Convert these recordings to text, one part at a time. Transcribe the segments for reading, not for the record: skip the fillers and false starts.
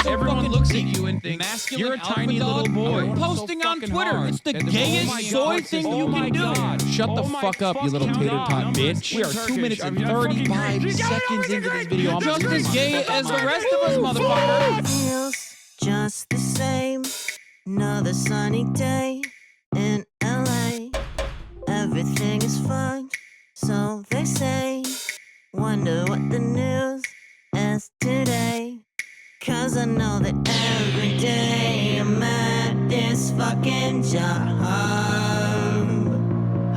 Everyone looks at you and thinks you're a tiny little boy. You're posting on Twitter. It's the gayest soy thing you can do. Shut the fuck up, you little tater tot bitch. We are 2 minutes and 35 seconds into this video. I'm just as gay as the rest of us, motherfucker. Feels just the same. Another sunny day in LA. Everything is fucked, so they say. Wonder what the news is today. Cause I know that every day I'm at this fucking job.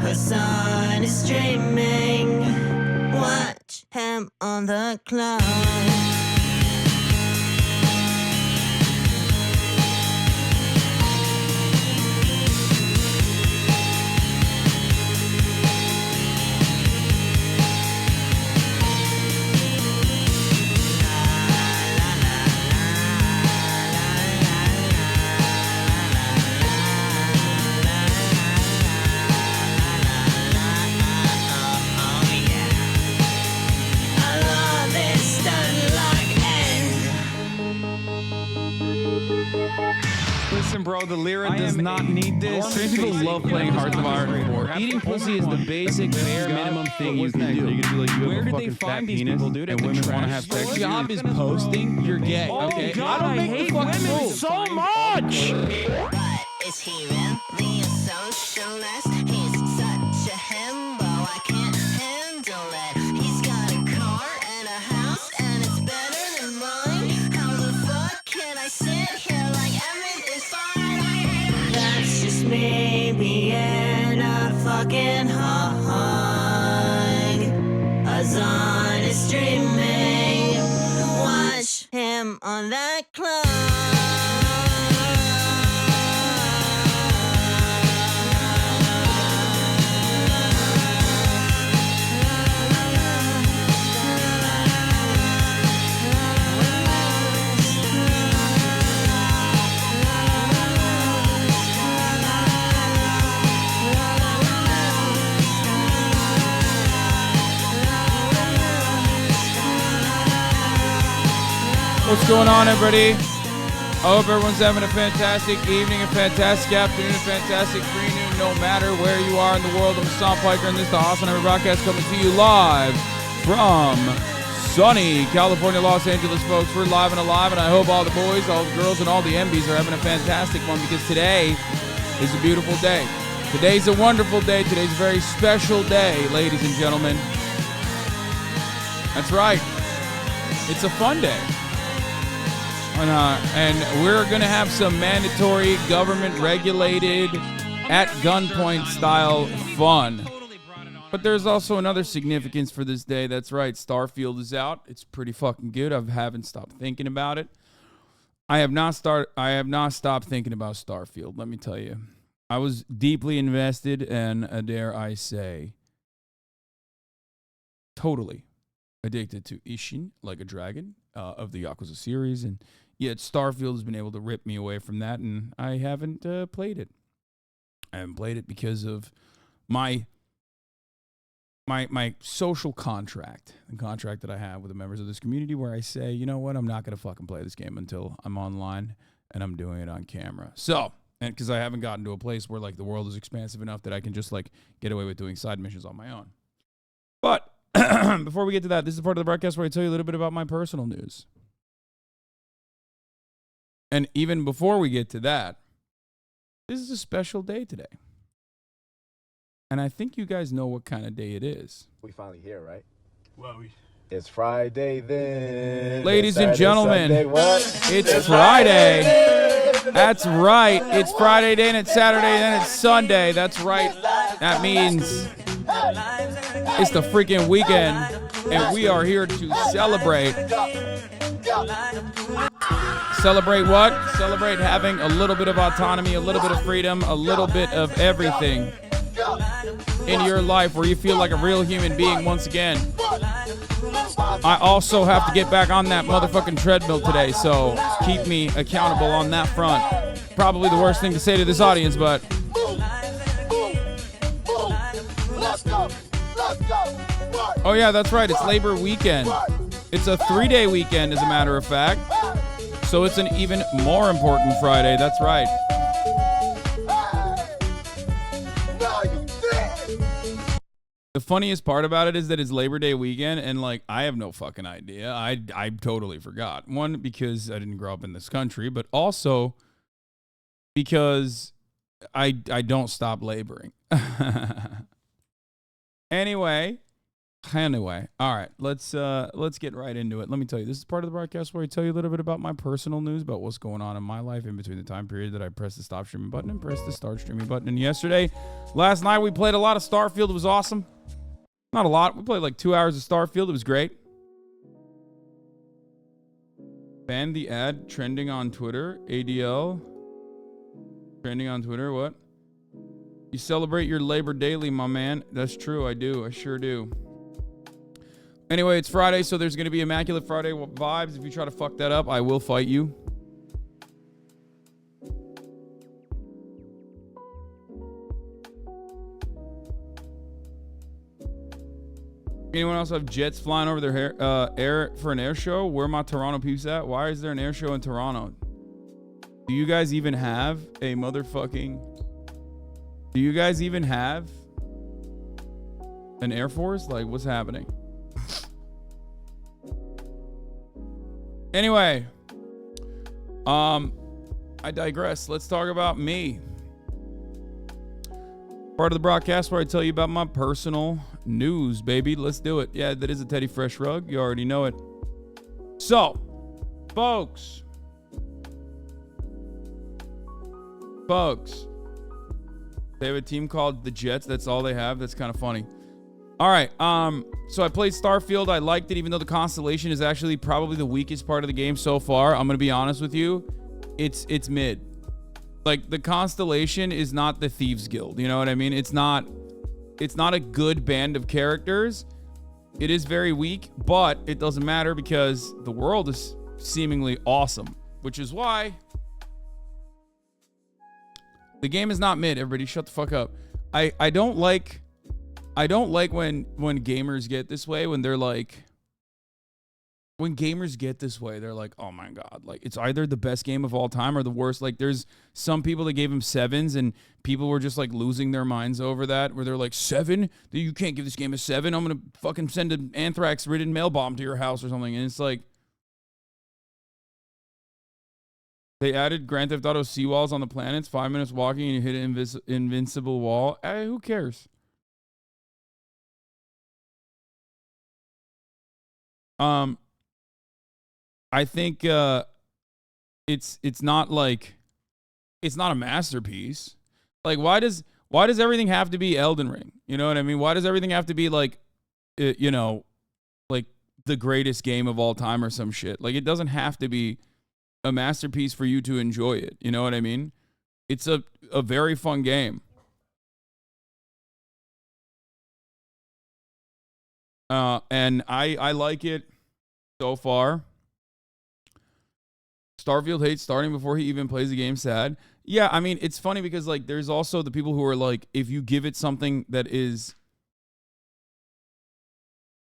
Hasan is streaming. Watch him on the clock. Listen, bro, the Lyra does not need this. Trans people love playing Hearts of Iron 4. Eating pussy is the basic, bare minimum thing you can do. Where did they find these people, dude? And women want to have sex. Your job is posting, you're gay. Okay? God, I hate women so much! But is he really a socialist? He's such a himbo, I can't handle it. He's got a car and a house and it's better than mine. How the fuck can I sit here like everything's fine? That's just me being a fucking hog. Hasan is streaming. Watch him on that clock. What's going on, everybody? I hope everyone's having a fantastic evening, a fantastic afternoon, a fantastic afternoon, no matter where you are in the world. I'm Hasan Piker, and this is the HasanAbi broadcast coming to you live from sunny California, Los Angeles, folks. We're live and alive, and I hope all the boys, all the girls, and all the MBs are having a fantastic one, because today is a beautiful day. Today's a wonderful day. Today's a very special day, ladies and gentlemen. That's right. It's a fun day. And we're going to have some mandatory government-regulated, at-gunpoint style fun. But there's also another significance for this day. That's right, Starfield is out. It's pretty fucking good. I haven't stopped thinking about it. I have not stopped thinking about Starfield, let me tell you. I was deeply invested and, dare I say, totally addicted to Ishin, like a dragon, of the Yakuza series, and yet Starfield has been able to rip me away from that, and I haven't played it. I haven't played it because of my social contract, the contract that I have with the members of this community, where I say, you know what, I'm not going to fucking play this game until I'm online and I'm doing it on camera. So, and because I haven't gotten to a place where like the world is expansive enough that I can just like get away with doing side missions on my own. But before we get to that, this is the part of the broadcast where I tell you a little bit about my personal news. And even before we get to that, this is a special day today. And I think you guys know what kind of day it is. We finally here, right? Well, It's Friday then. Ladies and Saturday, gentlemen, Sunday, what? it's Friday. That's right. It's Friday, then it's Saturday, then it's Sunday. That's right. That means it's the freaking weekend, and we are here to celebrate. Celebrate what? Celebrate having a little bit of autonomy, a little bit of freedom, a little bit of everything in your life where you feel like a real human being once again. I also have to get back on that motherfucking treadmill today, so keep me accountable on that front. Probably the worst thing to say to this audience, but oh yeah, that's right, it's Labor Weekend. It's a 3-day weekend, as a matter of fact. So it's an even more important Friday. That's right. The funniest part about it is that it's Labor Day weekend, and like I have no fucking idea. I totally forgot. One, because I didn't grow up in this country, but also because I don't stop laboring. Anyway, all right, let's get right into it. Let me tell you, this is part of the broadcast where I tell you a little bit about my personal news, about what's going on in my life in between the time period that I press the stop streaming button and press the start streaming button. And last night, we played a lot of Starfield. It was awesome. Not a lot. We played like 2 hours of Starfield. It was great. Ban the ad trending on Twitter. ADL. Trending on Twitter. What? You celebrate your labor daily, my man. That's true. I do. I sure do. Anyway, it's Friday, so there's going to be Immaculate Friday vibes. If you try to fuck that up, I will fight you. Anyone else have jets flying over their air for an air show? Where my Toronto peeps at? Why is there an air show in Toronto? Do you guys even have a motherfucking... Do you guys even have an Air Force? Like, what's happening? Anyway, I digress. Let's talk about me. Part of the broadcast where I tell you about my personal news, baby. Let's do it. Yeah, that is a Teddy Fresh rug. You already know it. So, folks, they have a team called the Jets. That's all they have. That's kind of funny. All right. So I played Starfield. I liked it, even though the Constellation is actually probably the weakest part of the game so far. I'm going to be honest with you. It's mid. Like, the Constellation is not the Thieves Guild. You know what I mean? It's not a good band of characters. It is very weak, but it doesn't matter because the world is seemingly awesome, which is why the game is not mid. Everybody shut the fuck up. I don't like when gamers get this way, when they're like, they're like, oh my God, like, it's either the best game of all time or the worst. Like, there's some people that gave him 7s and people were just like losing their minds over that, where they're like, 7? You can't give this game a 7. I'm going to fucking send an anthrax-ridden mail bomb to your house or something. And it's like, they added Grand Theft Auto seawalls on the planets, 5 minutes walking and you hit an invincible wall. Who cares? I think it's not like, it's not a masterpiece. Like, why does everything have to be Elden Ring? You know what I mean? Why does everything have to be like, you know, like the greatest game of all time or some shit? Like, it doesn't have to be a masterpiece for you to enjoy it. You know what I mean? It's a very fun game. And I like it so far. Starfield hates starting before he even plays the game. Sad. Yeah, I mean, it's funny because, like, there's also the people who are like, if you give it something that is...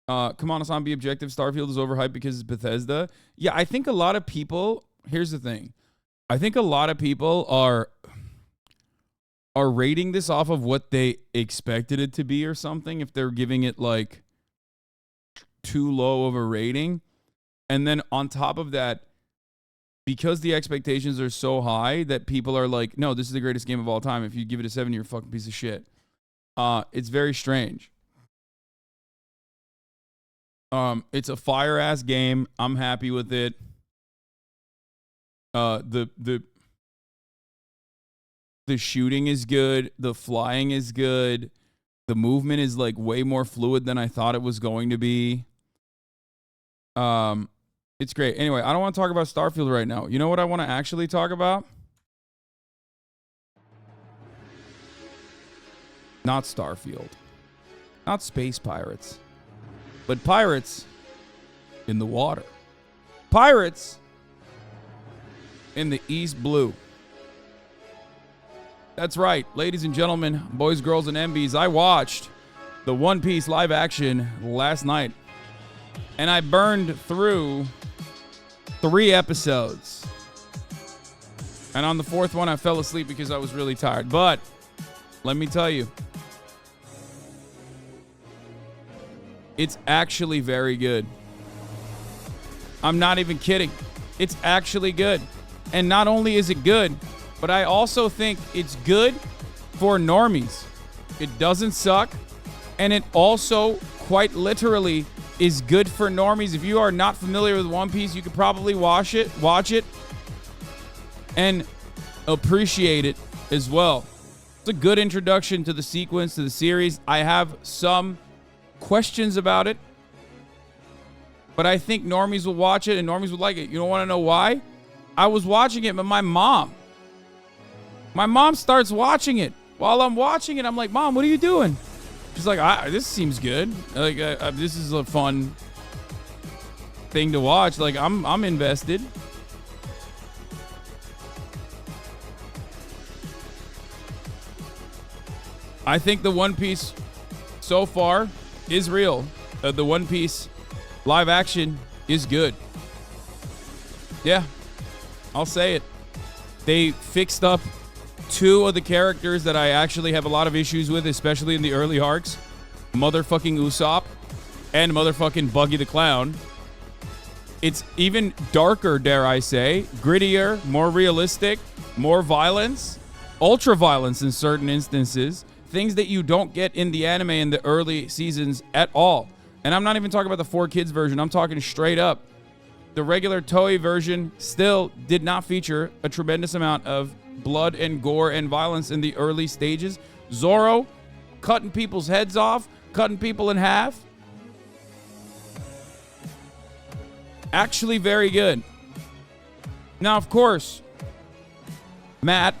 come on, Hasan, be objective. Starfield is overhyped because it's Bethesda. Yeah, I think a lot of people... Here's the thing. I think a lot of people are rating this off of what they expected it to be or something, if they're giving it, like, too low of a rating. And then on top of that, because the expectations are so high that people are like, no, this is the greatest game of all time. If you give it a 7, you're a fucking piece of shit. It's very strange. It's a fire-ass game. I'm happy with it. The shooting is good. The flying is good. The movement is, like, way more fluid than I thought it was going to be. It's great. Anyway, I don't want to talk about Starfield right now. You know what I want to actually talk about? Not Starfield. Not space pirates. But pirates in the water. Pirates in the East Blue. That's right, ladies and gentlemen, boys, girls, and MBs. I watched the One Piece live action last night. And I burned through 3 episodes. And on the 4th one, I fell asleep because I was really tired. But let me tell you, it's actually very good. I'm not even kidding. It's actually good. And not only is it good, but I also think it's good for normies. It doesn't suck. And it also, quite literally, is good for normies. If you are not familiar with One Piece, you could probably watch it, and appreciate it as well. It's a good introduction to the sequence, to the series. I have some questions about it, but I think normies will watch it and normies would like it. You don't want to know why? I was watching it, but my mom starts watching it. While I'm watching it, I'm like, Mom, what are you doing? She's like, this seems good. Like, this is a fun thing to watch. Like, I'm invested. I think the One Piece so far is real. The One Piece live action is good. Yeah, I'll say it. They fixed up 2 of the characters that I actually have a lot of issues with, especially in the early arcs. Motherfucking Usopp and motherfucking Buggy the Clown. It's even darker, dare I say. Grittier, more realistic, more violence. Ultra violence in certain instances. Things that you don't get in the anime in the early seasons at all. And I'm not even talking about the 4Kids version. I'm talking straight up. The regular Toei version still did not feature a tremendous amount of blood and gore and violence in the early stages. Zoro cutting people's heads off, cutting people in half. Actually very good. Now, of course, Matt,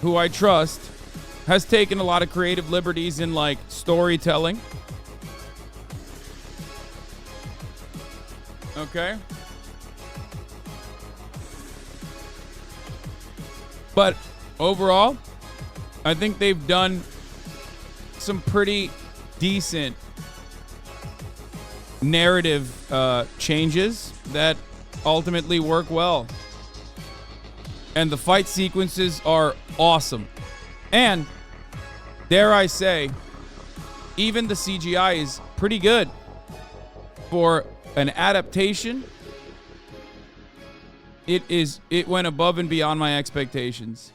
who I trust, has taken a lot of creative liberties in, like, storytelling. Okay. But overall, I think they've done some pretty decent narrative changes that ultimately work well. And the fight sequences are awesome. And, dare I say, even the CGI is pretty good for an adaptation. It went above and beyond my expectations.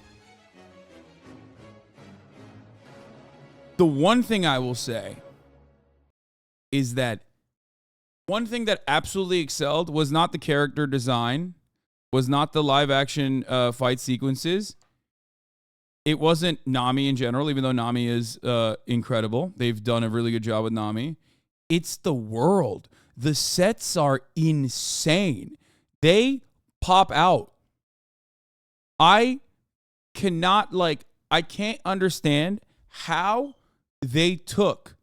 The one thing I will say is that one thing that absolutely excelled was not the character design, was not the live action fight sequences. It wasn't Nami in general, even though Nami is incredible. They've done a really good job with Nami. It's the world. The sets are insane. They pop out. I can't understand how they took,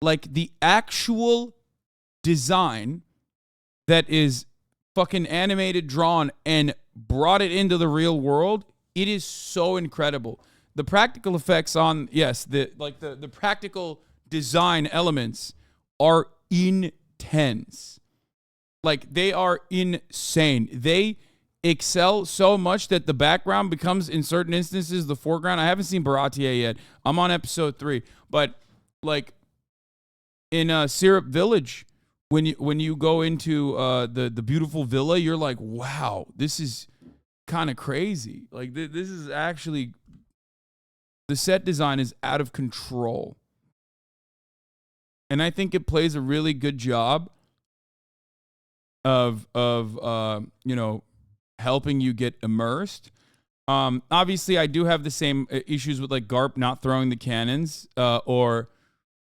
like, the actual design that is fucking animated, drawn, and brought it into the real world. It is so incredible. The practical effects on, yes, the practical design elements are intense. Like, they are insane. They excel so much that the background becomes, in certain instances, the foreground. I haven't seen Baratie yet. I'm on episode 3. But, like, in Syrup Village, when you go into the beautiful villa, you're like, wow, this is kind of crazy. Like, this is actually, the set design is out of control. And I think it plays a really good job of helping you get immersed. Obviously, I do have the same issues with, like, Garp not throwing the cannons, or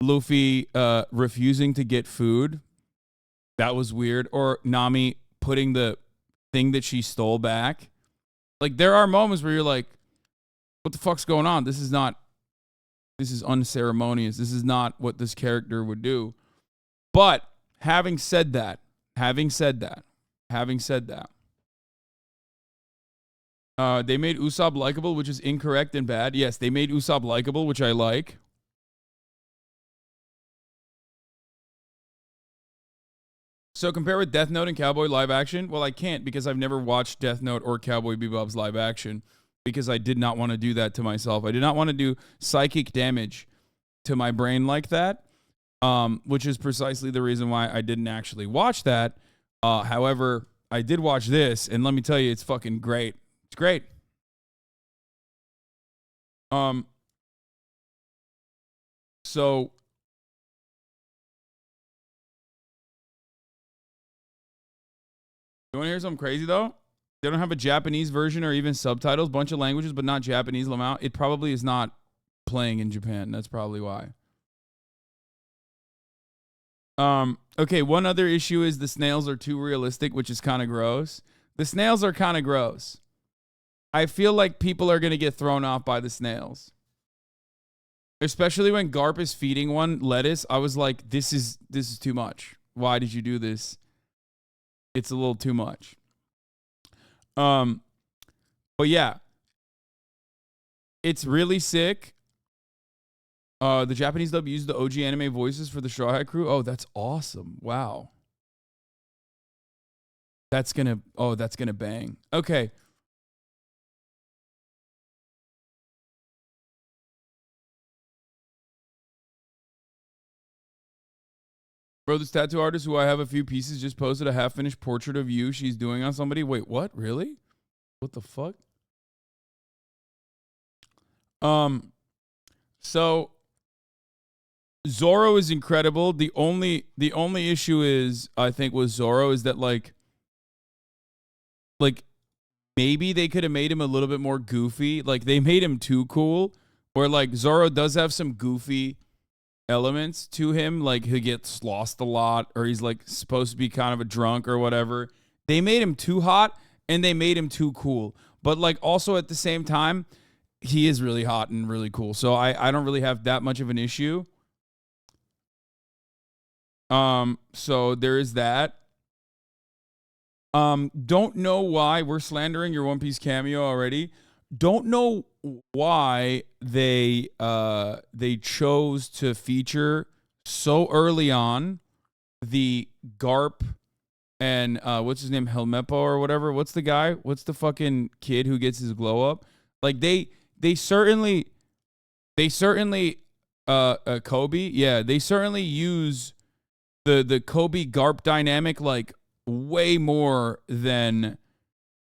Luffy refusing to get food. That was weird. Or Nami putting the thing that she stole back. Like, there are moments where you're like, what the fuck's going on? This is unceremonious. This is not what this character would do. But having said that, they made Usopp likable, which is incorrect and bad. Yes, they made Usopp likable, which I like. So compare with Death Note and Cowboy live action? Well, I can't, because I've never watched Death Note or Cowboy Bebop's live action, because I did not want to do that to myself. I did not want to do psychic damage to my brain like that, which is precisely the reason why I didn't actually watch that. However, I did watch this, and let me tell you, it's fucking great. It's great. So You want to hear something crazy, though? They don't have a Japanese version or even subtitles. Bunch of languages, but not Japanese. Lamau. It probably is not playing in Japan. That's probably why. Okay, one other issue is the snails are too realistic, which is kind of gross. The snails are kind of gross. I feel like people are going to get thrown off by the snails. Especially when Garp is feeding one lettuce. I was like, this is too much. Why did you do this? It's a little too much. But yeah. It's really sick. The Japanese dub used the OG anime voices for the Straw Hat Crew. Oh, that's awesome. Wow. That's gonna bang. Okay. Bro, this tattoo artist who I have a few pieces just posted a half-finished portrait of you she's doing on somebody. Wait, what? Really? What the fuck? So Zoro is incredible. The only issue is, I think, with Zoro is that like maybe they could have made him a little bit more goofy. Like they made him too cool. Or like Zoro does have some goofy elements to him, like he gets lost a lot, or he's like supposed to be kind of a drunk or whatever. They made him too hot and they made him too cool. But like also at the same time, he is really hot and really cool. So I don't really have that much of an issue. So there is that. Don't know why we're slandering your One Piece cameo already. Don't know why they chose to feature so early on the Garp and what's his name, Helmeppo or whatever. What's the guy? What's the fucking kid who gets his glow up? Like they certainly Kobe, yeah, they certainly use the Kobe Garp dynamic like way more than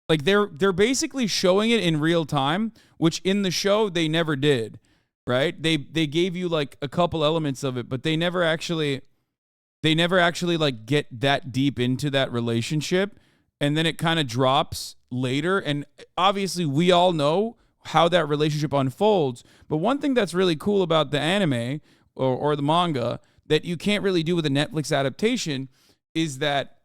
like they're basically showing it in real time, which in the show they never did, right? They gave you like a couple elements of it, but they never actually like get that deep into that relationship, and then it kind of drops later. And obviously we all know how that relationship unfolds, but one thing that's really cool about the anime or the manga that you can't really do with a Netflix adaptation is that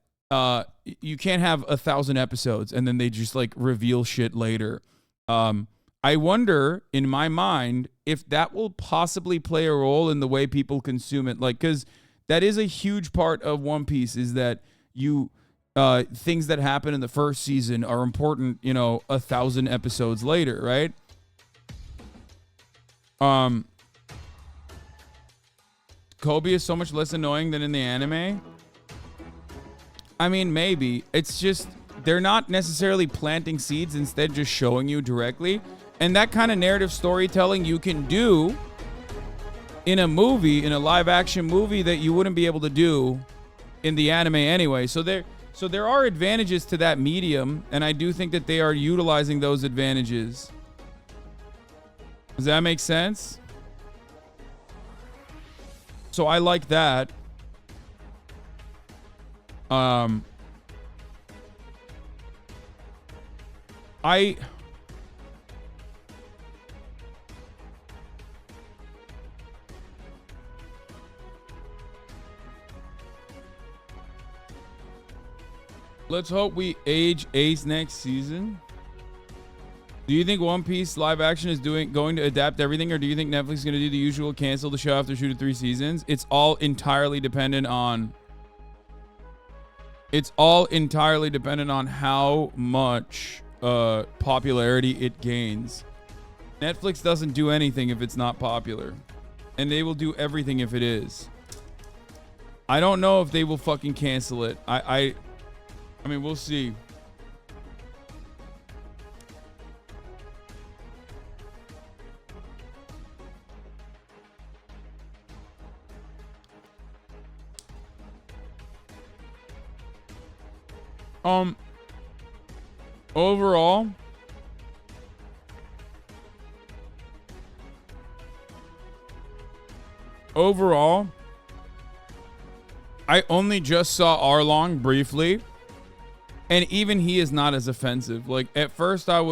you can't have 1,000 episodes and then they just like reveal shit later. I wonder in my mind if that will possibly play a role in the way people consume it. Like, cause that is a huge part of One Piece is that you, things that happen in the first season are important, 1,000 episodes later, right? Kobe is so much less annoying than in the anime. I mean, maybe. It's just, they're not necessarily planting seeds, instead just showing you directly. And that kind of narrative storytelling you can do in a movie, in a live action movie, that you wouldn't be able to do in the anime anyway. So there are advantages to that medium, and I do think that they are utilizing those advantages. Does that make sense? So I like that. Let's hope we age Ace next season. Do you think One Piece live action is going to adapt everything, or do you think Netflix is going to do the usual cancel the show after 2 to 3 seasons? It's all entirely dependent on how much popularity it gains. Netflix doesn't do anything if it's not popular, and they will do everything if it is. I don't know if they will fucking cancel it. I mean, we'll see. Overall, I only just saw Arlong briefly. And even he is not as offensive. Like, at first I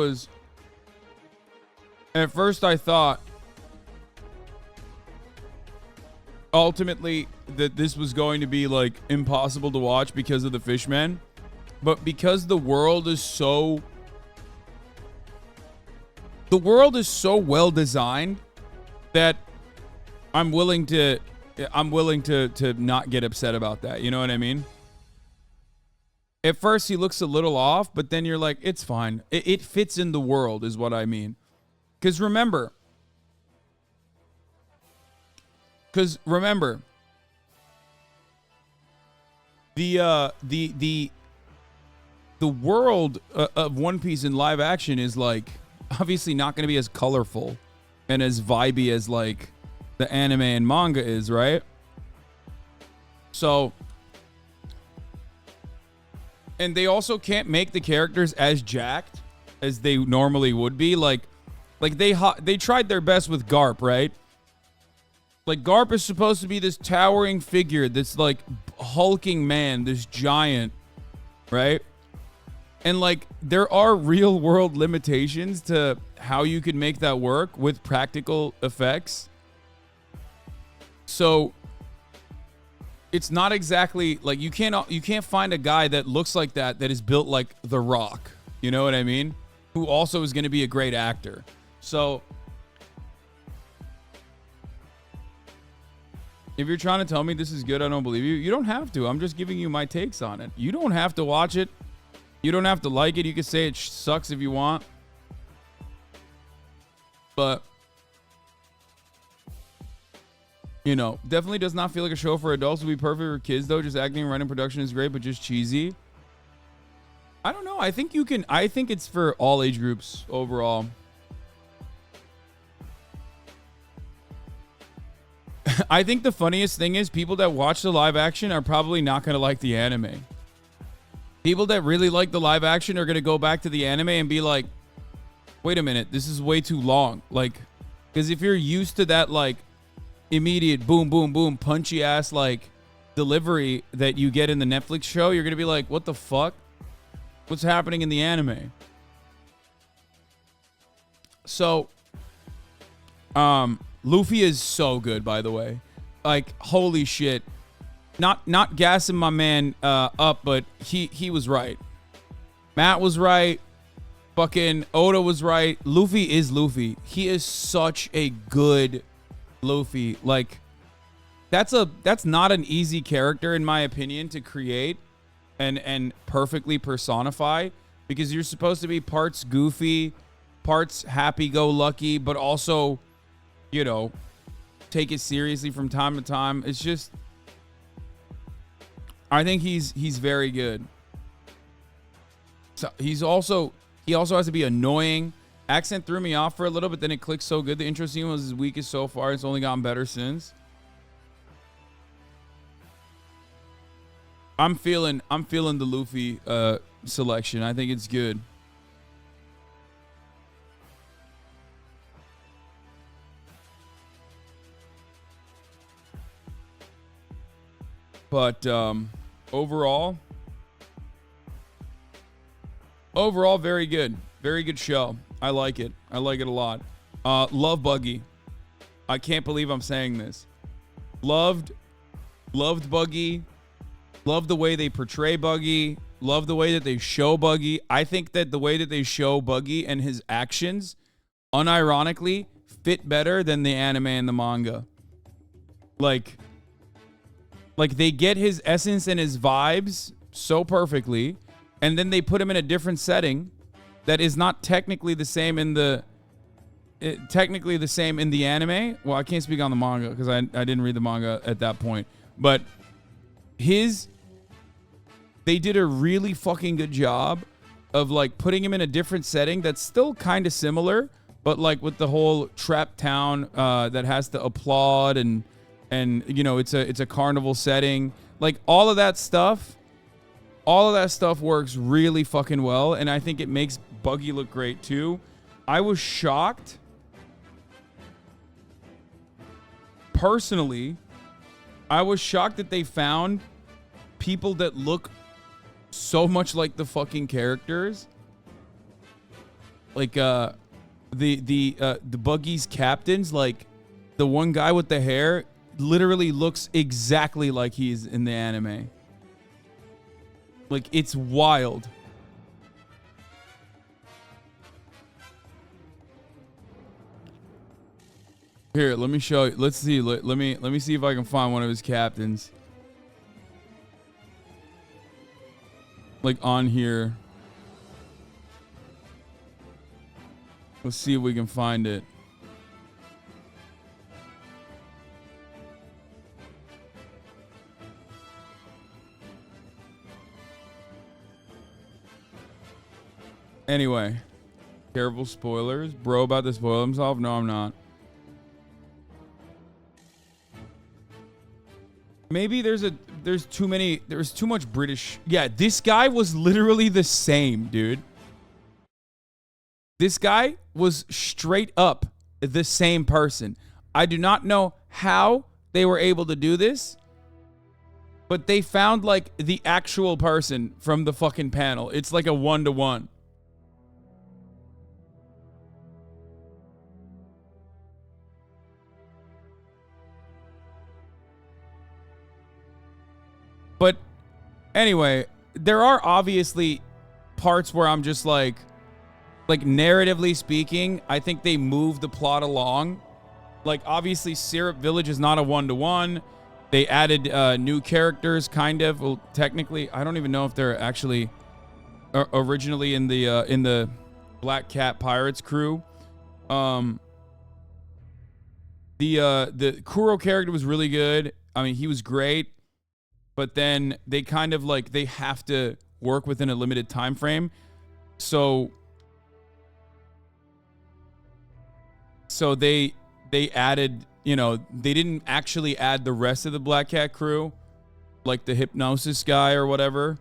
thought ultimately that this was going to be like impossible to watch because of the Fishmen, but because the world is so well designed that I'm willing to not get upset about that. You know what I mean? At first he looks a little off, but then you're like, it's fine. It fits in the world is what I mean. Because remember, the world of One Piece in live action is like obviously not going to be as colorful and as vibey as like the anime and manga is, right? So, and they also can't make the characters as jacked as they normally would be. Like they tried their best with Garp, right? Like, Garp is supposed to be this towering figure, this, like, hulking man, this giant, right? And, like, there are real-world limitations to how you could make that work with practical effects. So, it's not exactly, like, you can't find a guy that looks like that is built like The Rock, you know what I mean? Who also is going to be a great actor. So, if you're trying to tell me this is good, I don't believe you. You don't have to. I'm just giving you my takes on it. You don't have to watch it. You don't have to like it. You can say it sucks if you want. But, you know, definitely does not feel like a show for adults. Would be perfect for kids, though. Just acting and writing production is great, but just cheesy. I don't know. I think it's for all age groups overall. I think the funniest thing is people that watch the live action are probably not going to like the anime. People that really like the live action are going to go back to the anime and be like, wait a minute, this is way too long. Like, because if you're used to that, like, immediate boom, boom, boom, punchy ass, like, delivery that you get in the Netflix show, you're going to be like, what the fuck? What's happening in the anime? So, Luffy is so good, by the way. Like, holy shit. Not gassing my man up, but he was right. Matt was right. Fucking Oda was right. Luffy is Luffy. He is such a good Luffy. Like, that's not an easy character, in my opinion, to create and perfectly personify, because you're supposed to be parts goofy, parts happy-go-lucky, but also, you know, take it seriously from time to time. It's just, I think he's very good. So he also has to be annoying. Accent threw me off for a little, but then it clicked so good. The intro scene was his weakest so far. It's only gotten better since. I'm feeling the Luffy selection. I think it's good. But overall, very good. Very good show. I like it. I like it a lot. Love Buggy. I can't believe I'm saying this. Loved Buggy. Love the way they portray Buggy. Love the way that they show Buggy. I think that the way that they show Buggy and his actions, unironically, fit better than the anime and the manga. Like they get his essence and his vibes so perfectly, and then they put him in a different setting that is not technically the same in the anime. Well, I can't speak on the manga because I didn't read the manga at that point. But they did a really fucking good job of like putting him in a different setting that's still kind of similar, but like with the whole trap town that has to applaud and you know, it's a carnival setting. Like all of that stuff works really fucking well, and I think it makes Buggy look great too. I was shocked. Personally, I was shocked that they found people that look so much like the fucking characters. Like the buggy's captains, like the one guy with the hair literally looks exactly like he's in the anime. Like, it's wild. Here, let me show you. Let's see. Let me see if I can find one of his captains. Like on here. Let's see if we can find it. Anyway, careful spoilers. Bro about to spoil himself? No, I'm not. Maybe there's too much British. Yeah, this guy was literally the same, dude. This guy was straight up the same person. I do not know how they were able to do this, but they found like the actual person from the fucking panel. It's like a 1-to-1. But anyway, there are obviously parts where I'm just like narratively speaking, I think they move the plot along. Like, obviously, Syrup Village is not a 1-to-1. They added new characters, kind of. Well, technically, I don't even know if they're actually originally in the Black Cat Pirates crew. The Kuro character was really good. I mean, he was great. But then they kind of like, they have to work within a limited time frame. So they added, you know, they didn't actually add the rest of the Black Cat crew, like the hypnosis guy or whatever.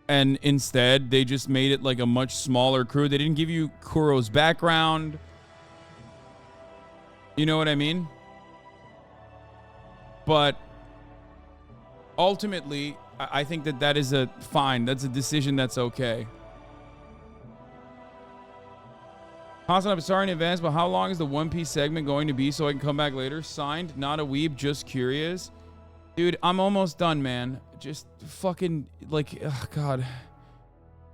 And instead, they just made it like a much smaller crew. They didn't give you Kuro's background. You know what I mean? But ultimately, I think that is a fine. That's a decision that's okay. Hasan, I'm sorry in advance, but how long is the One Piece segment going to be so I can come back later? Signed, not a weeb, just curious. Dude, I'm almost done, man. Just fucking, like, oh God.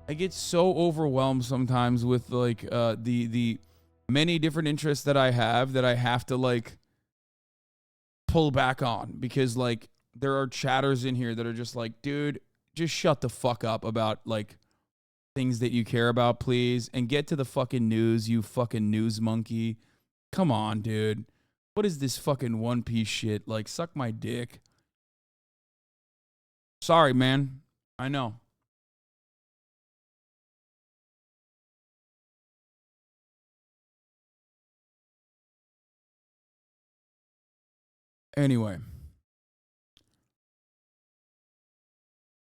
I get so overwhelmed sometimes with, like, the many different interests that I have to, like, pull back on, because like there are chatters in here that are just like, dude, just shut the fuck up about like things that you care about, please, and get to the fucking news, you fucking news monkey. Come on, dude. What is this fucking One Piece shit? Like, suck my dick. Sorry, man. I know. Anyway.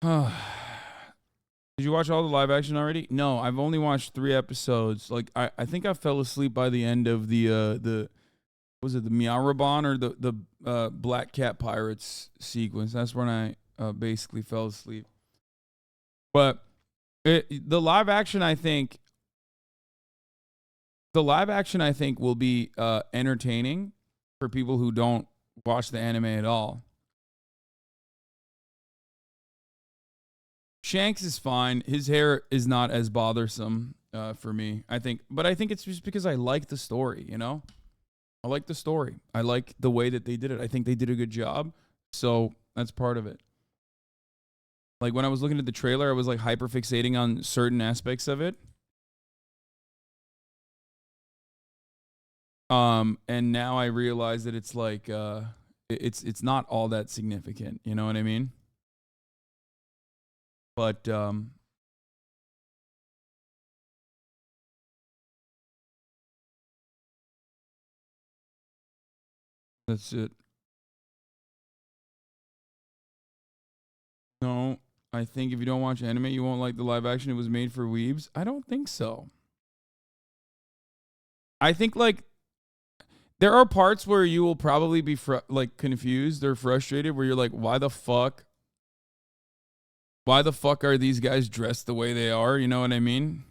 Did you watch all the live action already? No, I've only watched 3 episodes. Like, I think I fell asleep by the end of the was it the Miarabon or the Black Cat Pirates sequence? That's when I basically fell asleep. But the live action, I think will be entertaining for people who don't watch the anime at all. Shanks is fine. His hair is not as bothersome for me, I think. But I think it's just because I like the story, you know? I like the story. I like the way that they did it. I think they did a good job. So that's part of it. Like, when I was looking at the trailer, I was like hyper fixating on certain aspects of it. And now I realize that it's like it's not all that significant, you know what I mean? But that's it. No, I think if you don't watch anime, you won't like the live action. It was made for weebs. I don't think so. I think like there are parts where you will probably be like confused or frustrated, where you're like, why the fuck Why the fuck are these guys dressed the way they are? You know what I mean?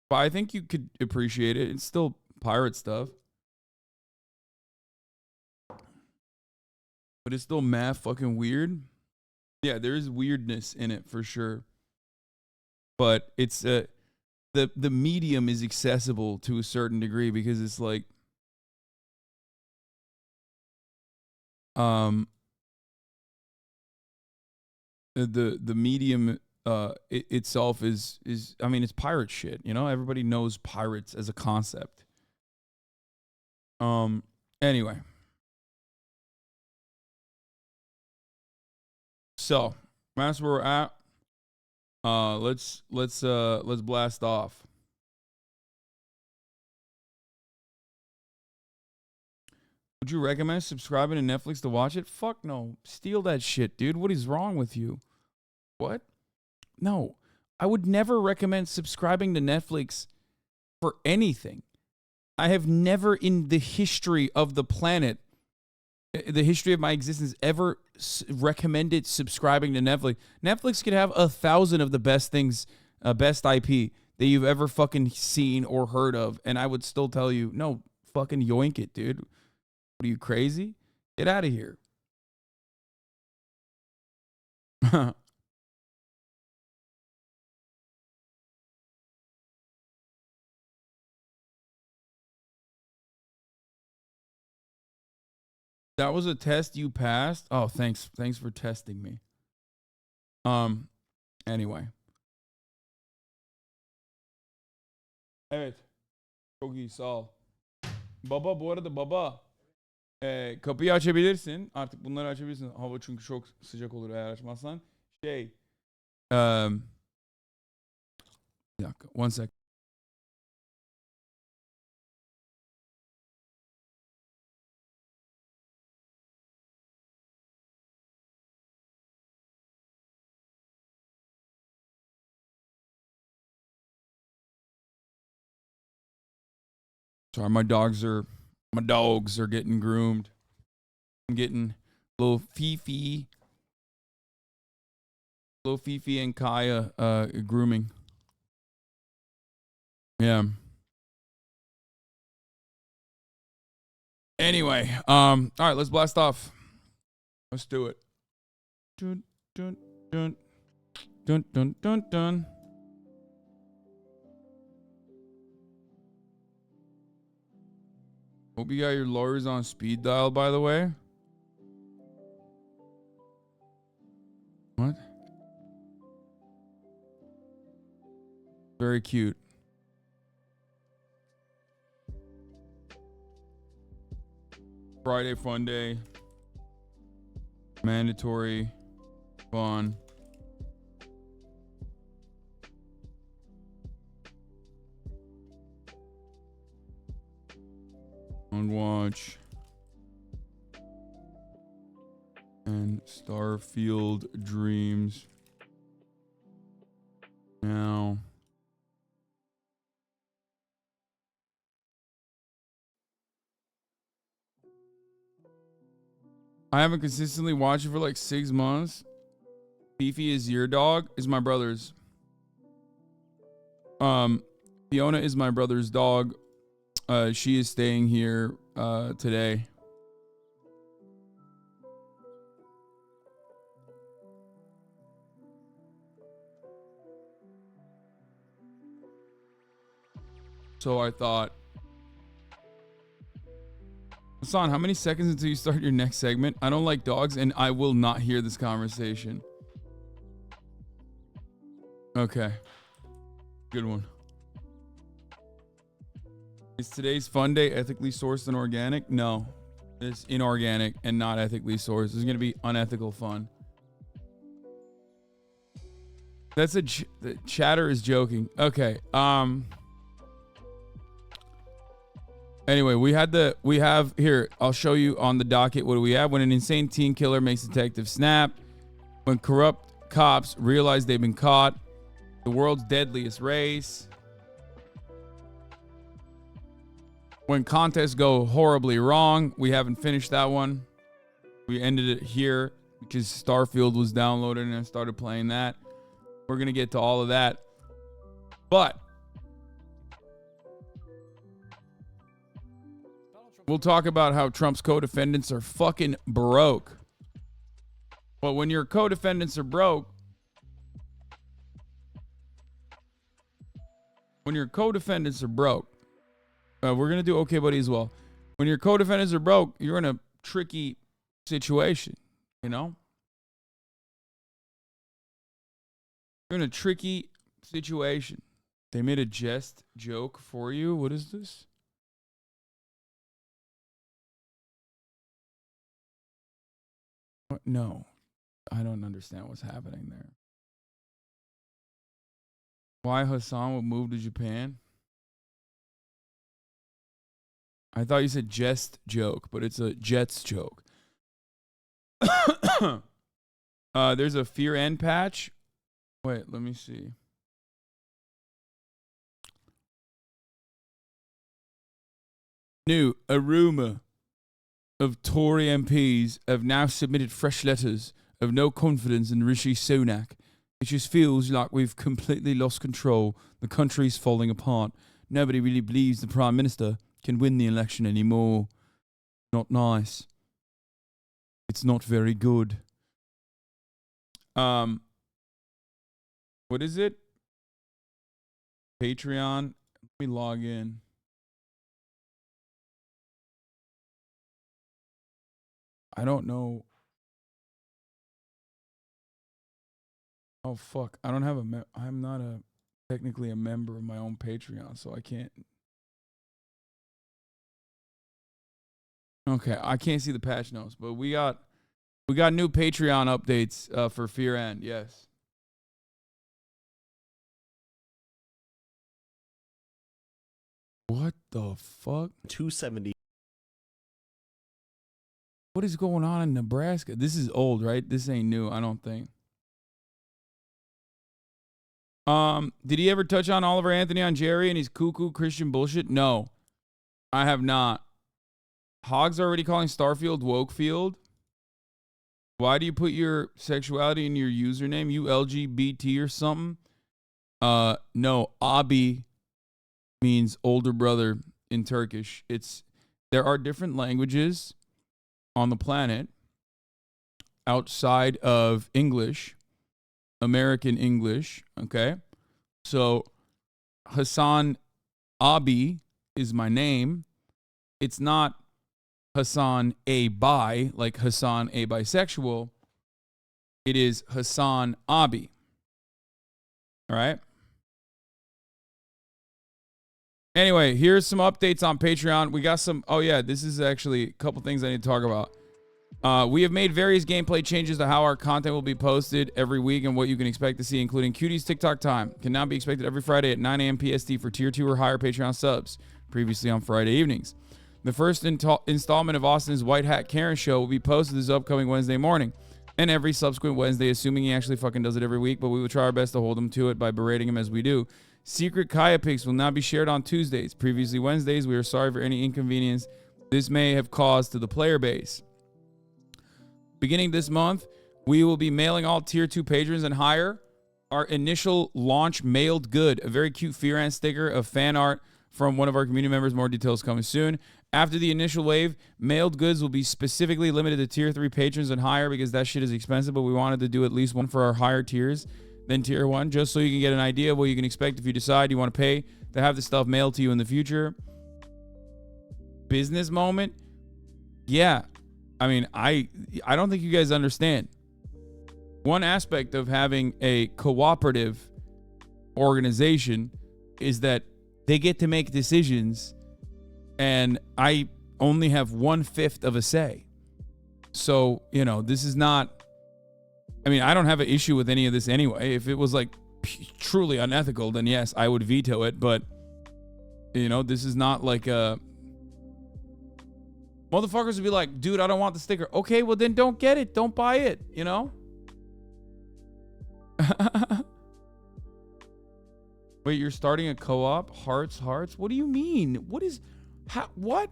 But I think you could appreciate it. It's still pirate stuff. But it's still mad fucking weird. Yeah, there is weirdness in it for sure. But it's the medium is accessible to a certain degree because it's like the medium itself is I mean, it's pirate shit, you know? Everybody knows pirates as a concept. Anyway. So, that's where we're at. Let's blast off. Would you recommend subscribing to Netflix to watch it? Fuck no. Steal that shit, dude. What is wrong with you? What? No. I would never recommend subscribing to Netflix for anything. I have never in the history of the planet, the history of my existence, ever recommended subscribing to Netflix. Netflix could have 1,000 of the best things, best IP that you've ever fucking seen or heard of, and I would still tell you, no, fucking yoink it, dude. What are you, crazy? Get out of here. That was a test you passed? Oh, thanks. Thanks for testing me. Anyway. Evet. Çok iyi, sağ ol. Baba, bu arada baba. Kapıyı açabilirsin. Artık bunları açabilirsin. Hava çünkü çok sıcak olur eğer açmazsan. Bir dakika. One sec. Sorry, my dogs are getting groomed. I'm getting little Fifi and Kaya grooming. Yeah. Anyway, all right, let's blast off. Let's do it. Dun dun dun dun dun dun dun. Hope you got your lawyers on speed dial, by the way. What? Very cute. Friday fun day. Mandatory fun. On watch. And Starfield dreams. Now. I haven't consistently watched it for like 6 months. Fifi is your dog? Is my brother's. Fiona is my brother's dog. She is staying here today. So I thought, Hasan, how many seconds until you start your next segment? I don't like dogs and I will not hear this conversation. Okay. Good one. Is today's fun day ethically sourced and organic? No. It's inorganic and not ethically sourced. It's going to be unethical fun. That's the chatter is joking. Okay. Anyway, we have here, I'll show you on the docket what do we have. When an insane teen killer makes detective snap. When corrupt cops realize they've been caught. The world's deadliest race. When contests go horribly wrong. We haven't finished that one. We ended it here. because Starfield was downloaded and I started playing that. We're going to get to all of that. But we'll talk about how Trump's co-defendants are fucking broke. But when your co-defendants are broke, we're going to do Okay Buddy as well. When your co-defendants are broke, you're in a tricky situation, you know? You're in a tricky situation. They made a jest joke for you. What is this? What? No. I don't understand what's happening there. Why Hasan would move to Japan? I thought you said jest joke, but it's a Jets joke. There's a Fear End patch. Wait, let me see. A rumor of Tory MPs have now submitted fresh letters of no confidence in Rishi Sunak. It just feels like we've completely lost control. The country's falling apart. Nobody really believes the Prime Minister can win the election anymore. Not nice. It's not very good. What is it? Patreon. Let me log in. I don't know. Oh fuck! I don't have I'm not technically a member of my own Patreon, so I can't. Okay, I can't see the patch notes, but we got new Patreon updates for Fear End. Yes. What the fuck? 270. What is going on in Nebraska? This is old, right? This ain't new, I don't think. Did he ever touch on Oliver Anthony on Jerry and his cuckoo Christian bullshit? No, I have not. Hogs already calling Starfield Wokefield. Why do you put your sexuality in your username? You LGBT or something? No, abi means older brother in Turkish. There are different languages on the planet outside of English, American English, okay? So HasanAbi is my name. It's not Hasan a bi, like Hasan a bisexual. It is HasanAbi. All right? Anyway, here's some updates on Patreon. We got some, oh yeah, this is actually a couple things I need to talk about. We have made various gameplay changes to how our content will be posted every week and what you can expect to see, including Cutie's TikTok time. Can now be expected every Friday at 9 a.m. PST for Tier 2 or higher Patreon subs, previously on Friday evenings. The first installment of Austin's White Hat Karen show will be posted this upcoming Wednesday morning, and every subsequent Wednesday, assuming he actually fucking does it every week, but we will try our best to hold him to it by berating him as we do. Secret Kaya pics will now be shared on Tuesdays. Previously Wednesdays, we are sorry for any inconvenience this may have caused to the player base. Beginning this month, we will be mailing all Tier 2 patrons and higher our initial launch mailed good, a very cute Fear End sticker of fan art from one of our community members. More details coming soon. After the initial wave, mailed goods will be specifically limited to Tier 3 patrons and higher because that shit is expensive, but we wanted to do at least one for our higher tiers than Tier 1, just so you can get an idea of what you can expect if you decide you want to pay to have the stuff mailed to you in the future. Business moment? Yeah. I mean, I don't think you guys understand. One aspect of having a cooperative organization is that they get to make decisions, and I only have 1/5 of a say. So, you know, this is not, I mean, I don't have an issue with any of this anyway. If it was like truly unethical, then yes, I would veto it. But, you know, this is not like a, motherfuckers would be like, dude, I don't want the sticker. Okay, well then don't get it. Don't buy it, you know? Wait, you're starting a co-op? Hearts? What do you mean? What is, what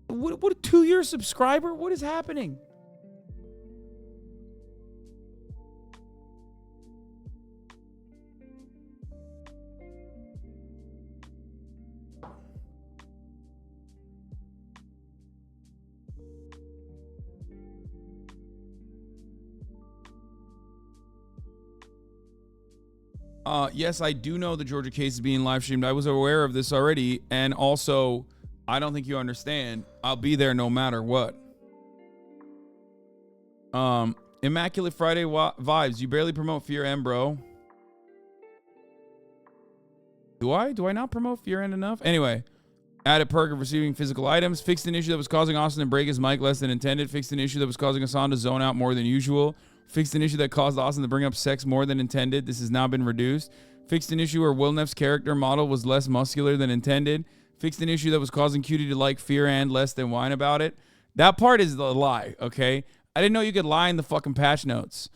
a 2-year subscriber? What is happening? Yes, I do know the Georgia case is being live streamed. I was aware of this already, and also, I don't think you understand. I'll be there no matter what. Immaculate Friday vibes. You barely promote Fear End, bro. Do I? Do I not promote Fear End enough? Anyway, added perk of receiving physical items. Fixed an issue that was causing Austin to break his mic less than intended. Fixed an issue that was causing Hasan to zone out more than usual. Fixed an issue that caused Austin to bring up sex more than intended. This has now been reduced. Fixed an issue where Wilnef's character model was less muscular than intended. Fixed an issue that was causing Cutie to like Fear and less than whine about it. That part is the lie, okay? I didn't know you could lie in the fucking patch notes.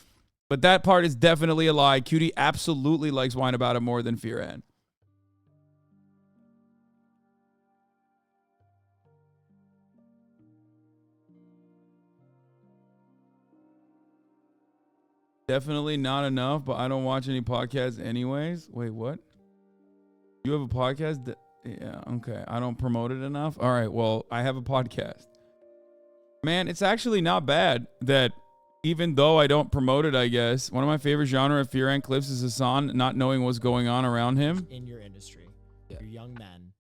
But that part is definitely a lie. Cutie absolutely likes whine about it more than Fear and. Definitely not enough, but I don't watch any podcasts anyways. Wait, what? You have a podcast? Yeah, okay. I don't promote it enough? All right, well, I have a podcast. Man, it's actually not bad that even though I don't promote it, I guess, one of my favorite genre of Fear and clips is Hasan not knowing what's going on around him. In your industry, your young men,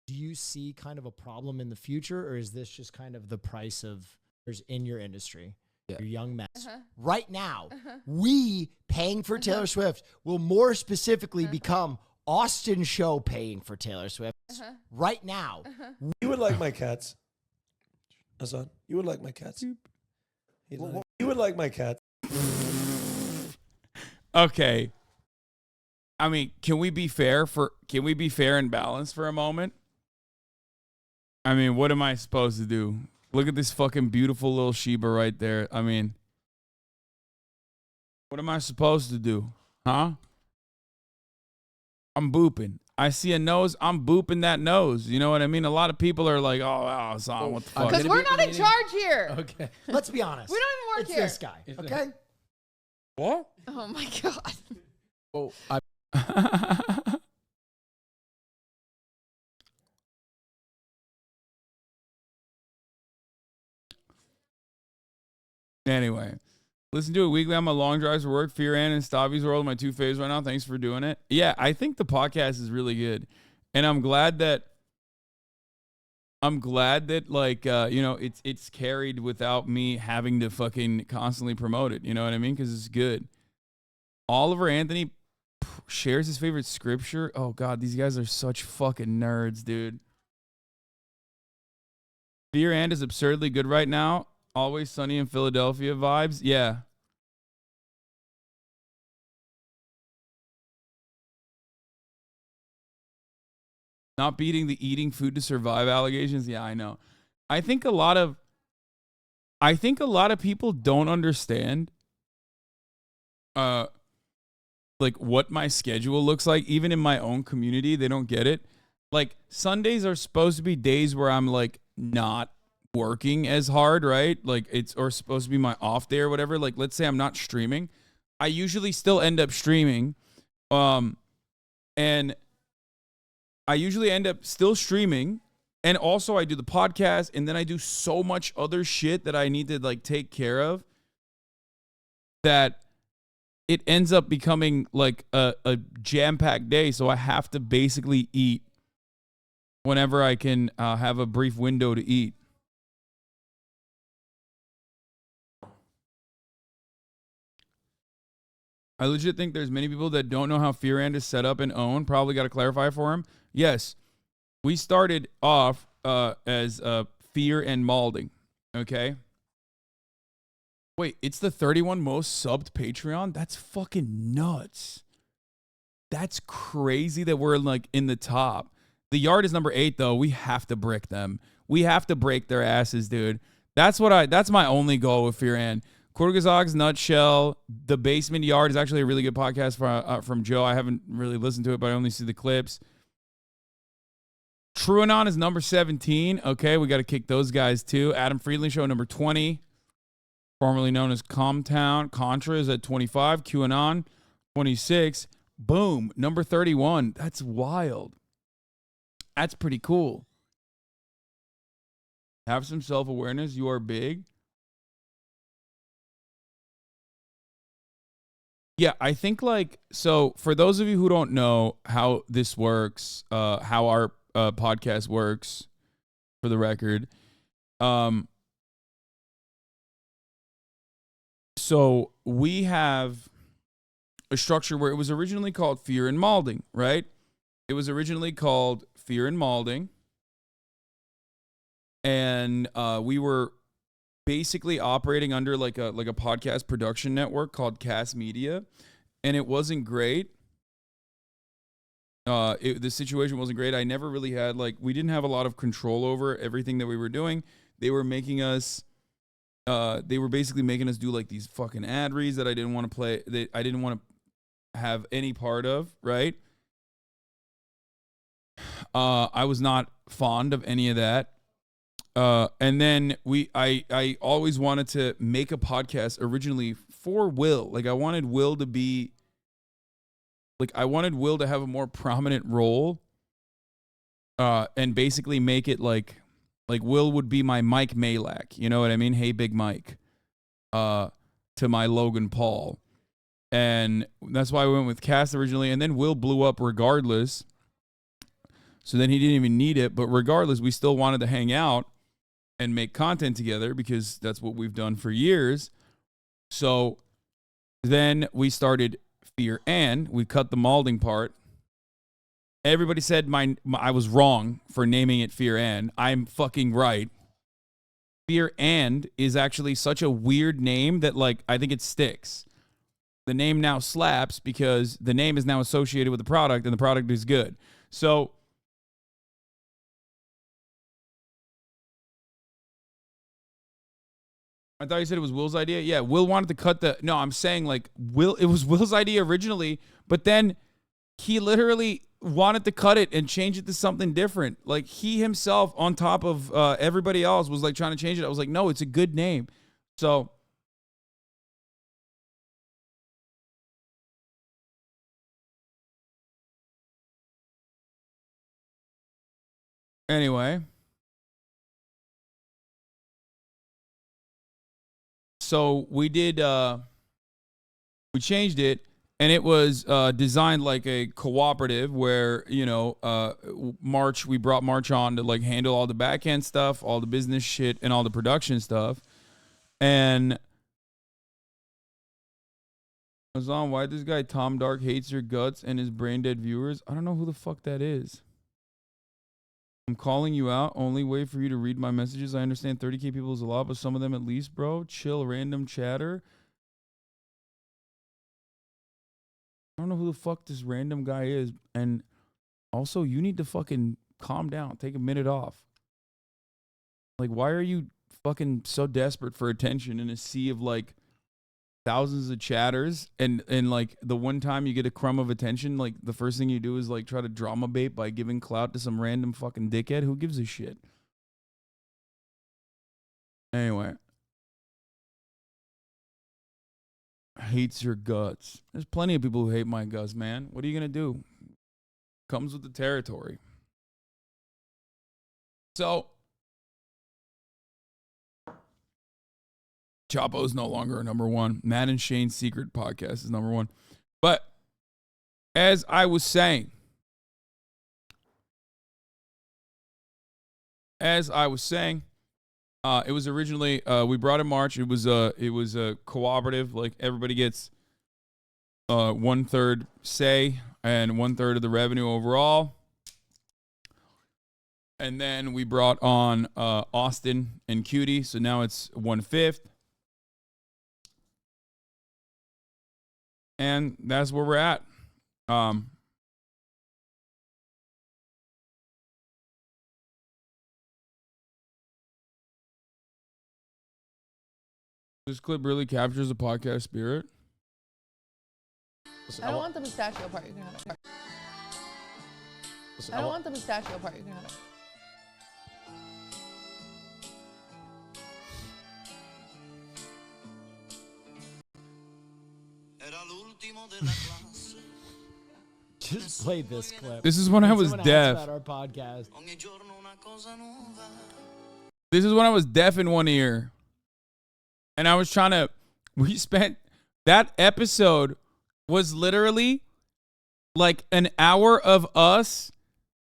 do you see kind of a problem in the future, or is this just kind of the price of in your industry? Your young men. Right now, we paying for Taylor Swift will more specifically become Austin Show paying for Taylor Swift. Right now. You would like my cats. Hasan, you would like my cats. You would like my cats. Okay. I mean, can we be fair and balanced for a moment? I mean, what am I supposed to do? Look at this fucking beautiful little Sheba right there. I mean, what am I supposed to do? Huh? I'm booping. I see a nose, I'm booping that nose. You know what I mean? A lot of people are like, oh, wow, Hasan, what the fuck? Because we're not in charge here. Okay. Let's be honest. We don't even work here. It's this guy, okay? What? Oh, my God. Oh, Anyway, listen to it weekly on my long drives for work. Fear and Stavi's World, my two faves right now. Thanks for doing it. Yeah, I think the podcast is really good, and I'm glad that like you know, it's carried without me having to fucking constantly promote it. You know what I mean? Because it's good. Oliver Anthony shares his favorite scripture. Oh God, these guys are such fucking nerds, dude. Fear and is absurdly good right now. Always Sunny in Philadelphia vibes. Yeah. Not beating the eating food to survive allegations. Yeah, I know. I think a lot of people don't understand like what my schedule looks like. Even in my own community, they don't get it. Like Sundays are supposed to be days where I'm like not working as hard, right? Like it's or supposed to be my off day or whatever. Like let's say I'm not streaming, I usually still end up streaming, and I usually end up still streaming, and also I do the podcast, and then I do so much other shit that I need to like take care of that it ends up becoming like a jam-packed day. So I have to basically eat whenever I can have a brief window to eat. I legit think there's many people that don't know how Fear and is set up and owned. Probably got to clarify for him. Yes, we started off as Fear and Malding. Okay. Wait, it's the 31 most subbed Patreon? That's fucking nuts. That's crazy that we're like in the top. The Yard is number 8 though. We have to brick them. We have to break their asses, dude. That's my only goal with Fear and. Kurgazog's Nutshell, The Basement Yard is actually a really good podcast from Joe. I haven't really listened to it, but I only see the clips. TrueAnon is number 17. Okay, we got to kick those guys too. Adam Friedland Show, number 20. Formerly known as Comtown. Contra is at 25. QAnon, 26. Boom, number 31. That's wild. That's pretty cool. Have some self-awareness. You are big. Yeah, I think like, so for those of you who don't know how this works, how our podcast works, for the record, so we have a structure where it was originally called Fear and Malding, right? It was originally called Fear and Malding. And we were basically operating under like a podcast production network called Cast Media, and it wasn't great. The situation wasn't great. I never really had we didn't have a lot of control over everything that we were doing. They were making us, they were basically making us do like these fucking ad reads that I didn't want to play, that I didn't want to have any part of, right? I was not fond of any of that. And then I always wanted to make a podcast originally for Will. Like I wanted Will to be, I wanted Will to have a more prominent role. And basically make it like Will would be my Mike Malak. You know what I mean? Hey, Big Mike. To my Logan Paul. And that's why I went with Cass originally. And then Will blew up regardless. So then he didn't even need it. But regardless, we still wanted to hang out and make content together because that's what we've done for years. So then we started Fear and we cut the Malding part. Everybody said I was wrong for naming it Fear and. I'm fucking right. Fear and is actually such a weird name that I think it sticks. The name now slaps because the name is now associated with the product and the product is good. So I thought you said it was Will's idea. Yeah, Will wanted to cut the... No, I'm saying Will. It was Will's idea originally, but then he literally wanted to cut it and change it to something different. He himself, on top of everybody else, was trying to change it. I was like, no, it's a good name. So anyway, so we did, we changed it, and it was designed like a cooperative where, we brought March on to handle all the back end stuff, all the business shit, and all the production stuff. And Hasan, why this guy Tom Dark hates your guts and his brain dead viewers? I don't know who the fuck that is. I'm calling you out. Only way for you to read my messages. I understand 30K people is a lot, but some of them at least, bro. Chill, random chatter. I don't know who the fuck this random guy is. And also, you need to fucking calm down. Take a minute off. Why are you fucking so desperate for attention in a sea of thousands of chatters? And the one time you get a crumb of attention, the first thing you do is try to drama bait by giving clout to some random fucking dickhead. Who gives a shit? Anyway. Hates your guts. There's plenty of people who hate my guts, man. What are you going to do? Comes with the territory. So, Chapo's no longer number one. Matt and Shane's Secret podcast is number one. But, as I was saying, it was originally we brought in March. It was a cooperative. Everybody gets 1/3 say and 1/3 of the revenue overall. And then we brought on Austin and Cutie, so now it's 1/5. And that's where we're at. This clip really captures the podcast spirit. I don't want the pistachio part. You can have it. I don't want the pistachio part. You can have it. Just play this clip. This is when I was Someone asked deaf. about our podcast. This is when I was deaf in one ear. And I was trying to, we spent, that episode was literally like an hour of us,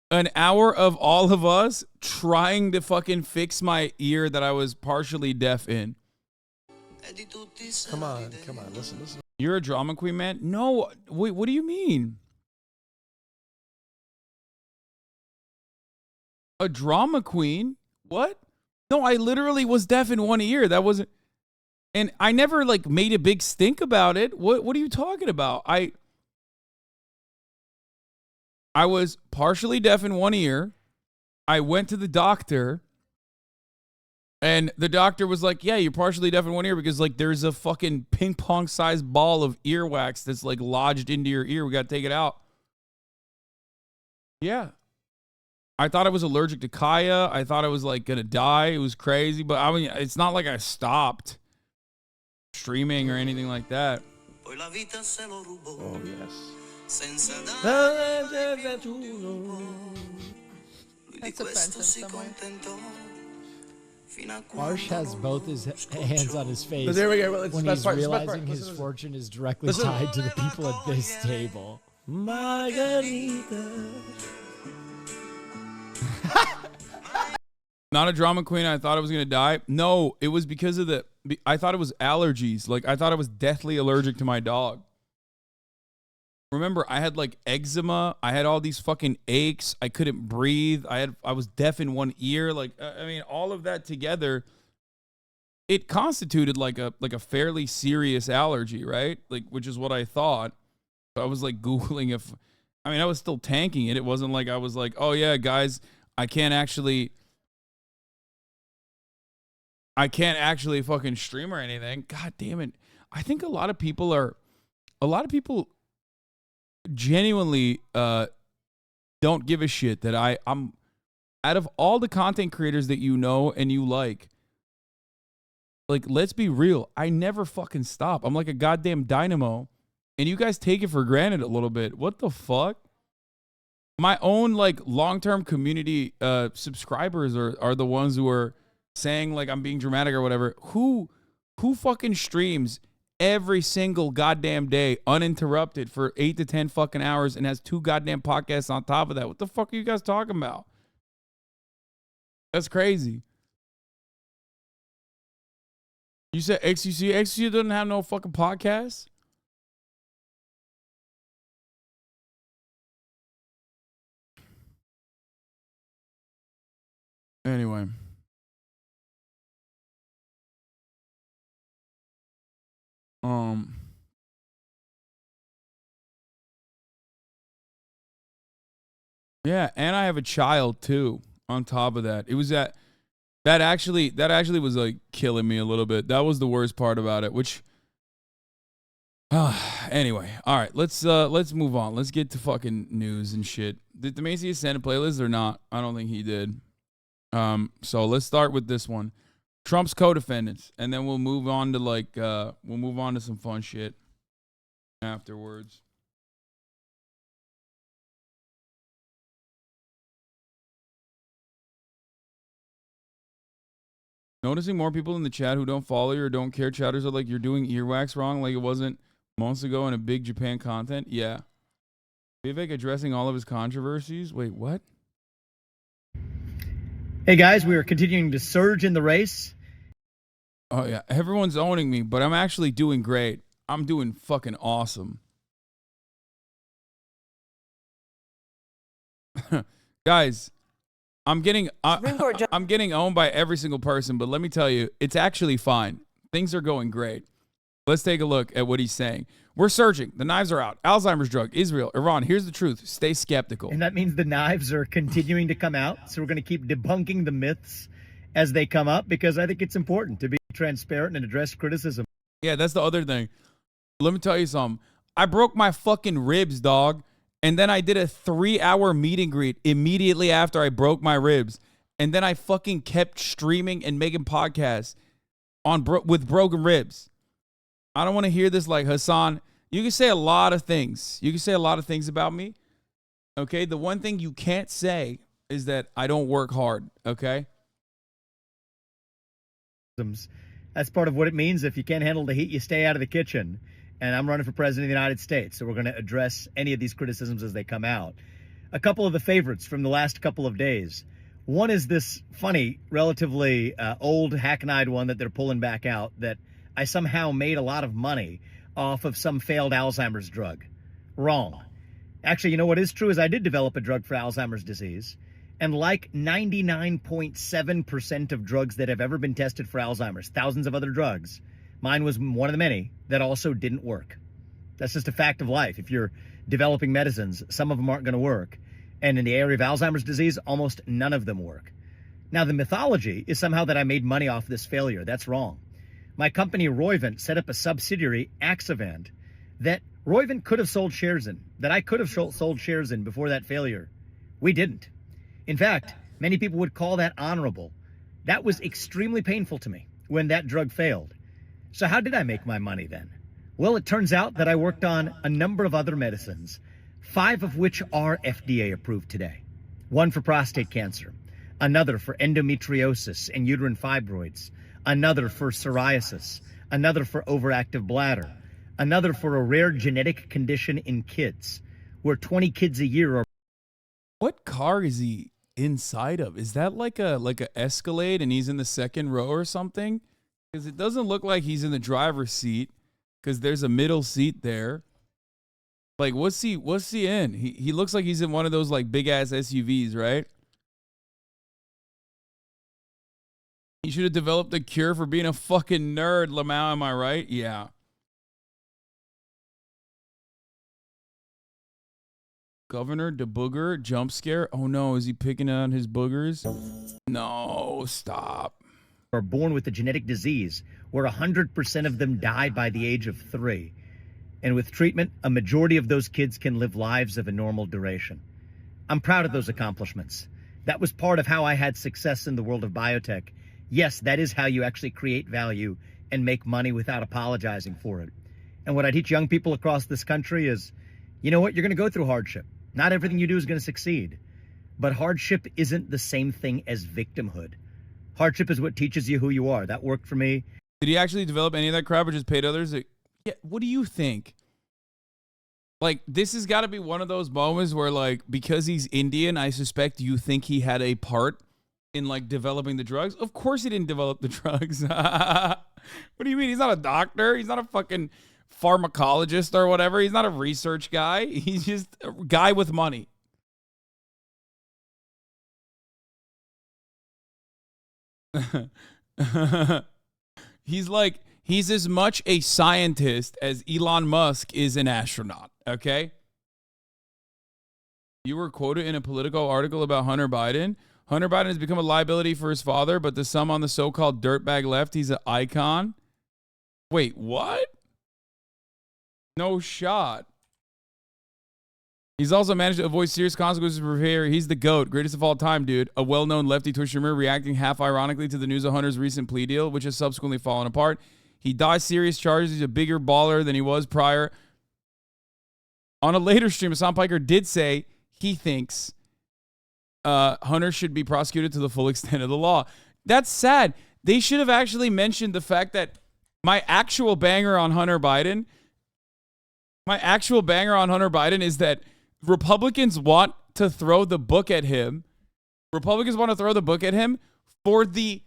an hour of all of us trying to fucking fix my ear that I was partially deaf in. Come on, listen. You're a drama queen, man? No, wait, what do you mean? A drama queen? What? No, I literally was deaf in one ear. That wasn't, and I never like made a big stink about it. What are you talking about? I was partially deaf in one ear. I went to the doctor, and the doctor was like, yeah, you're partially deaf in one ear because like there's a fucking ping pong sized ball of earwax that's like lodged into your ear. We got to take it out. Yeah. I thought I was allergic to Kaya. I thought I was like going to die. It was crazy, but I mean, it's not like I stopped streaming or anything like that. Oh, yes. That's offensive somewhere. Marsh has both his hands on his face But there we go. Well, it's when the best he's part, it's the best realizing part. his Listen. fortune is directly Listen. tied to the people at this table. Margarita. Not a drama queen. I thought I was going to die. No, it was because of I thought it was allergies. Like I thought I was deathly allergic to my dog. Remember, I had like eczema. I had all these fucking aches. I couldn't breathe. I was deaf in one ear. Like, I mean, all of that together, it constituted like a fairly serious allergy, right? Like, which is what I thought. I was like Googling if, I mean, I was still tanking it. It wasn't like I was like, oh yeah, guys, I can't actually fucking stream or anything. God damn it. I think a lot of people genuinely don't give a shit that I'm out of all the content creators that you know and you like, let's be real. I never fucking stop. I'm like a goddamn dynamo, and you guys take it for granted a little bit. What the fuck? My own like long-term community subscribers are the ones who are saying like I'm being dramatic or whatever. Who fucking streams every single goddamn day uninterrupted for 8 to 10 fucking hours and has 2 goddamn podcasts on top of that? What the fuck are you guys talking about? That's crazy. You said XUC? XUC doesn't have no fucking podcast? Anyway. Yeah, and I have a child too on top of that. It was that actually was like killing me a little bit. That was the worst part about it, which anyway, all right, let's move on. Let's get to fucking news and shit. Did the Macy's send a playlist or not? I don't think he did. So let's start with this one. Trump's co-defendants, and then we'll move on to some fun shit afterwards. Noticing more people in the chat who don't follow you or don't care. Chatters are like, you're doing earwax wrong, like it wasn't months ago in a big Japan content. Yeah. Vivek addressing all of his controversies. Wait, what? Hey guys, we are continuing to surge in the race. Oh yeah, everyone's owning me, but I'm actually doing great. I'm doing fucking awesome. Guys, I'm getting owned by every single person, but let me tell you, it's actually fine. Things are going great. Let's take a look at what he's saying. We're surging. The knives are out. Alzheimer's drug. Israel. Iran. Here's the truth. Stay skeptical. And that means the knives are continuing to come out. So we're going to keep debunking the myths as they come up, because I think it's important to be transparent and address criticism. Yeah, that's the other thing. Let me tell you something. I broke my fucking ribs, dog. And then I did a 3-hour meet and greet immediately after I broke my ribs. And then I fucking kept streaming and making podcasts with broken ribs. I don't want to hear this like, Hasan, you can say a lot of things. You can say a lot of things about me, Okay? The one thing you can't say is that I don't work hard, okay? That's part of what it means. If you can't handle the heat, you stay out of the kitchen. And I'm running for president of the United States, so we're going to address any of these criticisms as they come out. A couple of the favorites from the last couple of days. One is this funny, relatively old, hackneyed one that they're pulling back out, that I somehow made a lot of money off of some failed Alzheimer's drug. Wrong. Actually, you know what is true is I did develop a drug for Alzheimer's disease. And like 99.7% of drugs that have ever been tested for Alzheimer's, thousands of other drugs, mine was one of the many that also didn't work. That's just a fact of life. If you're developing medicines, some of them aren't going to work. And in the area of Alzheimer's disease, almost none of them work. Now, the mythology is somehow that I made money off this failure. That's wrong. My company, Roivant, set up a subsidiary, Axovant, that Roivant could have sold shares in, that I could have sold shares in before that failure. We didn't. In fact, many people would call that honorable. That was extremely painful to me when that drug failed. So how did I make my money then? Well, it turns out that I worked on a number of other medicines, 5 of which are FDA approved today. One for prostate cancer, another for endometriosis and uterine fibroids, another for psoriasis, another for overactive bladder, another for a rare genetic condition in kids, where 20 kids a year are. What car is he inside of? Is that like a Escalade and he's in the second row or something? Because it doesn't look like he's in the driver's seat, because there's a middle seat there. Like, what's he in? He looks like he's in one of those like big ass SUVs, right? He should have developed a cure for being a fucking nerd, Lamau, am I right? Yeah. Governor DeBooger, jump scare. Oh no, is he picking on his boogers? No, stop. Are born with a genetic disease where 100% of them die by the age of 3. And with treatment, a majority of those kids can live lives of a normal duration. I'm proud of those accomplishments. That was part of how I had success in the world of biotech. Yes, that is how you actually create value and make money without apologizing for it. And what I teach young people across this country is, you know what, you're going to go through hardship. Not everything you do is going to succeed. But hardship isn't the same thing as victimhood. Hardship is what teaches you who you are. That worked for me. Did he actually develop any of that crap or just paid others? Yeah, what do you think? Like, this has got to be one of those moments where, like, because he's Indian, I suspect you think he had a part in, like, developing the drugs. Of course he didn't develop the drugs. What do you mean? He's not a doctor. He's not a fucking pharmacologist or whatever. He's not a research guy. He's just a guy with money. He's as much a scientist as Elon Musk is an astronaut, okay? You were quoted in a Politico article about Hunter Biden. Hunter Biden has become a liability for his father, but to some on the so-called dirtbag left, he's an icon. Wait, what? No shot. He's also managed to avoid serious consequences for behavior. He's the GOAT, greatest of all time, dude. A well-known lefty Twitch streamer reacting half ironically to the news of Hunter's recent plea deal, which has subsequently fallen apart. He dodged serious charges. He's a bigger baller than he was prior. On a later stream, Hasan Piker did say he thinks Hunter should be prosecuted to the full extent of the law. That's sad. They should have actually mentioned the fact that my actual banger on Hunter Biden is that Republicans want to throw the book at him. Republicans want to throw the book at him for the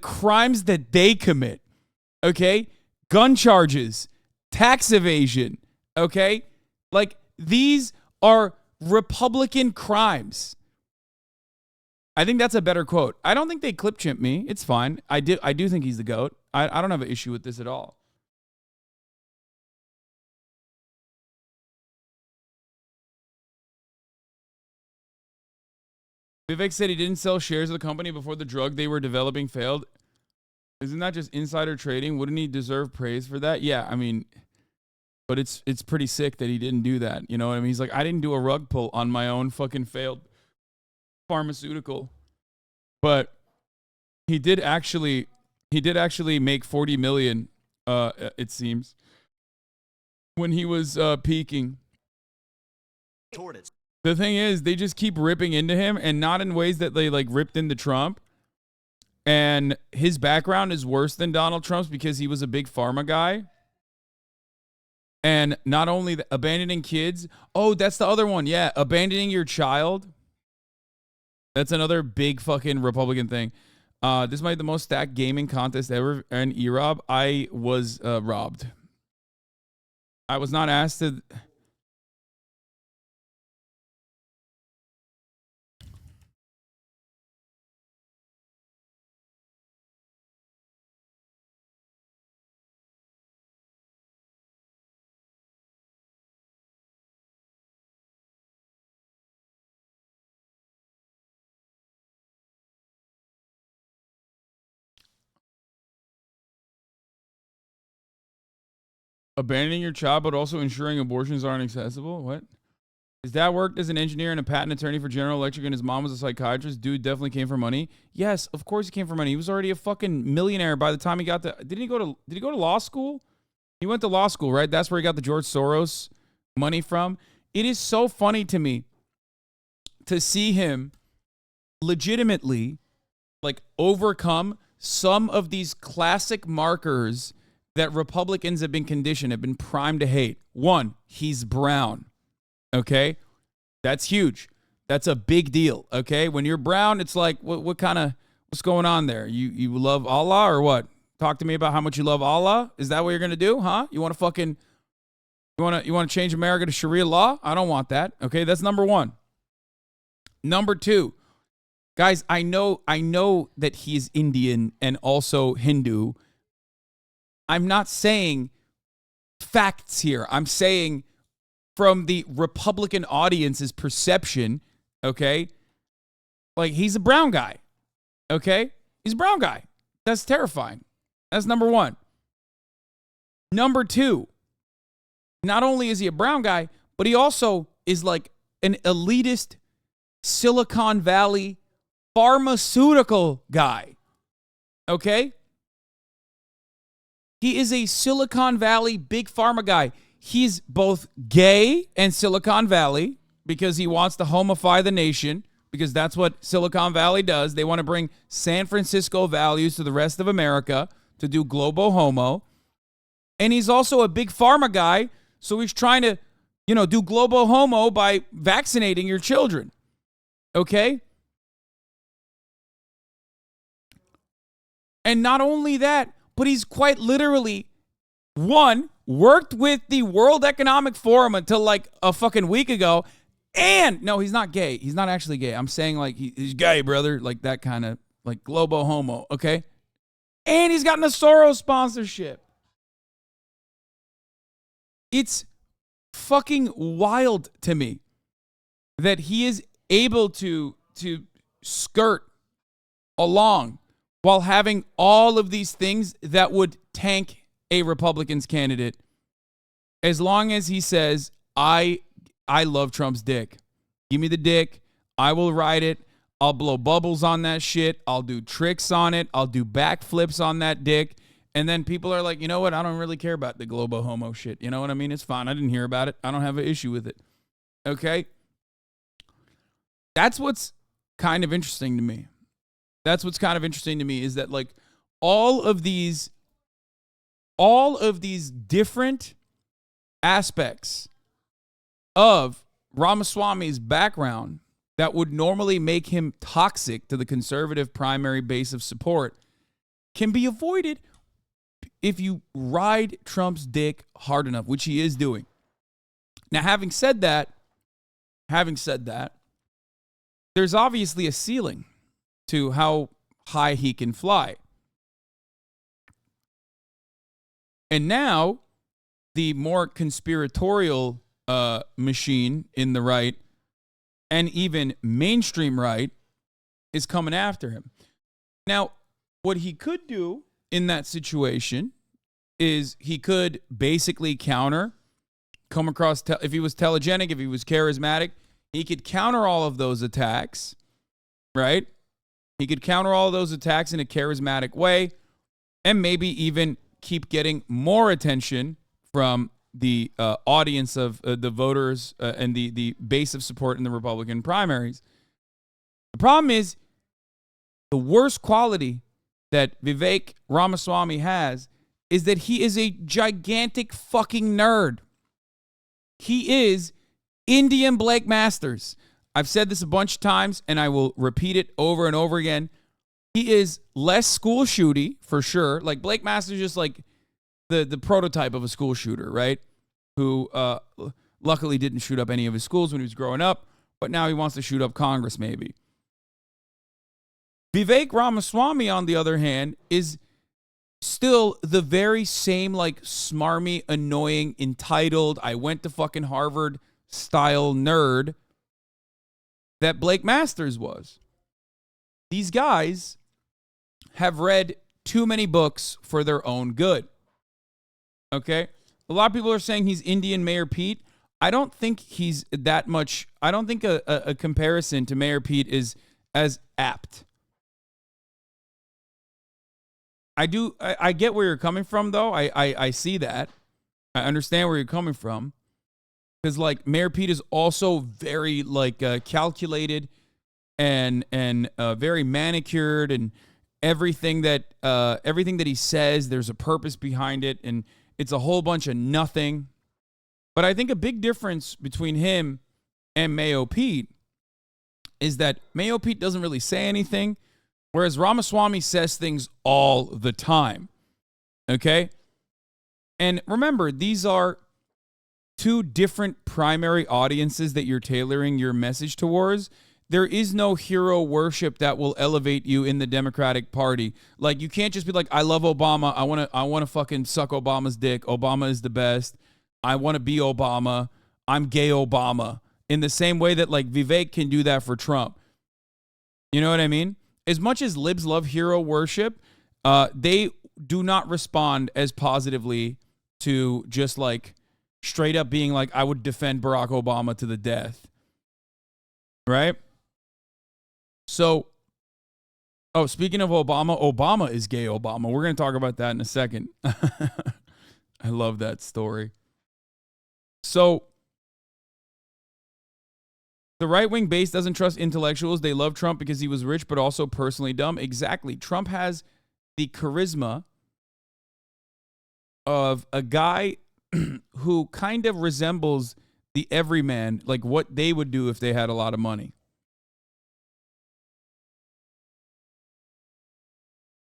crimes that they commit. Okay? Gun charges, tax evasion. Okay? Like, these are Republican crimes. I think that's a better quote. I don't think they clip chimp me. It's fine. I do think he's the GOAT. I don't have an issue with this at all. Vivek said he didn't sell shares of the company before the drug they were developing failed. Isn't that just insider trading? Wouldn't he deserve praise for that? Yeah, I mean, but it's pretty sick that he didn't do that. You know what I mean? He's like, I didn't do a rug pull on my own fucking failed pharmaceutical. But he did actually make 40 million, it seems, when he was peaking. The thing is, they just keep ripping into him, and not in ways that they like ripped into Trump. And his background is worse than Donald Trump's because he was a big pharma guy. And not only abandoning kids. Oh, that's the other one. Yeah, abandoning your child. That's another big fucking Republican thing. This might be the most stacked gaming contest ever. And E-Rob, I was robbed. I was not asked to... Abandoning your child, but also ensuring abortions aren't accessible? What? His dad worked as an engineer and a patent attorney for General Electric, and his mom was a psychiatrist. Dude definitely came for money. Yes, of course he came for money. He was already a fucking millionaire by the time he got to... Did he go to law school? He went to law school, right? That's where he got the George Soros money from. It is so funny to me to see him legitimately like overcome some of these classic markers that Republicans have been conditioned, have been primed to hate. One, he's brown. Okay? That's huge. That's a big deal. Okay? When you're brown, it's like, what's going on there? You love Allah or what? Talk to me about how much you love Allah. Is that what you're going to do? Huh? You want to you want to change America to Sharia law? I don't want that. Okay? That's number one. Number two, guys, I know that he is Indian and also Hindu. I'm not saying facts here. I'm saying from the Republican audience's perception, okay? Like, he's a brown guy, okay? He's a brown guy. That's terrifying. That's number one. Number two, not only is he a brown guy, but he also is like an elitist Silicon Valley pharmaceutical guy, okay? He is a Silicon Valley big pharma guy. He's both gay and Silicon Valley because he wants to homify the nation, because that's what Silicon Valley does. They want to bring San Francisco values to the rest of America to do global homo. And he's also a big pharma guy, so he's trying to, do global homo by vaccinating your children. Okay? And not only that, but he's quite literally, one, worked with the World Economic Forum until like a fucking week ago. And no, he's not gay. He's not actually gay. I'm saying like he's gay, brother. Like that kind of like globo homo. Okay. And he's gotten a Soros sponsorship. It's fucking wild to me that he is able to skirt along while having all of these things that would tank a Republican's candidate, as long as he says, I love Trump's dick. Give me the dick. I will ride it. I'll blow bubbles on that shit. I'll do tricks on it. I'll do backflips on that dick. And then people are like, you know what? I don't really care about the globo homo shit. You know what I mean? It's fine. I didn't hear about it. I don't have an issue with it. Okay? That's what's kind of interesting to me. Is that like all of these different aspects of Ramaswamy's background that would normally make him toxic to the conservative primary base of support can be avoided if you ride Trump's dick hard enough, which he is doing. Now, having said that, there's obviously a ceiling to how high he can fly. And now, the more conspiratorial machine in the right, and even mainstream right, is coming after him. Now, what he could do in that situation is he could basically come across, if he was telegenic, if he was charismatic, he could counter all of those attacks, right? He could counter all of those attacks in a charismatic way and maybe even keep getting more attention from the audience of the voters and the base of support in the Republican primaries. The problem is the worst quality that Vivek Ramaswamy has is that he is a gigantic fucking nerd. He is Indian Blake Masters. I've said this a bunch of times, and I will repeat it over and over again. He is less school shooty, for sure. Like, Blake Masters is just like the prototype of a school shooter, right? Who luckily didn't shoot up any of his schools when he was growing up, but now he wants to shoot up Congress, maybe. Vivek Ramaswamy, on the other hand, is still the very same, like, smarmy, annoying, entitled, I went to fucking Harvard style nerd that Blake Masters was. These guys have read too many books for their own good. Okay? A lot of people are saying he's Indian Mayor Pete. I don't think he's that much. I don't think a comparison to Mayor Pete is as apt. I get where you're coming from, though. I see that. I understand where you're coming from. Because, like, Mayor Pete is also very, like, calculated and very manicured, and everything that he says, there's a purpose behind it, and it's a whole bunch of nothing. But I think a big difference between him and Mayo Pete is that Mayo Pete doesn't really say anything, whereas Ramaswamy says things all the time. Okay? And remember, these are two different primary audiences that you're tailoring your message towards. There is no hero worship that will elevate you in the Democratic Party. Like, you can't just be like, I love Obama. I want to fucking suck Obama's dick. Obama is the best. I want to be Obama. I'm gay Obama. In the same way that, like, Vivek can do that for Trump. You know what I mean? As much as libs love hero worship, they do not respond as positively to just, like, straight up being like, I would defend Barack Obama to the death. Right? So, speaking of Obama, Obama is gay Obama. We're going to talk about that in a second. I love that story. So, the right-wing base doesn't trust intellectuals. They love Trump because he was rich, but also personally dumb. Exactly. Trump has the charisma of a guy who kind of resembles the everyman, like what they would do if they had a lot of money.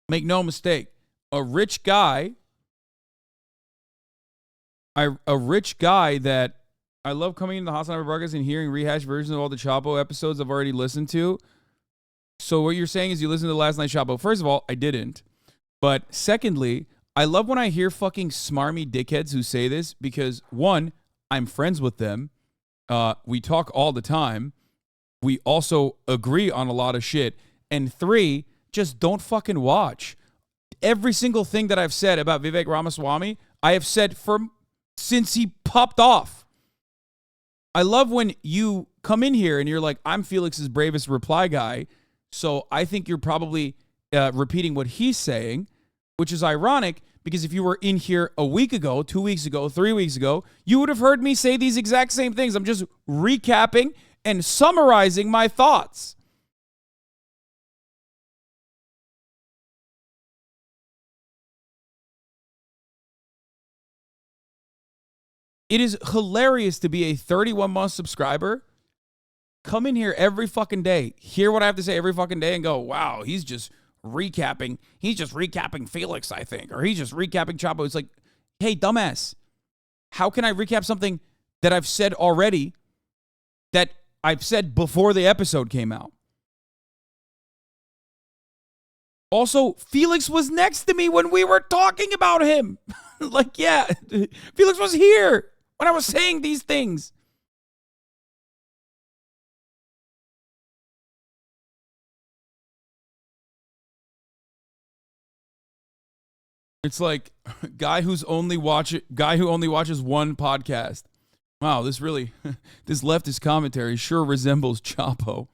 Make no mistake, a rich guy that I love coming into the HasanAbi broadcast and hearing rehashed versions of all the Chapo episodes I've already listened to. So what you're saying is you listened to last night's Chapo. First of all, I didn't. But secondly, I love when I hear fucking smarmy dickheads who say this because, one, I'm friends with them. We talk all the time. We also agree on a lot of shit. And three, just don't fucking watch. Every single thing that I've said about Vivek Ramaswamy, I have said since he popped off. I love when you come in here and you're like, I'm Felix's bravest reply guy, so I think you're probably repeating what he's saying, which is ironic because if you were in here a week ago, 2 weeks ago, 3 weeks ago, you would have heard me say these exact same things. I'm just recapping and summarizing my thoughts. It is hilarious to be a 31-month subscriber. Come in here every fucking day, hear what I have to say every fucking day, and go, wow, he's just recapping. He's just recapping Felix, I think. Or he's just recapping Chapo. It's like, hey, dumbass, how can I recap something that I've said already that I've said before the episode came out? Also, Felix was next to me when we were talking about him. Like, yeah, Felix was here when I was saying these things. It's like guy who only watches one podcast. Wow, this leftist commentary sure resembles Chapo.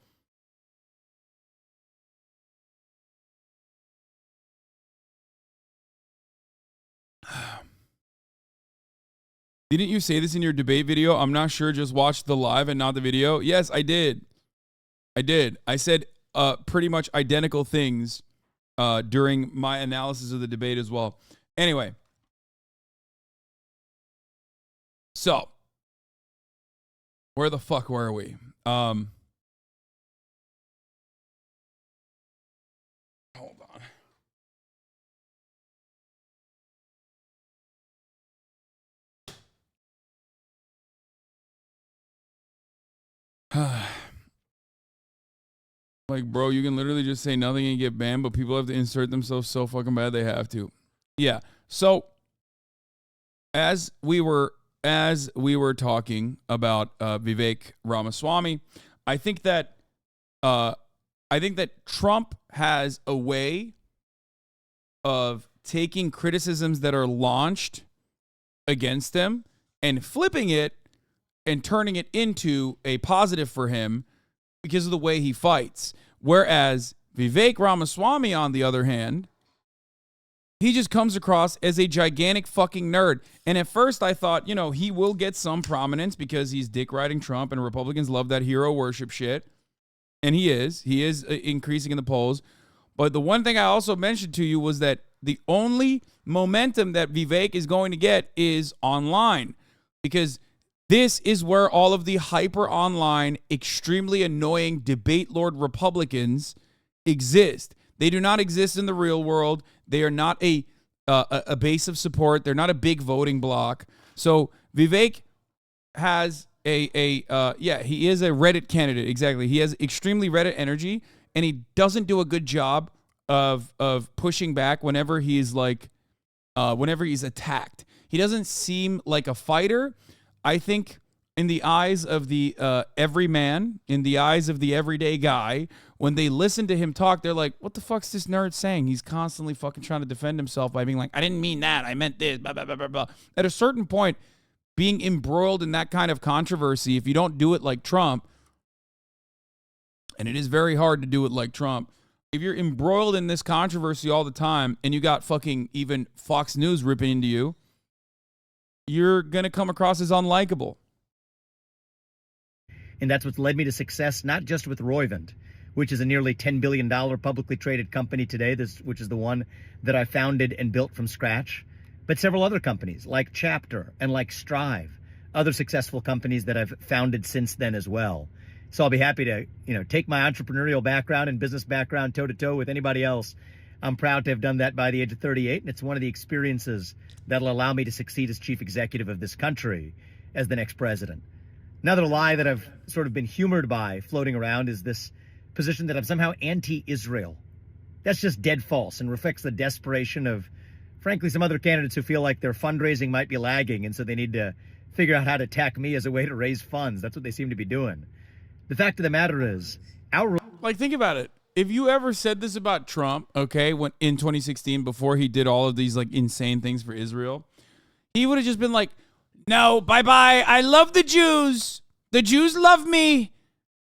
Didn't you say this in your debate video? I'm not sure. Just watch the live and not the video. Yes, I did. I said pretty much identical things during my analysis of the debate as well. Anyway. So, where the fuck were we? Hold on. Like, bro, you can literally just say nothing and get banned, but people have to insert themselves so fucking bad they have to. Yeah. So, as we were talking about Vivek Ramaswamy, I think that Trump has a way of taking criticisms that are launched against him and flipping it and turning it into a positive for him because of the way he fights. Whereas Vivek Ramaswamy, on the other hand, he just comes across as a gigantic fucking nerd. And at first I thought, you know, he will get some prominence because he's dick riding Trump and Republicans love that hero worship shit. And he is increasing in the polls. But the one thing I also mentioned to you was that the only momentum that Vivek is going to get is online, because this is where all of the hyper online, extremely annoying debate lord Republicans exist. They do not exist in the real world. They are not a base of support. They're not a big voting bloc. So Vivek has he is a Reddit candidate. Exactly. He has extremely Reddit energy, and he doesn't do a good job of pushing back whenever he's attacked. He doesn't seem like a fighter. I think in the eyes of the everyman, in the eyes of the everyday guy, when they listen to him talk, they're like, what the fuck's this nerd saying? He's constantly fucking trying to defend himself by being like, I didn't mean that. I meant this, blah, blah, blah, blah, blah. At a certain point, being embroiled in that kind of controversy, if you don't do it like Trump, and it is very hard to do it like Trump, if you're embroiled in this controversy all the time and you got fucking even Fox News ripping into you, you're going to come across as unlikable. And that's what's led me to success, not just with Roivant, which is a nearly $10 billion publicly traded company today, which is the one that I founded and built from scratch, but several other companies like Chapter and like Strive, other successful companies that I've founded since then as well. So I'll be happy to, take my entrepreneurial background and business background toe to toe with anybody else. I'm proud to have done that by the age of 38, and it's one of the experiences that'll allow me to succeed as chief executive of this country as the next president. Another lie that I've sort of been humored by floating around is this position that I'm somehow anti-Israel. That's just dead false and reflects the desperation of, frankly, some other candidates who feel like their fundraising might be lagging, and so they need to figure out how to attack me as a way to raise funds. That's what they seem to be doing. The fact of the matter is, think about it. If you ever said this about Trump, okay, when in 2016, before he did all of these insane things for Israel, he would have just been like, no, bye-bye. I love the Jews. The Jews love me.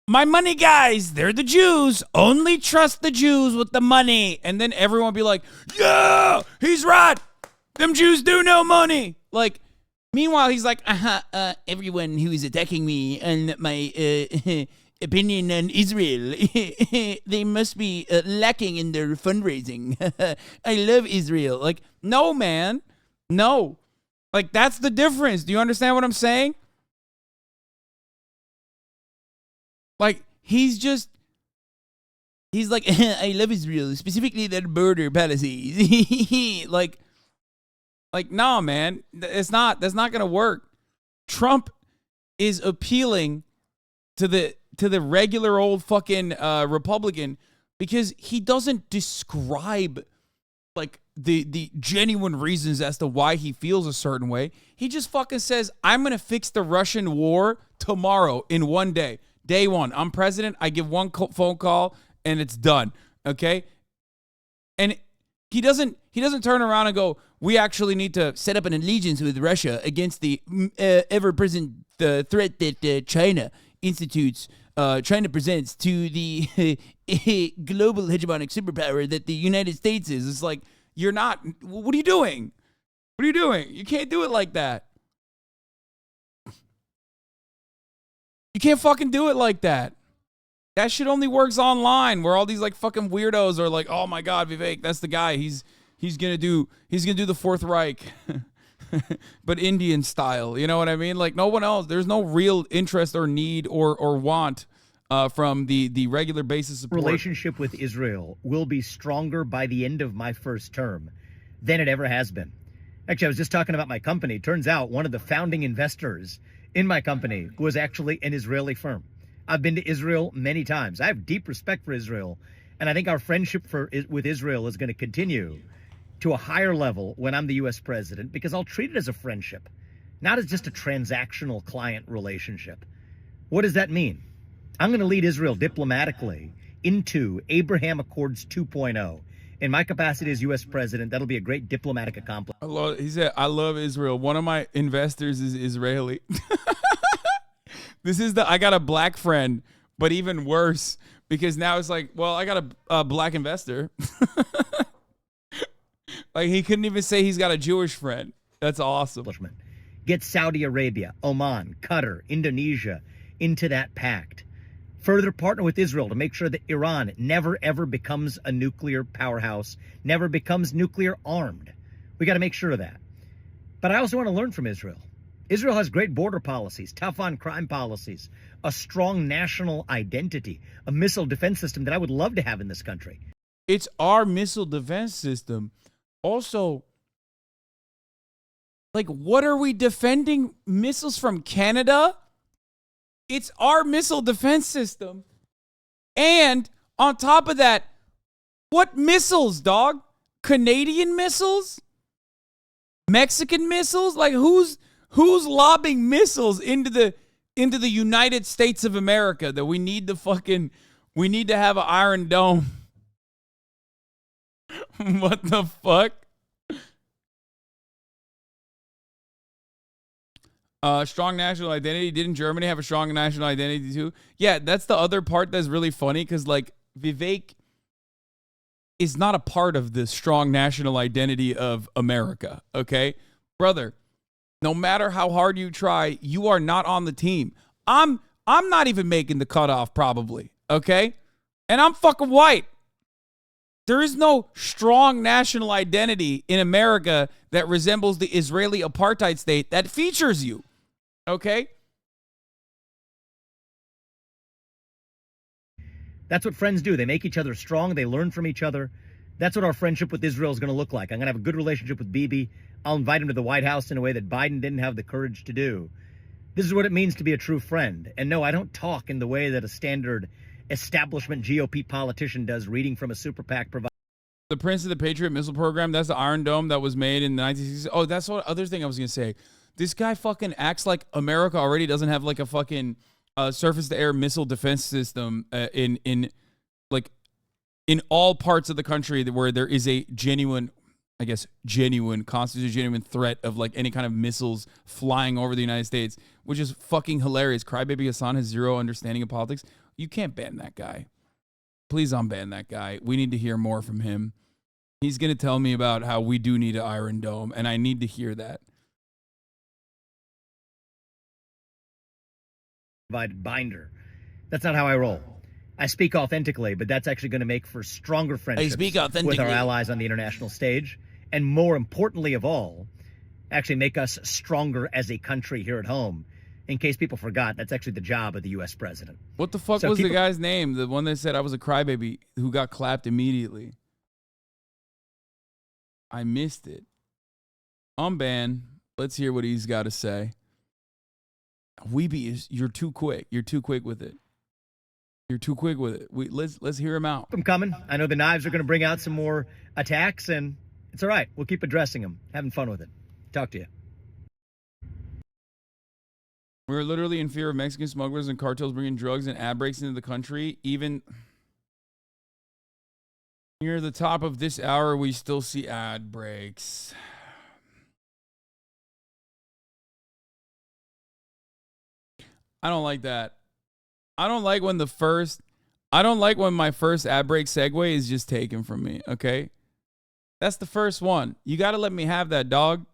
My money guys, they're the Jews. Only trust the Jews with the money. And then everyone would be like, yeah, he's right. Them Jews do know money. Meanwhile, he's like, everyone who is attacking me and my opinion on Israel, they must be lacking in their fundraising. I love Israel. No, man. No. That's the difference. Do you understand what I'm saying? He's like, I love Israel, specifically their border policies. No, man, that's not going to work. Trump is appealing to the regular old fucking Republican because he doesn't describe the genuine reasons as to why he feels a certain way. He just fucking says, I'm going to fix the Russian war tomorrow in one day. Day one, I'm president. I give one phone call and it's done. Okay. And he doesn't turn around and go, we actually need to set up an allegiance with Russia against the ever-present threat that China presents to the global hegemonic superpower that the United States is. It's like, you're not. What are you doing? What are you doing? You can't do it like that. You can't fucking do it like that. That shit only works online, where all these like fucking weirdos are like, oh my God, Vivek, that's the guy. He's gonna do the Fourth Reich, but Indian style. You know what I mean? Like no one else. There's no real interest or need or want from the regular basis support. Relationship with Israel will be stronger by the end of my first term than it ever has been. Actually, I was just talking about my company. Turns out one of the founding investors in my company was actually an Israeli firm. I've been to Israel many times. I have deep respect for Israel, and I think our friendship with Israel is going to continue to a higher level when I'm the U.S. president, because I'll treat it as a friendship, not as just a transactional client relationship. What does that mean? I'm going to lead Israel diplomatically into Abraham Accords 2.0. In my capacity as U.S. president, that'll be a great diplomatic accomplishment. He said, I love Israel. One of my investors is Israeli. I got a black friend, but even worse, because now it's like, well, I got a black investor. Like he couldn't even say he's got a Jewish friend. That's awesome. Get Saudi Arabia, Oman, Qatar, Indonesia into that pact. Further partner with Israel to make sure that Iran never, ever becomes a nuclear powerhouse, never becomes nuclear armed. We got to make sure of that. But I also want to learn from Israel. Israel has great border policies, tough on crime policies, a strong national identity, a missile defense system that I would love to have in this country. It's our missile defense system. Also, like, what are we defending missiles from Canada? It's our missile defense system. And on top of that, what missiles, dog? Canadian missiles? Mexican missiles? Like who's lobbing missiles into the United States of America that we need to have an Iron Dome? What the fuck? Strong national identity. Didn't Germany have a strong national identity too? Yeah, that's the other part that's really funny, because like Vivek is not a part of the strong national identity of America, okay? Brother, no matter how hard you try, you are not on the team. I'm not even making the cutoff probably, okay? And I'm fucking white. There is no strong national identity in America that resembles the Israeli apartheid state that features you. Okay? That's what friends do. They make each other strong. They learn from each other. That's what our friendship with Israel is going to look like. I'm going to have a good relationship with Bibi. I'll invite him to the White House in a way that Biden didn't have the courage to do. This is what it means to be a true friend. And no, I don't talk in the way that a standard establishment GOP politician does, reading from a super PAC provider. The Prince of the Patriot missile program, that's the Iron Dome that was made in the 1960s. Oh, that's what other thing I was going to say. This guy fucking acts like America already doesn't have like a fucking surface-to-air missile defense system in all parts of the country where there is a genuine threat of like any kind of missiles flying over the United States, which is fucking hilarious. Crybaby Hasan has zero understanding of politics. You can't ban that guy. Please unban that guy. We need to hear more from him. He's going to tell me about how we do need an Iron Dome, and I need to hear that. Binder. That's not how I roll. I speak authentically, but that's actually going to make for stronger friendships with our allies on the international stage, and more importantly of all, actually make us stronger as a country here at home. In case people forgot, that's actually the job of the U.S. president. What the fuck was the guy's name? The one that said I was a crybaby who got clapped immediately. I missed it. Unban. Let's hear what he's got to say. Weeby, you're too quick. You're too quick with it. You're too quick with it. Let's hear him out. I'm coming. I know the knives are going to bring out some more attacks, and it's all right. We'll keep addressing them. Having fun with it. Talk to you. We're literally in fear of Mexican smugglers and cartels bringing drugs and ad breaks into the country. Even near the top of this hour, we still see ad breaks. I don't like that. I don't like when my first ad break segue is just taken from me, okay? That's the first one. You got to let me have that, dog.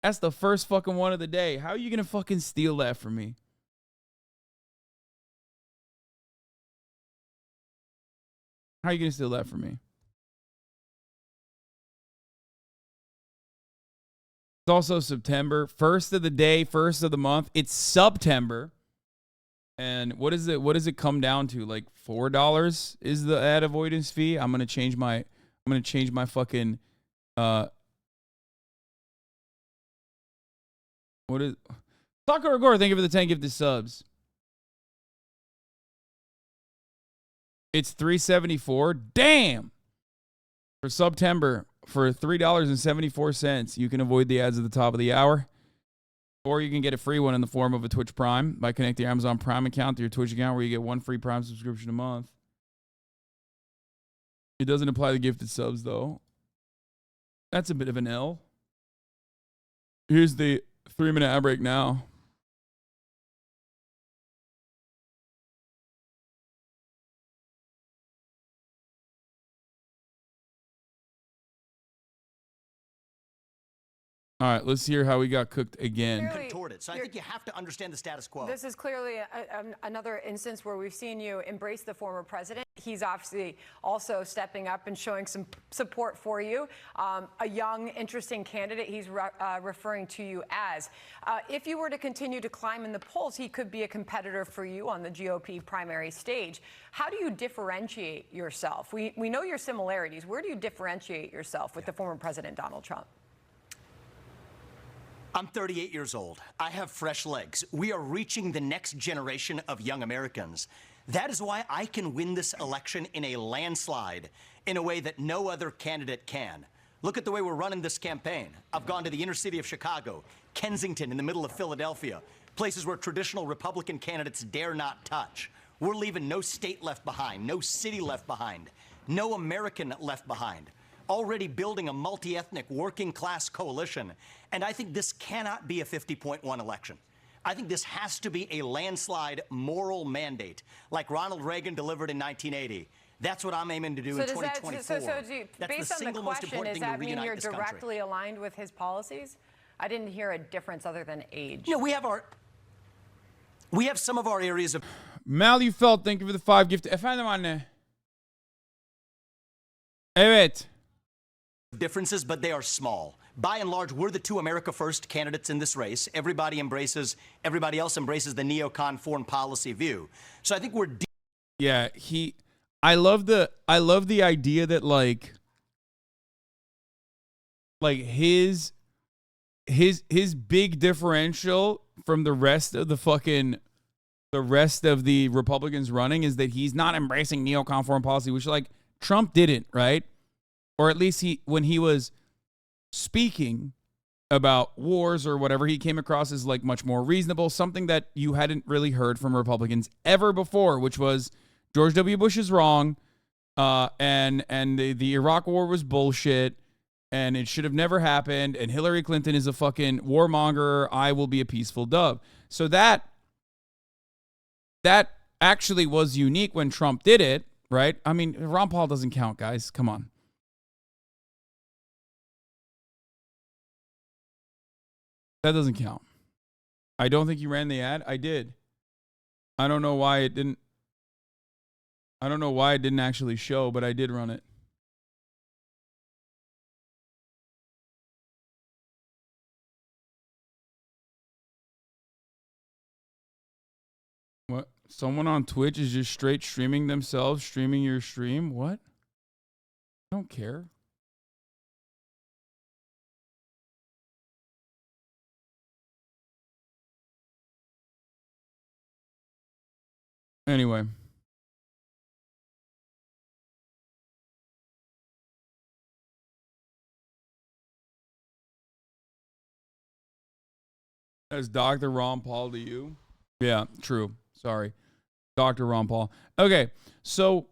That's the first fucking one of the day. How are you going to fucking steal that from me? How are you going to steal that from me? It's also September. First of the day, first of the month. It's September. And what is it? What does it come down to? Like $4 is the ad avoidance fee. I'm gonna change my fucking what is Soccer Gore, thank you for the 10 gifted subs. It's $3.74. Damn. For September, for $3.74, you can avoid the ads at the top of the hour. Or you can get a free one in the form of a Twitch Prime by connecting your Amazon Prime account to your Twitch account, where you get one free Prime subscription a month. It doesn't apply to gifted subs, though. That's a bit of an L. Here's the 3-minute ad break now. All right, let's hear how we got cooked again. Contorted. So I think you have to understand the status quo. This is clearly another instance where we've seen you embrace the former president. He's obviously also stepping up and showing some support for you. A young, interesting candidate he's referring to you as. If you were to continue to climb in the polls, he could be a competitor for you on the GOP primary stage. How do you differentiate yourself? We know your similarities. Where do you differentiate yourself with the former president, Donald Trump? I'm 38 years old. I have fresh legs. We are reaching the next generation of young Americans. That is why I can win this election in a landslide, in a way that no other candidate can. Look at the way we're running this campaign. I've gone to the inner city of Chicago, Kensington in the middle of Philadelphia, places where traditional Republican candidates dare not touch. We're leaving no state left behind, no city left behind, no American left behind. Already building a multi-ethnic working class coalition. And I think this cannot be a 50.1 election. I think this has to be a landslide moral mandate, like Ronald Reagan delivered in 1980. That's what I'm aiming to do in 2024. Based on the question, does that mean you're directly aligned with his policies? I didn't hear a difference other than age. You know, we have some of our areas of... Malufelt, thank you for the 5 gift. Efendim anne. Evet. Differences, but they are small. By and large, we're the two America First candidates in this race. Everybody else embraces the neocon foreign policy view. So I think we're... Yeah, I love the idea that like his big differential from the rest of the Republicans running is that he's not embracing neocon foreign policy, which like Trump didn't, right? Or at least when he was speaking about wars or whatever, he came across as like much more reasonable, something that you hadn't really heard from Republicans ever before, which was George W. Bush is wrong, and the Iraq war was bullshit, and it should have never happened, and Hillary Clinton is a fucking warmonger, I will be a peaceful dove. So that actually was unique when Trump did it, right? I mean, Ron Paul doesn't count, guys. Come on. That doesn't count. I don't think you ran the ad. I did. I don't know why it didn't actually show, but I did run it. What? Someone on Twitch is just straight streaming themselves, streaming your stream? What? I don't care. Anyway. That's Dr. Ron Paul to you? Yeah, true. Sorry. Dr. Ron Paul. Okay, so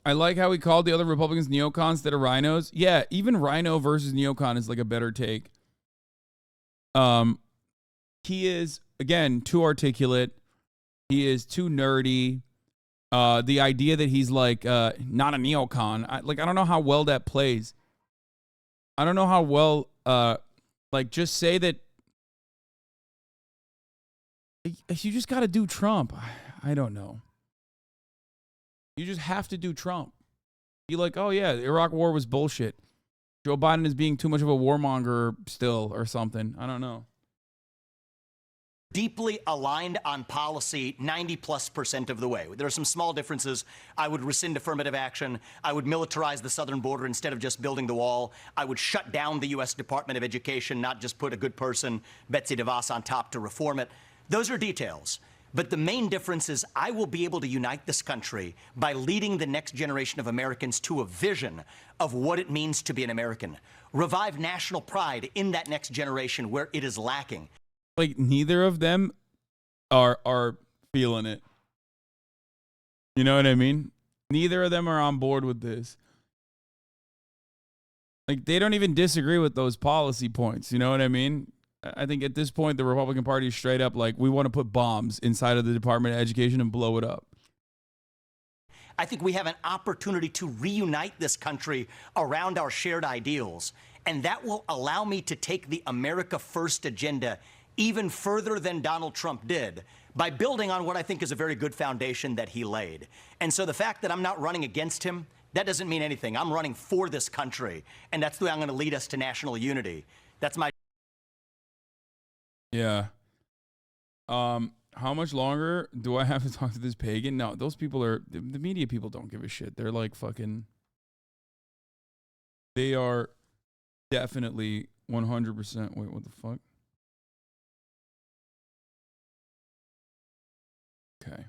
I like how he called the other Republicans neocons instead of rhinos. Yeah, even rhino versus neocon is like a better take. He is, again, too articulate. He is too nerdy. The idea that he's like not a neocon, I don't know how well that plays. I don't know how well, just say that you just got to do Trump. I don't know. You just have to do Trump. Be like, oh yeah, the Iraq war was bullshit. Joe Biden is being too much of a warmonger still or something. I don't know. Deeply aligned on policy 90+% of the way. There are some small differences. I would rescind affirmative action. I would militarize the southern border instead of just building the wall. I would shut down the U.S. Department of Education, not just put a good person, Betsy DeVos, on top to reform it. Those are details. But the main difference is I will be able to unite this country by leading the next generation of Americans to a vision of what it means to be an American. Revive national pride in that next generation where it is lacking. Like, neither of them are feeling it. You know what I mean? Neither of them are on board with this. Like, they don't even disagree with those policy points. You know what I mean? I think at this point, the Republican Party is straight up like, we want to put bombs inside of the Department of Education and blow it up. I think we have an opportunity to reunite this country around our shared ideals. And that will allow me to take the America First agenda even further than Donald Trump did by building on what I think is a very good foundation that he laid. And so the fact that I'm not running against him, that doesn't mean anything. I'm running for this country, and that's the way I'm going to lead us to national unity. That's my... Yeah. How much longer do I have to talk to this pagan? No, those people are... The media people don't give a shit. They're like fucking... They are definitely 100%... Wait, what the fuck? Okay.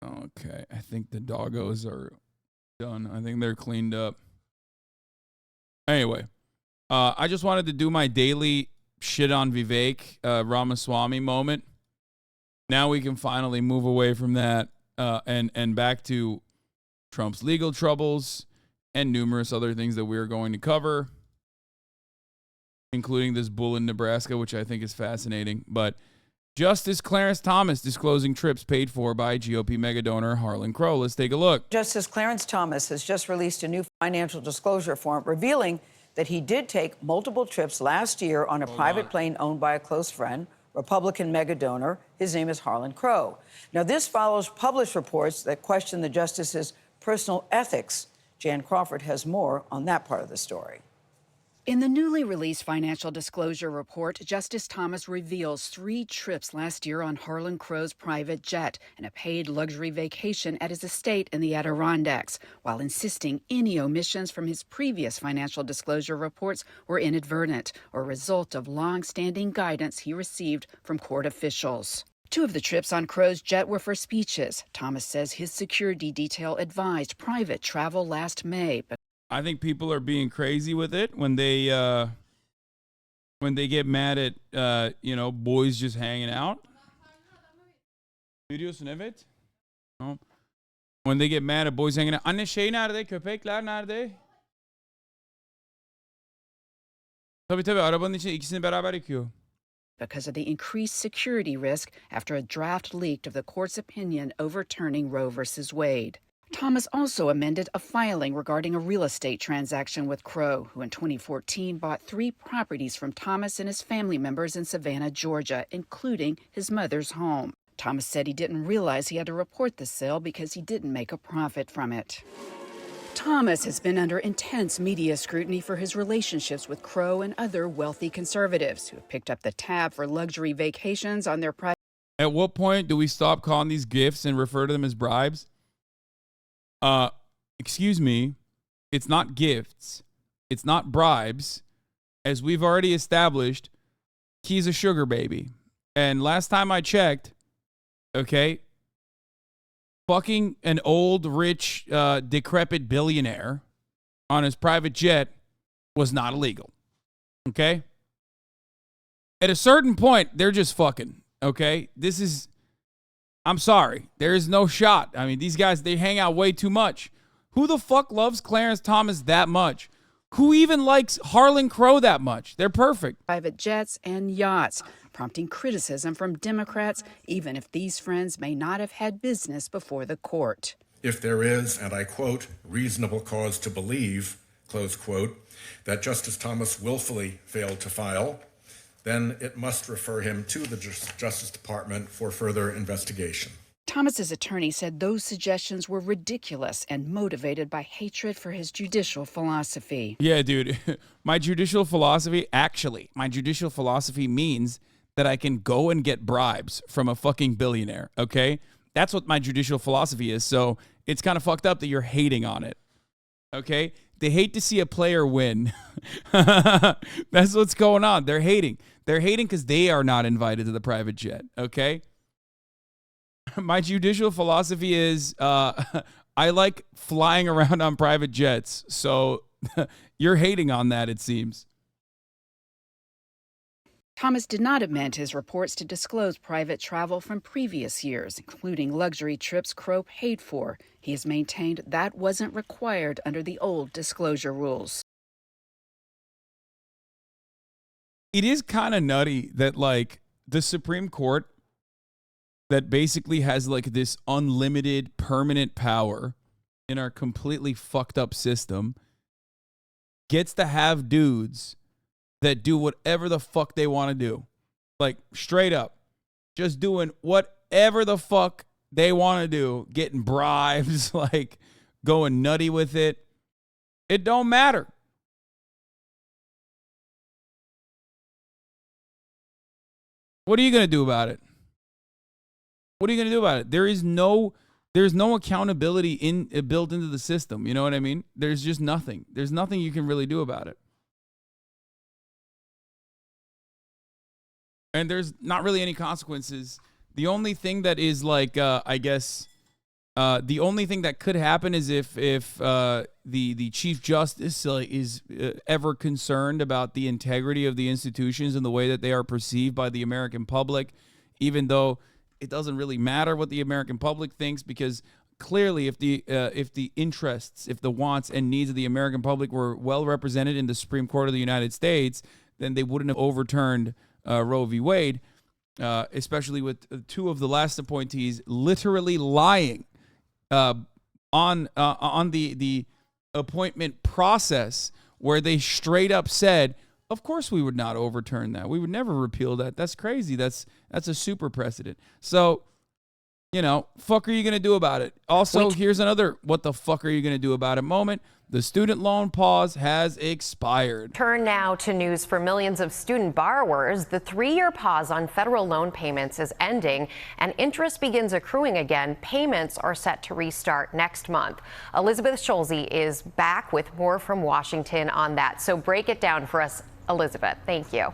Okay. I think the doggos are done. I think they're cleaned up. Anyway, I just wanted to do my daily shit on Vivek Ramaswamy moment. Now we can finally move away from that and back to Trump's legal troubles and numerous other things that we're going to cover, including this bull in Nebraska, which I think is fascinating. But Justice Clarence Thomas disclosing trips paid for by GOP mega donor Harlan Crow. Let's take a look. Justice Clarence Thomas has just released a new financial disclosure form revealing that he did take multiple trips last year on a private plane owned by a close friend, Republican mega donor. His name is Harlan Crow. Now, this follows published reports that question the justice's personal ethics. Jan Crawford has more on that part of the story. In the newly released financial disclosure report, Justice Thomas reveals 3 trips last year on Harlan Crow's private jet and a paid luxury vacation at his estate in the Adirondacks, while insisting any omissions from his previous financial disclosure reports were inadvertent or a result of long-standing guidance he received from court officials. 2 of the trips on Crow's jet were for speeches. Thomas says his security detail advised private travel last May, but I think people are being crazy with it when they get mad at boys just hanging out. Videos evet. No. When they get mad at boys hanging out. Anne şey nerede? Köpekler nerede? Tabii arabanın içinde ikisini beraber yıkıyor. Because of the increased security risk after a draft leaked of the court's opinion overturning Roe v. Wade. Thomas also amended a filing regarding a real estate transaction with Crow, who in 2014 bought 3 properties from Thomas and his family members in Savannah, Georgia, including his mother's home. Thomas said he didn't realize he had to report the sale because he didn't make a profit from it. Thomas has been under intense media scrutiny for his relationships with Crow and other wealthy conservatives who have picked up the tab for luxury vacations on their private. At what point do we stop calling these gifts and refer to them as bribes? Excuse me, it's not gifts. It's not bribes. As we've already established, he's a sugar baby. And last time I checked, okay, fucking an old, rich, decrepit billionaire on his private jet was not illegal. Okay? At a certain point, they're just fucking, okay? I'm sorry. There is no shot. I mean, these guys, they hang out way too much. Who the fuck loves Clarence Thomas that much? Who even likes Harlan Crow that much? They're perfect. Private jets and yachts, prompting criticism from Democrats, even if these friends may not have had business before the court. If there is, and I quote, reasonable cause to believe, close quote, that Justice Thomas willfully failed to file, then it must refer him to the Justice Department for further investigation. Thomas's attorney said those suggestions were ridiculous and motivated by hatred for his judicial philosophy. Yeah, dude. My judicial philosophy means that I can go and get bribes from a fucking billionaire, okay? That's what my judicial philosophy is. So it's kind of fucked up that you're hating on it, okay? They hate to see a player win. That's what's going on. They're hating. They're hating because they are not invited to the private jet, okay? My judicial philosophy is I like flying around on private jets. So you're hating on that, it seems. Thomas did not amend his reports to disclose private travel from previous years, including luxury trips Crow paid for. He has maintained that wasn't required under the old disclosure rules. It is kind of nutty that, like, the Supreme Court that basically has, like, this unlimited permanent power in our completely fucked up system gets to have dudes that do whatever the fuck they want to do. Like, straight up. Just doing whatever the fuck they want to do. Getting bribes, like, going nutty with it. It don't matter. What are you going to do about it? What are you going to do about it? There's no accountability built into the system. You know what I mean? There's just nothing. There's nothing you can really do about it. And there's not really any consequences. The only thing that is like, I guess, the only thing that could happen is if the Chief Justice is ever concerned about the integrity of the institutions and the way that they are perceived by the American public, even though it doesn't really matter what the American public thinks, because clearly if the interests, if the wants and needs of the American public were well represented in the Supreme Court of the United States, then they wouldn't have overturned Roe v. Wade, especially with two of the last appointees literally lying on the appointment process, where they straight up said, of course we would not overturn that. We would never repeal that. That's crazy. That's a super precedent. So, you know, fuck are you going to do about it? Also, here's another what the fuck are you going to do about it moment. The student loan pause has expired. Turn now to news for millions of student borrowers. The 3-year pause on federal loan payments is ending and interest begins accruing again. Payments are set to restart next month. Elizabeth Scholze is back with more from Washington on that. So break it down for us, Elizabeth. Thank you.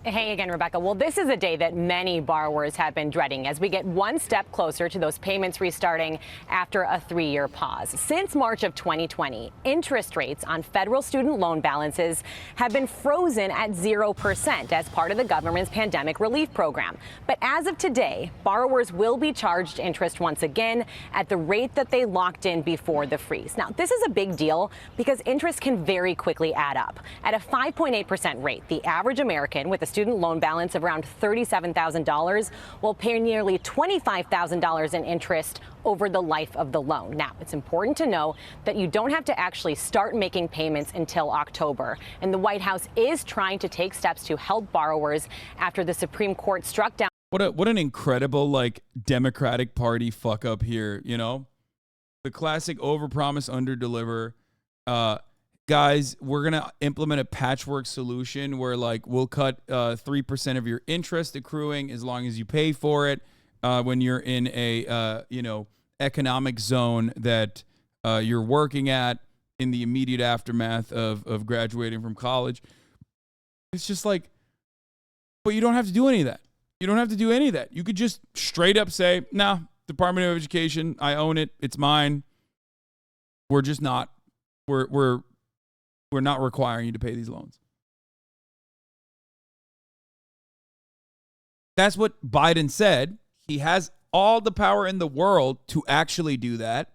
Hey again, Rebecca. Well, this is a day that many borrowers have been dreading as we get one step closer to those payments restarting after a 3-year pause. Since March of 2020, interest rates on federal student loan balances have been frozen at 0% as part of the government's pandemic relief program. But as of today, borrowers will be charged interest once again at the rate that they locked in before the freeze. Now, this is a big deal because interest can very quickly add up. At a 5.8% rate, the average American with a student loan balance of around $37,000 will pay nearly $25,000 in interest over the life of the loan. Now, it's important to know that you don't have to actually start making payments until October. And the White House is trying to take steps to help borrowers after the Supreme Court struck down. What an incredible, like, Democratic Party fuck up here, you know? The classic overpromise, underdeliver. Guys, we're going to implement a patchwork solution where, like, we'll cut 3% of your interest accruing as long as you pay for it when you're in a, economic zone that you're working at in the immediate aftermath of graduating from college. It's just like, but you don't have to do any of that. You don't have to do any of that. You could just straight up say, nah, Department of Education, I own it. It's mine. We're just not. We're not requiring you to pay these loans. That's what Biden said. He has all the power in the world to actually do that.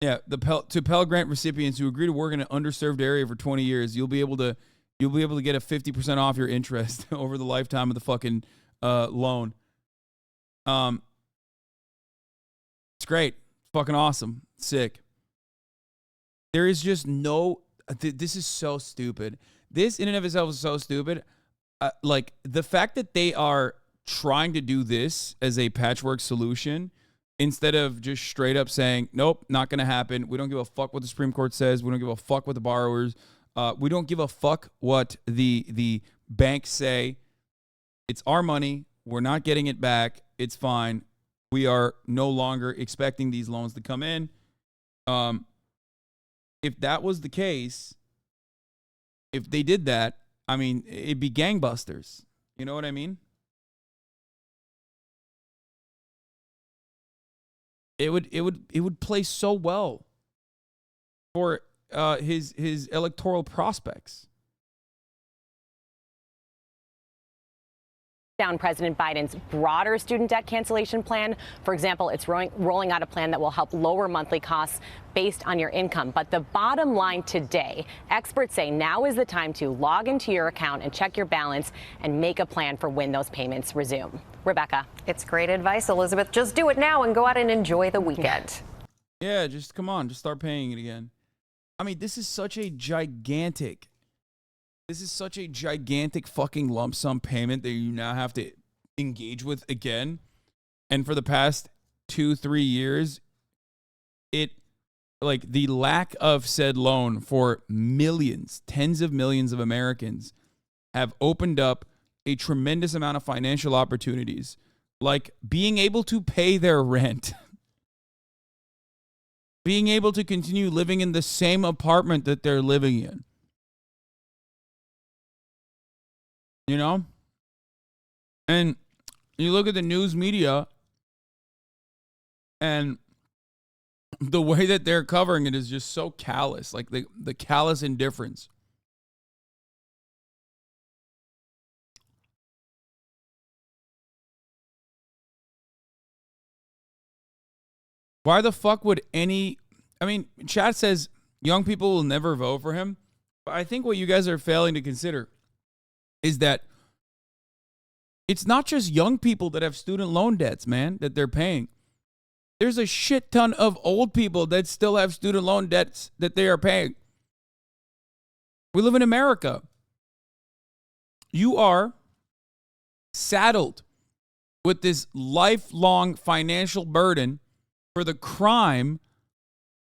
Yeah, to Pell Grant recipients who agree to work in an underserved area for 20 years, you'll be able to get a 50% off your interest over the lifetime of the fucking loan. It's great. Fucking awesome. Sick. There is just no, this is so stupid. This in and of itself is so stupid. Like the fact that they are trying to do this as a patchwork solution instead of just straight up saying, nope, not going to happen. We don't give a fuck what the Supreme Court says. We don't give a fuck what the borrowers. We don't give a fuck what the banks say. It's our money. We're not getting it back. It's fine. We are no longer expecting these loans to come in. If that was the case, if they did that, I mean, it'd be gangbusters. You know what I mean? It would play so well for his electoral prospects. Down President Biden's broader student debt cancellation plan. For example, it's rolling out a plan that will help lower monthly costs based on your income. But the bottom line today, experts say now is the time to log into your account and check your balance and make a plan for when those payments resume. Rebecca. It's great advice, Elizabeth. Just do it now and go out and enjoy the weekend. Yeah, just come on. Just start paying it again. I mean, this is such a gigantic fucking lump sum payment that you now have to engage with again. And for the past 2-3 years, the lack of said loan for millions, tens of millions of Americans have opened up a tremendous amount of financial opportunities, like being able to pay their rent, being able to continue living in the same apartment that they're living in. You know? And you look at the news media and the way that they're covering it is just so callous, like the callous indifference. Why the fuck would chat says young people will never vote for him. But I think what you guys are failing to consider is that it's not just young people that have student loan debts, man, that they're paying. There's a shit ton of old people that still have student loan debts that they are paying. We live in America. You are saddled with this lifelong financial burden for the crime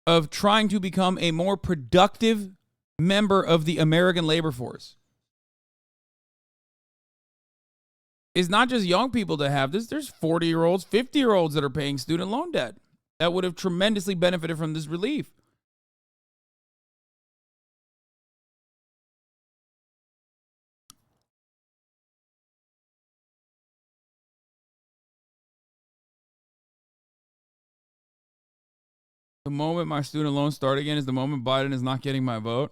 of trying to become a more productive member of the American labor force. It's not just young people that have this. There's 40-year-olds, 50-year-olds that are paying student loan debt that would have tremendously benefited from this relief. The moment my student loans start again is the moment Biden is not getting my vote.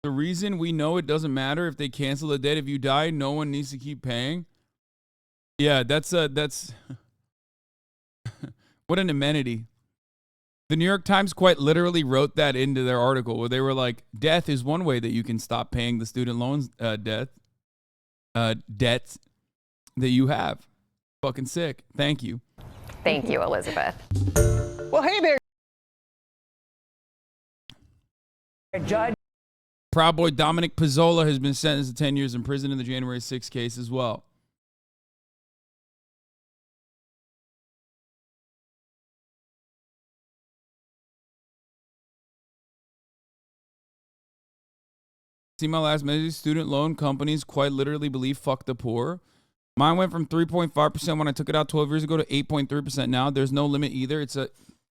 The reason we know it doesn't matter if they cancel the debt, if you die, no one needs to keep paying. Yeah, that's what an amenity. The New York Times quite literally wrote that into their article where they were like, death is one way that you can stop paying the student loans debts that you have. Fucking sick. Thank you. Thank you, Elizabeth. Well, hey there. Judge. Proud Boy Dominic Pizzola has been sentenced to 10 years in prison in the January 6th case as well. See my last message. Student loan companies quite literally believe fuck the poor. Mine went from 3.5% when I took it out 12 years ago to 8.3% now. There's no limit either. It's a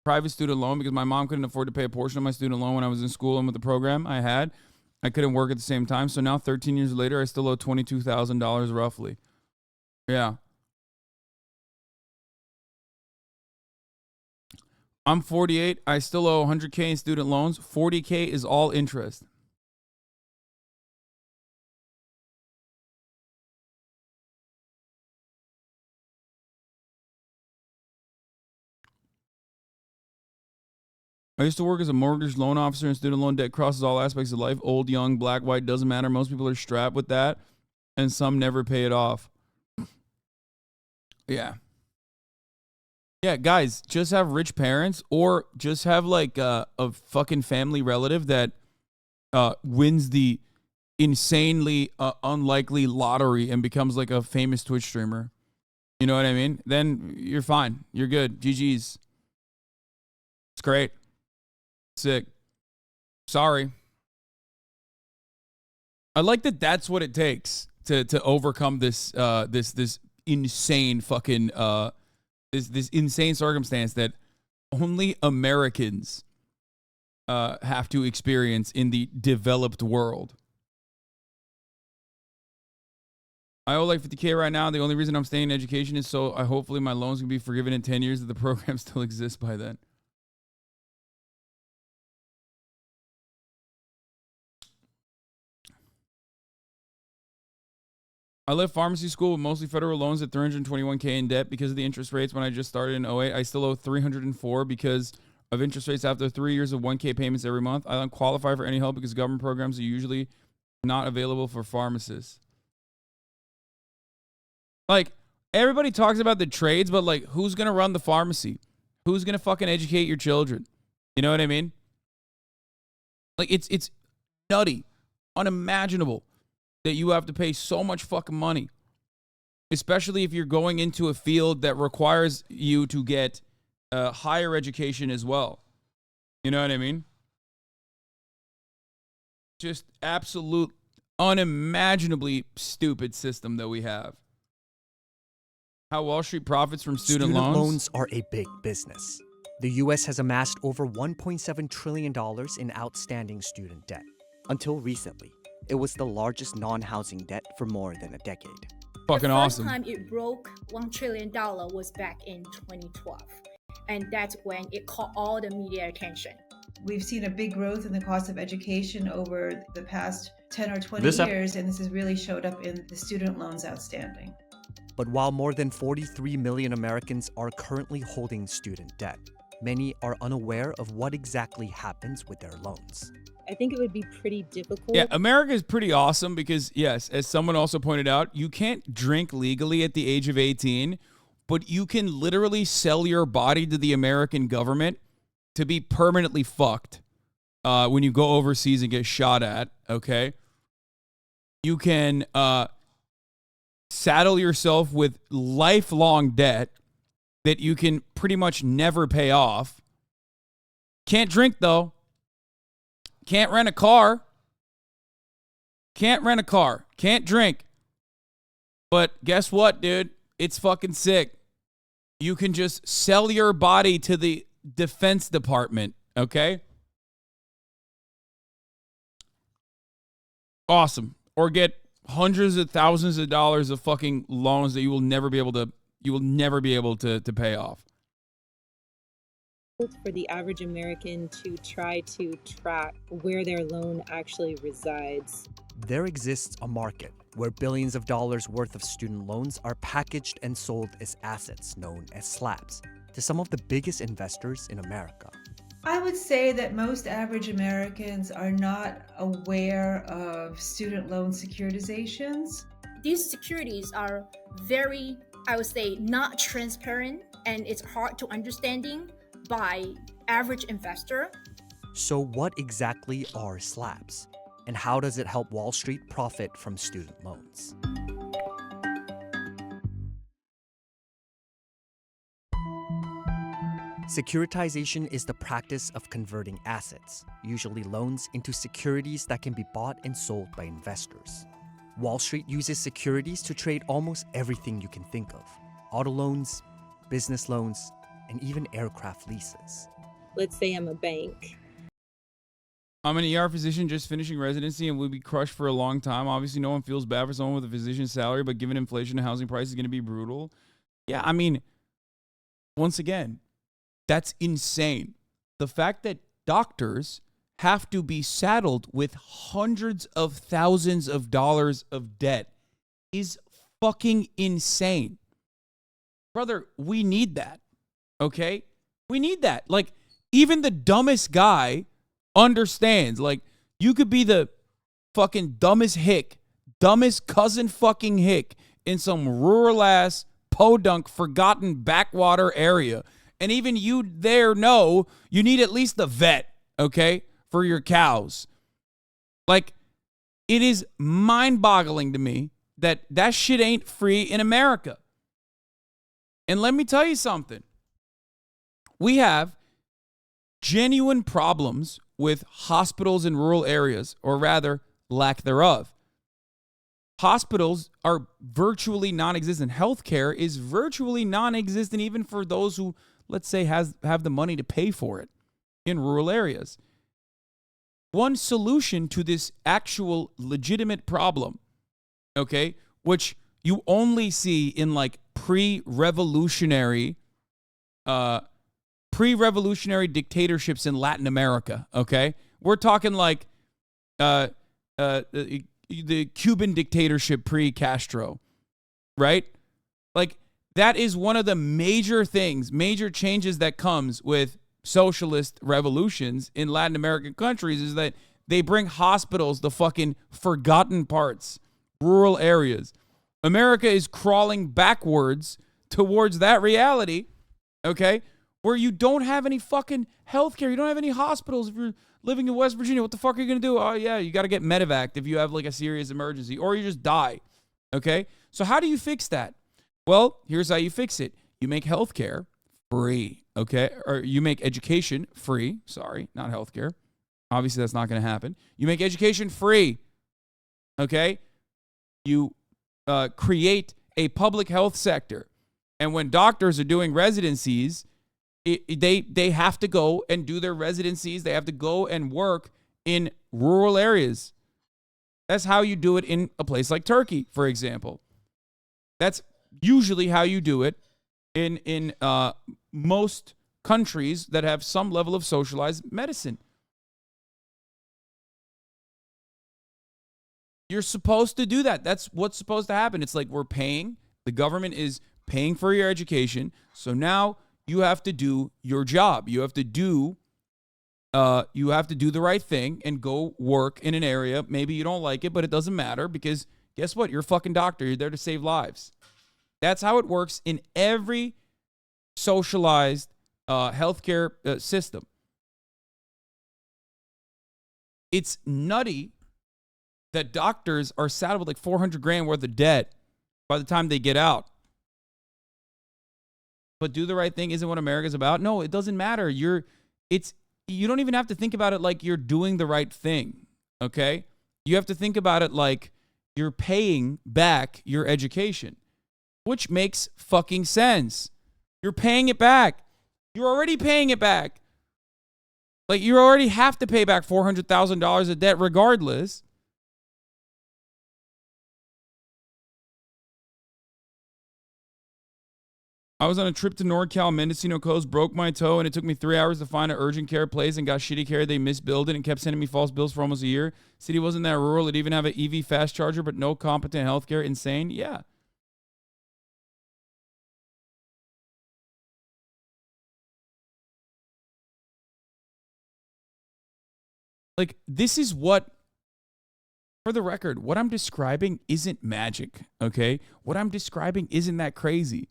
private student loan because my mom couldn't afford to pay a portion of my student loan when I was in school and with the program I had. I couldn't work at the same time. So now 13 years later, I still owe $22,000 roughly. Yeah. I'm 48. I still owe $100K in student loans. $40K is all interest. I used to work as a mortgage loan officer, and student loan debt crosses all aspects of life. Old, young, black, white, doesn't matter. Most people are strapped with that, and some never pay it off. Yeah. Yeah, guys, just have rich parents or just have like a fucking family relative that wins the insanely unlikely lottery and becomes like a famous Twitch streamer. You know what I mean? Then you're fine. You're good. GG's. It's great. Sick. Sorry. I like that that's what it takes to overcome this this insane fucking this insane circumstance that only Americans have to experience in the developed world. I owe like 50K right now. The only reason I'm staying in education is so hopefully my loans can be forgiven in 10 years if the program still exists by then. I left pharmacy school with mostly federal loans at $321K in debt because of the interest rates when I just started in 08. I still owe $304 because of interest rates after 3 years of 1K payments every month. I don't qualify for any help because government programs are usually not available for pharmacists. Like, everybody talks about the trades, but like, who's going to run the pharmacy? Who's going to fucking educate your children? You know what I mean? Like, it's nutty, unimaginable that you have to pay so much fucking money, especially if you're going into a field that requires you to get higher education as well. You know what I mean? Just absolute, unimaginably stupid system that we have. How Wall Street profits from student loans? Loans are a big business. The U.S. has amassed over $1.7 trillion in outstanding student debt. Until recently, it was the largest non-housing debt for more than a decade. Fucking awesome. The first time it broke $1 trillion was back in 2012. And that's when it caught all the media attention. We've seen a big growth in the cost of education over the past 10 or 20 years, and this has really showed up in the student loans outstanding. But while more than 43 million Americans are currently holding student debt, many are unaware of what exactly happens with their loans. I think it would be pretty difficult. Yeah, America is pretty awesome because, yes, as someone also pointed out, you can't drink legally at the age of 18, but you can literally sell your body to the American government to be permanently fucked when you go overseas and get shot at, okay? You can saddle yourself with lifelong debt that you can pretty much never pay off. Can't drink, though. Can't rent a car. Can't rent a car. Can't drink. But guess what, dude? It's fucking sick. You can just sell your body to the Defense Department, okay? Awesome. Or get hundreds of thousands of dollars of fucking loans that you will never be able to pay off. For the average American to try to track where their loan actually resides. There exists a market where billions of dollars worth of student loans are packaged and sold as assets known as slabs to some of the biggest investors in America. I would say that most average Americans are not aware of student loan securitizations. These securities are very, I would say, not transparent, and it's hard to understanding by average investor. So what exactly are slabs? And how does it help Wall Street profit from student loans? Securitization is the practice of converting assets, usually loans, into securities that can be bought and sold by investors. Wall Street uses securities to trade almost everything you can think of: auto loans, business loans, and even aircraft leases. Let's say I'm a bank. I'm an ER physician just finishing residency and will be crushed for a long time. Obviously, no one feels bad for someone with a physician's salary, but given inflation and housing prices, is going to be brutal. Yeah, I mean, once again, that's insane. The fact that doctors have to be saddled with hundreds of thousands of dollars of debt is fucking insane. Brother, we need that. Okay? We need that. Like, even the dumbest guy understands. Like, you could be the fucking dumbest hick, dumbest cousin fucking hick in some rural ass, podunk, forgotten backwater area. And even you there know you need at least the vet, okay, for your cows. Like, It is mind-boggling to me that that shit ain't free in America. And let me tell you something. We have genuine problems with hospitals in rural areas, or rather, lack thereof. Hospitals are virtually non-existent. Healthcare is virtually non-existent even for those who, let's say, have the money to pay for it in rural areas. One solution to this actual legitimate problem, okay, which you only see in like pre-revolutionary dictatorships in Latin America, okay? We're talking like the Cuban dictatorship pre-Castro, right? Like that is one of the major changes that comes with socialist revolutions in Latin American countries is that they bring hospitals to fucking forgotten parts, rural areas. America is crawling backwards towards that reality, okay, where you don't have any fucking healthcare. You don't have any hospitals. If you're living in West Virginia, what the fuck are you going to do? Oh, yeah, you got to get medevac if you have like a serious emergency, or you just die, okay? So how do you fix that? Well, here's how you fix it. You make healthcare free, okay? Or you make education free. Sorry, not healthcare. Obviously, that's not going to happen. You make education free, okay? You create a public health sector. And when doctors are doing residencies, they have to go and do their residencies. They have to go and work in rural areas. That's how you do it in a place like Turkey, for example. That's usually how you do it in most countries that have some level of socialized medicine. You're supposed to do that. That's what's supposed to happen. It's like we're paying. The government is paying for your education. So now you have to do your job. You have to do the right thing and go work in an area. Maybe you don't like it, but it doesn't matter because guess what? You're a fucking doctor. You're there to save lives. That's how it works in every socialized healthcare system. It's nutty that doctors are saddled with like 400 grand worth of debt by the time they get out. But do the right thing isn't what America's about. No, it doesn't matter. You don't even have to think about it like you're doing the right thing, okay? You have to think about it like you're paying back your education, which makes fucking sense. You're paying it back. You're already paying it back. Like you already have to pay back $400,000 of debt regardless. I was on a trip to NorCal, Mendocino Coast, broke my toe, and it took me 3 hours to find an urgent care place and got shitty care. They misbilled it and kept sending me false bills for almost a year. City wasn't that rural. It even have an EV fast charger, but no competent healthcare. Insane? Yeah. Like, this is what, for the record, what I'm describing isn't magic, okay? What I'm describing isn't that crazy.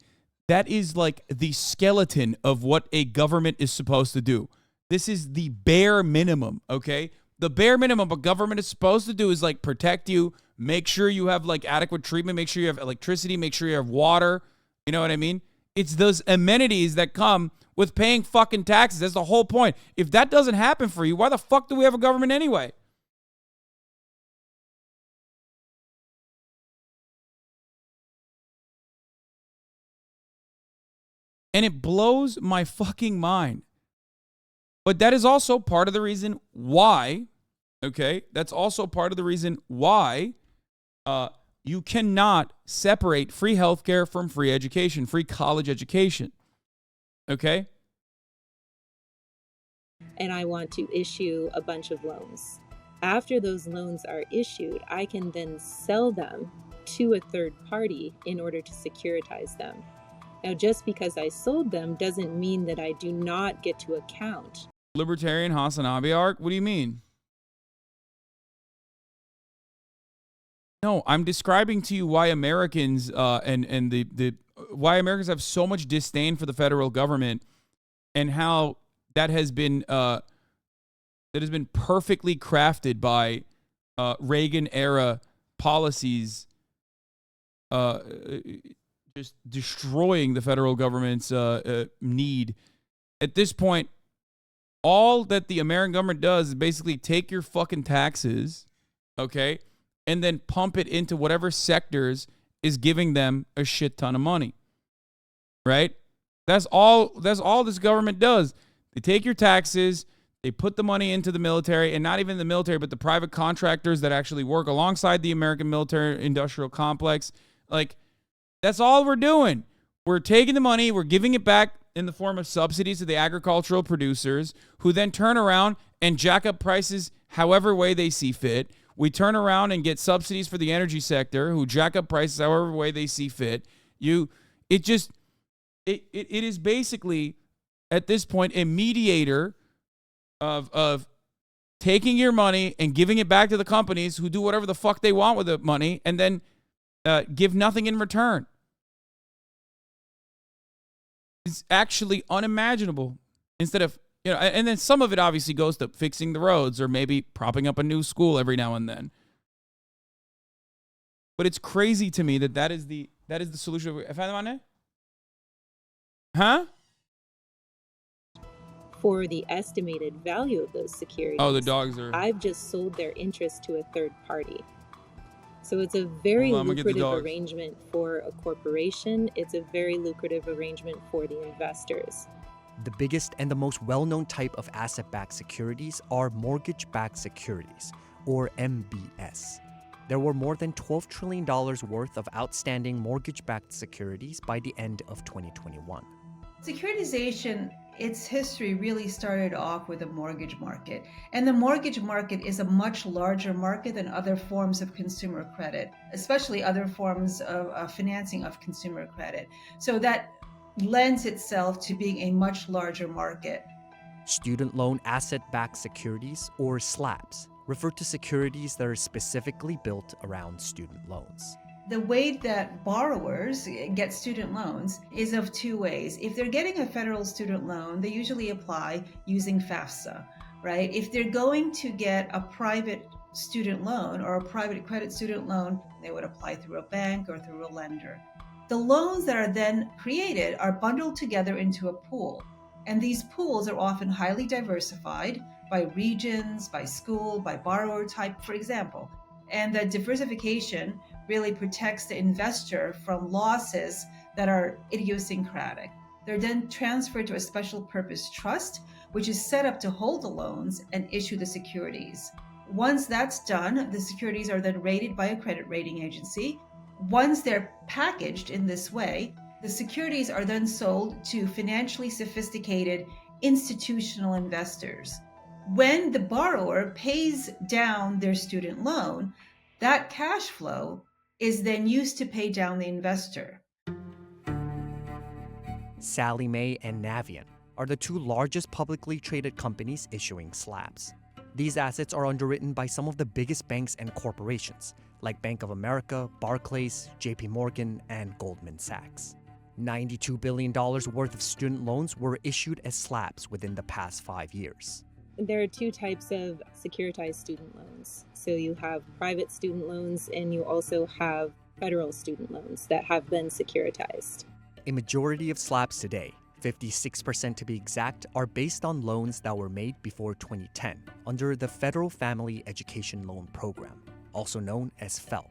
That is like the skeleton of what a government is supposed to do. This is the bare minimum, okay? The bare minimum a government is supposed to do is like protect you, make sure you have like adequate treatment, make sure you have electricity, make sure you have water. You know what I mean? It's those amenities that come with paying fucking taxes. That's the whole point. If that doesn't happen for you, why the fuck do we have a government anyway? And it blows my fucking mind. But that is also part of the reason why, okay? That's also part of the reason why you cannot separate free healthcare from free education, free college education. Okay? And I want to issue a bunch of loans. After those loans are issued, I can then sell them to a third party in order to securitize them. Now, just because I sold them doesn't mean that I do not get to account. Libertarian HasanAbi arc? What do you mean? No, I'm describing to you why Americans why Americans have so much disdain for the federal government and how that has been perfectly crafted by Reagan era policies just destroying the federal government's need. At this point, all that the American government does is basically take your fucking taxes, okay, and then pump it into whatever sectors is giving them a shit ton of money, right? That's all this government does. They take your taxes, they put the money into the military, and not even the military, but the private contractors that actually work alongside the American military industrial complex. Like, that's all we're doing. We're taking the money, we're giving it back in the form of subsidies to the agricultural producers, who then turn around and jack up prices however way they see fit. We turn around and get subsidies for the energy sector, who jack up prices however way they see fit. It is basically, at this point, a mediator of taking your money and giving it back to the companies who do whatever the fuck they want with the money and then give nothing in return. It's actually unimaginable. Instead of, and then some of it obviously goes to fixing the roads or maybe propping up a new school every now and then. But it's crazy to me that is the solution. Huh? For the estimated value of those securities. Oh, the dogs are... I've just sold their interest to a third party. So it's a very lucrative arrangement for a corporation. It's a very lucrative arrangement for the investors. The biggest and the most well-known type of asset-backed securities are mortgage-backed securities, or MBS. There were more than $12 trillion worth of outstanding mortgage-backed securities by the end of 2021. Securitization, its history really started off with the mortgage market. And the mortgage market is a much larger market than other forms of consumer credit, especially other forms of financing of consumer credit. So that lends itself to being a much larger market. Student loan asset-backed securities, or SLAPs, refer to securities that are specifically built around student loans. The way that borrowers get student loans is of two ways. If they're getting a federal student loan, they usually apply using FAFSA, right? If they're going to get a private student loan or a private credit student loan, they would apply through a bank or through a lender. The loans that are then created are bundled together into a pool. And these pools are often highly diversified by regions, by school, by borrower type, for example. And the diversification really protects the investor from losses that are idiosyncratic. They're then transferred to a special purpose trust, which is set up to hold the loans and issue the securities. Once that's done, the securities are then rated by a credit rating agency. Once they're packaged in this way, the securities are then sold to financially sophisticated institutional investors. When the borrower pays down their student loan, that cash flow is then used to pay down the investor. Sallie Mae and Navient are the two largest publicly traded companies issuing SLAPs. These assets are underwritten by some of the biggest banks and corporations, like Bank of America, Barclays, JP Morgan, and Goldman Sachs. $92 billion worth of student loans were issued as SLAPs within the past 5 years. There are two types of securitized student loans. So you have private student loans and you also have federal student loans that have been securitized. A majority of SLAPs today, 56% to be exact, are based on loans that were made before 2010 under the Federal Family Education Loan Program, also known as FELP.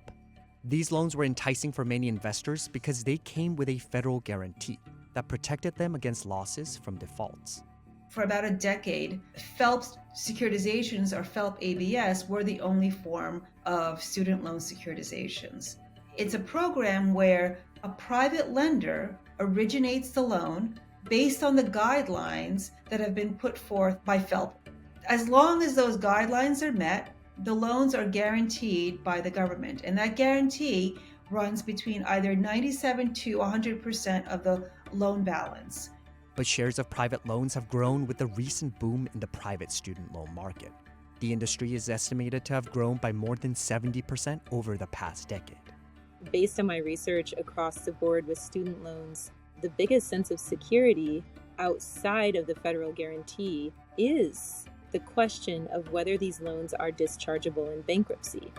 These loans were enticing for many investors because they came with a federal guarantee that protected them against losses from defaults. For about a decade, FELP securitizations, or FELP ABS, were the only form of student loan securitizations. It's a program where a private lender originates the loan based on the guidelines that have been put forth by FELP. As long as those guidelines are met, the loans are guaranteed by the government, and that guarantee runs between either 97 to 100% of the loan balance. But shares of private loans have grown with the recent boom in the private student loan market. The industry is estimated to have grown by more than 70% over the past decade. Based on my research across the board with student loans, the biggest sense of security outside of the federal guarantee is the question of whether these loans are dischargeable in bankruptcy.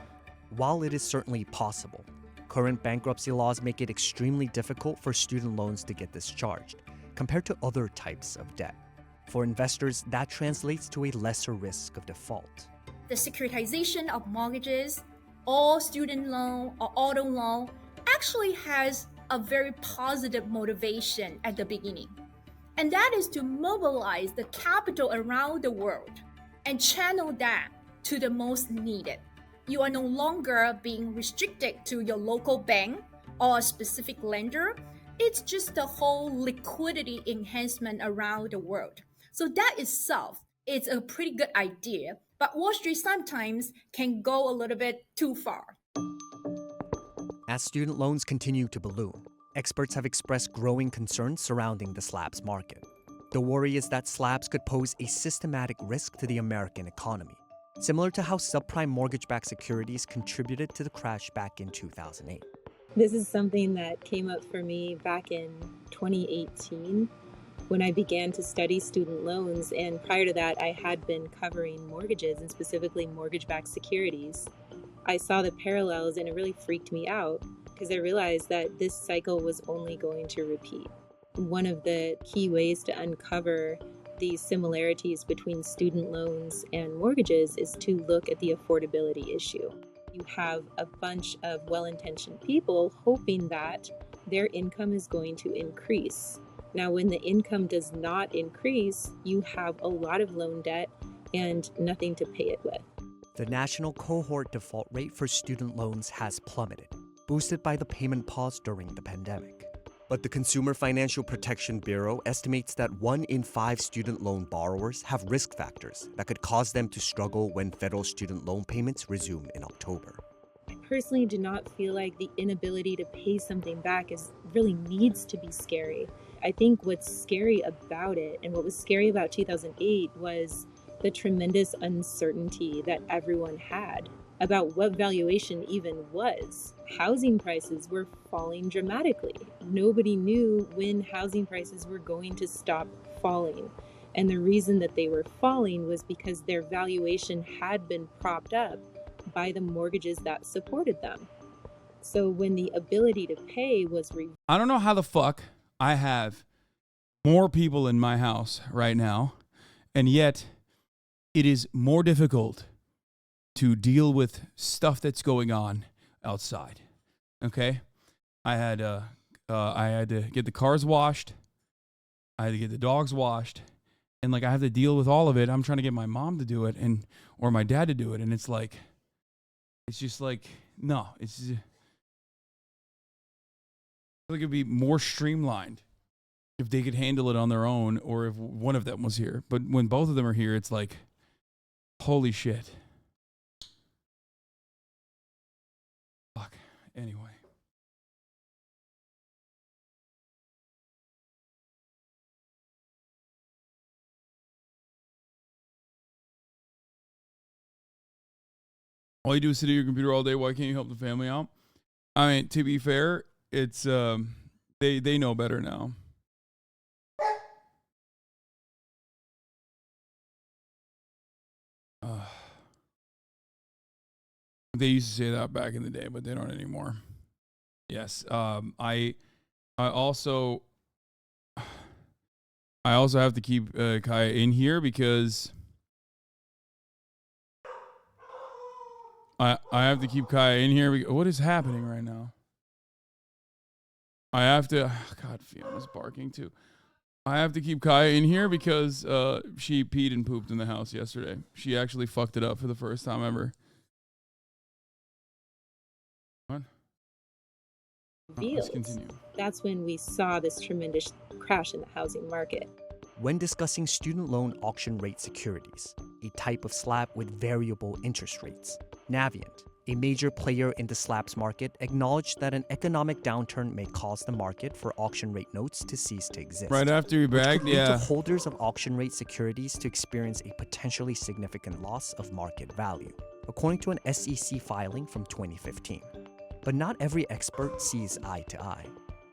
While it is certainly possible, current bankruptcy laws make it extremely difficult for student loans to get discharged compared to other types of debt. For investors, that translates to a lesser risk of default. The securitization of mortgages, all student loan or auto loan, actually has a very positive motivation at the beginning. And that is to mobilize the capital around the world and channel that to the most needed. You are no longer being restricted to your local bank or a specific lender. It's just the whole liquidity enhancement around the world. So that itself is a pretty good idea, but Wall Street sometimes can go a little bit too far. As student loans continue to balloon, experts have expressed growing concerns surrounding the slabs market. The worry is that slabs could pose a systematic risk to the American economy, similar to how subprime mortgage-backed securities contributed to the crash back in 2008. This is something that came up for me back in 2018 when I began to study student loans, and prior to that I had been covering mortgages and specifically mortgage-backed securities. I saw the parallels and it really freaked me out because I realized that this cycle was only going to repeat. One of the key ways to uncover these similarities between student loans and mortgages is to look at the affordability issue. You have a bunch of well-intentioned people hoping that their income is going to increase. Now, when the income does not increase, you have a lot of loan debt and nothing to pay it with. The national cohort default rate for student loans has plummeted, boosted by the payment pause during the pandemic. But the Consumer Financial Protection Bureau estimates that 1 in 5 student loan borrowers have risk factors that could cause them to struggle when federal student loan payments resume in October. I personally do not feel like the inability to pay something back really needs to be scary. I think what's scary about it, and what was scary about 2008, was the tremendous uncertainty that everyone had about what valuation even was. Housing prices were falling dramatically. Nobody knew when housing prices were going to stop falling. And the reason that they were falling was because their valuation had been propped up by the mortgages that supported them. So when the ability to pay was I don't know how the fuck I have more people in my house right now, and yet it is more difficult to deal with stuff that's going on outside. Okay, I had to get the cars washed, I had to get the dogs washed, and like I have to deal with all of it. I'm trying to get my mom to do it or my dad to do it, and it's just like no, it's like it'd be more streamlined if they could handle it on their own, or if one of them was here. But when both of them are here, it's like, holy shit. Fuck. Anyway. All you do is sit at your computer all day. Why can't you help the family out? I mean, to be fair, it's they know better now. They used to say that back in the day, but they don't anymore. Yes. I also have to keep Kaya in here because I have to keep Kaya in here. What is happening right now? I have to. God, Fiona's barking too. I have to keep Kaya in here because she peed and pooped in the house yesterday. She actually fucked it up for the first time ever. What? Let's continue. That's when we saw this tremendous crash in the housing market. When discussing student loan auction rate securities, a type of slab with variable interest rates, Navient, a major player in the slabs market, acknowledged that an economic downturn may cause the market for auction rate notes to cease to exist. Right after you bagged, which could lead yeah. to holders of auction rate securities to experience a potentially significant loss of market value, according to an SEC filing from 2015. But not every expert sees eye to eye.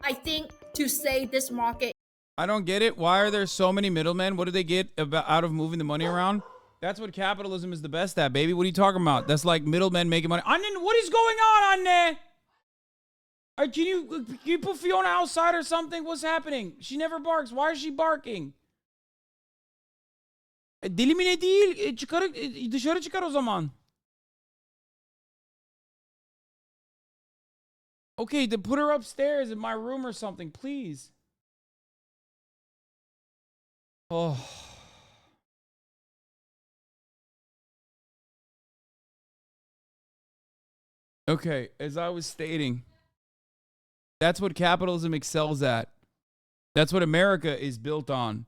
I think to say this market. I don't get it. Why are there so many middlemen? What do they get out of moving the money around? That's what capitalism is the best at, baby. What are you talking about? That's like middlemen making money. Annen, what is going on, Anne? Can you put Fiona outside or something? What's happening? She never barks. Why is she barking? Dilimine değil. Dışarı çıkar o zaman. Okay, to put her upstairs in my room or something, please. Oh. Okay, as I was stating, that's what capitalism excels at. That's what America is built on.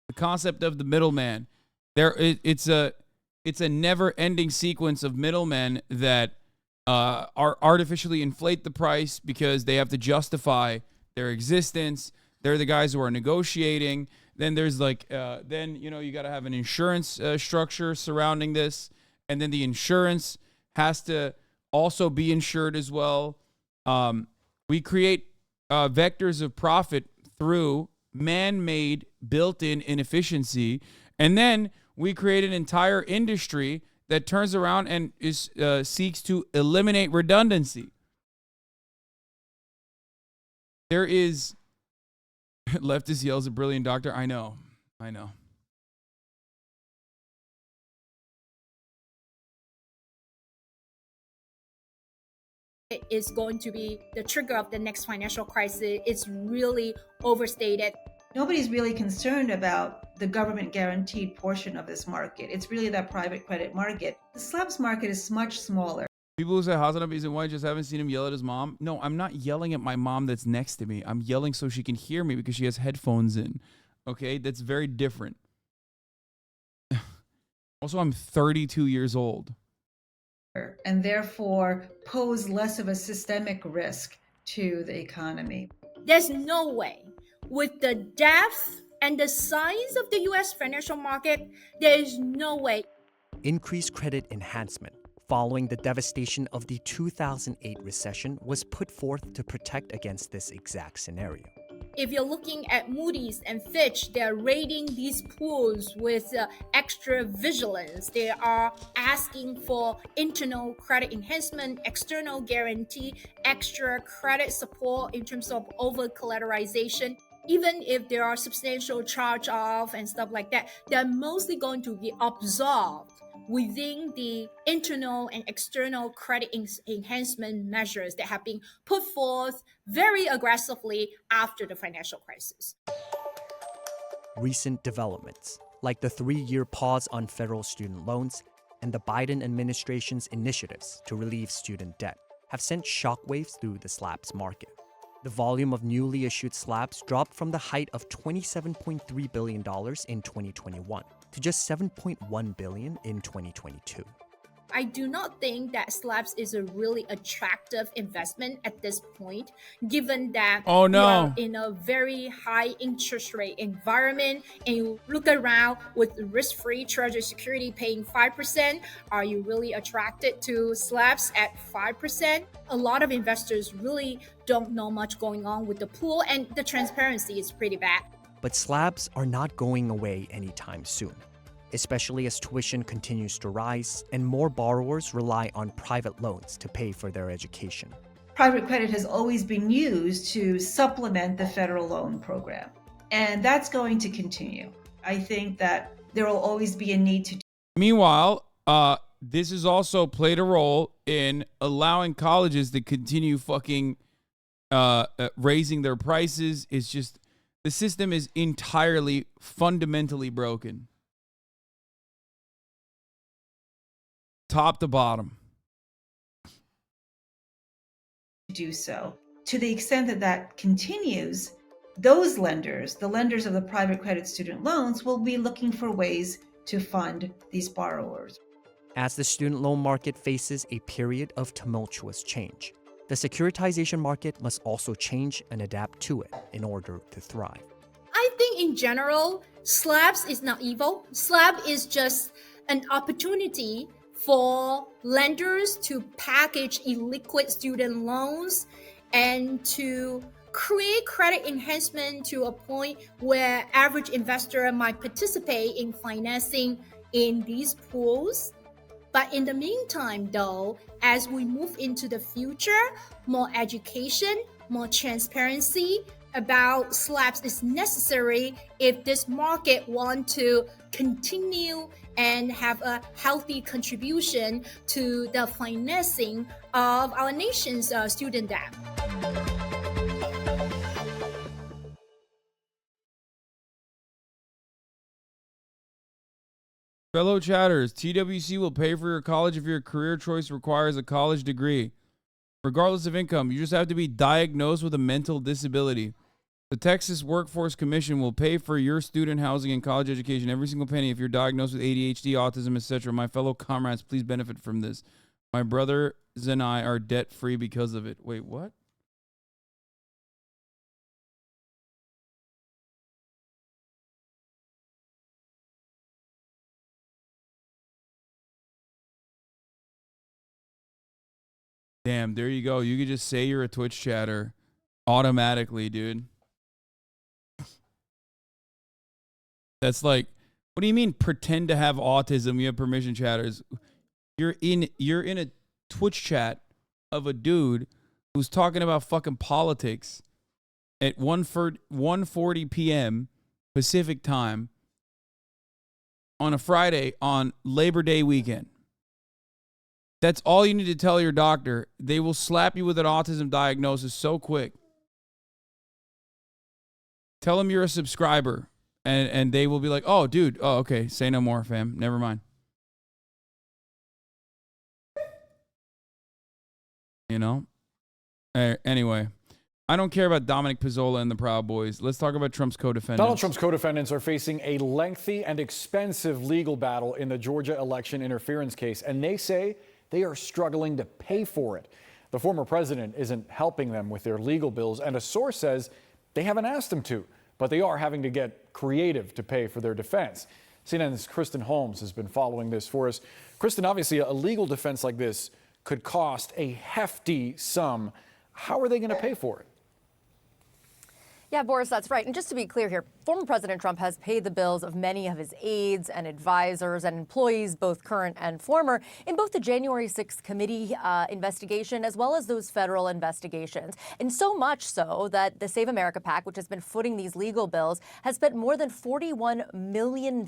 The concept of the middleman. It's a never-ending sequence of middlemen that are artificially inflate the price because they have to justify their existence. They're the guys who are negotiating. Then there's like, you got to have an insurance structure surrounding this. And then the insurance has to also be insured as well. We create vectors of profit through man-made built-in inefficiency. And then we create an entire industry that turns around and seeks to eliminate redundancy. There is leftist yells a brilliant doctor. I know. It is going to be the trigger of the next financial crisis. It's really overstated. Nobody's really concerned about the government guaranteed portion of this market. It's really that private credit market. The slabs market is much smaller. People who say HasanAbi isn't white just haven't seen him yell at his mom. No, I'm not yelling at my mom that's next to me. I'm yelling so she can hear me because she has headphones in. Okay, that's very different. Also, I'm 32 years old. And therefore pose less of a systemic risk to the economy. There's no way, with the depth and the size of the US financial market, there is no way. Increased credit enhancement following the devastation of the 2008 recession was put forth to protect against this exact scenario. If you're looking at Moody's and Fitch, they're rating these pools with extra vigilance. They are asking for internal credit enhancement, external guarantee, extra credit support in terms of over-collateralization. Even if there are substantial charge-off and stuff like that, they're mostly going to be absorbed within the internal and external credit enhancement measures that have been put forth very aggressively after the financial crisis. Recent developments, like the 3-year pause on federal student loans and the Biden administration's initiatives to relieve student debt, have sent shockwaves through the slabs market. The volume of newly issued slabs dropped from the height of $27.3 billion in 2021 to just $7.1 billion in 2022. I do not think that slabs is a really attractive investment at this point, given that we are in a very high interest rate environment and you look around with risk-free treasury security paying 5%. Are you really attracted to slabs at 5%? A lot of investors really don't know much going on with the pool, and the transparency is pretty bad. But slabs are not going away anytime soon, especially as tuition continues to rise and more borrowers rely on private loans to pay for their education. Private credit has always been used to supplement the federal loan program, and that's going to continue. I think that there will always be a need to. Meanwhile, this has also played a role in allowing colleges to continue fucking raising their prices. It's just, the system is entirely, fundamentally broken. Top to bottom. Do so. To the extent that that continues, those lenders, the lenders of the private credit student loans, will be looking for ways to fund these borrowers. As the student loan market faces a period of tumultuous change, the securitization market must also change and adapt to it in order to thrive. I think in general, slabs is not evil. Slab is just an opportunity for lenders to package illiquid student loans and to create credit enhancement to a point where average investor might participate in financing in these pools. But in the meantime, though, as we move into the future, more education, more transparency about slabs is necessary if this market want to continue and have a healthy contribution to the financing of our nation's student debt. Fellow chatters, TWC will pay for your college if your career choice requires a college degree. Regardless of income, you just have to be diagnosed with a mental disability. The Texas Workforce Commission will pay for your student housing and college education, every single penny, if you're diagnosed with ADHD, autism, etc. My fellow comrades, please benefit from this. My brothers and I are debt-free because of it. Wait, what? Damn, there you go. You could just say you're a Twitch chatter automatically, dude. That's like, what do you mean pretend to have autism? You have permission chatters. You're in a Twitch chat of a dude who's talking about fucking politics at 1:40 p.m. Pacific time on a Friday on Labor Day weekend. That's all you need to tell your doctor. They will slap you with an autism diagnosis so quick. Tell them you're a subscriber, and they will be like, oh, dude, oh, okay, say no more, fam. Never mind. You know? Anyway, I don't care about Dominic Pizzola and the Proud Boys. Let's talk about Trump's co-defendants. Donald Trump's co-defendants are facing a lengthy and expensive legal battle in the Georgia election interference case, and they say they are struggling to pay for it. The former president isn't helping them with their legal bills, and a source says they haven't asked him to, but they are having to get creative to pay for their defense. CNN's Kristen Holmes has been following this for us. Kristen, obviously a legal defense like this could cost a hefty sum. How are they going to pay for it? Yeah, Boris, that's right. And just to be clear here, former President Trump has paid the bills of many of his aides and advisors and employees, both current and former, in both the January 6th committee investigation as well as those federal investigations. And so much so that the Save America PAC, which has been footing these legal bills, has spent more than $41 million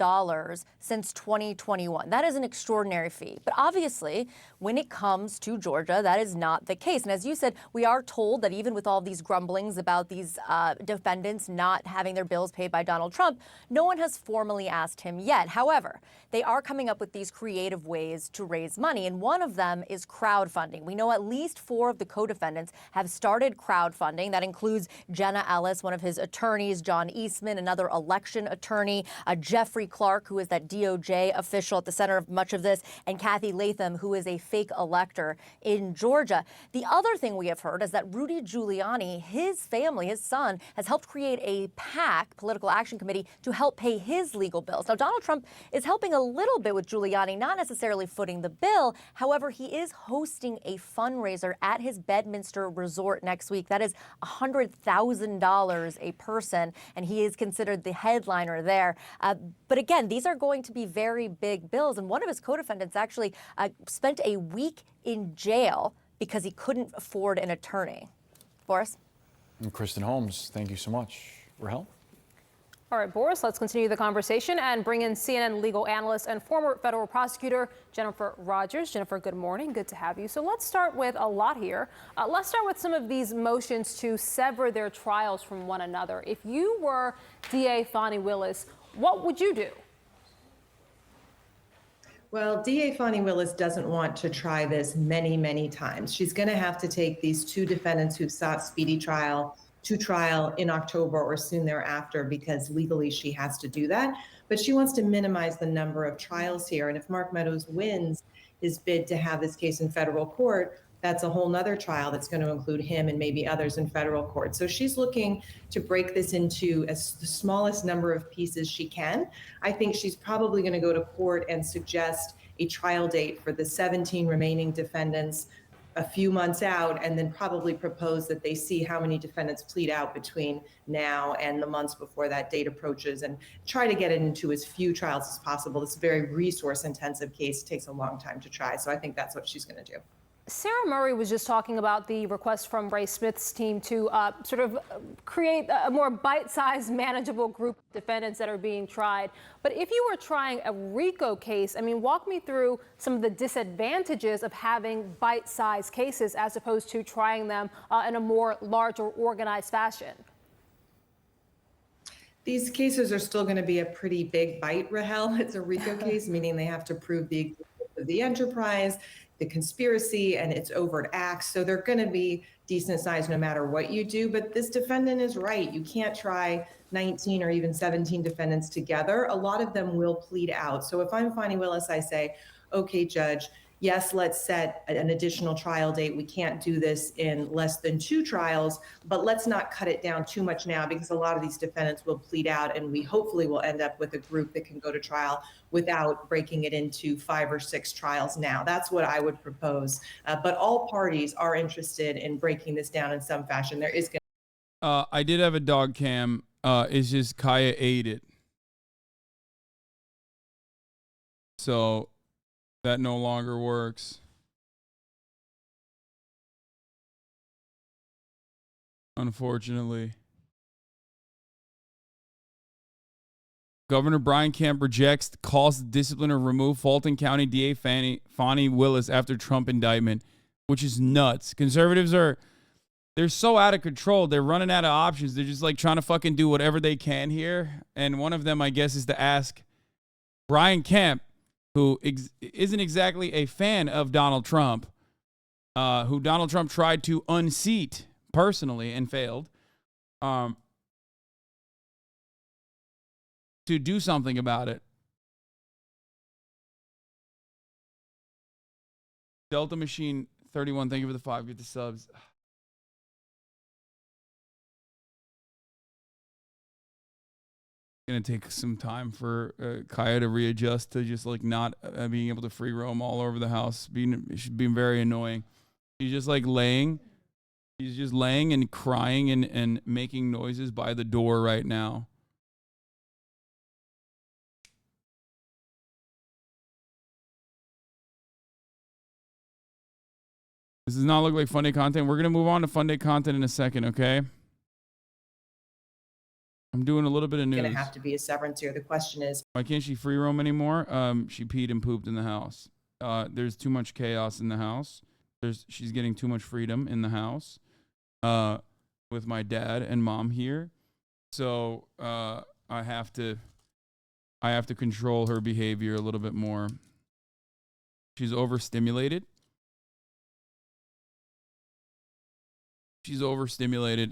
since 2021. That is an extraordinary fee. But obviously, when it comes to Georgia, that is not the case. And as you said, we are told that even with all these grumblings about these defendants not having their bills paid by Donald Trump, no one has formally asked him yet. However, they are coming up with these creative ways to raise money, and one of them is crowdfunding. We know at least 4 of the co-defendants have started crowdfunding. That includes Jenna Ellis, one of his attorneys, John Eastman, another election attorney, Jeffrey Clark, who is that DOJ official at the center of much of this, and Kathy Latham, who is a fake elector in Georgia. The other thing we have heard is that Rudy Giuliani, his family, his son, has helped create a PAC, Political Action Committee, to help pay his legal bills. Now, Donald Trump is helping a little bit with Giuliani, not necessarily footing the bill. However, he is hosting a fundraiser at his Bedminster resort next week. That is $100,000 a person, and he is considered the headliner there. But again, these are going to be very big bills, and one of his co-defendants actually spent a week in jail because he couldn't afford an attorney. Boris? And Kristen Holmes, thank you so much. Rahel? All right, Boris, let's continue the conversation and bring in CNN legal analyst and former federal prosecutor Jennifer Rogers. Jennifer, good morning. Good to have you. So let's start with a lot here. Let's start with some of these motions to sever their trials from one another. If you were DA Fani Willis, what would you do? Well, DA Fani Willis doesn't want to try this many, many times. She's going to have to take these 2 defendants who've sought speedy trial to trial in October or soon thereafter, because legally she has to do that. But she wants to minimize the number of trials here. And if Mark Meadows wins his bid to have this case in federal court, that's a whole nother trial that's going to include him and maybe others in federal court. So she's looking to break this into the smallest number of pieces she can. I think she's probably going to go to court and suggest a trial date for the 17 remaining defendants a few months out and then probably propose that they see how many defendants plead out between now and the months before that date approaches and try to get it into as few trials as possible. It's a very resource intensive case. It takes a long time to try. So I think that's what she's going to do. Sarah Murray was just talking about the request from Ray Smith's team to sort of create a more bite-sized, manageable group of defendants that are being tried. But if you were trying a RICO case, I mean, walk me through some of the disadvantages of having bite-sized cases as opposed to trying them in a more large or organized fashion. These cases are still going to be a pretty big bite, Rahel. It's a RICO case, meaning they have to prove the existence of the enterprise, the conspiracy, and its overt acts. So they're going to be decent size no matter what you do. But this defendant is right. You can't try 19 or even 17 defendants together. A lot of them will plead out. So if I'm Fani Willis, I say, okay, judge, yes, let's set an additional trial date. We can't do this in less than 2 trials, but let's not cut it down too much now because a lot of these defendants will plead out and we hopefully will end up with a group that can go to trial without breaking it into 5 or 6 trials now. That's what I would propose. But all parties are interested in breaking this down in some fashion. There is I did have a dog cam. It's just Kaya ate it. So that no longer works. Unfortunately. Governor Brian Kemp rejects calls to discipline or remove Fulton County DA Fani Willis after Trump indictment, which is nuts. Conservatives they're so out of control. They're running out of options. They're just like trying to fucking do whatever they can here. And one of them, I guess, is to ask Brian Kemp, who isn't exactly a fan of Donald Trump, who Donald Trump tried to unseat personally and failed, to do something about it. Delta Machine 31, thank you for the 5. Get the subs. Gonna take some time for Kaya to readjust to just like not being able to free roam all over the house. Being very annoying. She's just like laying. She's just laying and crying and making noises by the door right now. This does not look like Funday content. We're gonna move on to Funday content in a second, okay? I'm doing a little bit of news. going to have to be a severance here. The question is, why can't she free roam anymore? She peed and pooped in the house. There's too much chaos in the house. She's getting too much freedom in the house with my dad and mom here. So I have to control her behavior a little bit more. She's overstimulated.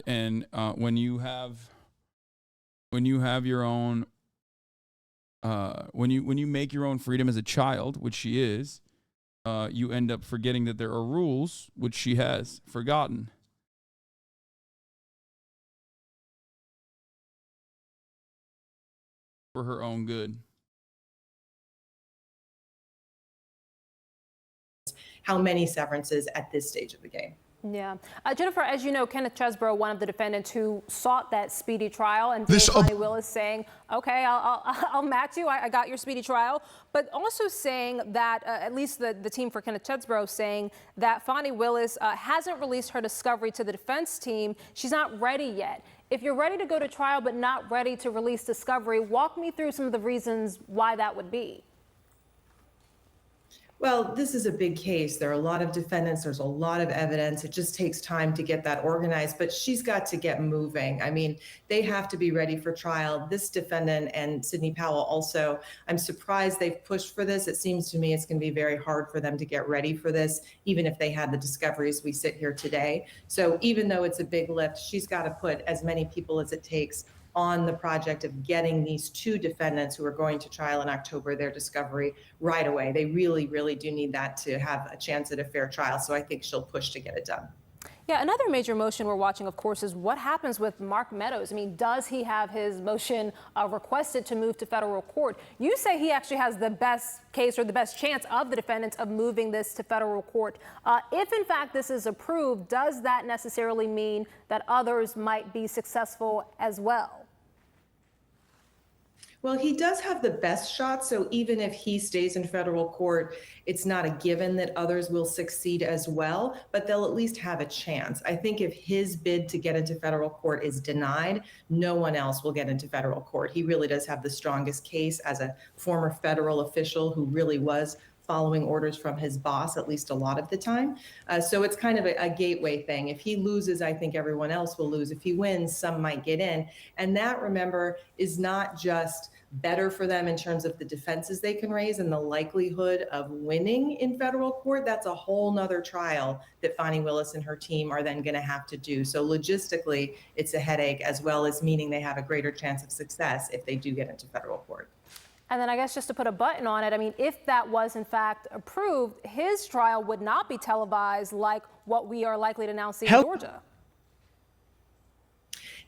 And when you have your own, when you make your own freedom as a child, which she is, you end up forgetting that there are rules, which she has forgotten. For her own good. how many severances at this stage of the game? Yeah. Jennifer, as you know, Kenneth Chesbrough, one of the defendants who sought that speedy trial, and Fani Willis saying, okay, I'll match you. I got your speedy trial. But also saying that, at least the team for Kenneth Chesbrough saying that Fani Willis hasn't released her discovery to the defense team. She's not ready yet. If you're ready to go to trial but not ready to release discovery, walk me through some of the reasons why that would be. Well, this is a big case. There are a lot of defendants. There's a lot of evidence. It just takes time to get that organized, but she's got to get moving. I mean, they have to be ready for trial. This defendant and Sidney Powell also, I'm surprised they've pushed for this. It seems to me it's going to be very hard for them to get ready for this, even if they had the discoveries we sit here today. So even though it's a big lift, she's got to put as many people as it takes on the project of getting these two defendants who are going to trial in October, their discovery right away. They really, really do need that to have a chance at a fair trial. So I think she'll push to get it done. Yeah, another major motion we're watching, of course, is what happens with Mark Meadows. I mean, does he have his motion requested to move to federal court? You say he actually has the best case or the best chance of the defendants of moving this to federal court. If, in fact, this is approved, does that necessarily mean that others might be successful as well? Well, he does have the best shot. So even if he stays in federal court, it's not a given that others will succeed as well, but they'll at least have a chance. I think if his bid to get into federal court is denied, no one else will get into federal court. He really does have the strongest case as a former federal official who really was following orders from his boss, at least a lot of the time. So it's kind of a gateway thing. If he loses, I think everyone else will lose. If he wins, some might get in. And that, remember, is not just better for them in terms of the defenses they can raise and the likelihood of winning in federal court. That's a whole nother trial that Fani Willis and her team are then going to have to do. So logistically, it's a headache, as well as meaning they have a greater chance of success if they do get into federal court. And then I guess just to put a button on it, I mean, if that was in fact approved, his trial would not be televised like what we are likely to now see in Georgia.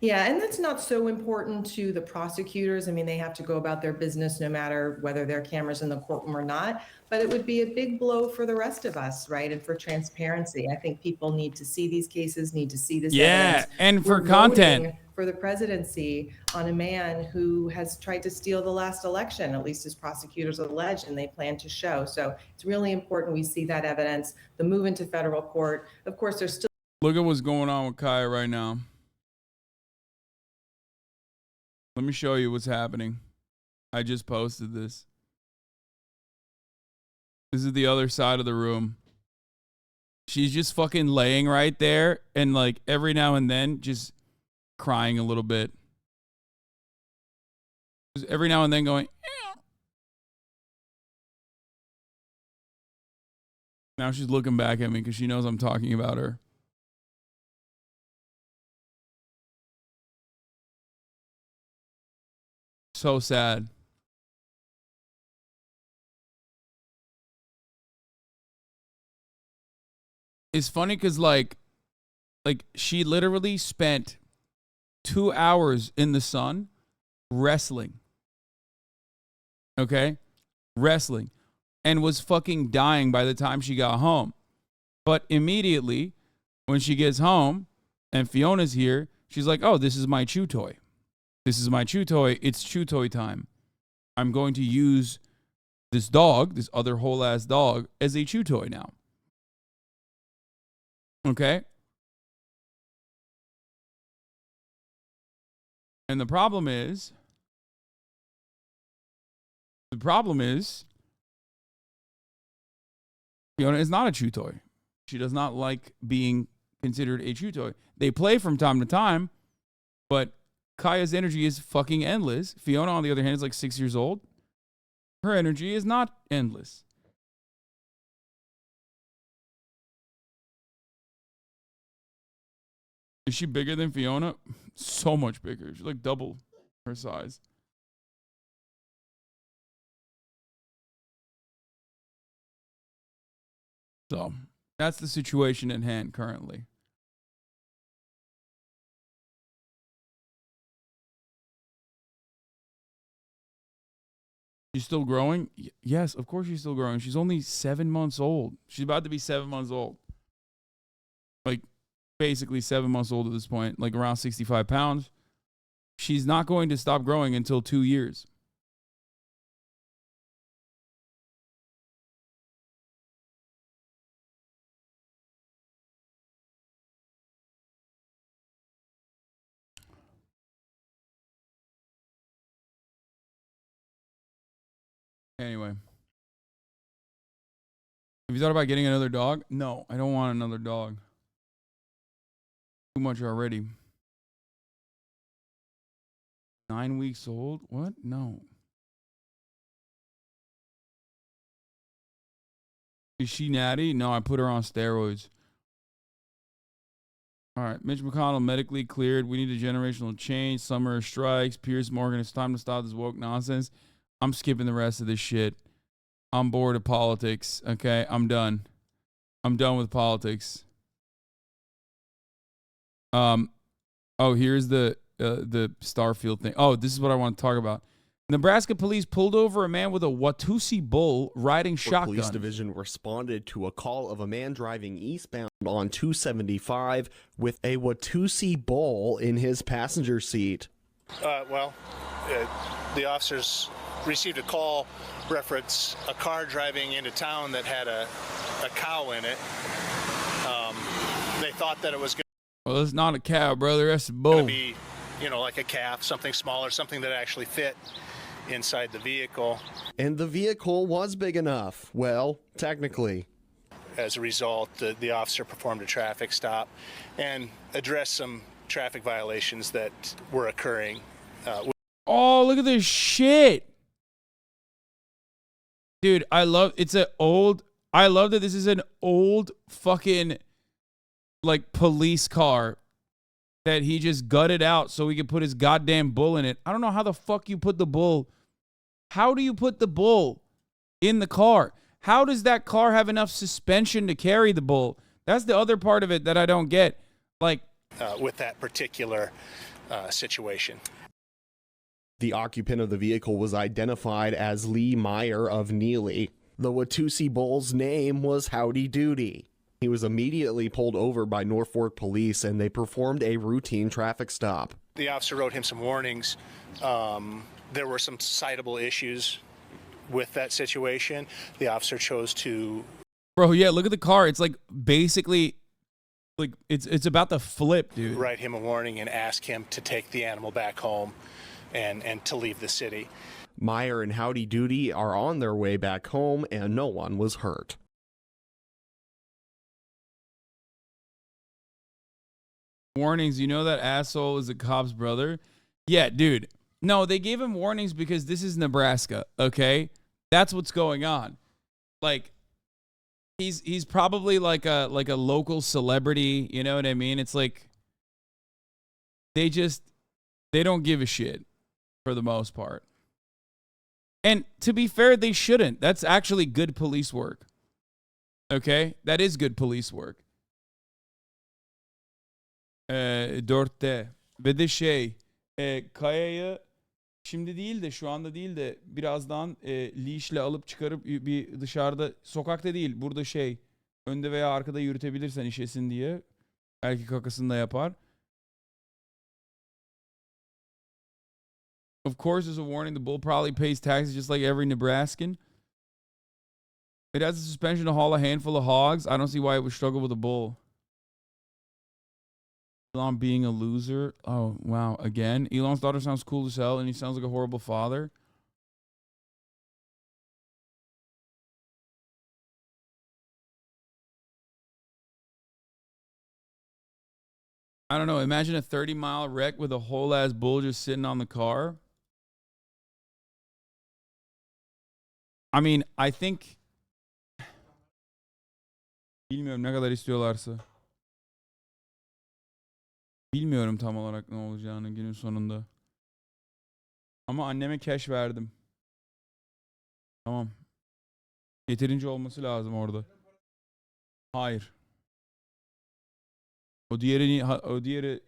Yeah, and that's not so important to the prosecutors. I mean, they have to go about their business no matter whether there are cameras in the courtroom or not. But it would be a big blow for the rest of us, right? And for transparency. I think people need to see these cases, need to see this evidence. And for We're content. voting for the presidency on a man who has tried to steal the last election, at least as prosecutors allege, and they plan to show. So it's really important we see that evidence. The move into federal court, of course, there's still. Look at what's going on with Kaya right now. Let me show you what's happening. I just posted this. This is the other side of the room. She's just fucking laying right there and like every now and then just crying a little bit. Just every now and then going, ew. Now she's looking back at me because she knows I'm talking about her. So sad. It's funny because like she literally spent 2 hours in the sun wrestling. Okay? Wrestling. And was fucking dying by the time she got home. But immediately when she gets home and Fiona's here, she's like, oh, this is my chew toy. This is my chew toy. It's chew toy time. I'm going to use this dog, this other whole ass dog, as a chew toy now. Okay? And the problem is, Fiona is not a chew toy. She does not like being considered a chew toy. They play from time to time, but Kaya's energy is fucking endless. Fiona, on the other hand, is like 6 years old. Her energy is not endless. Is she bigger than Fiona? So much bigger. She's like double her size. So that's the situation at hand currently. She's still growing? Yes, of course she's still growing. She's only 7 months old. She's about to be 7 months old. Like, basically 7 months old at this point, like around 65 pounds. She's not going to stop growing until 2 years. Anyway. Have you thought about getting another dog? No, I don't want another dog. Too much already. 9 weeks old? What? No. Is she natty? No, I put her on steroids. All right. Mitch McConnell medically cleared. We need a generational change. Summer strikes. Piers Morgan. It's time to stop this woke nonsense. I'm skipping the rest of this shit. I'm bored of politics. Okay, I'm done. I'm done with politics. Oh, here's the Starfield thing. Oh, this is what I want to talk about. Nebraska police pulled over a man with a Watusi bull riding shotgun. Police division responded to a call of a man driving eastbound on 275 with a Watusi bull in his passenger seat. The officers received a call reference a car driving into town that had a cow in it. They thought that it was going Well, it's not a cow, brother. That's a bull. to be, like a calf, something smaller, something that actually fit inside the vehicle. And the vehicle was big enough. Well, technically. As a result, the officer performed a traffic stop and addressed some traffic violations that were occurring. Oh, look at this shit. Dude, I love that this is an old fucking like police car that he just gutted out so he could put his goddamn bull in it. I don't know how the fuck you put the bull. How do you put the bull in the car? How does that car have enough suspension to carry the bull? That's the other part of it that I don't get. Like, with that particular situation. The occupant of the vehicle was identified as Lee Meyer of Neely. The Watusi bull's name was Howdy Doody. He was immediately pulled over by Norfolk police and they performed a routine traffic stop. The officer wrote him some warnings. There were some citable issues with that situation. The officer chose to... Bro, yeah, look at the car. It's like basically, like it's about to flip, dude. Write him a warning and ask him to take the animal back home and to leave the city. Meyer and Howdy Doody are on their way back home and no one was hurt. Warnings, you know that asshole is a cop's brother? Yeah, dude. No, they gave him warnings because this is Nebraska, okay? That's what's going on. Like, he's probably like a local celebrity, you know what I mean? It's like they don't give a shit for the most part. And to be fair, they shouldn't. That's actually good police work. Okay? That is good police work. Dörtte. Ve de Kaya'yı şimdi değil de şu anda değil de birazdan leash'le alıp çıkarıp bir dışarıda, sokakta değil, burada önde veya arkada yürütebilirsen işesin diye. Belki kakasını da yapar. Of course, there's a warning. The bull probably pays taxes just like every Nebraskan. It has a suspension to haul a handful of hogs. I don't see why it would struggle with a bull. Elon being a loser. Oh, wow. Again, Elon's daughter sounds cool as hell, and he sounds like a horrible father. I don't know. Imagine a 30-mile wreck with a whole-ass bull just sitting on the car. I mean, I think... Bilmiyorum ne kadar istiyorlarsa. Bilmiyorum tam olarak ne olacağını günün sonunda. Ama anneme cash verdim. Tamam. Yeterince olması lazım orada. Hayır. O diğeri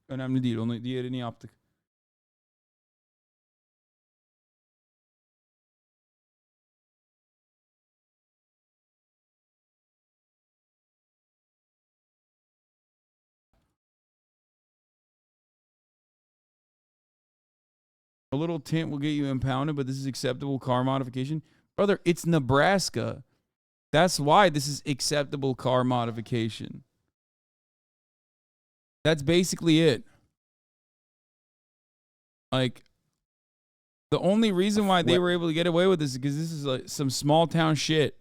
önemli değil. Diğerini yaptık. A little tint will get you impounded, but this is acceptable car modification. Brother, it's Nebraska. That's why this is acceptable car modification. That's basically it. Like, the only reason why they were able to get away with this is because this is like some small town shit.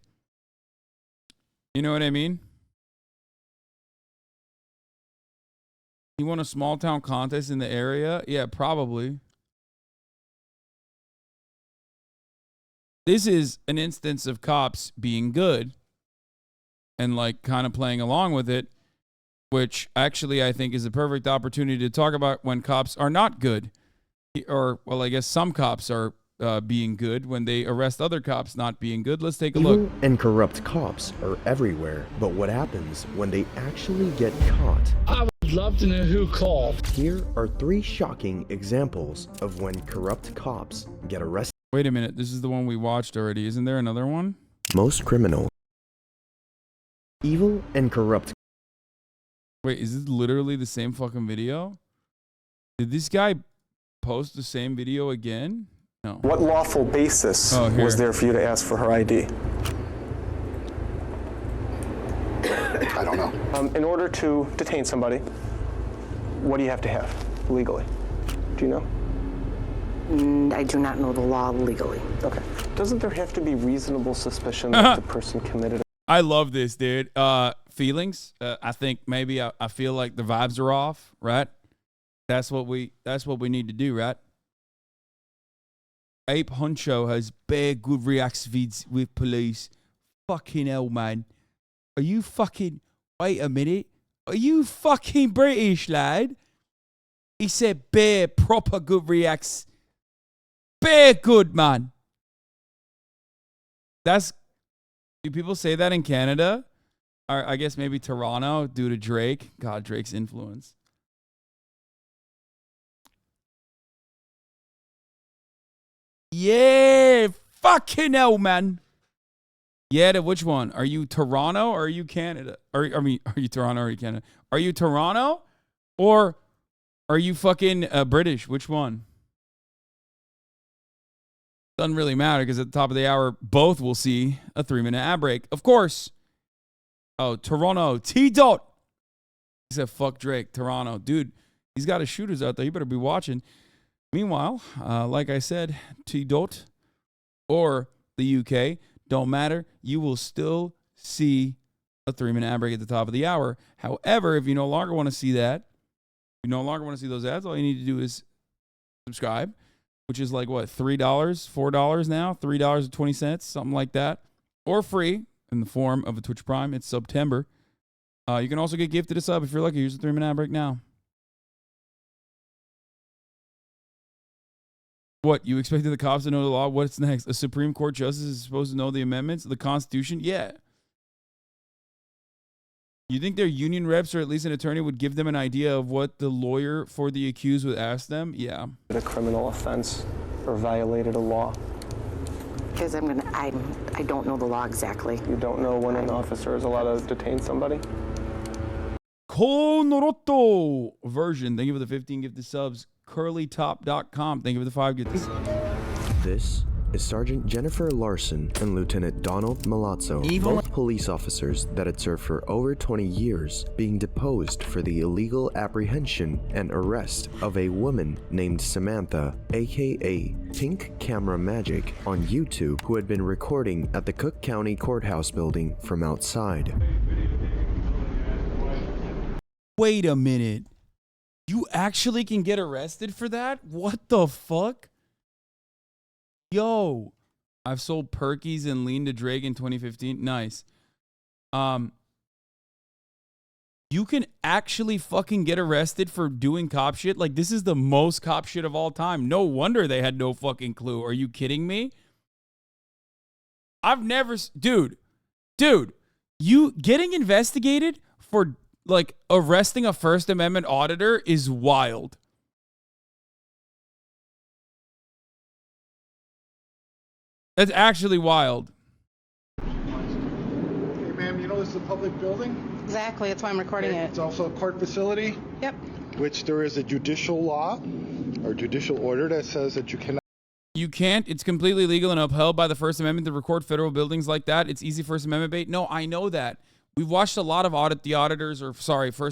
You know what I mean? You won a small town contest in the area? Yeah, probably. This is an instance of cops being good and like kind of playing along with it, which actually I think is a perfect opportunity to talk about when cops are not good. Or, well, I guess some cops are being good when they arrest other cops not being good. Let's take a look. Evil and corrupt cops are everywhere, but what happens when they actually get caught? I was Love to know who called. Here are 3 shocking examples of when corrupt cops get arrested. Wait a minute. This is the one we watched already. Isn't there another one? Most criminal, evil, and corrupt. Wait, is this literally the same fucking video? Did this guy post the same video again? No. What lawful basis was there for you to ask for her ID? I don't know. In order to detain somebody, what do you have to have legally? Do you know? I do not know the law legally. Okay. Doesn't there have to be reasonable suspicion that the person committed? I love this, dude. Feelings. I think maybe I feel like the vibes are off, right? That's what we need to do, right? Ape Huncho has bare good reactions with police. Fucking hell, man. Are you fucking... Wait a minute. Are you fucking British, lad? He said bare proper good reacts. Bare good, man. That's... Do people say that in Canada? Or I guess maybe Toronto due to Drake. God, Drake's influence. Yeah, fucking hell, man. Yeah, to which one? Are you Toronto or are you Canada? Are you Toronto or are you Canada? Are you Toronto or are you fucking British? Which one? Doesn't really matter because at the top of the hour, both will see a 3-minute ad break. Of course. Oh, Toronto. T-Dot. He said, fuck Drake. Toronto. Dude, he's got his shooters out there. You better be watching. Meanwhile, like I said, T-Dot or the UK, don't matter. You will still see a 3-minute ad break at the top of the hour. However, if you no longer want to see that, you no longer want to see those ads, all you need to do is subscribe, which is like, what, $3, $4 now? $3.20, something like that. Or free in the form of a Twitch Prime. It's September. You can also get gifted a sub if you're lucky. Here's a 3-minute ad break now. What, you expected the cops to know the law? What's next? A Supreme Court justice is supposed to know the amendments, the Constitution? Yeah. You think their union reps or at least an attorney would give them an idea of what the lawyer for the accused would ask them? Yeah. A criminal offense or violated a law? Because I don't know the law exactly. You don't know when an officer is allowed to detain somebody? Konoroto version. Thank you for the 15 gifted subs. Curlytop.com. Thank you for the 5 gifted subs. This is Sergeant Jennifer Larson and Lieutenant Donald Malazzo, both police officers that had served for over 20 years, being deposed for the illegal apprehension and arrest of a woman named Samantha, aka Pink Camera Magic, on YouTube, who had been recording at the Cook County Courthouse building from outside. Wait a minute. You actually can get arrested for that? What the fuck? Yo, I've sold Perkies and Lean to Drake in 2015. Nice. You can actually fucking get arrested for doing cop shit? Like, this is the most cop shit of all time. No wonder they had no fucking clue. Are you kidding me? I've never... Dude, you getting investigated for... like, arresting a First Amendment auditor is wild. That's actually wild. Hey, ma'am, you know this is a public building? Exactly, that's why I'm recording it. It's also a court facility? Yep. Which there is a judicial law or judicial order that says that you cannot... You can't. It's completely legal and upheld by the First Amendment to record federal buildings like that. It's easy First Amendment bait. No, I know that. We've watched a lot of First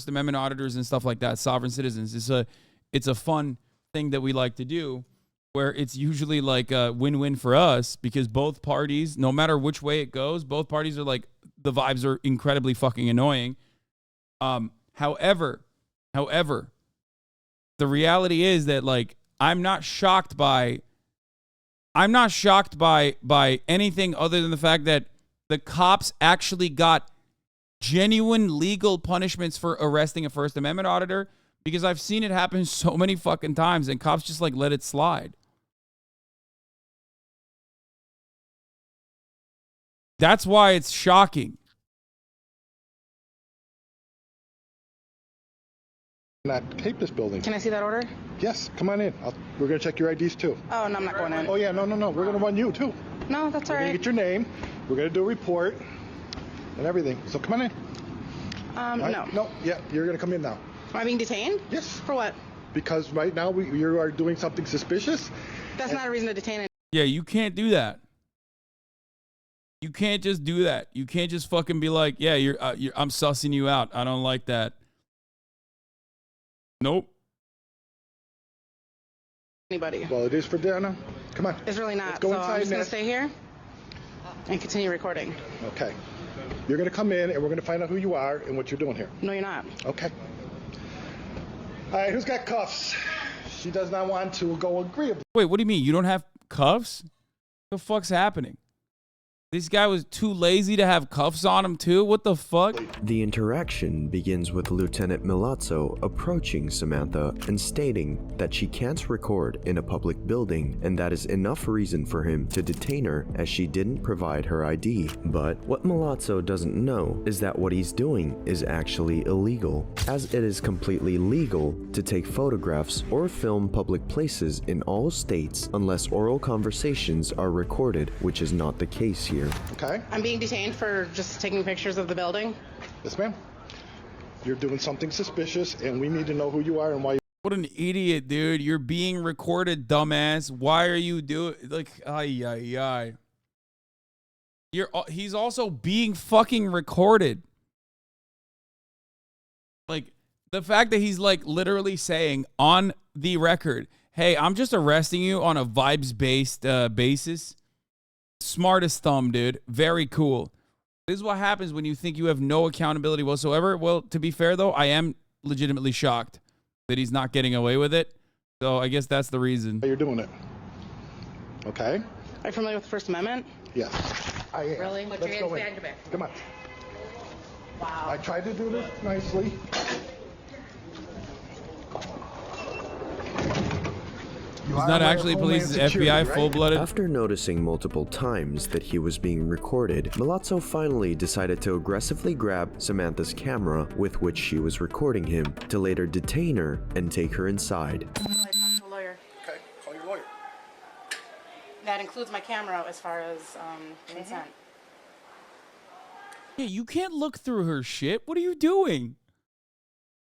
Amendment auditors and stuff like that, sovereign citizens. It's a fun thing that we like to do, where it's usually like a win-win for us because both parties, no matter which way it goes, both parties are like, the vibes are incredibly fucking annoying. However, the reality is that, like, I'm not shocked by anything other than the fact that the cops actually got genuine legal punishments for arresting a First Amendment auditor, because I've seen it happen so many fucking times and cops just like let it slide. That's why it's shocking. Not tape this building. Can I see that order? Yes, come on in. We're going to check your IDs too. Oh, no, I'm not going in. Oh, yeah, no. We're going to run you too. No, that's all We're going right. to get your name. We're going to do a report and everything. So come on in. No. No, yeah, you're going to come in now. Am I being detained? Yes. For what? Because right now you are doing something suspicious. That's not a reason to detain anyone. Yeah, you can't do that. You can't just do that. You can't just fucking be like, yeah, I'm sussing you out. I don't like that. Nope. Anybody. Well, it is for dinner. Come on. It's really not. Let's go so inside I'm just going now. to stay here and continue recording. Okay. You're going to come in and we're going to find out who you are and what you're doing here. No, you're not. Okay. All right, who's got cuffs? She does not want to go agreeably. Wait, what do you mean? You don't have cuffs? What the fuck's happening? This guy was too lazy to have cuffs on him too? What the fuck? The interaction begins with Lieutenant Milazzo approaching Samantha and stating that she can't record in a public building, and that is enough reason for him to detain her as she didn't provide her ID. But what Milazzo doesn't know is that what he's doing is actually illegal, as it is completely legal to take photographs or film public places in all states unless oral conversations are recorded, which is not the case here. Okay. I'm being detained for just taking pictures of the building. Yes, ma'am. You're doing something suspicious, and we need to know who you are and why. What an idiot, dude. You're being recorded, dumbass. Why are you doing, like, ay. He's also being fucking recorded. Like, the fact that he's, like, literally saying on the record, hey, I'm just arresting you on a vibes-based basis. Smartest thumb, dude. Very cool. This is what happens when you think you have no accountability whatsoever. Well, to be fair, though, I am legitimately shocked that he's not getting away with it. So I guess that's the reason. You're doing it. Okay? Are you familiar with the First Amendment? Yes. I am. Really? Put your hands behind your back. Come on. Wow. I tried to do this nicely. He's not actually police, it's FBI, full-blooded. After noticing multiple times that he was being recorded, Milazzo finally decided to aggressively grab Samantha's camera with which she was recording him, to later detain her and take her inside. Lawyer. Okay, call your lawyer. That includes my camera as far as consent. Yeah, you can't look through her shit. What are you doing?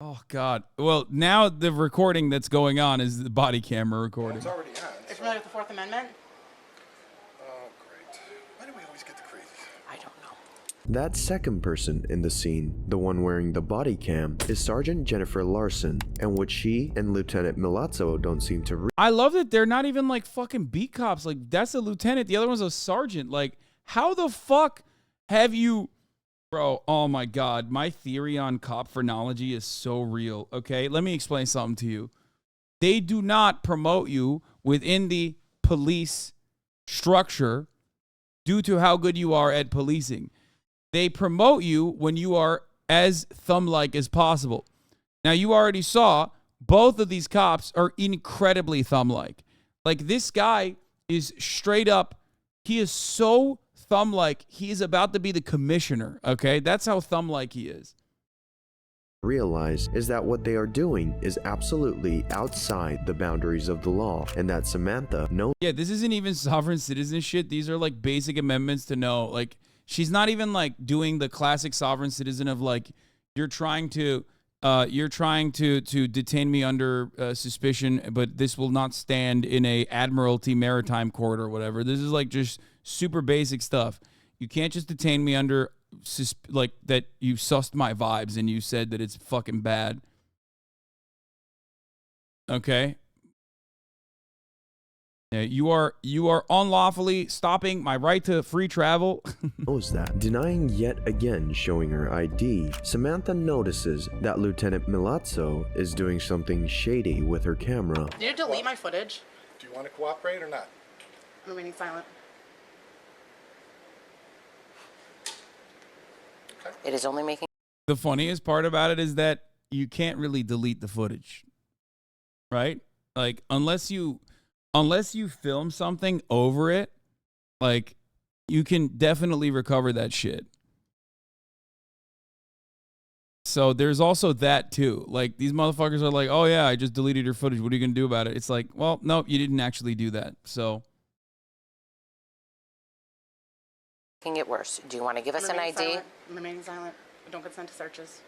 Oh, God. Well, now the recording that's going on is the body camera recording. It's already on. Are you familiar with the Fourth Amendment? Oh, great. Why do we always get the crazy? I don't know. That second person in the scene, the one wearing the body cam, is Sergeant Jennifer Larson, and what she and Lieutenant Milazzo don't seem to I love that they're not even like fucking beat cops. Like, that's a lieutenant. The other one's a sergeant. Like, how the fuck have you... Bro, oh my God. My theory on cop phrenology is so real, okay? Let me explain something to you. They do not promote you within the police structure due to how good you are at policing. They promote you when you are as thumb-like as possible. Now, you already saw both of these cops are incredibly thumb-like. Like, this guy is straight up, he is so thumb-like, he is about to be the commissioner, okay? That's how thumb-like he is. realize is that what they are doing is absolutely outside the boundaries of the law, and that Samantha knows. Yeah, this isn't even sovereign citizen shit. These are like basic amendments to know. Like, she's not even like doing the classic sovereign citizen of like, you're trying to detain me under suspicion, but this will not stand in a Admiralty Maritime Court or whatever. This is like just super basic stuff. You can't just detain me under like that. You sussed my vibes and you said that it's fucking bad. Okay. Yeah, you are unlawfully stopping my right to free travel. Knows that. Denying yet again showing her ID, Samantha notices that Lieutenant Milazzo is doing something shady with her camera. Did you delete my footage? Do you want to cooperate or not? I'm remaining silent. It is only making... The funniest part about it is that you can't really delete the footage, right? Like, unless you film something over it, like, you can definitely recover that shit. So there's also that too. Like, these motherfuckers are like, oh yeah, I just deleted your footage. What are you going to do about it? It's like, well, no, you didn't actually do that. So. Making it worse. Do you want to give us an ID? I'm remaining silent. Don't consent to searches.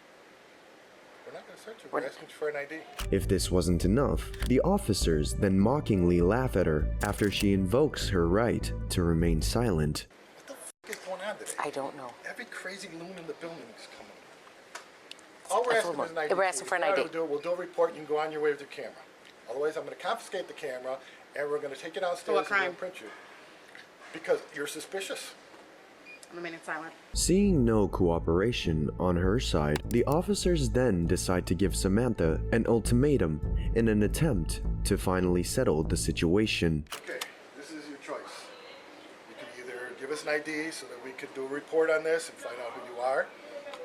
We're not going to search you. We're asking for an ID. If this wasn't enough, the officers then mockingly laugh at her after she invokes her right to remain silent. What is going on today? I don't know. Every crazy loon in the building is coming. All we're asking is an ID. We're asking for an ID. We'll do a report and you can go on your way with your camera. Otherwise, I'm going to confiscate the camera and we're going to take it downstairs what crime? and print you. Because you're suspicious. I'm remaining silent. Seeing no cooperation on her side, the officers then decide to give Samantha an ultimatum in an attempt to finally settle the situation. Okay, this is your choice. You can either give us an ID so that we could do a report on this and find out who you are,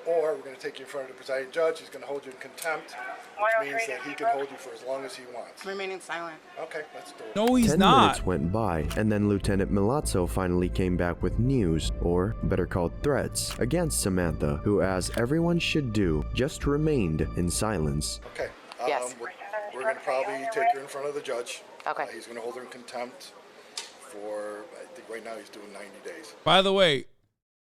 or we're going to take you in front of the presiding judge. He's going to hold you in contempt, which means that he can hold you for as long as he wants. I'm remaining silent. Okay, let's do it. No, he's 10 not. minutes went by, and then Lieutenant Milazzo finally came back with news, or better called threats, against Samantha, who, as everyone should do, just remained in silence. Okay. Yes. We're going to probably take her in front of the judge. Okay. He's going to hold her in contempt for, I think right now he's doing 90 days. By the way,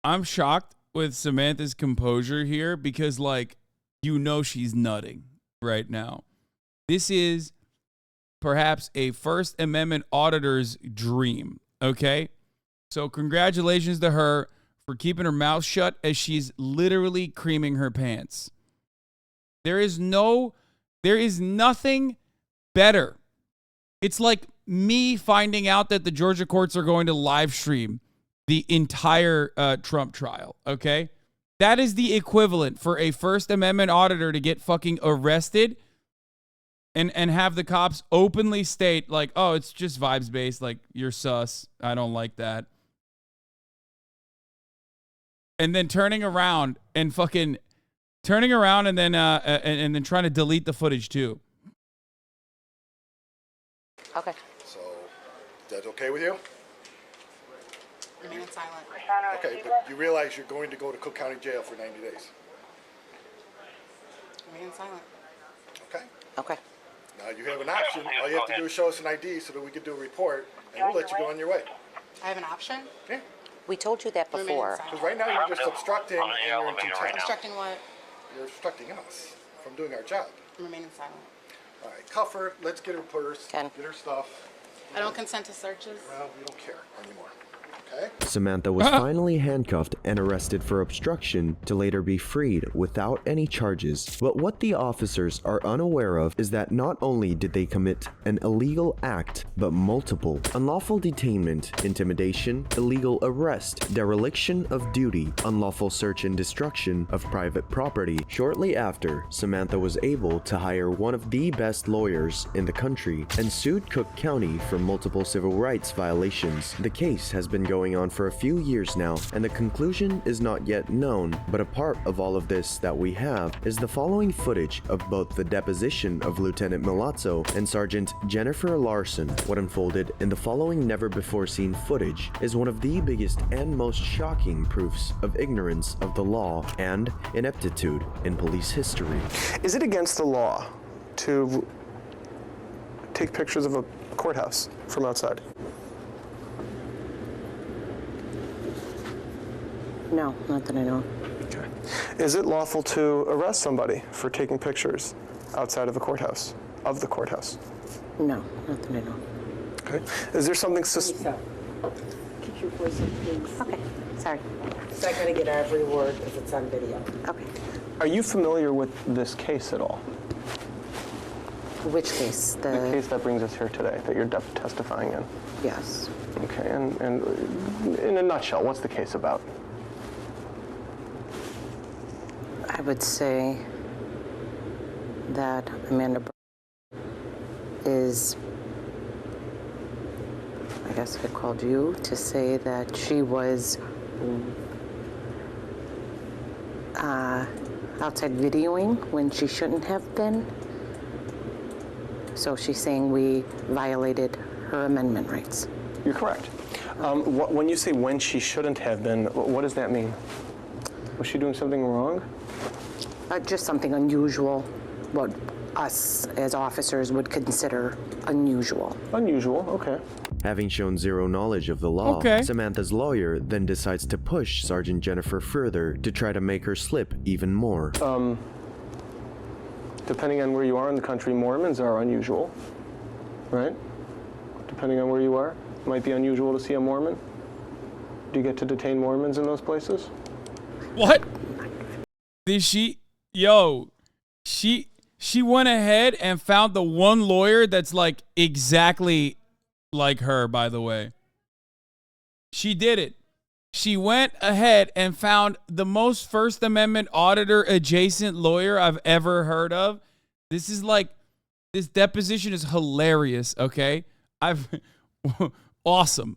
I'm shocked with Samantha's composure here because, like, you know she's nutting right now. This is perhaps a First Amendment auditor's dream, okay? So congratulations to her for keeping her mouth shut as she's literally creaming her pants. There is nothing better. It's like me finding out that the Georgia courts are going to live stream the entire Trump trial, okay? That is the equivalent for a First Amendment auditor to get fucking arrested and have the cops openly state, like, oh, it's just vibes-based, like, you're sus, I don't like that. And then turning around and then trying to delete the footage too. Okay. So, is that okay with you? Remaining silent. Okay, but you realize you're going to go to Cook County Jail for 90 days. Remaining silent. Okay? Okay. Now you have an option. All you have to do is show us an ID so that we can do a report, and we'll let you go on your way. I have an option? Yeah. We told you that before. Because right now you're just obstructing and you're in contempt. Obstructing what? You're obstructing us from doing our job. I'm remaining silent. All right, cuff her. Let's get her purse. Get her stuff. I don't consent to searches. Well, we don't care anymore. Okay? Samantha was finally handcuffed and arrested for obstruction to later be freed without any charges. But what the officers are unaware of is that not only did they commit an illegal act, but multiple: unlawful detainment, intimidation, illegal arrest, dereliction of duty, unlawful search and destruction of private property. Shortly after, Samantha was able to hire one of the best lawyers in the country and sued Cook County for multiple civil rights violations. The case has been going on for a few years now, and the conclusion is not yet known, but a part of all of this that we have is the following footage of both the deposition of Lieutenant Milazzo and Sergeant Jennifer Larson. What unfolded in the following never-before-seen footage is one of the biggest and most shocking proofs of ignorance of the law and ineptitude in police history. Is it against the law to take pictures of a courthouse from outside? No, not that I know. Okay. Is it lawful to arrest somebody for taking pictures outside of a courthouse, of the courthouse? No, not that I know. Okay. Is there something Keep your voice up, please. Okay, sorry. So I gotta get every word if it's on video. Okay. Are you familiar with this case at all? Which case? The case that brings us here today, that you're testifying in? Yes. Okay, and in a nutshell, what's the case about? I would say that Amanda is, I guess I called you to say that she was outside videoing when she shouldn't have been. So she's saying we violated her amendment rights. You're correct. When you say when she shouldn't have been, what does that mean? Was she doing something wrong? Just something unusual, what us as officers would consider unusual. Unusual, okay. Having shown zero knowledge of the law, Okay. Samantha's lawyer then decides to push Sergeant Jennifer further to try to make her slip even more. Depending on where you are in the country, Mormons are unusual, right? Depending on where you are, it might be unusual to see a Mormon. Do you get to detain Mormons in those places? What? Did she went ahead and found the one lawyer that's like exactly like her, by the way. She did it. She went ahead and found the most First Amendment auditor adjacent lawyer I've ever heard of. This deposition is hilarious, okay? Awesome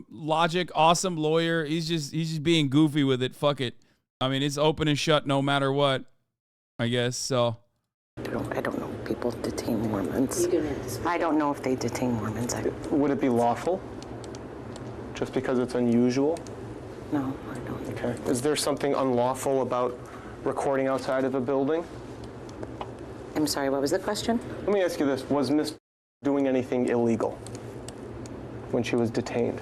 logic, awesome lawyer. He's just being goofy with it. Fuck it. I mean, it's open and shut no matter what, I guess, so. I don't know if people detain Mormons. I don't know if they detain Mormons. Would it be lawful? Just because it's unusual? No, I don't. Okay. Is there something unlawful about recording outside of a building? I'm sorry, what was the question? Let me ask you this. Was Miss doing anything illegal when she was detained?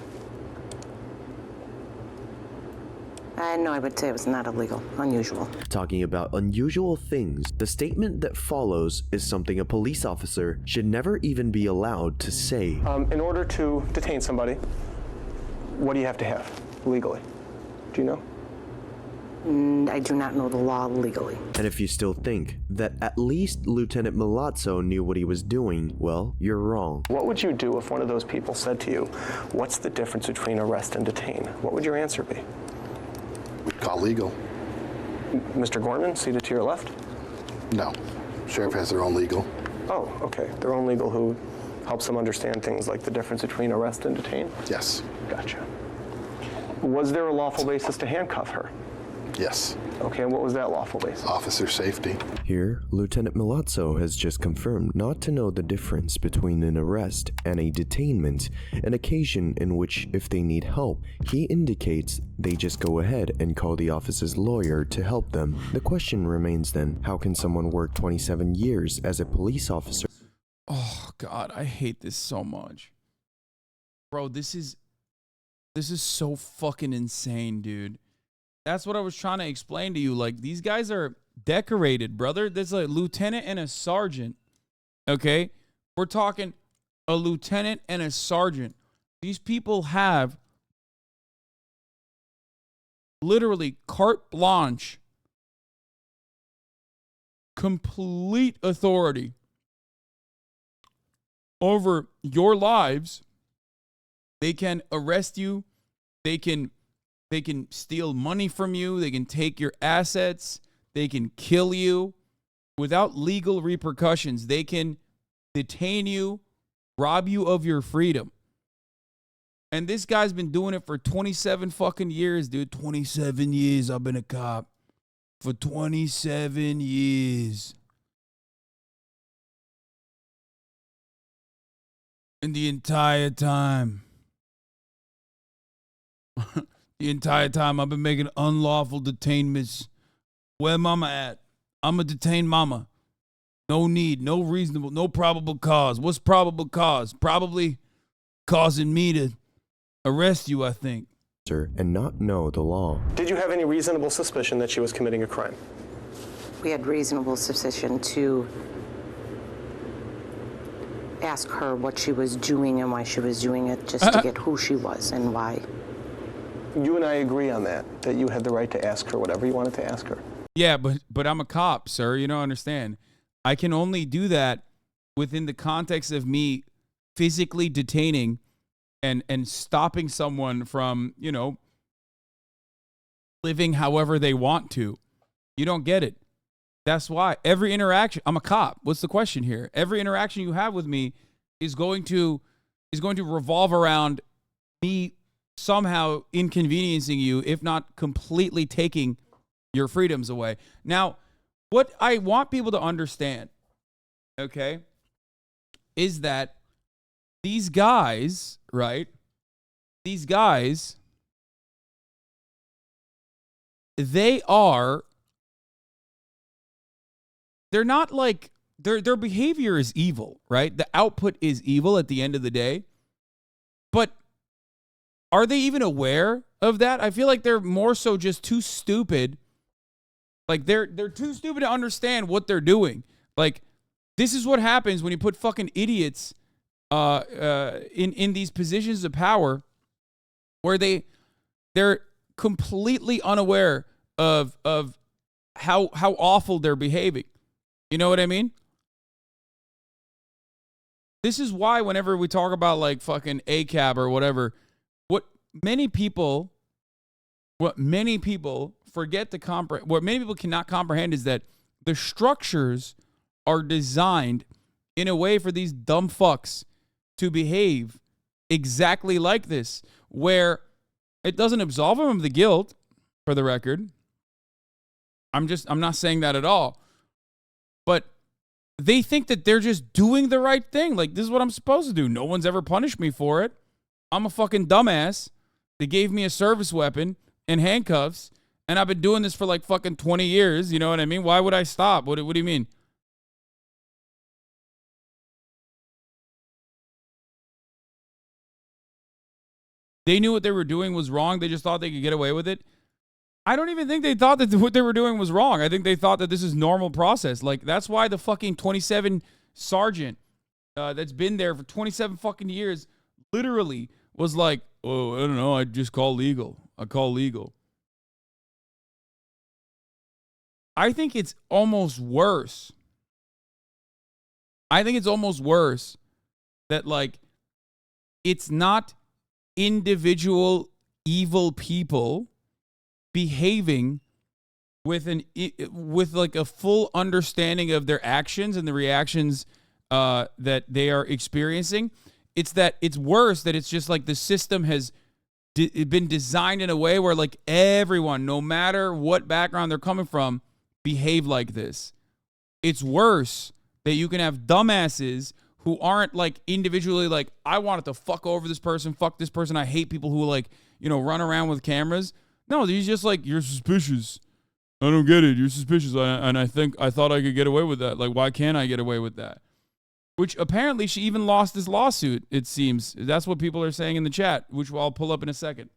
No, I would say it was not illegal, unusual. Talking about unusual things, the statement that follows is something a police officer should never even be allowed to say. In order to detain somebody, what do you have to have legally? Do you know? I do not know the law legally. And if you still think that at least Lieutenant Milazzo knew what he was doing, well, you're wrong. What would you do if one of those people said to you, what's the difference between arrest and detain? What would your answer be? We'd call legal. Mr. Gorman, seated to your left? No. Sheriff has their own legal. Oh, okay. Their own legal who helps them understand things like the difference between arrest and detain? Yes. Gotcha. Was there a lawful basis to handcuff her? Yes. Okay, and what was that lawful basis? Officer safety. Here, Lieutenant Milazzo has just confirmed not to know the difference between an arrest and a detainment, an occasion in which, if they need help, he indicates they just go ahead and call the officer's lawyer to help them. The question remains then, how can someone work 27 years as a police officer? Oh, God, I hate this so much. Bro, this is so fucking insane, dude. That's what I was trying to explain to you. Like, these guys are decorated, brother. There's a lieutenant and a sergeant, okay? We're talking a lieutenant and a sergeant. These people have literally carte blanche, complete authority over your lives. They can arrest you. They can steal money from you. They can take your assets. They can kill you without legal repercussions. They can detain you, rob you of your freedom. And this guy's been doing it for 27 fucking years, dude. 27 years I've been a cop. For 27 years. And the entire time I've been making unlawful detainments. Where mama at? I'm a detain mama. No need, no reasonable, no probable cause. What's probable cause? Probably causing me to arrest you, I think. And not know the law. Did you have any reasonable suspicion that she was committing a crime? We had reasonable suspicion to ask her what she was doing and why she was doing it, just to get who she was and why. You and I agree on that you had the right to ask her whatever you wanted to ask her. Yeah, but I'm a cop, sir. You don't understand. I can only do that within the context of me physically detaining and stopping someone from, living however they want to. You don't get it. That's why every interaction, I'm a cop. What's the question here? Every interaction you have with me is going to revolve around me somehow inconveniencing you, if not completely taking your freedoms away. Now, what I want people to understand, okay, is that these guys, right? These guys, they are they're not like, their behavior is evil, right? The output is evil at the end of the day. But are they even aware of that? I feel like they're more so just too stupid. Like they're too stupid to understand what they're doing. Like, this is what happens when you put fucking idiots in these positions of power, where they're completely unaware of how awful they're behaving. You know what I mean? This is why whenever we talk about like fucking ACAB or whatever, what many people forget to comprehend, what many people cannot comprehend is that the structures are designed in a way for these dumb fucks to behave exactly like this, where it doesn't absolve them of the guilt, for the record. I'm not saying that at all. But they think that they're just doing the right thing. Like, this is what I'm supposed to do. No one's ever punished me for it. I'm a fucking dumbass. They gave me a service weapon and handcuffs, and I've been doing this for like fucking 20 years. You know what I mean? Why would I stop? What do you mean? They knew what they were doing was wrong. They just thought they could get away with it. I don't even think they thought that what they were doing was wrong. I think they thought that this is normal process. Like, that's why the fucking 27 sergeant that's been there for 27 fucking years literally was like, oh, I don't know, I just call legal. I call legal. I think it's almost worse. I think it's almost worse that, like, it's not individual evil people behaving with like a full understanding of their actions and the reactions that they are experiencing. It's that it's worse that it's just like the system has been designed in a way where like everyone, no matter what background they're coming from, behave like this. It's worse that you can have dumbasses who aren't like individually like, I wanted to fuck over this person, fuck this person. I hate people who like, you know, run around with cameras. No, he's just like, you're suspicious. I don't get it. You're suspicious. And I thought I could get away with that. Like, why can't I get away with that? Which apparently she even lost this lawsuit, it seems. That's what people are saying in the chat, which I'll pull up in a second.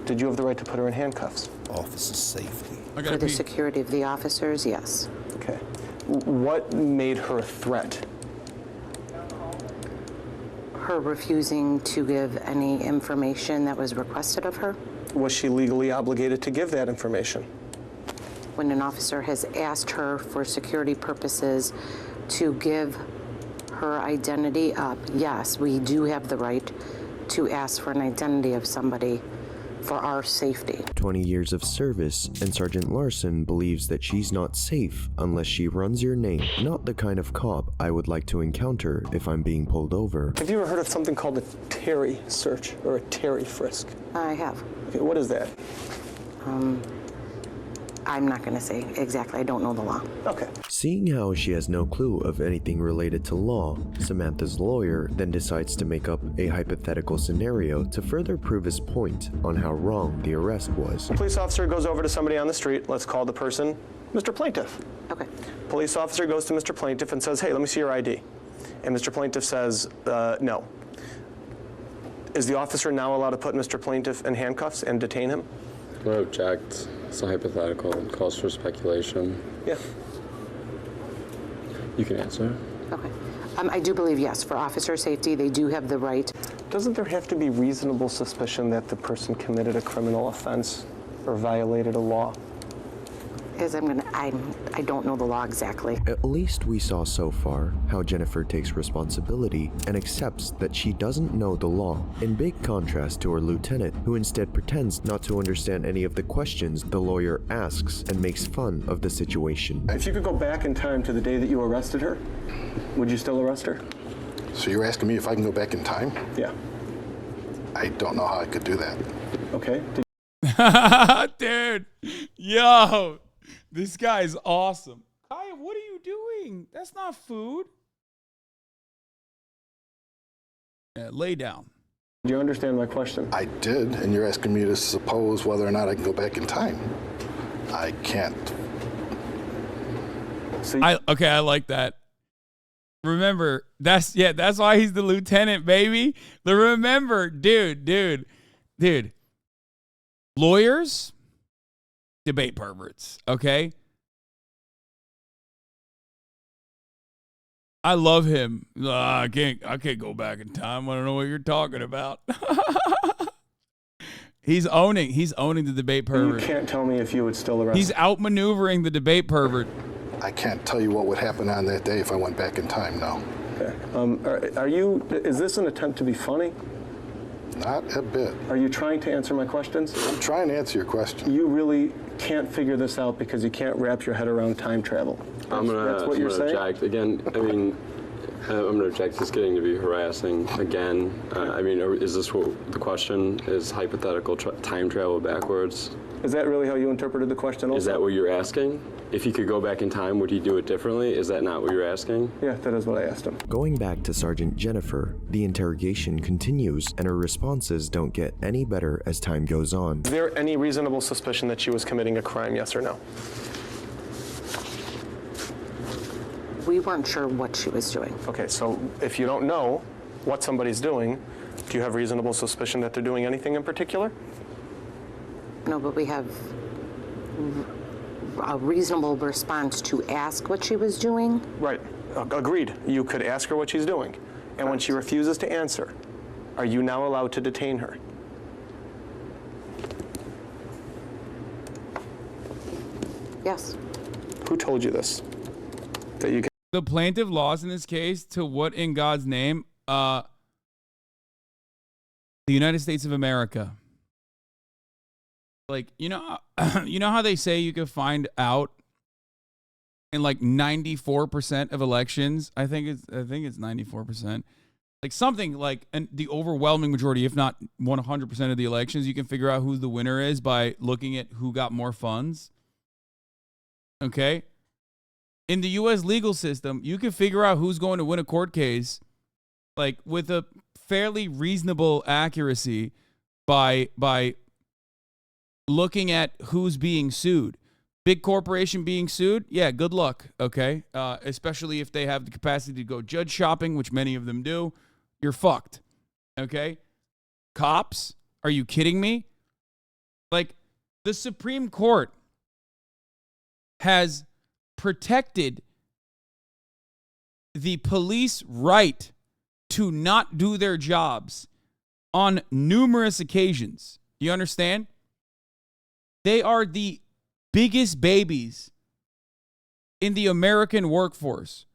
Did you have the right to put her in handcuffs? Officer safety. For the security of the officers, yes. Okay. What made her a threat? Her refusing to give any information that was requested of her. Was she legally obligated to give that information? When an officer has asked her for security purposes to give her identity up, yes, we do have the right to ask for an identity of somebody for our safety. 20 years of service, and Sergeant Larson believes that she's not safe unless she runs your name. Not the kind of cop I would like to encounter if I'm being pulled over. Have you ever heard of something called a Terry search or a Terry frisk? I have. Okay, what is that? I'm not going to say exactly. I don't know the law. Okay. Seeing how she has no clue of anything related to law, Samantha's lawyer then decides to make up a hypothetical scenario to further prove his point on how wrong the arrest was. A police officer goes over to somebody on the street. Let's call the person Mr. Plaintiff. Okay. Police officer goes to Mr. Plaintiff and says, hey, let me see your ID. And Mr. Plaintiff says, no. Is the officer now allowed to put Mr. Plaintiff in handcuffs and detain him? I object. It's a hypothetical. It calls for speculation. Yeah. You can answer. Okay. I do believe, yes, for officer safety, they do have the right. Doesn't there have to be reasonable suspicion that the person committed a criminal offense or violated a law? I don't know the law exactly. At least we saw so far how Jennifer takes responsibility and accepts that she doesn't know the law, in big contrast to her lieutenant, who instead pretends not to understand any of the questions the lawyer asks and makes fun of the situation. If you could go back in time to the day that you arrested her, would you still arrest her? So you're asking me if I can go back in time? Yeah. I don't know how I could do that. Okay. Dude, yo. This guy's awesome. Kaya, what are you doing? That's not food. Yeah, lay down. Do you understand my question? I did, and you're asking me to suppose whether or not I can go back in time. I can't So I like that. Remember, that's why he's the lieutenant, baby. Remember, dude. Lawyers, debate perverts, okay? I love him. I can't go back in time. I don't know what you're talking about. He's owning the debate pervert. You can't tell me if you would still arrest He's outmaneuvering the debate pervert. I can't tell you what would happen on that day if I went back in time, no. Okay. Is this an attempt to be funny? Not a bit. Are you trying to answer my questions? I'm trying to answer your question. You really can't figure this out because you can't wrap your head around time travel. That's what you're saying? Object. Again, I mean, I'm going to object. It's getting to be harassing again. I mean, is this what the question is? Hypothetical time travel backwards? Is that really how you interpreted the question also? Is that what you're asking? If he could go back in time, would he do it differently? Is that not what you're asking? Yeah, that is what I asked him. Going back to Sergeant Jennifer, the interrogation continues and her responses don't get any better as time goes on. Is there any reasonable suspicion that she was committing a crime, yes or no? We weren't sure what she was doing. Okay, so if you don't know what somebody's doing, do you have reasonable suspicion that they're doing anything in particular? No, but we have a reasonable response to ask what she was doing. Right. Agreed. You could ask her what she's doing. And when she refuses to answer, are you now allowed to detain her? Yes. Who told you this? That you can. The plaintiff lost in this case to what in God's name? The United States of America. Like, you know how they say you can find out in like 94% of elections? I think it's 94%. Like something like the overwhelming majority, if not 100% of the elections, you can figure out who the winner is by looking at who got more funds. Okay? In the U.S. legal system, you can figure out who's going to win a court case like with a fairly reasonable accuracy by looking at who's being sued. Big corporation being sued, yeah, good luck, okay? Especially if they have the capacity to go judge shopping, which many of them do. You're fucked, okay? Cops, are you kidding me? Like, the Supreme Court has protected the police right to not do their jobs on numerous occasions. You understand? They are the biggest babies in the American workforce.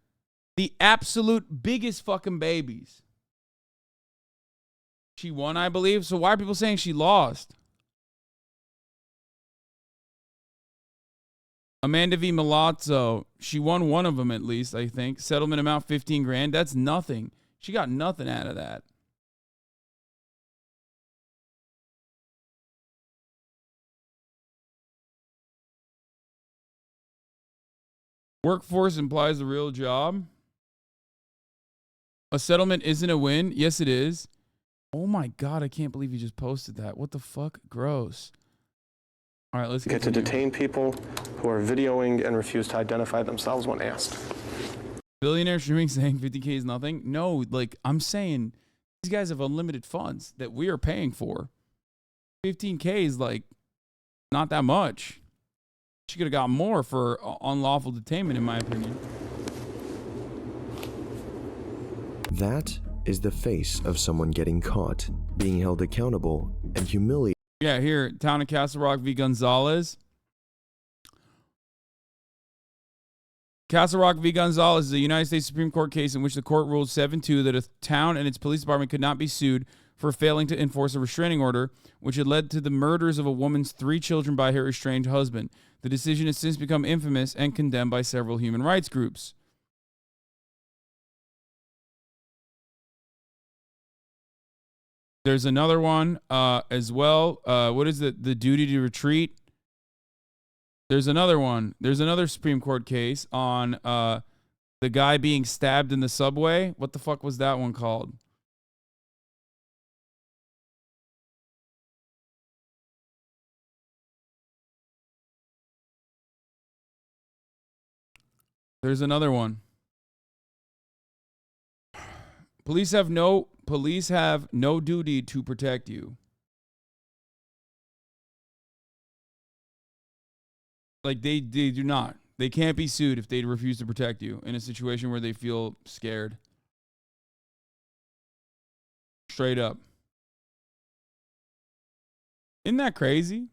The absolute biggest fucking babies. She won, I believe. So why are people saying she lost? Amanda V. Milazzo, she won one of them at least, I think. Settlement amount $15,000. That's nothing. She got nothing out of that. Workforce implies a real job. A settlement isn't a win. Yes, it is. Oh my God, I can't believe you just posted that. What the fuck? Gross. All right, let's get to detain people who are videoing and refuse to identify themselves when asked. Billionaire streaming saying 50K is nothing. No, like I'm saying these guys have unlimited funds that we are paying for. 15K is like not that much. She could have got more for unlawful detainment, in my opinion. That is the face of someone getting caught, being held accountable, and humiliated. Yeah, here, Town of Castle Rock v. Gonzalez. Castle Rock v. Gonzalez is a United States Supreme Court case in which the court ruled 7-2 that a town and its police department could not be sued for failing to enforce a restraining order, which had led to the murders of a woman's 3 children by her estranged husband. The decision has since become infamous and condemned by several human rights groups. There's another one as well. What is the duty to retreat? There's another one. There's another Supreme Court case on the guy being stabbed in the subway. What the fuck was that one called? There's another one. Police have no duty to protect you. Like they do not. They can't be sued if they refuse to protect you in a situation where they feel scared. Straight up. Isn't that crazy?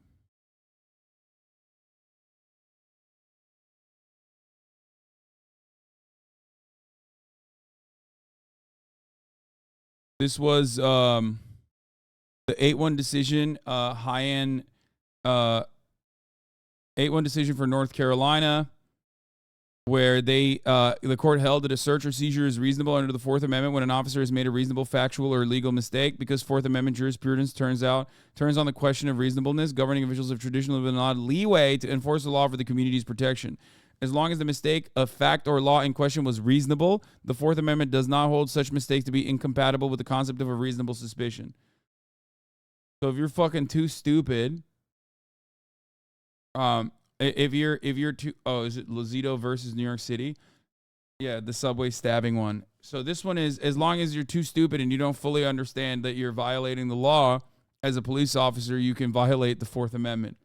This was the 8-1 decision, 8-1 decision for North Carolina, where the court held that a search or seizure is reasonable under the Fourth Amendment when an officer has made a reasonable factual or legal mistake. Because Fourth Amendment jurisprudence turns on the question of reasonableness, governing officials have traditionally been allowed leeway to enforce the law for the community's protection. As long as the mistake of fact or law in question was reasonable, the Fourth Amendment does not hold such mistake to be incompatible with the concept of a reasonable suspicion. So if you're fucking too stupid, if you're too, is it Lozito versus New York City? Yeah, the subway stabbing one. So this one is, as long as you're too stupid and you don't fully understand that you're violating the law as a police officer, you can violate the Fourth Amendment.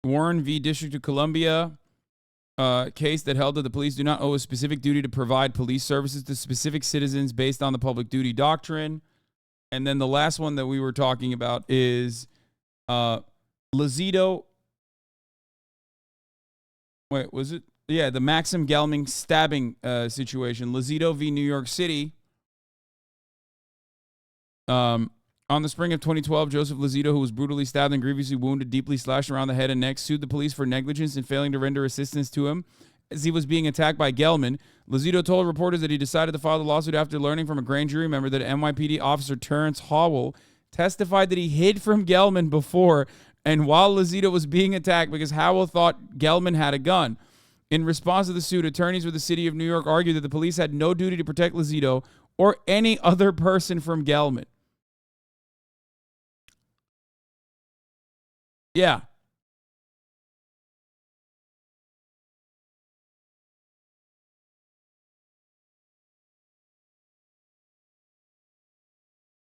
Warren v. District of Columbia case that held that the police do not owe a specific duty to provide police services to specific citizens based on the public duty doctrine. And then the last one that we were talking about is Lozito. Wait, was it? Yeah, the Maxim Gelman stabbing situation. Lozito v. New York City. On the spring of 2012, Joseph Lozito, who was brutally stabbed and grievously wounded, deeply slashed around the head and neck, sued the police for negligence in failing to render assistance to him as he was being attacked by Gelman. Lozito told reporters that he decided to file the lawsuit after learning from a grand jury member that NYPD officer Terrence Howell testified that he hid from Gelman before and while Lozito was being attacked because Howell thought Gelman had a gun. In response to the suit, attorneys with the city of New York argued that the police had no duty to protect Lozito or any other person from Gelman. Yeah.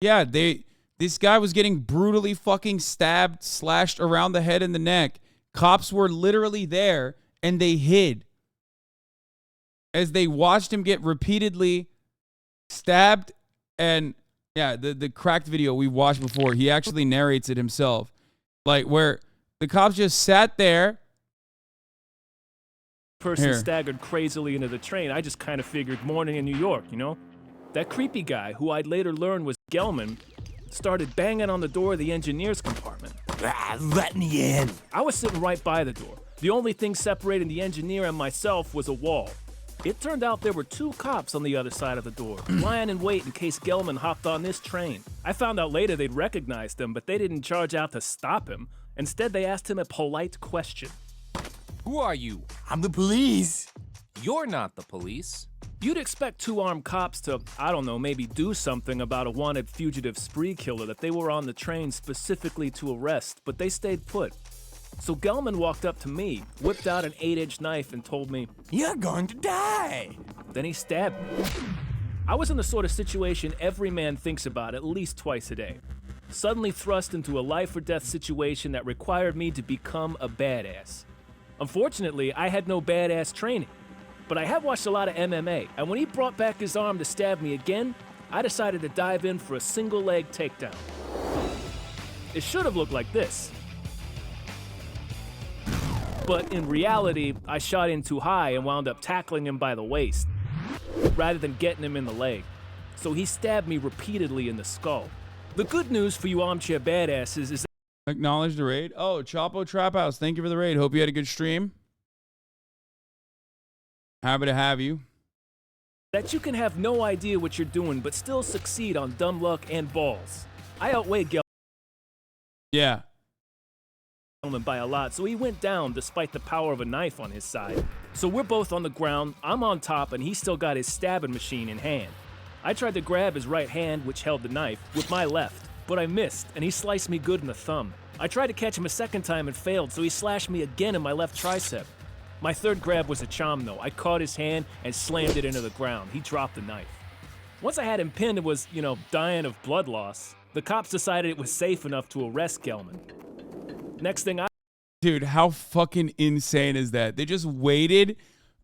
Yeah, this guy was getting brutally fucking stabbed, slashed around the head and the neck. Cops were literally there and they hid as they watched him get repeatedly stabbed. And yeah, the cracked video we watched before, he actually narrates it himself. Like where the cops just sat there. Person staggered crazily into the train. I just kind of figured morning in New York, you know? That creepy guy, who I'd later learn was Gelman, started banging on the door of the engineer's compartment. Let me in. I was sitting right by the door. The only thing separating the engineer and myself was a wall. It turned out there were 2 cops on the other side of the door, lying in wait in case Gelman hopped on this train. I found out later they'd recognized him, but they didn't charge out to stop him. Instead, they asked him a polite question. Who are you? I'm the police. You're not the police. You'd expect 2 armed cops to, I don't know, maybe do something about a wanted fugitive spree killer that they were on the train specifically to arrest, but they stayed put. So Gelman walked up to me, whipped out an 8-inch knife and told me, "You're going to die." Then he stabbed me. I was in the sort of situation every man thinks about at least twice a day. Suddenly thrust into a life or death situation that required me to become a badass. Unfortunately, I had no badass training, but I have watched a lot of MMA, and when he brought back his arm to stab me again, I decided to dive in for a single leg takedown. It should have looked like this. But in reality, I shot in too high and wound up tackling him by the waist, rather than getting him in the leg. So he stabbed me repeatedly in the skull. The good news for you armchair badasses is Acknowledge the raid. Oh, Chapo Trap House, thank you for the raid. Hope you had a good stream. Happy to have you. that you can have no idea what you're doing but still succeed on dumb luck and balls. I outweighed Yeah. by a lot, so he went down despite the power of a knife on his side. So we're both on the ground, I'm on top, and he still got his stabbing machine in hand. I tried to grab his right hand, which held the knife, with my left. but I missed, and he sliced me good in the thumb. I tried to catch him a second time and failed, so he slashed me again in my left tricep. My third grab was a chom, though. I caught his hand and slammed it into the ground. He dropped the knife. Once I had him pinned and was, dying of blood loss, the cops decided it was safe enough to arrest Gelman. Next thing Dude, how fucking insane is that? They just waited.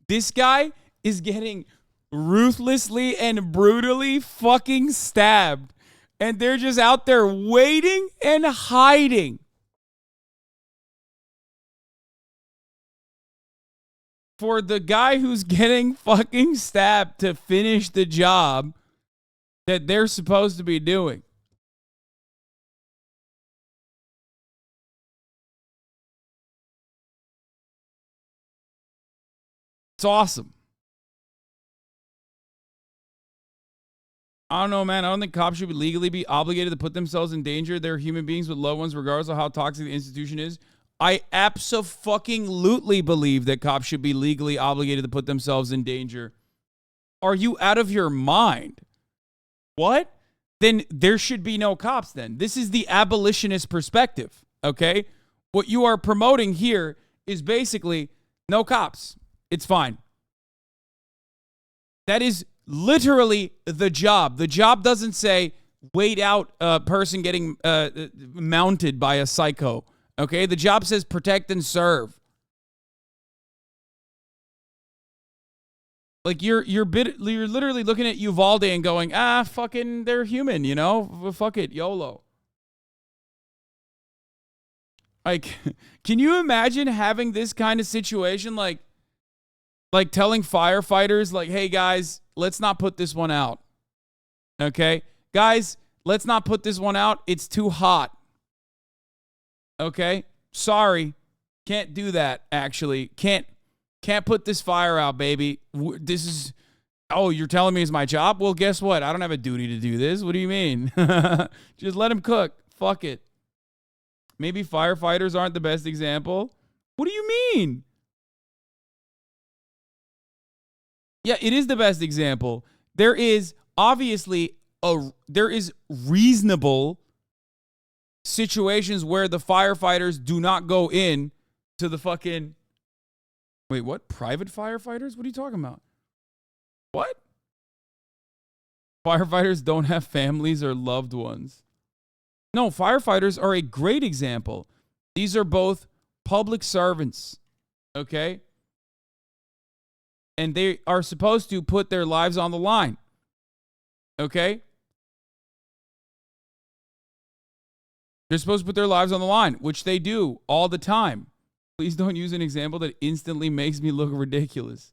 This guy is getting ruthlessly and brutally fucking stabbed. And they're just out there waiting and hiding. For the guy who's getting fucking stabbed to finish the job that they're supposed to be doing. It's awesome. I don't know, man. I don't think cops should legally be obligated to put themselves in danger. They're human beings with loved ones, regardless of how toxic the institution is. I abso-fucking-lutely believe that cops should be legally obligated to put themselves in danger. Are you out of your mind? What? Then there should be no cops then. This is the abolitionist perspective, okay? What you are promoting here is basically no cops. It's fine. That is literally the job. The job doesn't say wait out a person getting mounted by a psycho. Okay? The job says protect and serve. Like you're literally looking at Uvalde and going, fucking they're human, fuck it, YOLO. Like, can you imagine having this kind of situation like telling firefighters, like, hey, guys, let's not put this one out. Okay? Guys, let's not put this one out. It's too hot. Okay? Sorry. Can't do that, actually. Can't put this fire out, baby. This is... Oh, you're telling me it's my job? Well, guess what? I don't have a duty to do this. What do you mean? Just let him cook. Fuck it. Maybe firefighters aren't the best example. What do you mean? Yeah, it is the best example. There is obviously there is reasonable situations where the firefighters do not go in to the fucking... Wait, what? Private firefighters? What are you talking about? What? Firefighters don't have families or loved ones. No, firefighters are a great example. These are both public servants, okay? And they are supposed to put their lives on the line. Okay? They're supposed to put their lives on the line, which they do all the time. Please don't use an example that instantly makes me look ridiculous.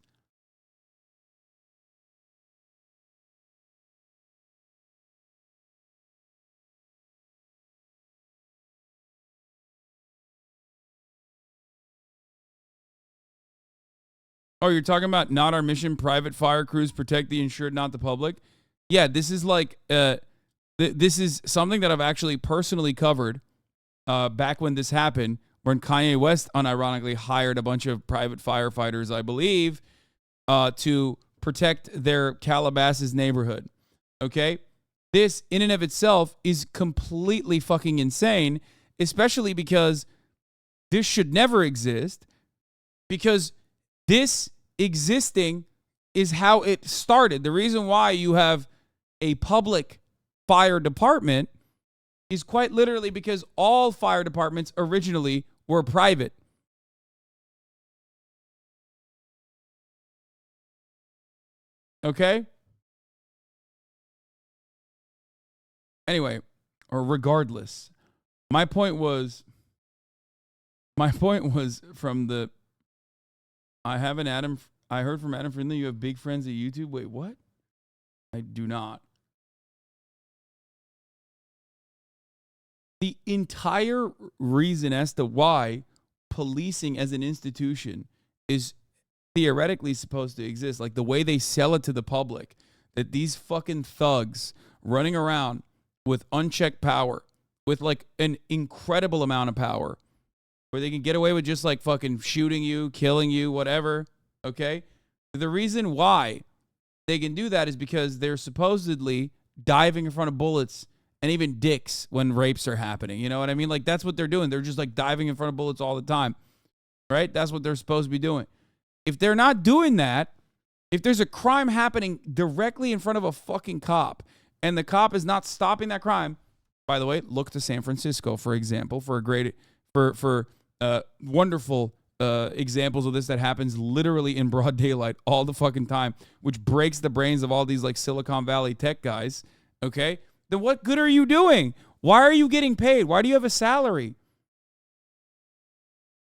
Oh, you're talking about not our mission, private fire crews protect the insured, not the public? Yeah, this is like, this is something that I've actually personally covered back when this happened, when Kanye West unironically hired a bunch of private firefighters, I believe, to protect their Calabasas neighborhood. Okay? This, in and of itself, is completely fucking insane, especially because this should never exist, because this existing is how it started. The reason why you have a public fire department is quite literally because all fire departments originally were private. Okay? Anyway, or regardless, my point was from the... I heard from Adam Friendly you have big friends at YouTube. Wait, what? I do not. The entire reason as to why policing as an institution is theoretically supposed to exist, like the way they sell it to the public, that these fucking thugs running around with unchecked power, with like an incredible amount of power, where they can get away with just like fucking shooting you, killing you, whatever, okay? The reason why they can do that is because they're supposedly diving in front of bullets and even dicks when rapes are happening. You know what I mean? Like, that's what they're doing. They're just like diving in front of bullets all the time, right? That's what they're supposed to be doing. If they're not doing that, if there's a crime happening directly in front of a fucking cop and the cop is not stopping that crime, by the way, look to San Francisco, for example, for a great, for wonderful examples of this that happens literally in broad daylight all the fucking time, which breaks the brains of all these like Silicon Valley tech guys, okay? Then what good are you doing? Why are you getting paid? Why do you have a salary?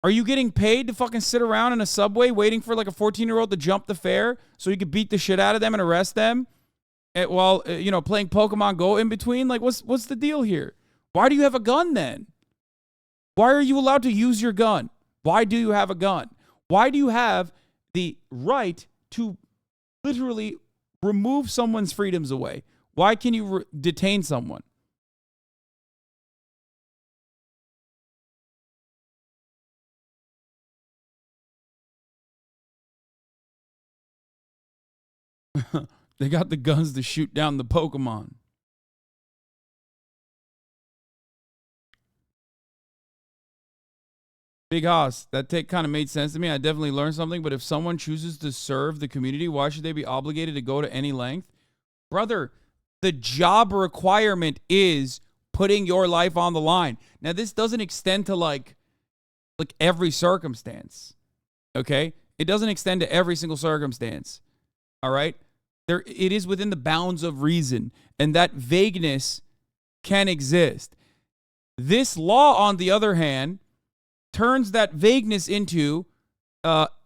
Are you getting paid to fucking sit around in a subway waiting for like a 14-year-old to jump the fare so you could beat the shit out of them and arrest them while, you know, playing Pokemon Go in between? Like, what's the deal here? Why do you have a gun then? Why are you allowed to use your gun? Why do you have a gun? Why do you have the right to literally remove someone's freedoms away? Why can you detain someone? They got the guns to shoot down the Pokemon. Big Hoss, that take kind of made sense to me. I definitely learned something, but if someone chooses to serve the community, why should they be obligated to go to any length? Brother, the job requirement is putting your life on the line. Now, this doesn't extend to like every circumstance, okay? It doesn't extend to every single circumstance, all right? It is within the bounds of reason, and that vagueness can exist. This law, on the other hand, turns that vagueness into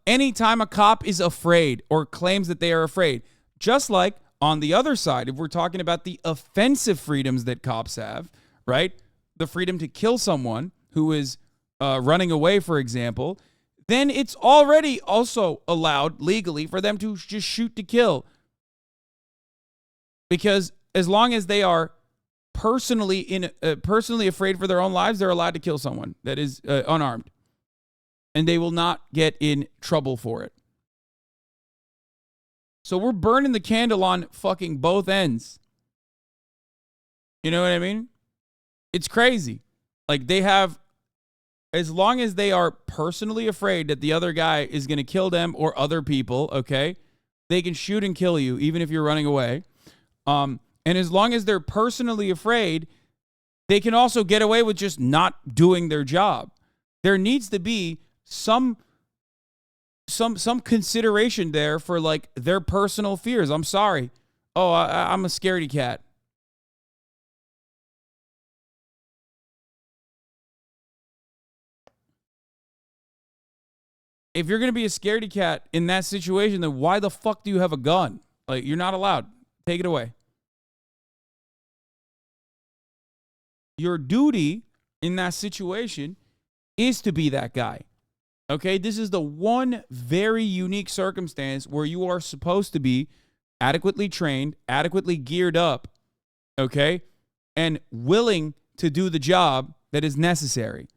anytime a cop is afraid or claims that they are afraid. Just like on the other side, if we're talking about the offensive freedoms that cops have, right? The freedom to kill someone who is running away, for example, then it's already also allowed legally for them to just shoot to kill. Because as long as they are personally afraid for their own lives, they're allowed to kill someone that is unarmed. And they will not get in trouble for it. So we're burning the candle on fucking both ends. You know what I mean? It's crazy. Like, they have, as long as they are personally afraid that the other guy is going to kill them or other people, okay, they can shoot and kill you even if you're running away. And as long as they're personally afraid, they can also get away with just not doing their job. There needs to be some consideration there for like their personal fears. I'm sorry. Oh, I'm a scaredy cat. If you're going to be a scaredy cat in that situation, then why the fuck do you have a gun? Like, you're not allowed. Take it away. Your duty in that situation is to be that guy. Okay? This is the one very unique circumstance where you are supposed to be adequately trained, adequately geared up, okay? And willing to do the job that is necessary.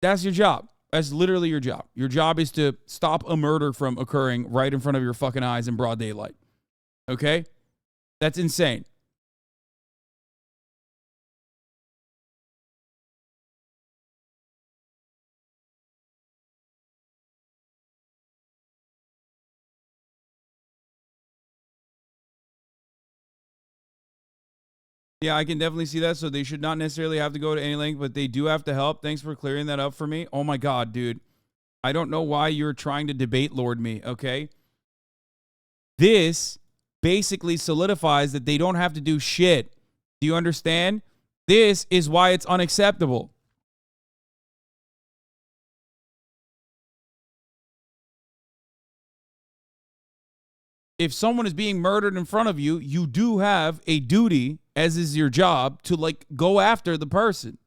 That's your job. That's literally your job. Your job is to stop a murder from occurring right in front of your fucking eyes in broad daylight. Okay? That's insane. Yeah, I can definitely see that. So they should not necessarily have to go to any length, but they do have to help. Thanks for clearing that up for me. Oh my God, dude. I don't know why you're trying to debate lord me, okay? This basically solidifies that they don't have to do shit. Do you understand? This is why it's unacceptable. If someone is being murdered in front of you, you do have a duty, as is your job, to like go after the person.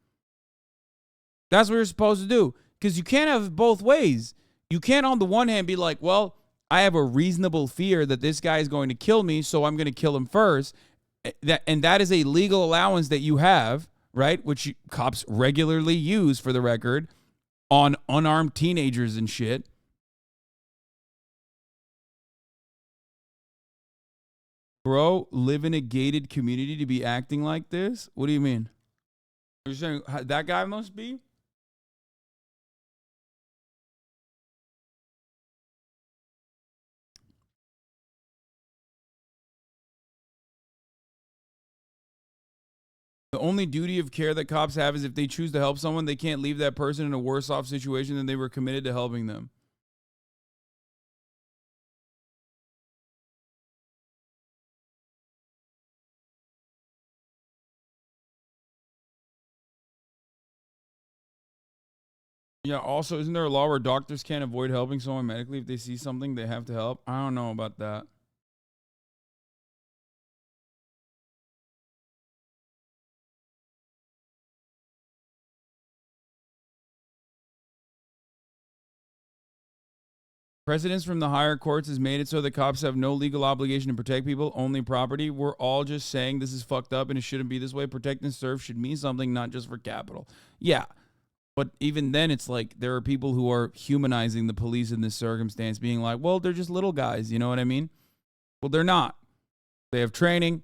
That's what you're supposed to do. Because you can't have it both ways. You can't on the one hand be like, well, I have a reasonable fear that this guy is going to kill me, so I'm going to kill him first. And that is a legal allowance that you have, right? Which cops regularly use, for the record, on unarmed teenagers and shit. Bro, live in a gated community to be acting like this? What do you mean? You're saying that guy must be? The only duty of care that cops have is if they choose to help someone, they can't leave that person in a worse off situation than they were committed to helping them. Yeah, also, isn't there a law where doctors can't avoid helping someone medically if they see something they have to help? I don't know about that. Precedents from the higher courts has made it so that cops have no legal obligation to protect people, only property. We're all just saying this is fucked up and it shouldn't be this way. Protect and serve should mean something, not just for capital. Yeah, but even then, it's like there are people who are humanizing the police in this circumstance, being like, well, they're just little guys. You know what I mean? Well, they're not. They have training.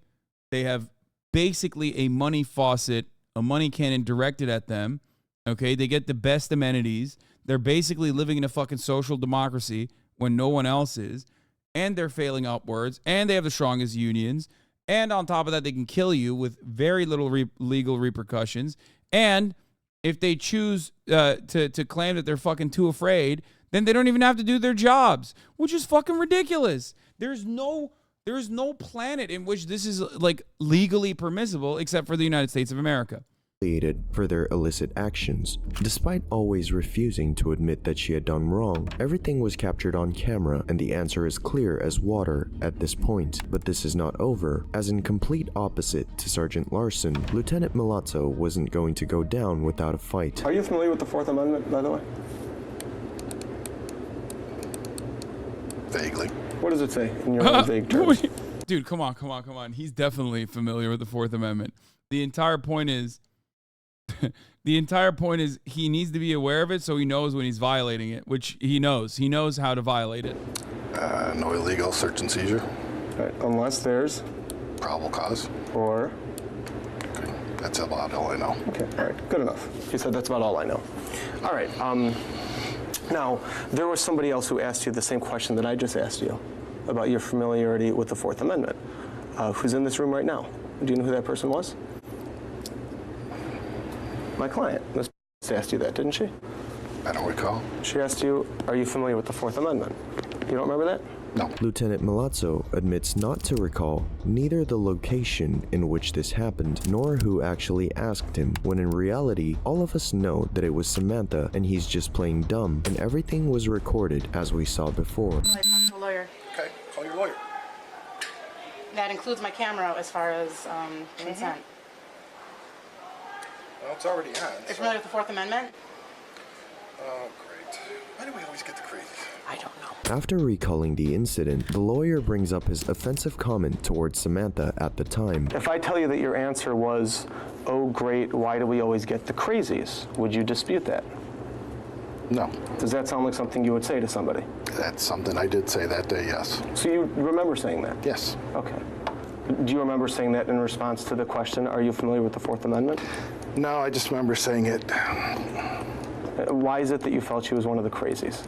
They have basically a money faucet, a money cannon directed at them. Okay, they get the best amenities. They're basically living in a fucking social democracy when no one else is. And they're failing upwards. And they have the strongest unions. And on top of that, they can kill you with very little legal repercussions. And if they choose to claim that they're fucking too afraid, then they don't even have to do their jobs, which is fucking ridiculous. There's no planet in which this is like legally permissible except for the United States of America. For their illicit actions. Despite always refusing to admit that she had done wrong, everything was captured on camera and the answer is clear as water at this point. But this is not over, as in complete opposite to Sergeant Larson, Lieutenant Milazzo wasn't going to go down without a fight. Are you familiar with the Fourth Amendment, by the way? Vaguely. What does it say in your own vague terms? Dude, come on. He's definitely familiar with the Fourth Amendment. The entire point is he needs to be aware of it so he knows when he's violating it, which he knows. He knows how to violate it. No illegal search and seizure. Right, unless there's probable cause. Or okay. That's about all I know. Okay, all right, good enough. He said that's about all I know. All right, now, there was somebody else who asked you the same question that I just asked you about your familiarity with the Fourth Amendment, who's in this room right now. Do you know who that person was? My client. Ms. asked you that, didn't she? I don't recall. She asked you, are you familiar with the Fourth Amendment? You don't remember that? No. Lieutenant Milazzo admits not to recall neither the location in which this happened nor who actually asked him, when in reality, all of us know that it was Samantha and he's just playing dumb, and everything was recorded as we saw before. I'm a lawyer. Okay, call your lawyer. That includes my camera as far as consent. Well, it's already on. You're familiar with the Fourth Amendment? Oh, great. Why do we always get the crazy? I don't know. After recalling the incident, the lawyer brings up his offensive comment towards Samantha at the time. If I tell you that your answer was, oh great, why do we always get the crazies, would you dispute that? No. Does that sound like something you would say to somebody? That's something I did say that day, yes. So you remember saying that? Yes. Okay. Do you remember saying that in response to the question, are you familiar with the Fourth Amendment? No, I just remember saying it. Why is it that you felt she was one of the crazies?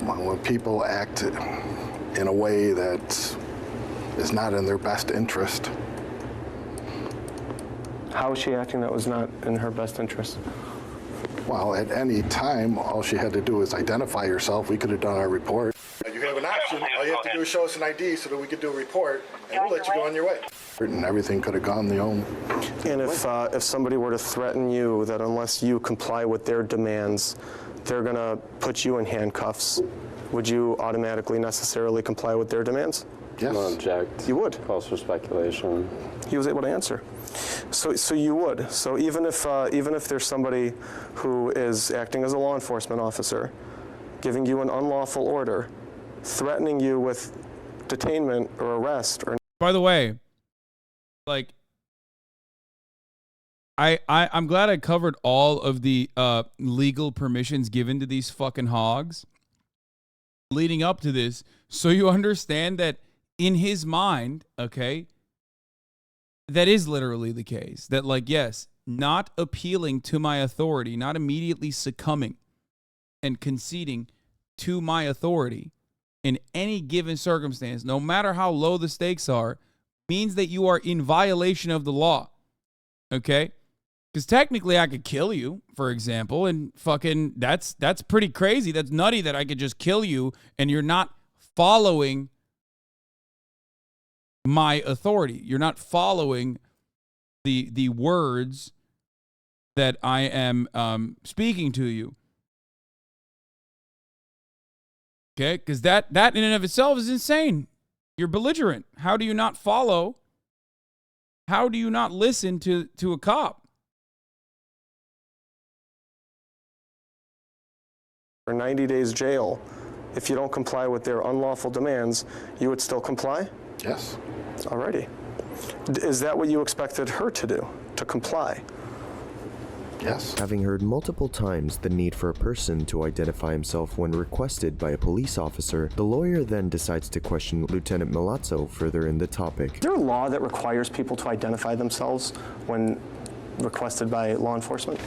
When people act in a way that is not in their best interest. How is she acting that was not in her best interest? Well, at any time, all she had to do was identify herself. We could have done our report. You have an option. All you have to do is show us an ID so that we could do a report, and we'll let you go on your way. And everything could have gone the own. And if somebody were to threaten you that unless you comply with their demands, they're going to put you in handcuffs, would you automatically necessarily comply with their demands? Yes. No object. You would. Calls for speculation. He was able to answer. So you would. So even if there's somebody who is acting as a law enforcement officer, giving you an unlawful order, threatening you with detainment or arrest or... By the way, like, I'm glad I covered all of the legal permissions given to these fucking hogs. leading up to this, so you understand that in his mind, okay, that is literally the case. That, like, yes, not appealing to my authority, not immediately succumbing and conceding to my authority in any given circumstance, no matter how low the stakes are, means that you are in violation of the law. Okay? Because technically I could kill you, for example, and fucking that's pretty crazy. That's nutty that I could just kill you and you're not following my authority. You're not following the words that I am speaking to you. Okay? Because that in and of itself is insane. You're belligerent. How do you not follow? How do you not listen to a cop? For 90 days jail, if you don't comply with their unlawful demands, you would still comply? Yes. Alrighty. Is that what you expected her to do, to comply? Yes. Having heard multiple times the need for a person to identify himself when requested by a police officer, the lawyer then decides to question Lieutenant Milazzo further in the topic. Is there a law that requires people to identify themselves when requested by law enforcement?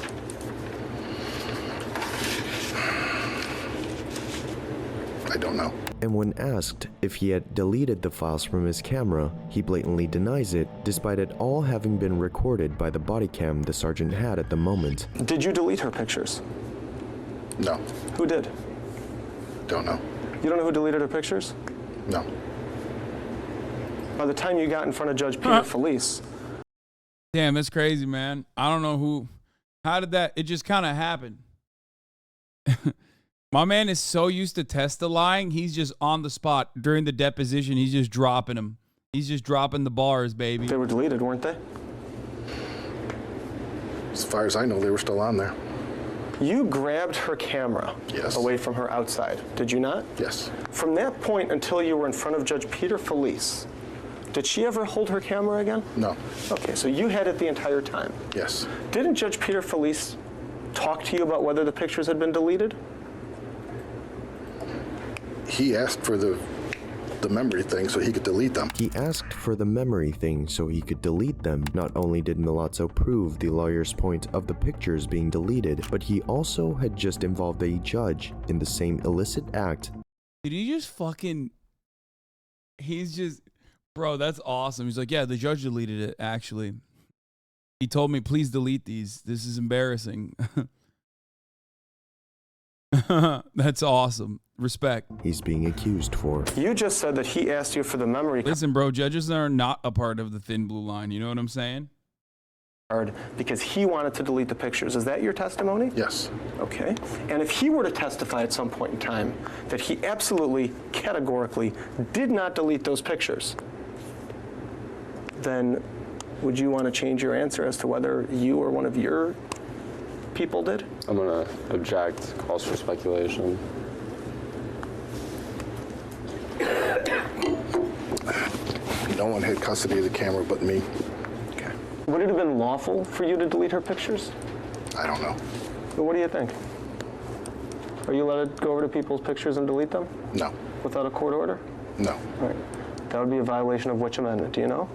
I don't know. And when asked if he had deleted the files from his camera, he blatantly denies it, despite it all having been recorded by the body cam the sergeant had at the moment. Did you delete her pictures? No. Who did? Don't know. You don't know who deleted her pictures? No. By the time you got in front of Judge Peter Felice. Damn, that's crazy, man. I don't know who. How did that? It just kind of happened. My man is so used to testifying, he's just on the spot during the deposition. He's just dropping them. He's just dropping the bars, baby. They were deleted, weren't they? As far as I know, they were still on there. You grabbed her camera away from her outside, did you not? Yes. From that point until you were in front of Judge Peter Felice, did she ever hold her camera again? No. Okay, so you had it the entire time? Yes. Didn't Judge Peter Felice talk to you about whether the pictures had been deleted? He asked for the memory thing so he could delete them. He asked for the memory thing so he could delete them. Not only did Milazzo prove the lawyer's point of the pictures being deleted, but he also had just involved a judge in the same illicit act. Did he just fucking... He's just... Bro, that's awesome. He's like, yeah, the judge deleted it, actually. He told me, please delete these. This is embarrassing. That's awesome. Respect. He's being accused for. You just said that he asked you for the memory card. Listen, bro, judges are not a part of the thin blue line. You know what I'm saying? Because he wanted to delete the pictures. Is that your testimony? Yes. Okay. And if he were to testify at some point in time that he absolutely, categorically did not delete those pictures, then would you want to change your answer as to whether you or one of your people did? I'm going to object. Calls for speculation. No one had custody of the camera but me. Okay. Would it have been lawful for you to delete her pictures? I don't know. But what do you think? Are you allowed to go over to people's pictures and delete them? No. Without a court order? No. All right. That would be a violation of which amendment? Do you know?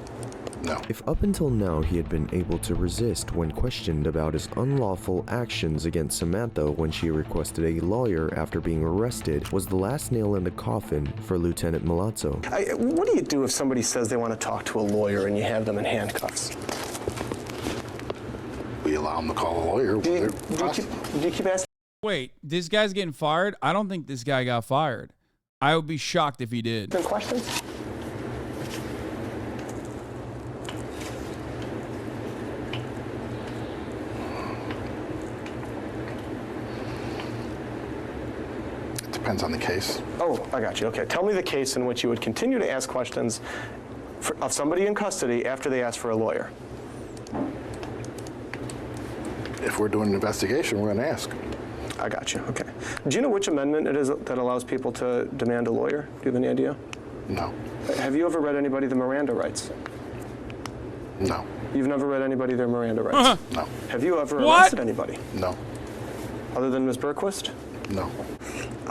No. If up until now he had been able to resist when questioned about his unlawful actions against Samantha when she requested a lawyer after being arrested, was the last nail in the coffin for Lieutenant Milazzo. What do you do if somebody says they want to talk to a lawyer and you have them in handcuffs? We allow them to call a lawyer. Do you keep asking? Wait, this guy's getting fired? I don't think this guy got fired. I would be shocked if he did. Questions? Depends on the case. Oh, I got you. Okay. Tell me the case in which you would continue to ask questions of somebody in custody after they ask for a lawyer. If we're doing an investigation, we're going to ask. I got you. Okay. Do you know which amendment it is that allows people to demand a lawyer? Do you have any idea? No. Have you ever read anybody the Miranda rights? No. You've never read anybody their Miranda rights? No. Have you ever arrested anybody? No. Other than Ms. Berquist? No.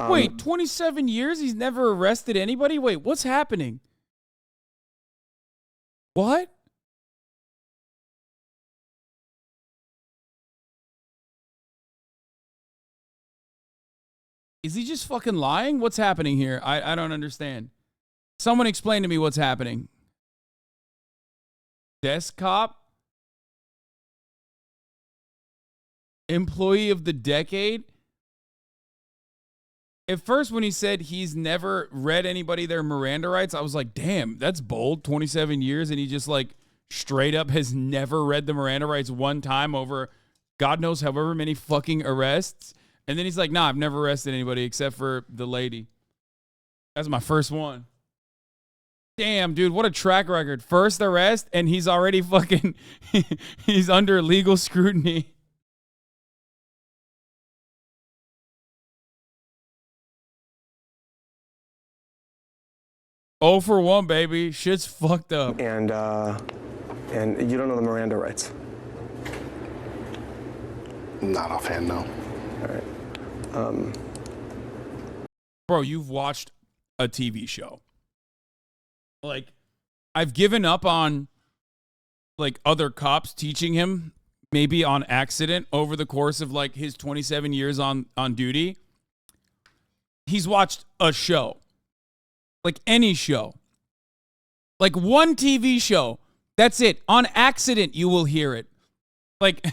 Wait, 27 years? He's never arrested anybody? Wait, what's happening? What? Is he just fucking lying? What's happening here? I don't understand. Someone explain to me what's happening. Desk cop? Employee of the decade? At first, when he said he's never read anybody their Miranda rights, I was like, damn, that's bold. 27 years, and he just like straight up has never read the Miranda rights one time over God knows however many fucking arrests. And then he's like, nah, I've never arrested anybody except for the lady. That's my first one. Damn, dude, what a track record. First arrest, and he's already fucking, he's under legal scrutiny. Oh for 1, baby. Shit's fucked up. And you don't know the Miranda rights? Not offhand, no. All right. Bro, you've watched a TV show. Like, I've given up on, like, other cops teaching him, maybe on accident, over the course of, like, his 27 years on duty. He's watched a show. Like any show. Like one TV show. That's it. On accident, you will hear it. Like,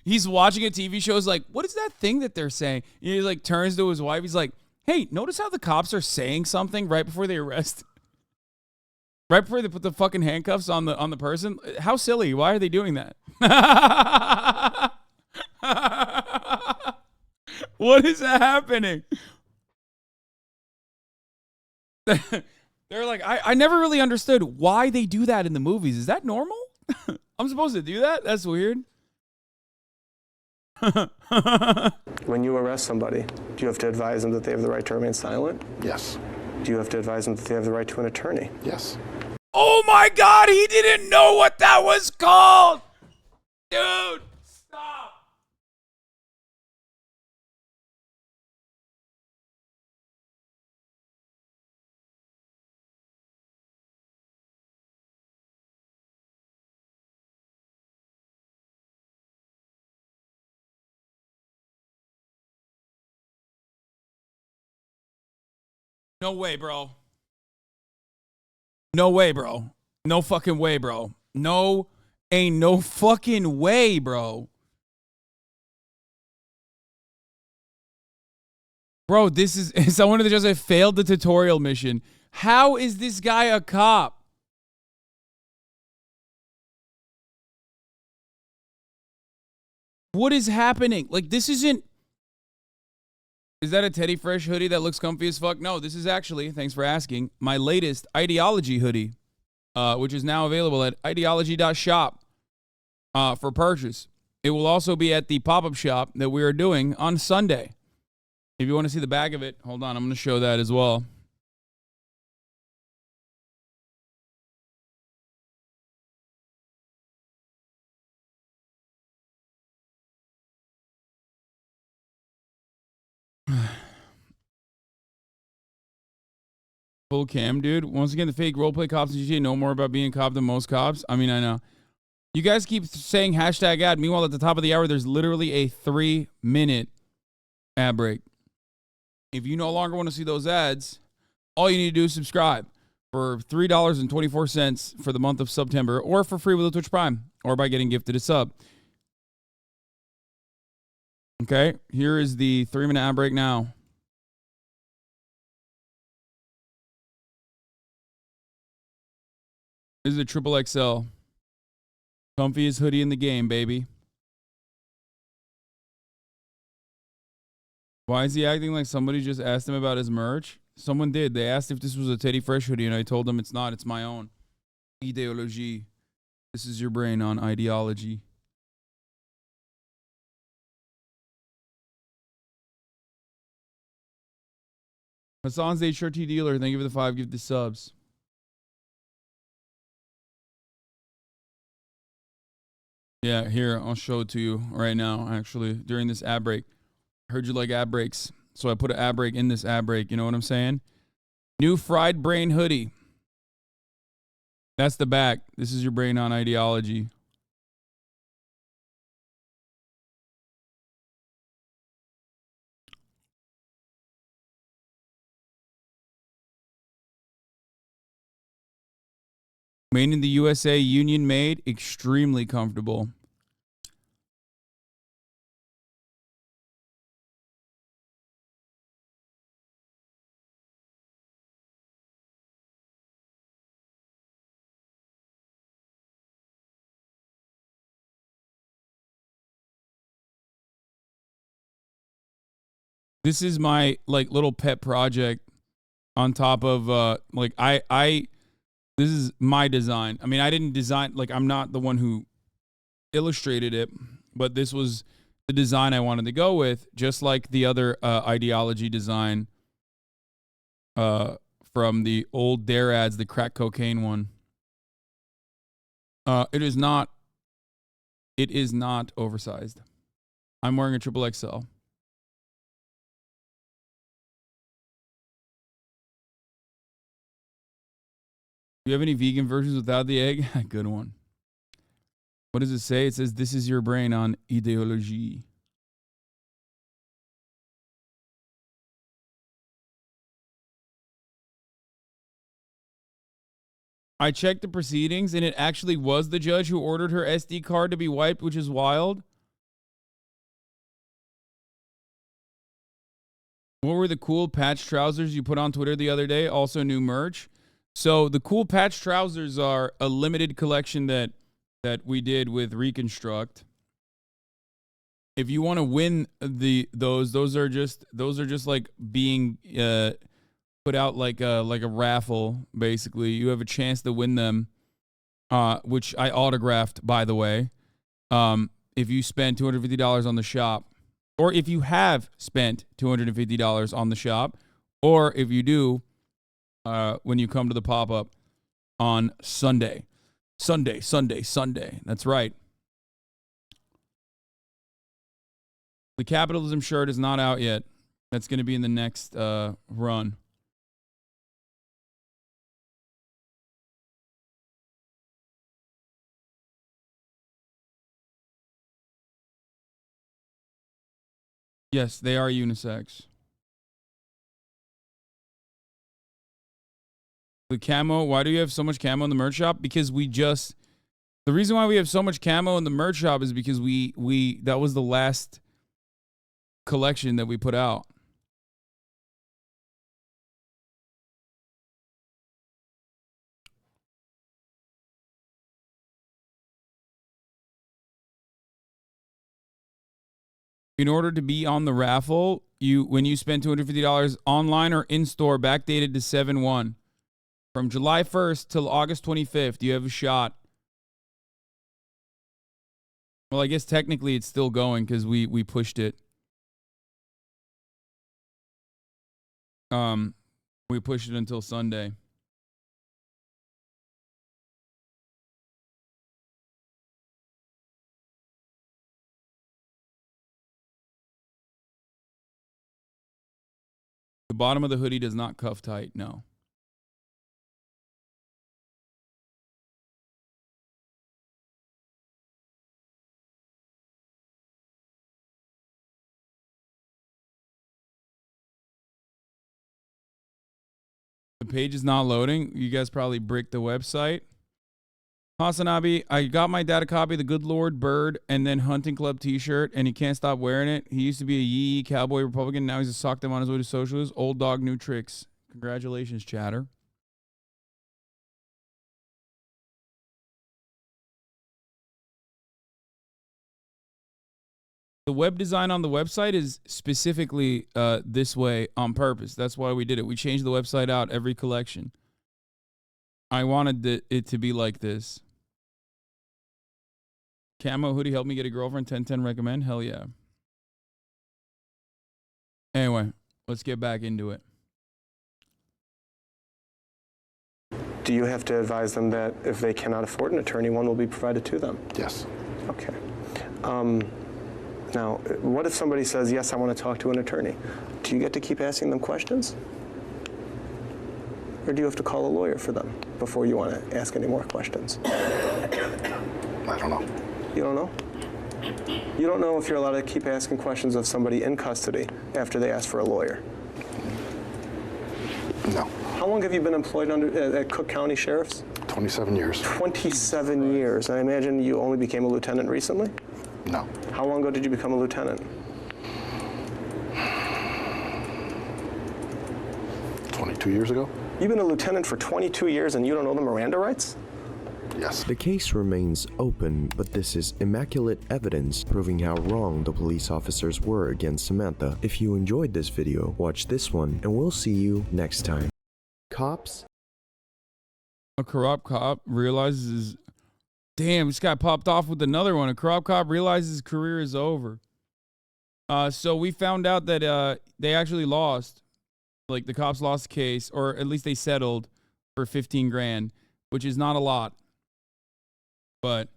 he's watching a TV show. He's like, what is that thing that they're saying? And he like turns to his wife. He's like, hey, notice how the cops are saying something right before they arrest? Right before they put the fucking handcuffs on the person? How silly. Why are they doing that? What is happening? They're like, I never really understood why they do that in the movies. Is that normal? I'm supposed to do that? That's weird. When you arrest somebody, do you have to advise them that they have the right to remain silent? Yes. Do you have to advise them that they have the right to an attorney? Yes. Oh my God, he didn't know what that was called. Dude, stop. No way, bro. No way, bro. No fucking way, bro. No, ain't no fucking way, bro. Bro, this is someone that just failed the tutorial mission. How is this guy a cop? What is happening? Like, this isn't... Is that a Teddy Fresh hoodie that looks comfy as fuck? No, this is actually, thanks for asking, my latest Ideology hoodie, which is now available at ideology.shop for purchase. It will also be at the pop-up shop that we are doing on Sunday. If you want to see the back of it, hold on, I'm going to show that as well. Full cam, dude. Once again, the fake roleplay cops in GTA know more about being a cop than most cops. I mean, I know. You guys keep saying hashtag ad. Meanwhile, at the top of the hour, there's literally a 3-minute ad break. If you no longer want to see those ads, all you need to do is subscribe for $3.24 for the month of September, or for free with a Twitch Prime, or by getting gifted a sub. Okay, here is the 3-minute ad break now. This is a triple XL. Comfiest hoodie in the game, baby. Why is he acting like somebody just asked him about his merch? Someone did. They asked if this was a Teddy Fresh hoodie, and I told them it's not. It's my own. Ideology. This is your brain on ideology. Hasan's the HRT dealer. Thank you for the 5 gift the subs. Yeah, here, I'll show it to you right now, actually, during this ad break. Heard you like ad breaks. So I put an ad break in this ad break. You know what I'm saying? New fried brain hoodie. That's the back. This is your brain on ideology. Made in the USA, union made, extremely comfortable. This is my like little pet project on top of this is my design. I mean, I didn't design, like I'm not the one who illustrated it, but this was the design I wanted to go with, just like the other ideology design from the old Dare ads, the crack cocaine one. It is not oversized. I'm wearing a XXL. Do you have any vegan versions without the egg? Good one. What does it say? It says, this is your brain on ideology. I checked the proceedings, and it actually was the judge who ordered her SD card to be wiped, which is wild. What were the cool patch trousers you put on Twitter the other day? Also new merch. So the cool patch trousers are a limited collection that we did with Reconstruct. If you want to win those are just like being put out like a raffle. Basically, you have a chance to win them, which I autographed, by the way. If you spend $250 on the shop, or if you have spent $250 on the shop, or if you do. When you come to the pop-up on Sunday. Sunday. That's right. The capitalism shirt is not out yet. That's going to be in the next run. Yes, they are unisex. The camo, why do you have so much camo in the merch shop? Because the reason why we have so much camo in the merch shop is because that was the last collection that we put out. In order to be on the raffle, when you spend $250 online or in-store, backdated to 7/1. From July 1st till August 25th, you have a shot. Well, I guess technically it's still going because we pushed it. We pushed it until Sunday. The bottom of the hoodie does not cuff tight, no. The page is not loading. You guys probably bricked the website. HasanAbi, I got my dad a copy of the Good Lord Bird and then Hunting Club t-shirt, and he can't stop wearing it. He used to be a yee cowboy Republican. Now he's a sock them on his way to socialist. Old dog, new tricks. Congratulations, chatter. The web design on the website is specifically this way on purpose. That's why we did it. We changed the website out every collection. I wanted it to be like this. Camo hoodie helped me get a girlfriend. 10/10 recommend. Hell yeah. Anyway, let's get back into it. Do you have to advise them that if they cannot afford an attorney, one will be provided to them? Yes. Okay. Now, what if somebody says, yes, I want to talk to an attorney? Do you get to keep asking them questions? Or do you have to call a lawyer for them before you want to ask any more questions? I don't know. You don't know? You don't know if you're allowed to keep asking questions of somebody in custody after they ask for a lawyer? No. How long have you been employed at Cook County Sheriff's? 27 years. 27 years. I imagine you only became a lieutenant recently? No. How long ago did you become a lieutenant? 22 years ago. You've been a lieutenant for 22 years and you don't know the Miranda rights? Yes. The case remains open, but this is immaculate evidence proving how wrong the police officers were against Samantha. If you enjoyed this video, watch this one, and we'll see you next time. Cops? A corrupt cop realizes, damn, this guy popped off with another one. A corrupt cop realizes his career is over. So we found out that they actually lost. Like, the cops lost the case, or at least they settled for 15 grand, which is not a lot. But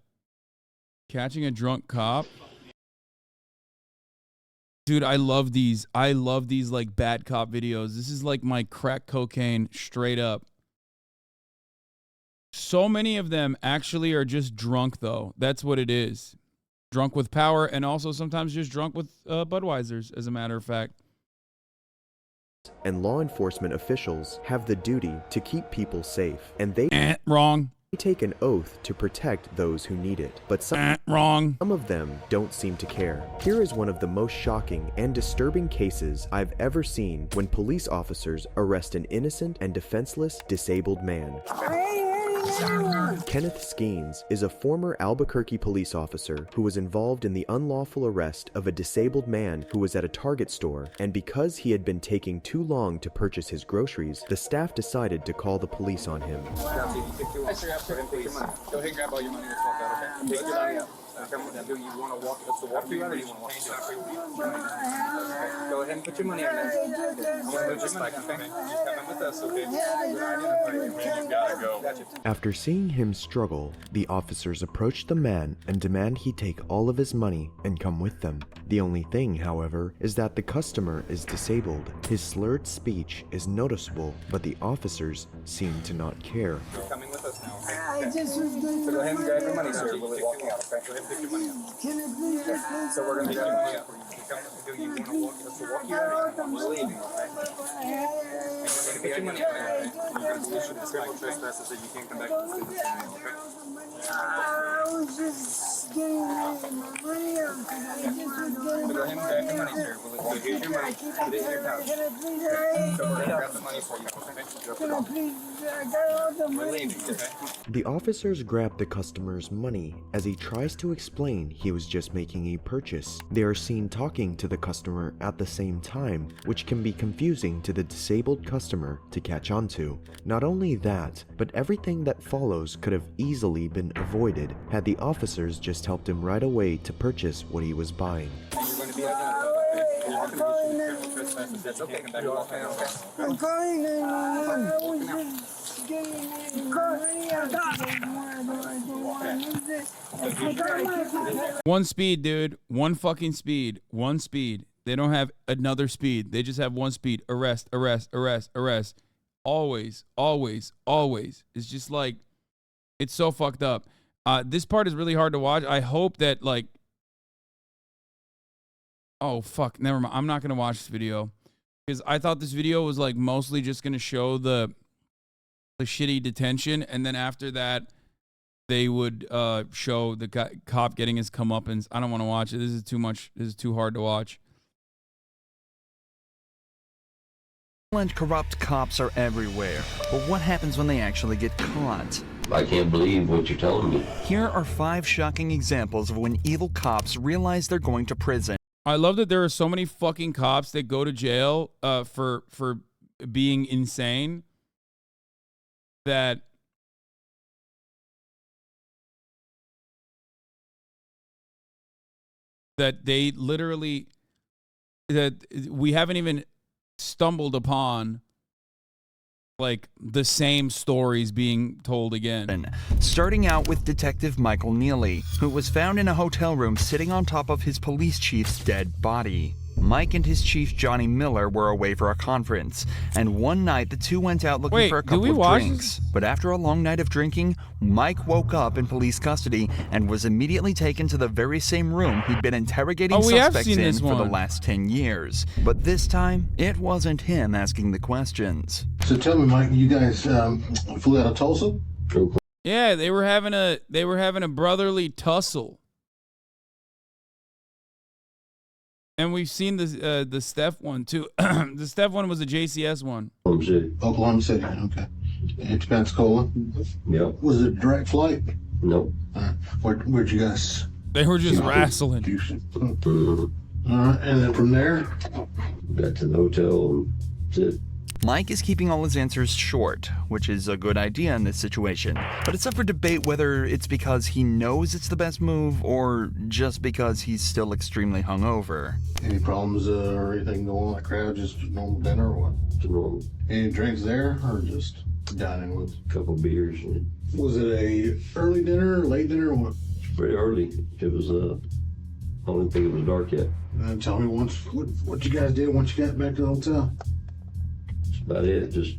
catching a drunk cop, dude, I love these. I love these like bad cop videos. This is like my crack cocaine straight up. So many of them actually are just drunk though. That's what it is. Drunk with power, and also sometimes just drunk with Budweisers, as a matter of fact. And law enforcement officials have the duty to keep people safe, and they wrong. They take an oath to protect those who need it, but some of them don't seem to care. Here is one of the most shocking and disturbing cases I've ever seen when police officers arrest an innocent and defenseless disabled man. Kenneth Skeens is a former Albuquerque police officer who was involved in the unlawful arrest of a disabled man who was at a Target store, and because he had been taking too long to purchase his groceries, the staff decided to call the police on him. Go ahead and grab all your money. Let's walk out, okay? Take your money out. Do you want to walk? Let's walk you, or do you want to walk? Go ahead and put your money out there. I'm going to move this back, okay? Just come with us, okay? You gotta go. Gotcha. After seeing him struggle, the officers approach the man and demand he take all of his money and come with them. The only thing, however, is that the customer is disabled. His slurred speech is noticeable, but the officers seem to not care. You're coming with us now, okay? So go ahead and grab your money, sir. We'll walk out, okay? Go ahead and pick your money up. Okay. So we're going to pick your money up for you. Do you want to walk? Let's walk you out. We're leaving, okay? And we're going to pick your money up, okay? You're going to issue the criminal trespasses that you can't come back to the city, okay? I was just getting my money out. So go ahead and grab your money, sir. We'll here's your money. Put it in your pouch. So we're going to grab the money for you, okay? We're leaving, okay? The officers grab the customer's money as he tries to explain he was just making a purchase. They are seen talking to the customer at the same time, which can be confusing to the disabled customer to catch on to. Not only that, but everything that follows could have easily been avoided had the officers just helped him right away to purchase what he was buying. That's okay. Come back and walk out, okay? I'm calling 911. One speed, dude. One fucking speed. One speed. They don't have another speed. They just have one speed. Arrest, arrest, arrest, arrest. Always, always, always. It's just like, it's so fucked up. This part is really hard to watch. I hope that, like, oh, fuck. Never mind. I'm not going to watch this video because I thought this video was, like, mostly just going to show the shitty detention. And then after that, they would show the cop getting his comeuppance. I don't want to watch it. This is too much. This is too hard to watch. Corrupt cops are everywhere, but what happens when they actually get caught? I can't believe what you're telling me. Here are 5 shocking examples of when evil cops realize they're going to prison. I love that there are so many fucking cops that go to jail for being insane that they literally, that we haven't even stumbled upon like the same stories being told again. Starting out with Detective Michael Neely, who was found in a hotel room sitting on top of his police chief's dead body. Mike and his chief, Johnny Miller, were away for a conference, and one night the two went out looking for a couple of drinks. But after a long night of drinking, Mike woke up in police custody and was immediately taken to the very same room he'd been interrogating suspects in for the last 10 years. But this time, it wasn't him asking the questions. So tell me, Mike, you guys flew out of Tulsa? Yeah, they were having a brotherly tussle. And we've seen the Steph one too. The Steph one was a JCS one. Oklahoma City, okay. And to Pensacola? Yep. Was it a direct flight? Nope. Where'd you guys? They were just wrestling. All right, and then from there? Got to the hotel and that's it. Mike is keeping all his answers short, which is a good idea in this situation. But it's up for debate whether it's because he knows it's the best move or just because he's still extremely hungover. Any problems or anything going on at crowd? Just normal dinner or what? Just normal. Any drinks there or just dining with? A couple beers. Was it a early dinner, late dinner, or what? Pretty early. It was, I don't think it was dark yet. Tell me what you guys did once you got back to the hotel. About it, just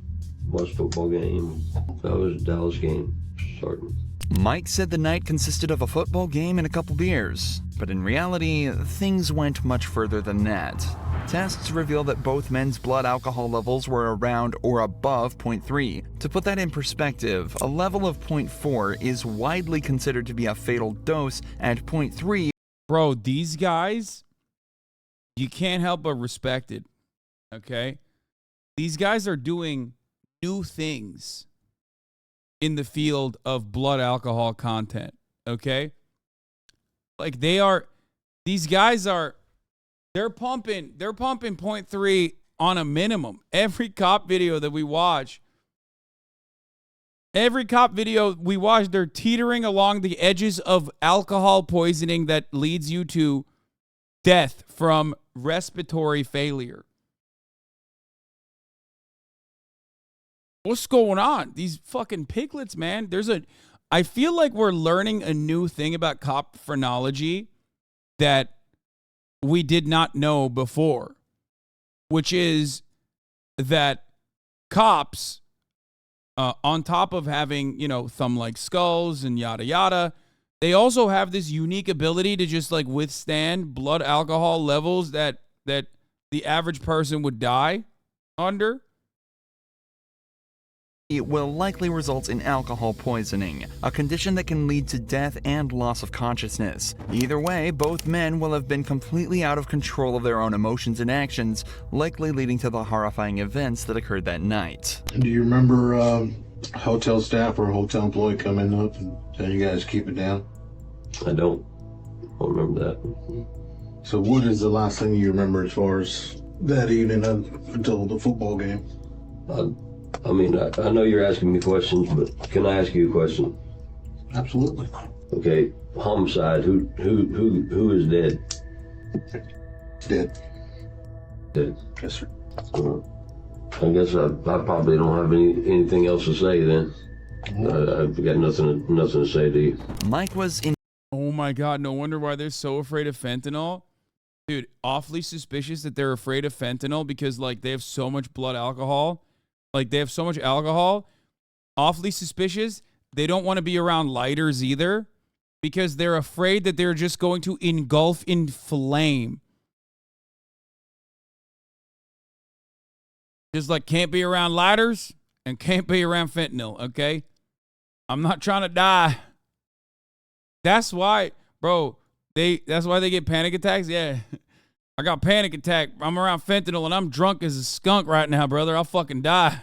watched football game. That was a Dallas game starting. Mike said the night consisted of a football game and a couple beers, but in reality, things went much further than that. Tests reveal that both men's blood alcohol levels were around or above 0.3. To put that in perspective, a level of 0.4 is widely considered to be a fatal dose, and 0.3... Bro, these guys, you can't help but respect it, okay? These guys are doing new things in the field of blood alcohol content, okay? Like these guys are, they're pumping 0.3 on a minimum. Every cop video that we watch, they're teetering along the edges of alcohol poisoning that leads you to death from respiratory failure. What's going on? These fucking piglets, man. I feel like we're learning a new thing about cop phrenology that we did not know before, which is that cops, on top of having, thumb-like skulls and yada yada, they also have this unique ability to just like withstand blood alcohol levels that the average person would die under. It will likely result in alcohol poisoning, a condition that can lead to death and loss of consciousness. Either way, both men will have been completely out of control of their own emotions and actions, likely leading to the horrifying events that occurred that night. Do you remember hotel staff or hotel employee coming up and telling you guys to keep it down? I don't remember that. So what is the last thing you remember as far as that evening until the football game? I mean, I know you're asking me questions, but can I ask you a question? Absolutely. Okay, homicide. Who is dead? Dead. Dead. Yes, sir. I guess I probably don't have anything else to say then. I've got nothing to say to you. Mike was in. Oh my God! No wonder why they're so afraid of fentanyl, dude. Awfully suspicious that they're afraid of fentanyl because like they have so much blood alcohol. Like, they have so much alcohol. Awfully suspicious. They don't want to be around lighters either because they're afraid that they're just going to engulf in flame. Just like can't be around lighters and can't be around fentanyl, okay? I'm not trying to die. That's why, bro, that's why they get panic attacks? Yeah. I got panic attack. I'm around fentanyl and I'm drunk as a skunk right now, brother. I'll fucking die.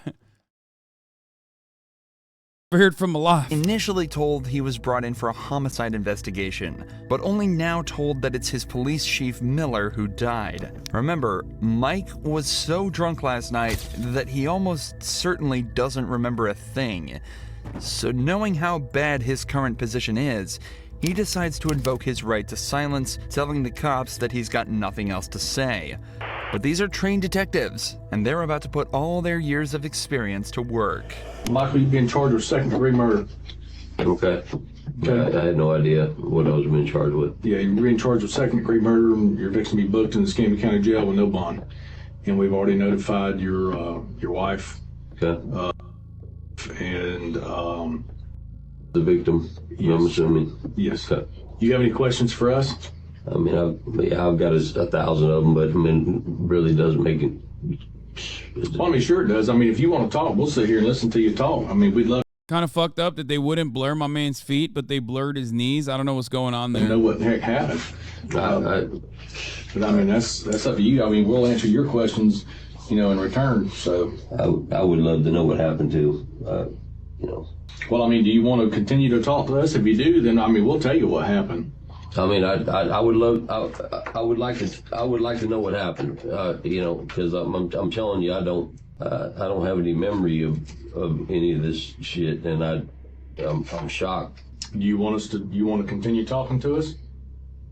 Feared for my life. Initially told he was brought in for a homicide investigation, but only now told that it's his police chief Miller who died. Remember, Mike was so drunk last night that he almost certainly doesn't remember a thing. So knowing how bad his current position is, he decides to invoke his right to silence, telling the cops that he's got nothing else to say. But these are trained detectives, and they're about to put all their years of experience to work. Michael, you've been charged with second-degree murder. Okay. I had no idea what I was being charged with. Yeah, you're being charged with second-degree murder, and you're fixing to be booked in the Escambia County Jail with no bond. And we've already notified your wife. Okay. And the victim, yes. I'm assuming. Yes. Okay. You have any questions for us? I mean, I've got 1,000 of them, but I mean, really doesn't make it. Well, I mean, sure it does. I mean, if you want to talk, we'll sit here and listen to you talk. I mean, we'd love. Kind of fucked up that they wouldn't blur my man's feet, but they blurred his knees. I don't know what's going on there. I know what the heck happened. But I mean, that's up to you. I mean, we'll answer your questions, in return. So I would love to know what happened to, Well, I mean, do you want to continue to talk to us? If you do, then I mean, we'll tell you what happened. I mean, I would love. I would like to know what happened. Because I'm telling you, I don't have any memory of any of this shit, and I'm shocked. Do you want to continue talking to us?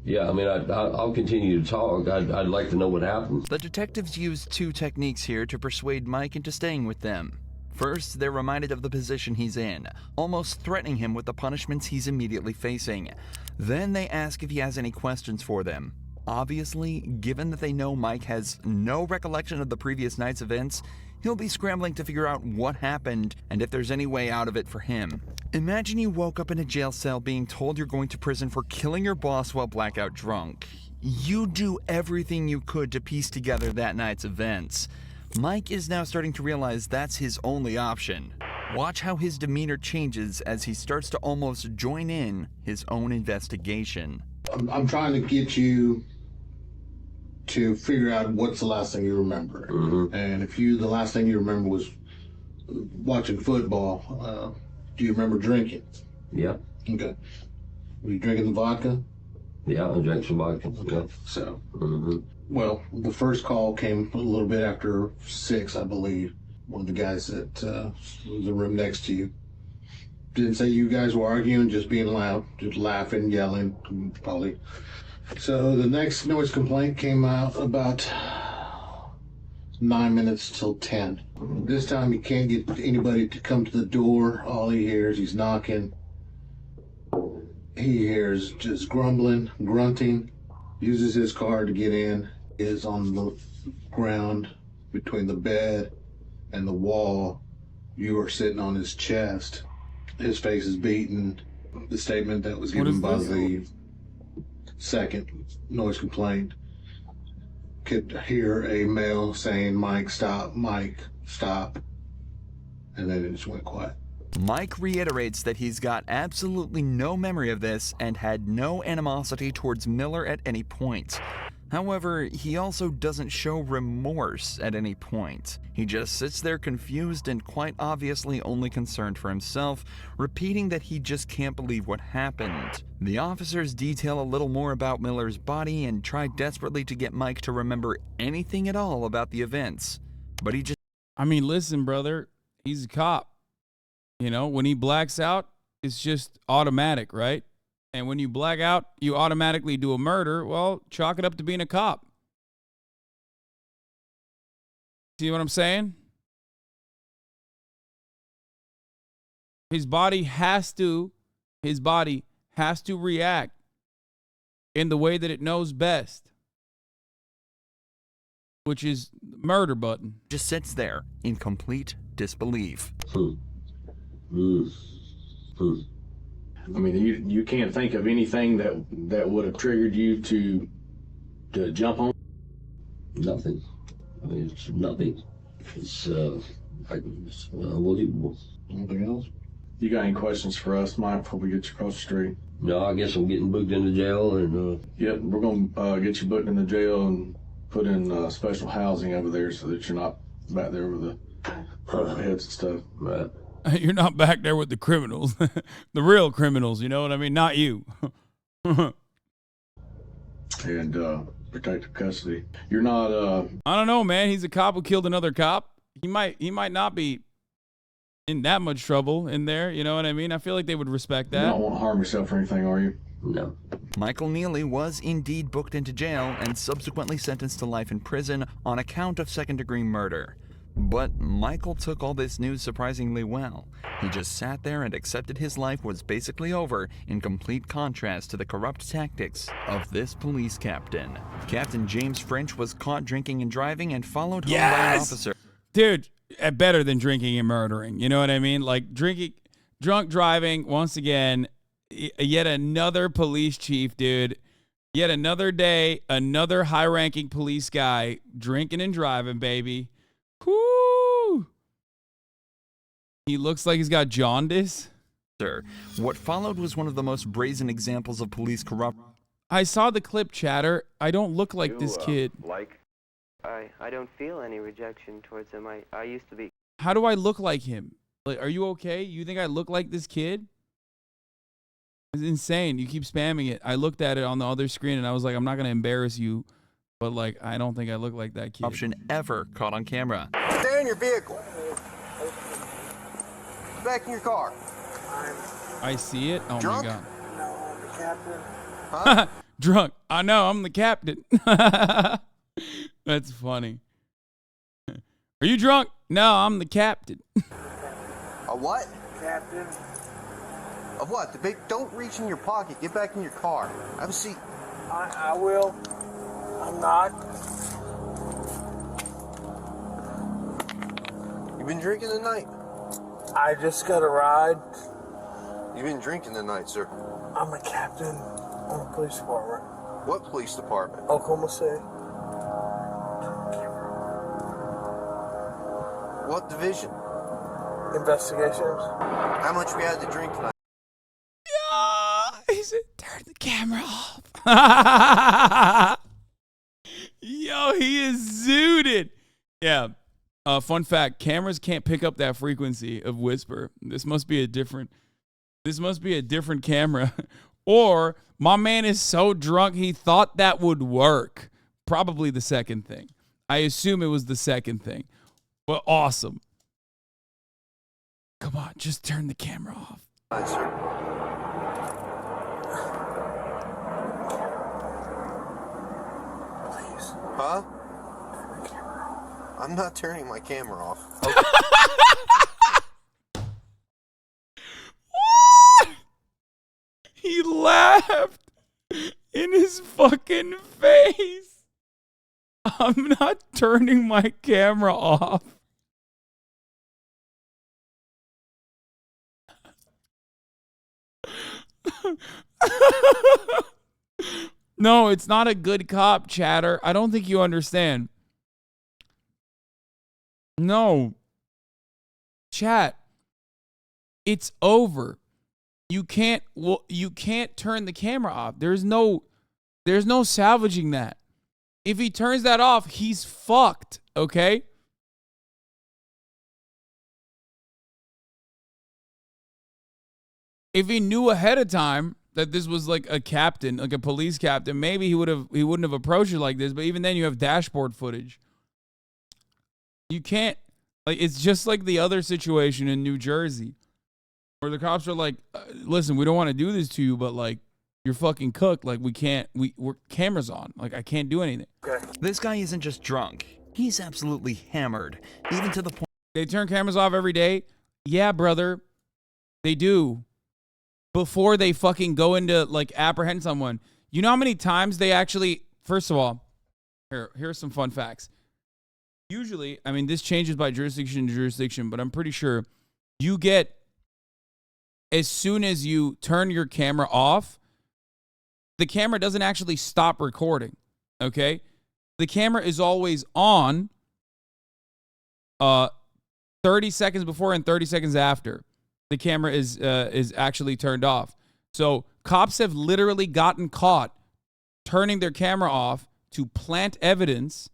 Yeah, I mean, I'll continue to talk. I'd like to know what happened. The detectives used two techniques here to persuade Mike into staying with them. First, they're reminded of the position he's in, almost threatening him with the punishments he's immediately facing. Then they ask if he has any questions for them. Obviously, given that they know Mike has no recollection of the previous night's events, he'll be scrambling to figure out what happened and if there's any way out of it for him. Imagine you woke up in a jail cell being told you're going to prison for killing your boss while blackout drunk. You do everything you could to piece together that night's events. Mike is now starting to realize that's his only option. Watch how his demeanor changes as he starts to almost join in his own investigation. I'm trying to get you to figure out what's the last thing you remember. Mm-hmm. And if the last thing you remember was watching football, do you remember drinking? Yeah. Okay. Were you drinking the vodka? Yeah, I drank some vodka. Okay. Yeah. So, Well, the first call came a little bit after 6, I believe. One of the guys that was in the room next to you didn't say you guys were arguing, just being loud, just laughing, yelling, probably. So the next noise complaint came out about 9 minutes till 10. This time he can't get anybody to come to the door. All he hears, he's knocking. He hears just grumbling, grunting, uses his car to get in, is on the ground between the bed and the wall. You are sitting on his chest. His face is beaten. The statement that was given by the second noise complaint could hear a male saying, "Mike, stop, Mike, stop." And then it just went quiet. Mike reiterates that he's got absolutely no memory of this and had no animosity towards Miller at any point. However, he also doesn't show remorse at any point. He just sits there confused and quite obviously only concerned for himself, repeating that he just can't believe what happened. The officers detail a little more about Miller's body and try desperately to get Mike to remember anything at all about the events. But he just... I mean, listen, brother, he's a cop. When he blacks out, it's just automatic, right? And when you black out, you automatically do a murder. Well, chalk it up to being a cop. See what I'm saying? His body has to react in the way that it knows best, which is the murder button. Just sits there in complete disbelief. I mean, you can't think of anything that would have triggered you to jump on? Nothing. I mean, it's nothing. It's unbelievable. Anything else? You got any questions for us, Mike, before we get you across the street? No, I guess I'm getting booked into jail and... Yep, we're going to get you booked into jail and put in special housing over there so that you're not back there with the heads and stuff. Right. You're not back there with the criminals, the real criminals, you know what I mean? Not you. And protective custody. You're not. I don't know, man. He's a cop who killed another cop. He might not be in that much trouble in there. You know what I mean? I feel like they would respect that. You don't want to harm yourself or anything, are you? No. Michael Neely was indeed booked into jail and subsequently sentenced to life in prison on account of second-degree murder. But Michael took all this news surprisingly well. He just sat there and accepted his life was basically over, in complete contrast to the corrupt tactics of this police captain. Captain James French was caught drinking and driving and followed home by an officer. Dude, better than drinking and murdering. You know what I mean? Like drunk driving, once again, yet another police chief, dude. Yet another day, another high-ranking police guy drinking and driving, baby. Whoo! He looks like he's got jaundice. What followed was one of the most brazen examples of police corruption. I saw the clip, chatter. I don't look like this kid. I don't feel any rejection towards him. I used to be. How do I look like him? Like, are you okay? You think I look like this kid? It's insane. You keep spamming it. I looked at it on the other screen and I was like, I'm not going to embarrass you. But, like, I don't think I look like that kid. Option ever caught on camera. Stay in your vehicle. Back in your car. I see it. Oh, Drunk? my God. No, I'm the captain. Huh? Drunk. I know. I'm the captain. That's funny. Are you drunk? No, I'm the captain. A what? Captain. Of what? The big. Don't reach in your pocket. Get back in your car. Have a seat. I will. I'm not. You been drinking tonight? I just got a ride. You been drinking tonight, sir? I'm a captain on the police department. What police department? Oklahoma City. What division? Investigations. How much we had to drink tonight? He said, turn the camera off. Yo, he is zooted. Yeah. Fun fact, cameras can't pick up that frequency of whisper. This must be a different camera. Or my man is so drunk he thought that would work. Probably the second thing. I assume it was the second thing. But awesome. Come on, just turn the camera off. Hi, sir. Please. Huh? I'm not turning my camera off. Okay. What? He laughed in his fucking face. I'm not turning my camera off. No, it's not a good cop, chatter. I don't think you understand. No. Chat. It's over. You can't turn the camera off. There's no salvaging that. If he turns that off, he's fucked, okay? If he knew ahead of time that this was like a captain, like a police captain, maybe he wouldn't have approached it like this, but even then you have dashboard footage. You can't, like, it's just like the other situation in New Jersey where the cops are like, listen, we don't want to do this to you, but like, you're fucking cooked. Like, we're cameras on. Like, I can't do anything. This guy isn't just drunk. He's absolutely hammered, even to the point. They turn cameras off every day. Yeah, brother. They do. Before they fucking go into, like, apprehend someone. You know how many times they actually, first of all, here's some fun facts. Usually, I mean, this changes by jurisdiction to jurisdiction, but I'm pretty sure you get, as soon as you turn your camera off, the camera doesn't actually stop recording, okay? The camera is always on 30 seconds before and 30 seconds after. The camera is actually turned off. So cops have literally gotten caught turning their camera off to plant evidence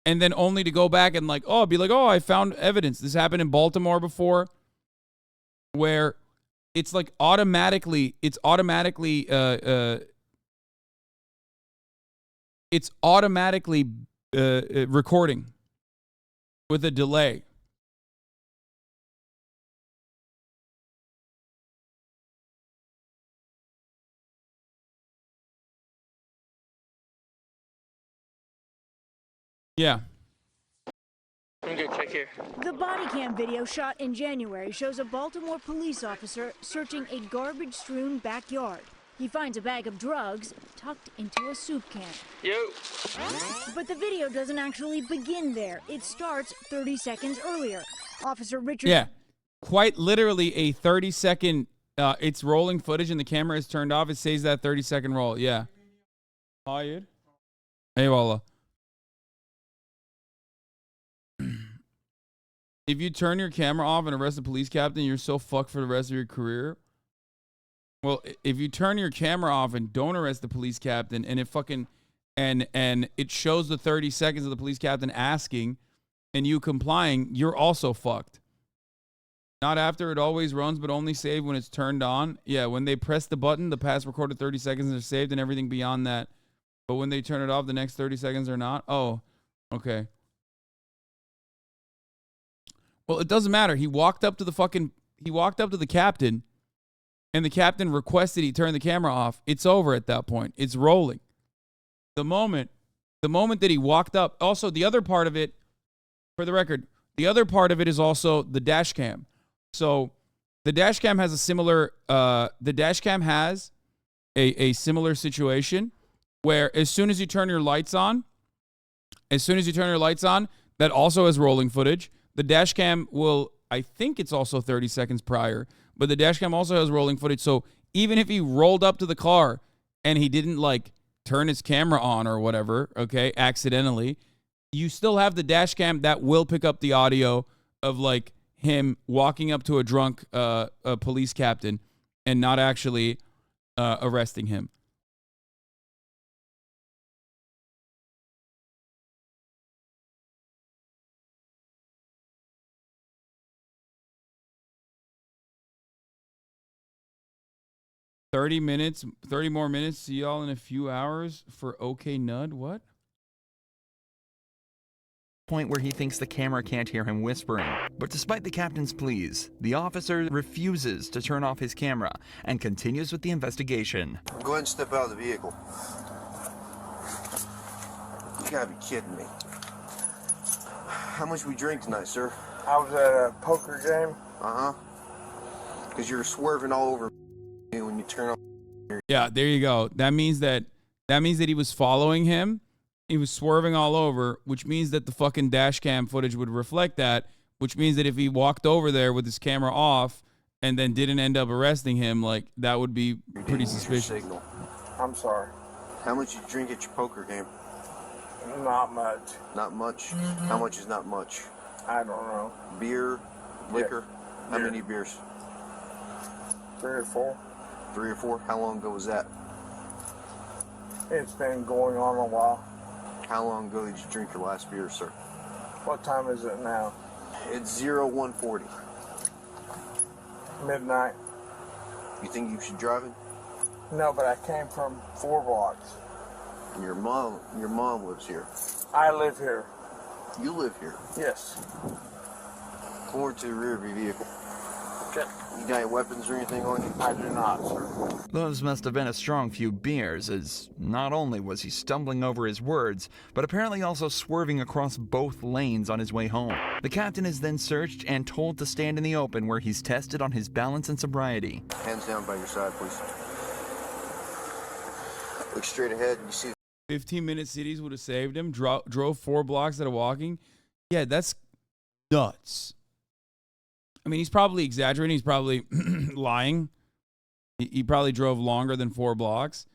and then only to go back and be like, I found evidence. This happened in Baltimore before where it's like automatically recording with a delay. Yeah. I'm gonna check here. The body cam video shot in January shows a Baltimore police officer searching a garbage-strewn backyard. He finds a bag of drugs tucked into a soup can. Yo. But the video doesn't actually begin there. It starts 30 seconds earlier. Officer Richard... Yeah. Quite literally a 30-second... it's rolling footage and the camera is turned off. It says that 30-second roll. Yeah. Hired. Hey, Walla. If you turn your camera off and arrest a police captain, you're so fucked for the rest of your career. Well, if you turn your camera off and don't arrest the police captain, and it fucking and it shows the 30 seconds of the police captain asking and you complying, you're also fucked. Not after, it always runs, but only saved when it's turned on. Yeah, when they press the button, the past recorded 30 seconds are saved and everything beyond that. But when they turn it off, the next 30 seconds are not. Oh, okay. Well, it doesn't matter. He walked up to the captain, and the captain requested he turn the camera off. It's over at that point. It's rolling. The moment that he walked up, also the other part of it, for the record, the other part of it is also the dash cam. So the dash cam has a similar, a similar situation where as soon as you turn your lights on, that also has rolling footage. The dash cam will, I think it's also 30 seconds prior, but the dash cam also has rolling footage. So even if he rolled up to the car and he didn't like turn his camera on or whatever, okay, accidentally, you still have the dash cam that will pick up the audio of like him walking up to a drunk a police captain and not actually arresting him. $30 more minutes. See y'all in a few hours for OK Nud. What? Point where he thinks the camera can't hear him whispering. But despite the captain's pleas, the officer refuses to turn off his camera and continues with the investigation. Go ahead and step out of the vehicle. You gotta be kidding me. How much we drink tonight, sir? I was at a poker game. Uh-huh. Because you're swerving all over when you turn on. Yeah, there you go. That means that he was following him. He was swerving all over, which means that the fucking dash cam footage would reflect that, which means that if he walked over there with his camera off and then didn't end up arresting him, like, that would be pretty suspicious. Signal. I'm sorry. How much you drink at your poker game? Not much. Not much? How much is not much? I don't know. Beer? Liquor? Yeah. How Beer. many beers? 3 or 4. 3 or 4? How long ago was that? It's been going on a while. How long ago did you drink your last beer, sir? What time is it now? It's 0140. Midnight. You think you should drive it? No, but I came from 4 blocks. Your mom lives here. I live here. You live here? Yes. Come over to the rear of your vehicle. Okay. You got any weapons or anything on you? I do not, sir. Those must have been a strong few beers, as not only was he stumbling over his words, but apparently also swerving across both lanes on his way home. The captain is then searched and told to stand in the open where he's tested on his balance and sobriety. Hands down by your side, please. Look straight ahead and you see 15-minute cities would have saved him. Drove 4 blocks instead of walking. Yeah, that's nuts. I mean, he's probably exaggerating. He's probably lying. He probably drove longer than 4 blocks.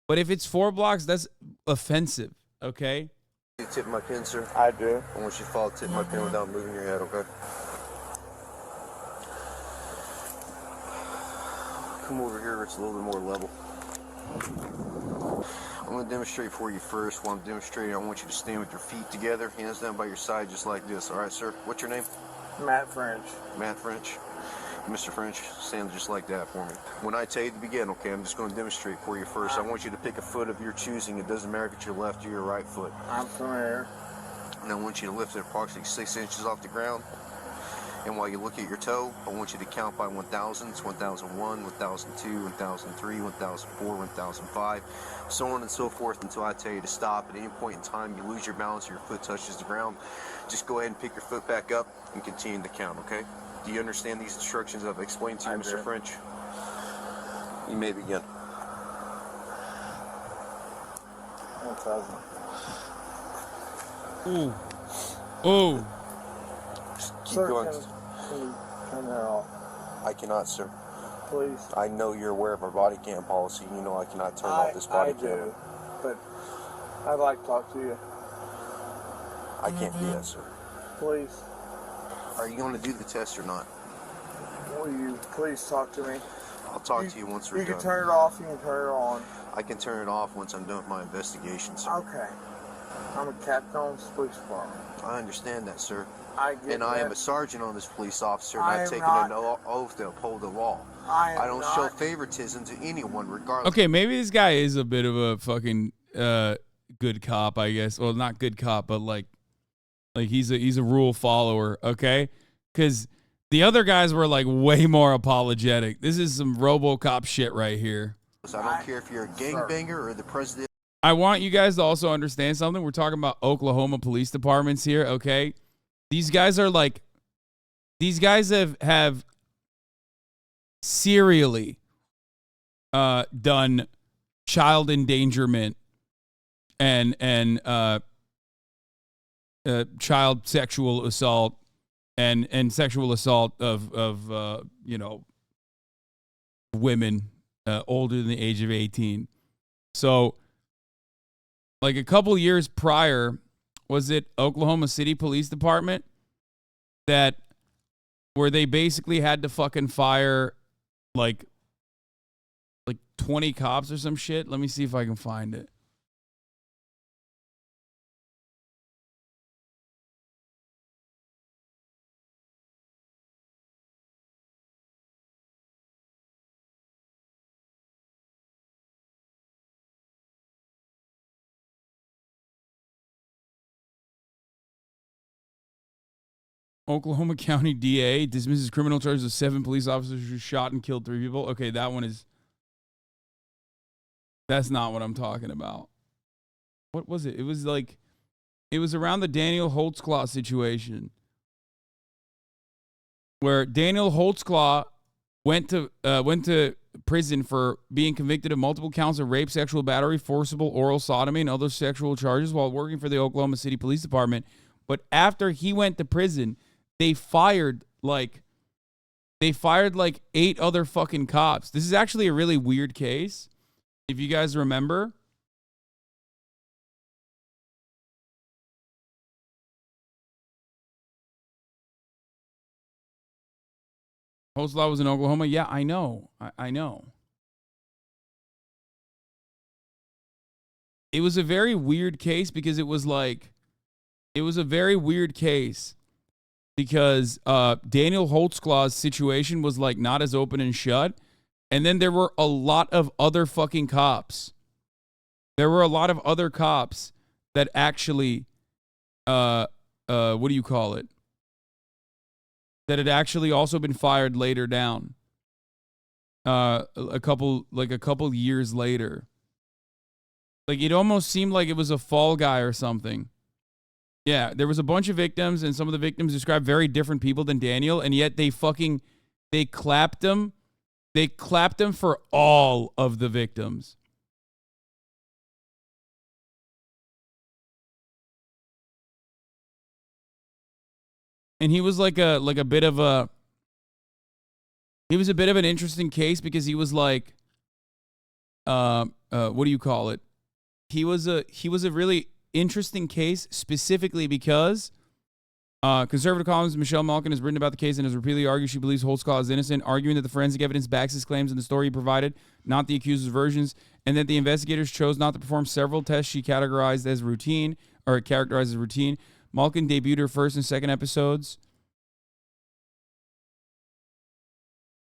But if it's 4 blocks, that's offensive, okay? You tip my pin, sir? I do. I want you to follow tip my pin without moving your head, okay? Come over here where it's a little bit more level. I'm going to demonstrate for you first. While I'm demonstrating, I want you to stand with your feet together, hands down by your side, just like this. All right, sir? What's your name? Matt French. Matt French. Mr. French, stand just like that for me. When I tell you to begin, okay, I'm just going to demonstrate for you first. I want you to pick a foot of your choosing. It doesn't matter if it's your left or your right foot. I'm familiar. And I want you to lift it approximately 6 inches off the ground. And while you look at your toe, I want you to count by 1,000. It's 1,001, 1,002, 1,003, 1,004, 1,005, so on and so forth until I tell you to stop. At any point in time you lose your balance or your foot touches the ground, just go ahead and pick your foot back up and continue to count, okay? Do you understand these instructions I've explained to you, Mr. French? You may begin. 1,000. Ooh. Ooh. Keep Sir, going. can you turn that off? I cannot, sir. Please. I know you're aware of our body cam policy. You know I cannot turn off this body cam. I do, but I'd like to talk to you. I can't do that, sir. Please. Are you going to do the test or not? Will you please talk to me? I'll talk to you once we're done. You can turn it off, you can turn it on. I can turn it off once I'm done with my investigation, sir. Okay. I'm a captain on this police department. I understand that, sir. I get and I am that. a sergeant on this police officer, and I I've am taken not. an oath to uphold the law. I don't show favoritism to anyone, regardless. Okay, maybe this guy is a bit of a fucking good cop, I guess. Well, not good cop, but like he's a rule follower, okay? Because the other guys were like way more apologetic. This is some RoboCop shit right here. So I don't care if you're a gangbanger or the president. I want you guys to also understand something. We're talking about Oklahoma police departments here, okay? These guys are like, these guys have serially done child endangerment and child sexual assault and sexual assault of women older than the age of 18. So like a couple years prior, was it Oklahoma City Police Department where they basically had to fucking fire like 20 cops or some shit? Let me see if I can find it. Oklahoma County DA dismisses criminal charges of 7 police officers who shot and killed 3 people. Okay, that's not what I'm talking about. What was it? It was around the Daniel Holtzclaw situation where Daniel Holtzclaw went to prison for being convicted of multiple counts of rape, sexual battery, forcible oral sodomy, and other sexual charges while working for the Oklahoma City Police Department. But after he went to prison, they fired like 8 other fucking cops. This is actually a really weird case. If you guys remember. Holtzclaw was in Oklahoma. Yeah, I know. I know. It was a very weird case because it was a very weird case because Daniel Holtzclaw's situation was like not as open and shut. And then there were a lot of other fucking cops. There were a lot of other cops that actually, what do you call it? That had actually also been fired later down. A couple years later. Like it almost seemed like it was a fall guy or something. Yeah, there was a bunch of victims, and some of the victims described very different people than Daniel, and yet they clapped him. They clapped him for all of the victims. And he was like a bit of an interesting case because he was like, what do you call it? He was a really interesting case specifically because conservative columnist Michelle Malkin has written about the case and has repeatedly argued she believes Holtzclaw is innocent, arguing that the forensic evidence backs his claims in the story he provided, not the accuser's versions, and that the investigators chose not to perform several tests she characterized as routine. Malkin debuted her first and second episodes.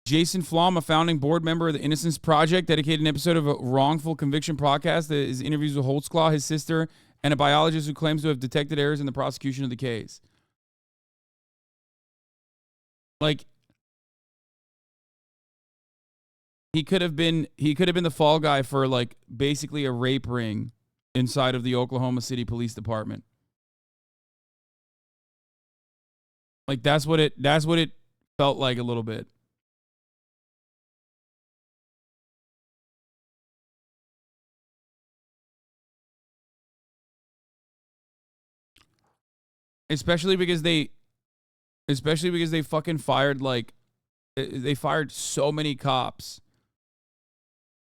Jason Flom, a founding board member of the Innocence Project, dedicated an episode of a wrongful conviction podcast that is interviews with Holtzclaw, his sister, and a biologist who claims to have detected errors in the prosecution of the case. Like, he could have been the fall guy for like basically a rape ring inside of the Oklahoma City Police Department. Like that's what it felt like a little bit. Especially because they fucking fired they fired so many cops.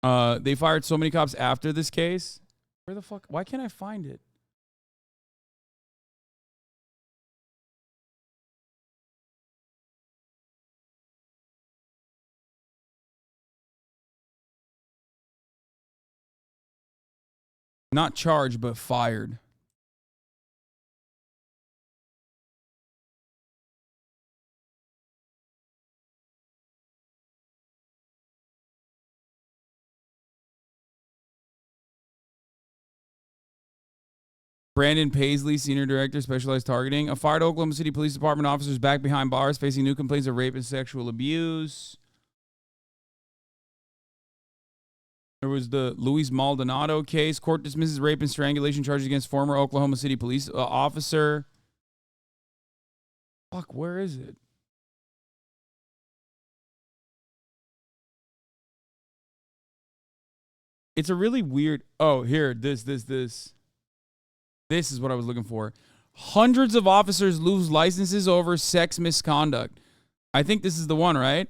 They fired so many cops after this case. Where the fuck? Why can't I find it? Not charged, but fired. Brandon Paisley, Senior Director, Specialized Targeting. A fired Oklahoma City Police Department officer is back behind bars facing new complaints of rape and sexual abuse. There was the Luis Maldonado case. Court dismisses rape and strangulation charges against former Oklahoma City police officer. Fuck, where is it? It's a really weird... Oh, here. This is what I was looking for. Hundreds of officers lose licenses over sex misconduct. I think this is the one, right?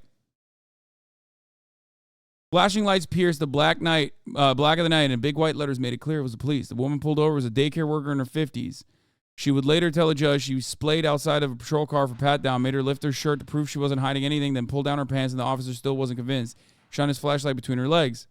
Flashing lights pierced the black of the night, and big white letters made it clear it was the police. The woman pulled over was a daycare worker in her 50s. She would later tell a judge she splayed outside of a patrol car for pat down, made her lift her shirt to prove she wasn't hiding anything, then pulled down her pants, and the officer still wasn't convinced. Shone his flashlight between her legs.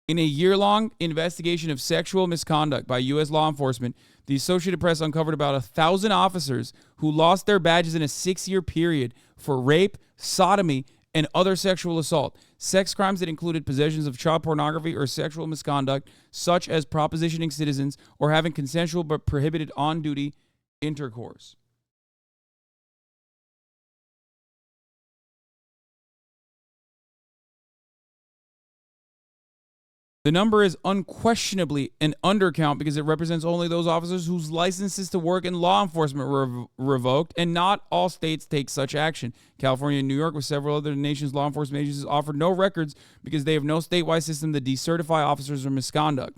In a year-long investigation of sexual misconduct by U.S. law enforcement, the Associated Press uncovered about 1,000 officers who lost their badges in a 6-year period for rape, sodomy, and other sexual assault. Sex crimes that included possessions of child pornography or sexual misconduct, such as propositioning citizens or having consensual but prohibited on-duty intercourse. The number is unquestionably an undercount because it represents only those officers whose licenses to work in law enforcement were revoked, and not all states take such action. California and New York, with several other nations' law enforcement agencies, offered no records because they have no statewide system to decertify officers for misconduct.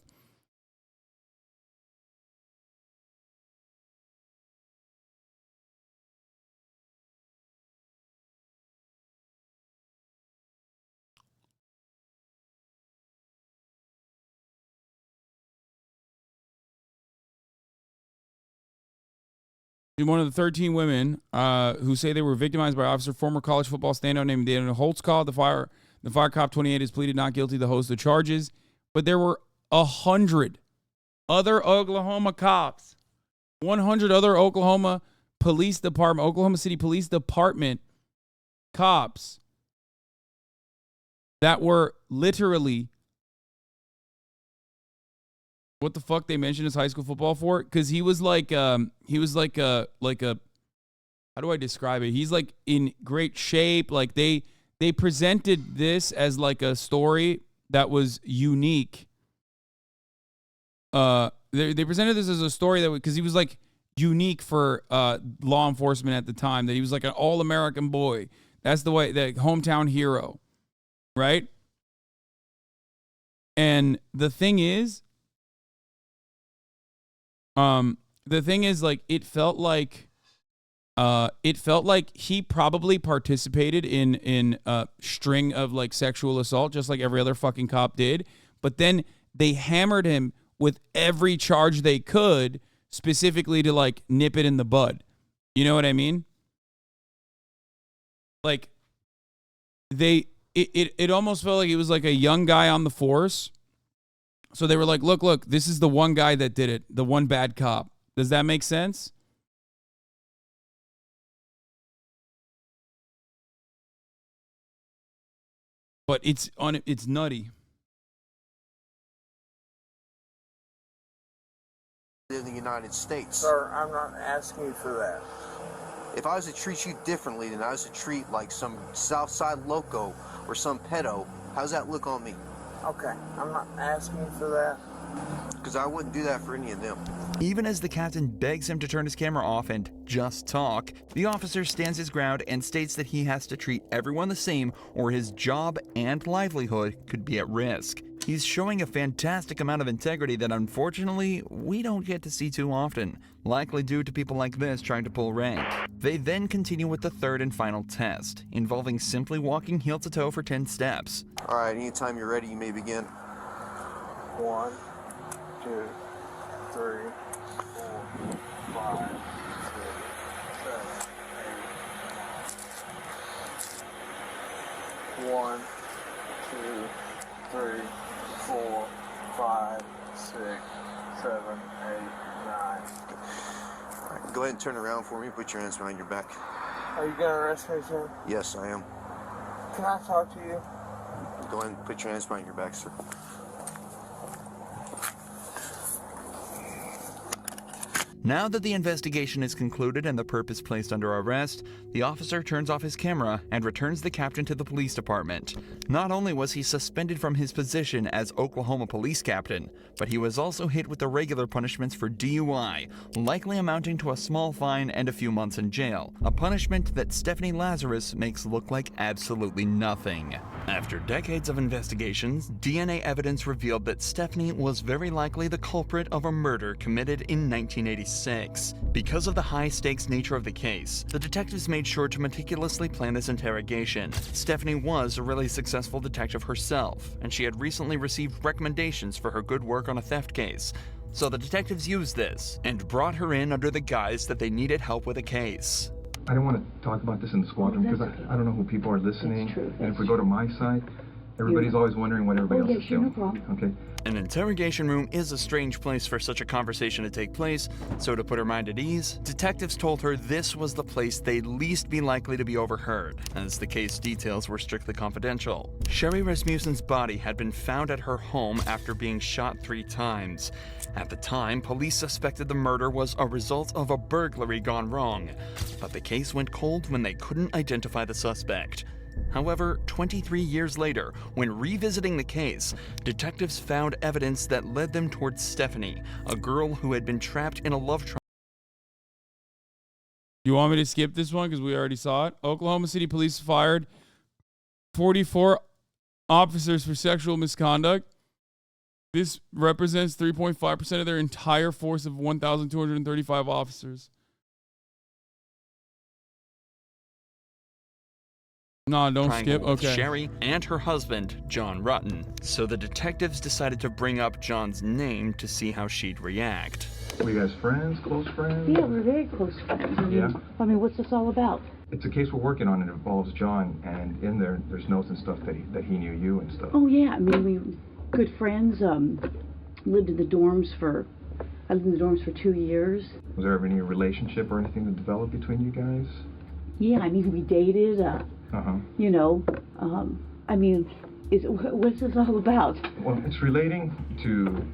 One of the 13 women who say they were victimized by officer, former college football standout named Dana Holtz called. The fire cop 28 has pleaded not guilty to the host of charges. But there were 100 other Oklahoma cops, 100 other Oklahoma City Police Department cops that were literally... What the fuck they mentioned his high school football for? Because he was like a how do I describe it? He's like in great shape. Like they presented this as like a story that was unique. They presented this as a story that because he was like unique for law enforcement at the time. That he was like an all-American boy. That's the way, the hometown hero, right? And the thing is, like, it felt like he probably participated in a string of like sexual assault, just like every other fucking cop did. But then they hammered him with every charge they could, specifically to like nip it in the bud. You know what I mean? Like it almost felt like he was like a young guy on the force. So they were like, look, this is the one guy that did it, the one bad cop. Does that make sense? But it's nutty. In the United States. Sir, I'm not asking you for that. If I was to treat you differently than I was to treat like some Southside loco or some pedo, how's that look on me? Okay, I'm not asking for that. Because I wouldn't do that for any of them. Even as the captain begs him to turn his camera off and just talk, the officer stands his ground and states that he has to treat everyone the same or his job and livelihood could be at risk. He's showing a fantastic amount of integrity that unfortunately we don't get to see too often, likely due to people like this trying to pull rank. They then continue with the third and final test, involving simply walking heel to toe for 10 steps. All right, anytime you're ready, you may begin. 1, 2, 3, 4, 5, 6, 7, 8, 9. 1, 2, 3, 4, 5, 6, 7, 8, 9. All right, go ahead and turn around for me. Put your hands behind your back. Are you gonna arrest me, sir? Yes, I am. Can I talk to you? Go ahead and put your hands behind your back, sir. Now that the investigation is concluded and the perp is placed under arrest, the officer turns off his camera and returns the captain to the police department. Not only was he suspended from his position as Oklahoma police captain, but he was also hit with the regular punishments for DUI, likely amounting to a small fine and a few months in jail, a punishment that Stephanie Lazarus makes look like absolutely nothing. After decades of investigations, DNA evidence revealed that Stephanie was very likely the culprit of a murder committed in 1986. Because of the high-stakes nature of the case, the detectives made sure to meticulously plan this interrogation. Stephanie was a really successful detective herself, and she had recently received recommendations for her good work on a theft case. So the detectives used this and brought her in under the guise that they needed help with a case. I don't want to talk about this in the squadron because I don't know who people are listening. And if we go to my side, everybody's always wondering what everybody else is doing. Okay. An interrogation room is a strange place for such a conversation to take place, so to put her mind at ease, detectives told her this was the place they'd least be likely to be overheard, as the case details were strictly confidential. Sherry Rasmussen's body had been found at her home after being shot 3 times. At the time, police suspected the murder was a result of a burglary gone wrong, but the case went cold when they couldn't identify the suspect. However, 23 years later, when revisiting the case, detectives found evidence that led them towards Stephanie, a girl who had been trapped in a love triangle. You want me to skip this one because we already saw it? Oklahoma City police fired 44 officers for sexual misconduct. This represents 3.5% of their entire force of 1,235 officers. No, don't skip. Okay. Sherry and her husband, John Rutten. So the detectives decided to bring up John's name to see how she'd react. Were you guys friends, close friends? Yeah, we're very close friends. Yeah? I mean, what's this all about? It's a case we're working on. It involves John, and in there's notes and stuff that he knew you and stuff. Oh, yeah. I mean, we were good friends. Lived in the dorms for 2 years. Was there ever any relationship or anything that developed between you guys? Yeah, I mean, we dated. You know, I mean, what's this all about? Well, it's relating to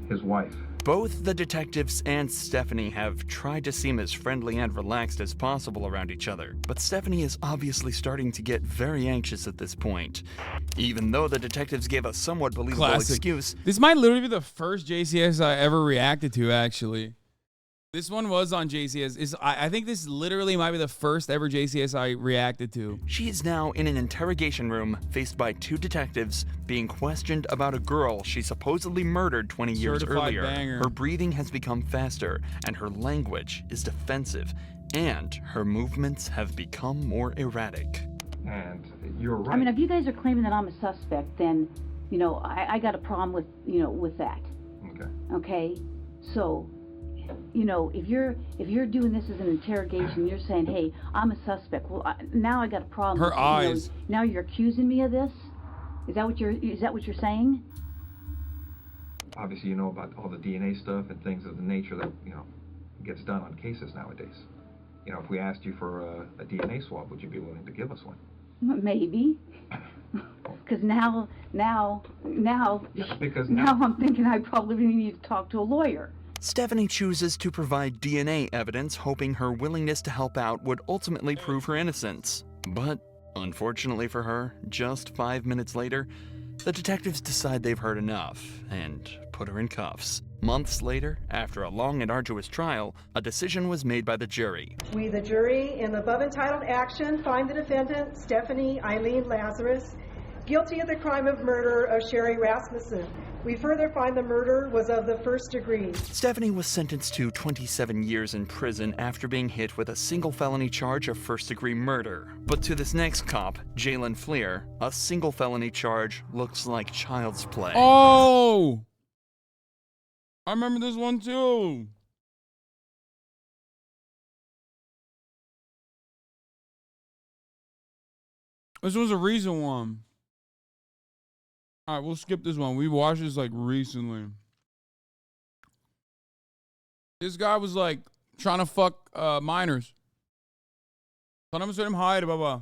his wife. Both the detectives and Stephanie have tried to seem as friendly and relaxed as possible around each other, but Stephanie is obviously starting to get very anxious at this point. Even though the detectives gave a somewhat believable excuse. This might literally be the first JCS I ever reacted to, actually. This one was on JCS. I think this literally might be the first ever JCS I reacted to. She is now in an interrogation room faced by 2 detectives being questioned about a girl she supposedly murdered 20 years earlier. Banger. Her breathing has become faster and her language is defensive, and her movements have become more erratic. And you're right. I mean, if you guys are claiming that I'm a suspect, then, you know, I got a problem with, you know, with that. Okay. Okay? So, you know, if you're doing this as an interrogation, you're saying, hey, I'm a suspect. Well, now I got a problem. Her eyes. Now you're accusing me of this? Is that what you're saying? Obviously, you know about all the DNA stuff and things of the nature that, you know, gets done on cases nowadays. You know, if we asked you for a DNA swab, would you be willing to give us one? Maybe. Because now I'm thinking I probably need to talk to a lawyer. Stephanie chooses to provide DNA evidence, hoping her willingness to help out would ultimately prove her innocence. But unfortunately for her, just 5 minutes later, the detectives decide they've heard enough and put her in cuffs. Months later, after a long and arduous trial, a decision was made by the jury. We, the jury, in the above entitled action, find the defendant, Stephanie Eileen Lazarus, guilty of the crime of murder of Sherry Rasmussen. We further find the murder was of the first degree. Stephanie was sentenced to 27 years in prison after being hit with a single felony charge of first-degree murder. But to this next cop, Jalen Fleer, a single felony charge looks like child's play. Oh! I remember this one too. This was a recent one. All right, we'll skip this one. We watched this like recently. This guy was like trying to fuck minors. Son of him hide, blah blah.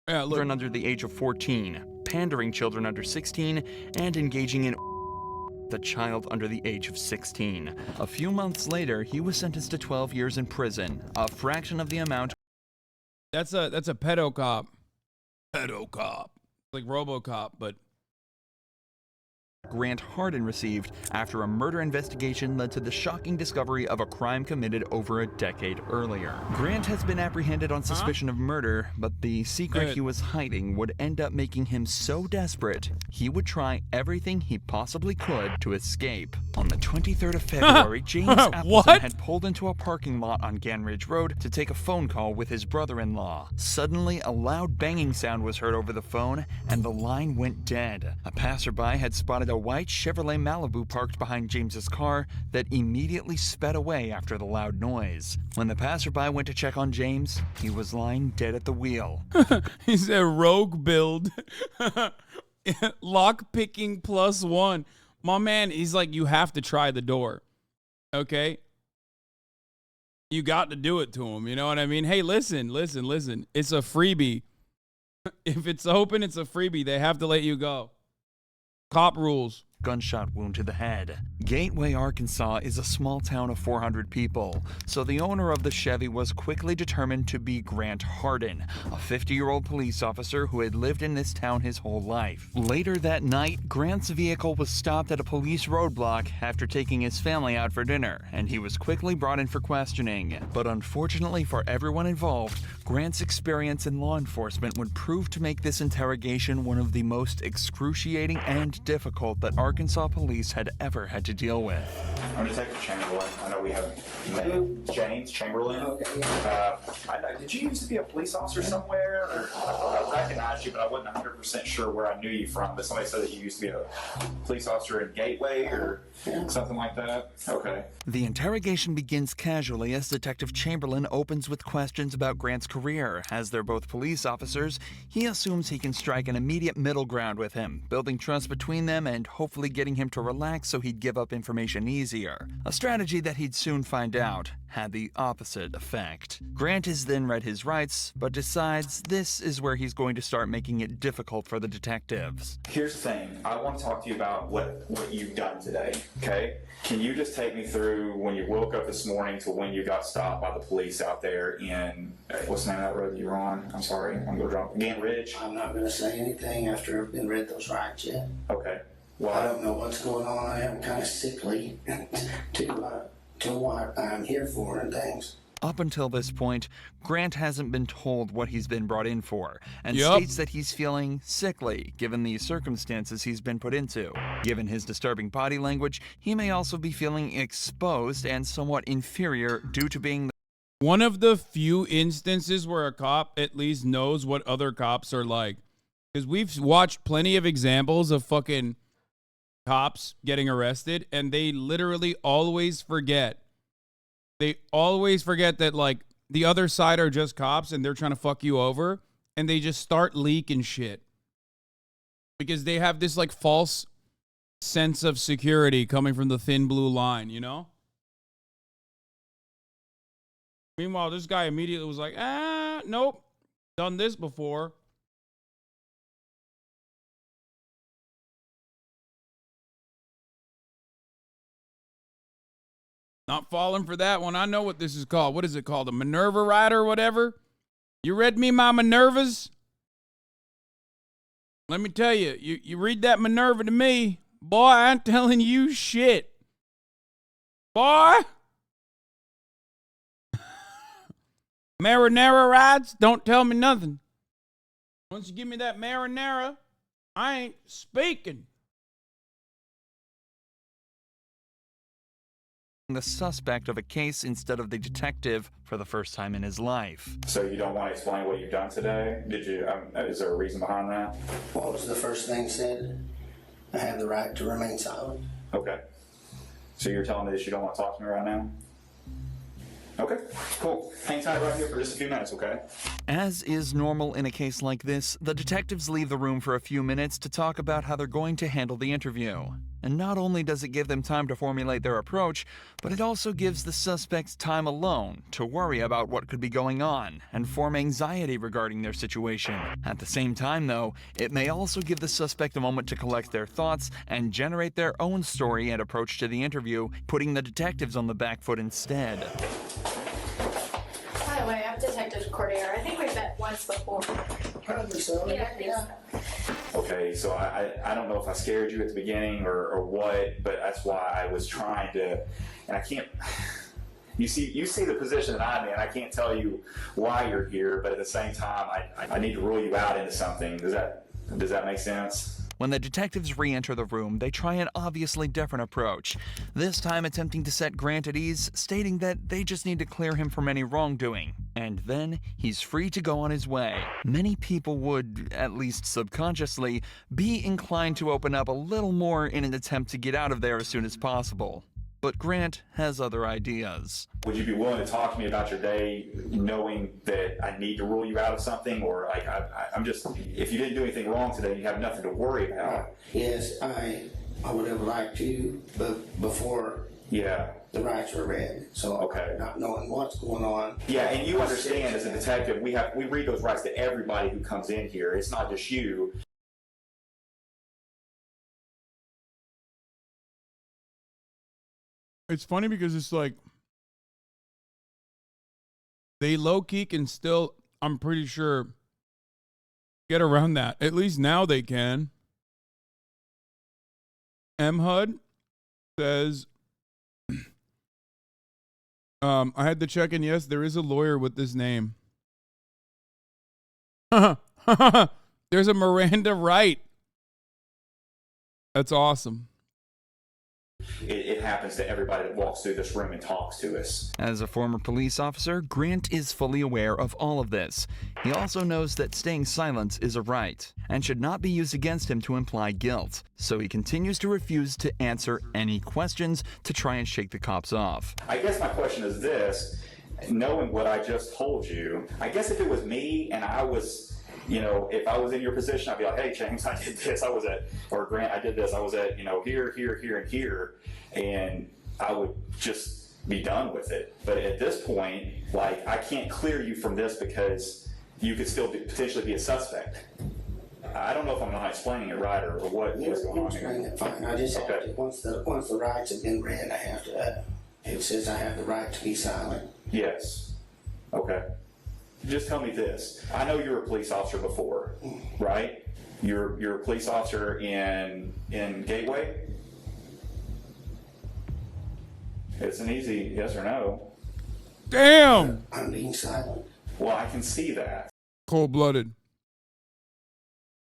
Yeah, look. Children under the age of 14, pandering children under 16, and engaging in the child under the age of 16. A few months later, he was sentenced to 12 years in prison, a fraction of the amount. That's a pedo cop. Pedo cop. Like RoboCop, but Grant Hardin received after a murder investigation led to the shocking discovery of a crime committed over a decade earlier. Grant has been apprehended on suspicion of murder, but the secret he was hiding would end up making him so desperate, he would try everything he possibly could to escape. On the 23rd of February, James Appleton had pulled into a parking lot on Ganridge Road to take a phone call with his brother-in-law. Suddenly, a loud banging sound was heard over the phone, and the line went dead. A passerby had spotted a white Chevrolet Malibu parked behind James's car that immediately sped away after the loud noise. When the passerby went to check on James, he was lying dead at the wheel. He said rogue build. Lock picking +1. My man, he's like, you have to try the door. Okay? You got to do it to him. You know what I mean? Hey, listen. It's a freebie. If it's open, it's a freebie. They have to let you go. Cop rules. Gunshot wound to the head. Gateway, Arkansas is a small town of 400 people, so the owner of the Chevy was quickly determined to be Grant Hardin, a 50-year-old police officer who had lived in this town his whole life. Later that night, Grant's vehicle was stopped at a police roadblock after taking his family out for dinner, and he was quickly brought in for questioning. But unfortunately for everyone involved, Grant's experience in law enforcement would prove to make this interrogation one of the most excruciating and difficult that Arkansas police had ever had to deal with. I'm Detective Chamberlain. I know we haven't met. James Chamberlain. Okay. Did you used to be a police officer somewhere? Or, I recognized you, but I wasn't 100% sure where I knew you from. But somebody said that you used to be a police officer in Gateway or something like that. Okay. The interrogation begins casually as Detective Chamberlain opens with questions about Grant's career. As they're both police officers, he assumes he can strike an immediate middle ground with him, building trust between them and hopefully getting him to relax so he'd give up information easier. A strategy that he'd soon find out had the opposite effect. Grant is then read his rights, but decides this is where he's going to start making it difficult for the detectives. Here's the thing. I want to talk to you about what you've done today, okay? Can you just take me through when you woke up this morning to when you got stopped by the police out there in, what's the name of that road that you were on? I'm sorry, I'm going to go drop. Gan Ridge? I'm not going to say anything after I've been read those rights yet. Okay. Well, I don't know what's going on. I am kind of sickly to what I'm here for and things. Up until this point, Grant hasn't been told what he's been brought in for, and states that he's feeling sickly, given the circumstances he's been put into. Given his disturbing body language, he may also be feeling exposed and somewhat inferior due to being one of the few instances where a cop at least knows what other cops are like. Because we've watched plenty of examples of fucking cops getting arrested, and they literally always forget. They always forget that, like, the other side are just cops and they're trying to fuck you over, and they just start leaking shit. Because they have this, like, false sense of security coming from the thin blue line, you know? Meanwhile, this guy immediately was like, nope, done this before. Not falling for that one. I know what this is called. What is it called? A Minerva rider or whatever? You read me my Minervas? Let me tell you, you read that Minerva to me, boy, I ain't telling you shit. Boy. Marinara rides, don't tell me nothing. Once you give me that marinara, I ain't speaking. The suspect of a case instead of the detective for the first time in his life. So you don't want to explain what you've done today? Did you? Is there a reason behind that? What was the first thing said? I have the right to remain silent. Okay. So you're telling me that you don't want to talk to me right now? Okay, cool. Hang tight right here for just a few minutes, okay? As is normal in a case like this, the detectives leave the room for a few minutes to talk about how they're going to handle the interview. And not only does it give them time to formulate their approach, but it also gives the suspects time alone to worry about what could be going on and form anxiety regarding their situation. At the same time, though, it may also give the suspect a moment to collect their thoughts and generate their own story and approach to the interview, putting the detectives on the back foot instead. By the way, I'm Detective Cordier. I think we've met once before. Probably so. Yeah. Okay, so I don't know if I scared you at the beginning or what, but that's why I was trying to, and I can't, you see the position that I'm in. I can't tell you why you're here, but at the same time, I need to rule you out into something. Does that make sense? When the detectives re-enter the room, they try an obviously different approach, this time attempting to set Grant at ease, stating that they just need to clear him from any wrongdoing, and then he's free to go on his way. Many people would, at least subconsciously, be inclined to open up a little more in an attempt to get out of there as soon as possible. But Grant has other ideas. Would you be willing to talk to me about your day, knowing that I need to rule you out of something, or like I'm just, if you didn't do anything wrong today, you have nothing to worry about? Yes, I would have liked to, but before the rights were read, so not knowing what's going on. Yeah, and you understand as a detective, we read those rights to everybody who comes in here. It's not just you. It's funny because it's like they low-key can still, I'm pretty sure, get around that. At least now they can. MHUD says, I had to check in. Yes, there is a lawyer with this name. There's a Miranda Wright. That's awesome. It happens to everybody that walks through this room and talks to us. As a former police officer, Grant is fully aware of all of this. He also knows that staying silent is a right and should not be used against him to imply guilt. So he continues to refuse to answer any questions to try and shake the cops off. I guess my question is this, knowing what I just told you, I guess if it was me and I was, you know, if I was in your position, I'd be like, hey, James, I did this, or Grant, I did this, I was at, here, and here, and I would just be done with it. But at this point, like, I can't clear you from this because you could still potentially be a suspect. I don't know if I'm not explaining it right or what is going on here. It fine. I just have to, once the rights have been read, I have to, it says I have the right to be silent. Yes. Okay. Just tell me this. I know you were a police officer before, right? You're a police officer in Gateway? It's an easy yes or no. Damn! I'm being silent. Well, I can see that. Cold-blooded.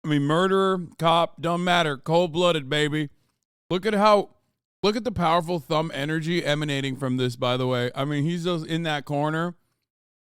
I mean, murderer, cop, don't matter. Cold-blooded, baby. Look at the powerful thumb energy emanating from this, by the way. I mean, he's just in that corner.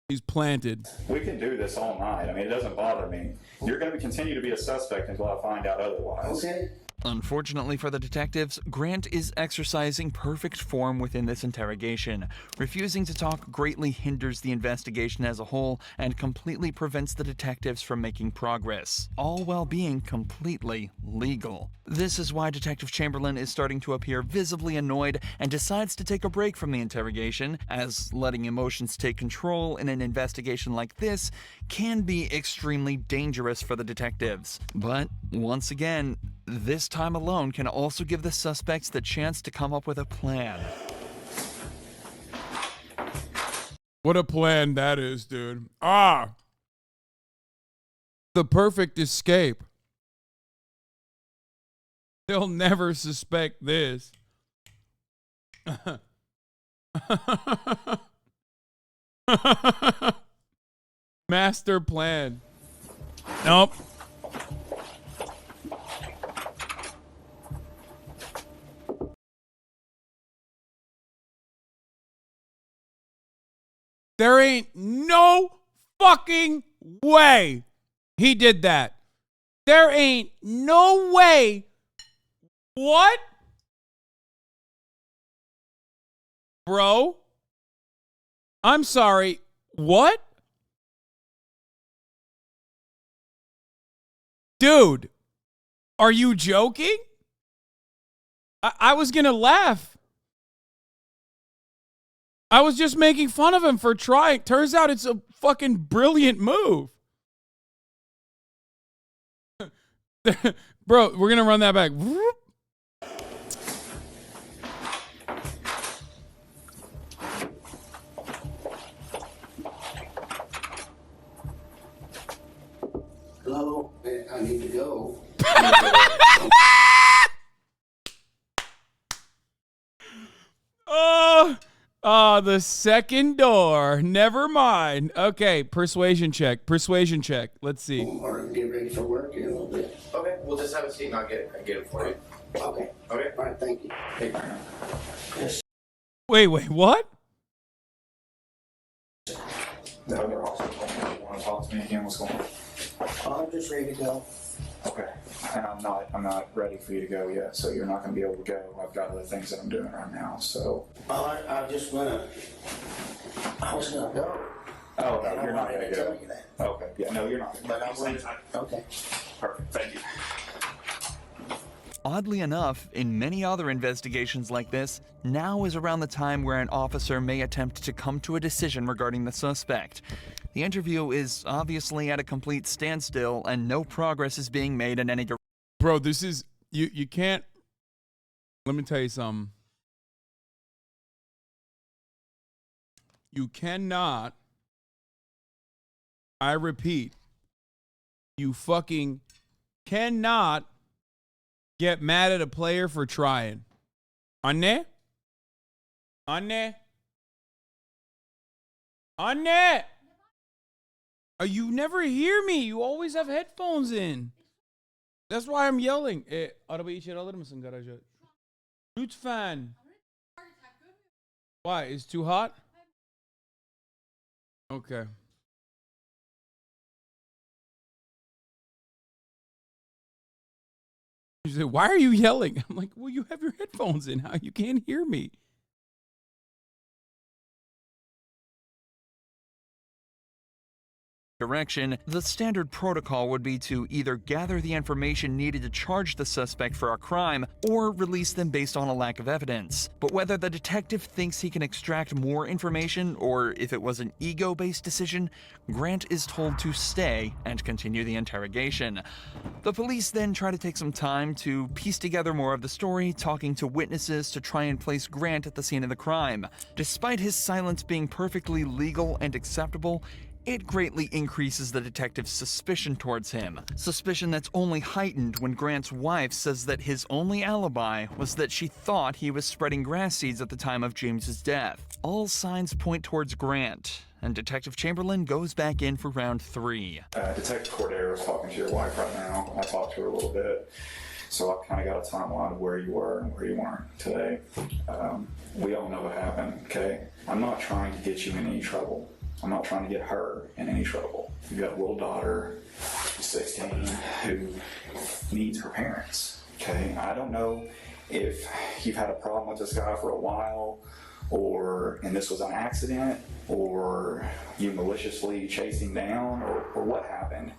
He's planted. We can do this all night. I mean, it doesn't bother me. You're going to continue to be a suspect until I find out otherwise. Okay. Unfortunately for the detectives, Grant is exercising perfect form within this interrogation. Refusing to talk greatly hinders the investigation as a whole and completely prevents the detectives from making progress, all while being completely legal. This is why Detective Chamberlain is starting to appear visibly annoyed and decides to take a break from the interrogation, as letting emotions take control in an investigation like this can be extremely dangerous for the detectives. But once again, this time alone can also give the suspects the chance to come up with a plan. What a plan that is, dude. Ah! The perfect escape. They'll never suspect this. Master plan. Nope. There ain't no fucking way he did that. There ain't no way. What? Bro? I'm sorry. What? Dude, are you joking? I was gonna laugh. I was just making fun of him for trying. Turns out it's a fucking brilliant move. Bro, we're gonna run that back. Hello, I need to go. Oh, the second door. Never mind. Okay, persuasion check. Persuasion check. Let's see. Or get ready for work in a little bit. Okay, we'll just have a seat and I'll get it for you. Okay. Okay. All right, thank you. Hey, Wait, what? The other officer told me you want to talk to me again. What's going on? I'm just ready to go. Okay. And I'm not ready for you to go yet, so you're not going to be able to go. I've got other things that I'm doing right now, so. I was gonna go. Oh, no, you're not going going to go. Okay. Yeah, no, you're not going to go. But I wanted to. Okay. Perfect. Thank you. Oddly enough, in many other investigations like this, now is around the time where an officer may attempt to come to a decision regarding the suspect. The interview is obviously at a complete standstill and no progress is being made in any direction. Bro, this is, you can't, let me tell you something. You cannot, I repeat, you fucking cannot get mad at a player for trying. Anne? Anne? Anne! You never hear me. You always have headphones in. That's why I'm yelling. Arabayı içeri alır mısın garaja? Lütfen. Why? It's too hot? Okay. You say, why are you yelling? I'm like, well, you have your headphones in. How you can't hear me? Direction, the standard protocol would be to either gather the information needed to charge the suspect for a crime or release them based on a lack of evidence. But whether the detective thinks he can extract more information or if it was an ego-based decision, Grant is told to stay and continue the interrogation. The police then try to take some time to piece together more of the story, talking to witnesses to try and place Grant at the scene of the crime. Despite his silence being perfectly legal and acceptable, it greatly increases the detective's suspicion towards him. Suspicion that's only heightened when Grant's wife says that his only alibi was that she thought he was spreading grass seeds at the time of James's death. All signs point towards Grant, and Detective Chamberlain goes back in for round 3. Detective Cordero is talking to your wife right now. I talked to her a little bit. So I kind of got a timeline of where you were and where you weren't today. We all know what happened, okay? I'm not trying to get you in any trouble. I'm not trying to get her in any trouble. You've got a little daughter, 16, who needs her parents, okay? I don't know if you've had a problem with this guy for a while, and this was an accident, or you maliciously chased him down, or what happened.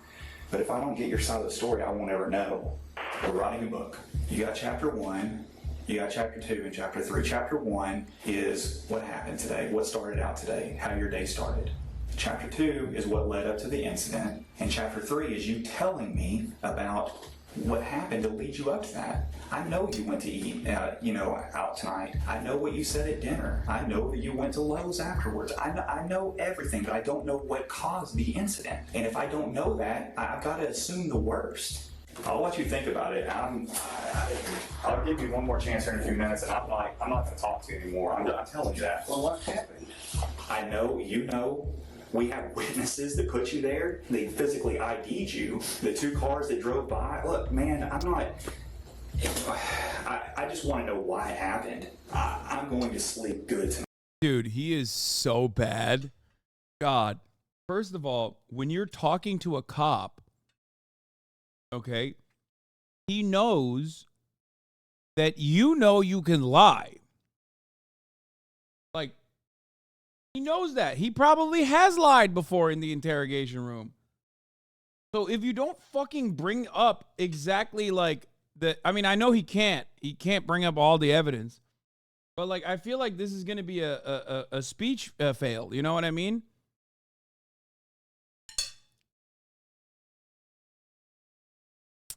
But if I don't get your side of the story, I won't ever know. We're writing a book. You got chapter 1. You got chapter 2 and chapter 3. Chapter 1 is what happened today, what started out today, how your day started. Chapter 2 is what led up to the incident. And chapter 3 is you telling me about what happened to lead you up to that. I know you went to eat, out tonight. I know what you said at dinner. I know that you went to Lowe's afterwards. I know everything, but I don't know what caused the incident. And if I don't know that, I've got to assume the worst. I'll let you think about it. I'll give you one more chance here in a few minutes, and I'm not going to talk to you anymore. I'm telling you that. Well, what happened? I know, you know. We have witnesses that put you there. They physically ID'd you. The 2 cars that drove by. Look, man, I'm not. I just want to know why it happened. I'm going to sleep good tonight. Dude, he is so bad. God. First of all, when you're talking to a cop, okay, he knows that you know you can lie. Like, he knows that. He probably has lied before in the interrogation room. So if you don't fucking bring up exactly like I mean, I know he can't bring up all the evidence, but like, I feel like this is going to be a speech fail. You know what I mean?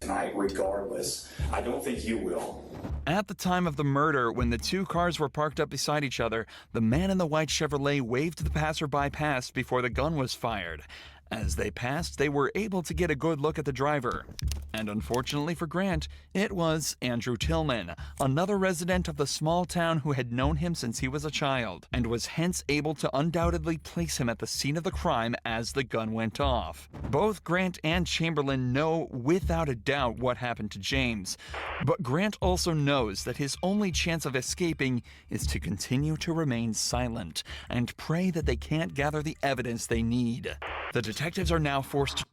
Tonight, regardless. I don't think you will. At the time of the murder, when the 2 cars were parked up beside each other, the man in the white Chevrolet waved the passerby past before the gun was fired. As they passed, they were able to get a good look at the driver. And unfortunately for Grant, it was Andrew Tillman, another resident of the small town who had known him since he was a child, and was hence able to undoubtedly place him at the scene of the crime as the gun went off. Both Grant and Chamberlain know without a doubt what happened to James, but Grant also knows that his only chance of escaping is to continue to remain silent and pray that they can't gather the evidence they need. The detectives are now forced to...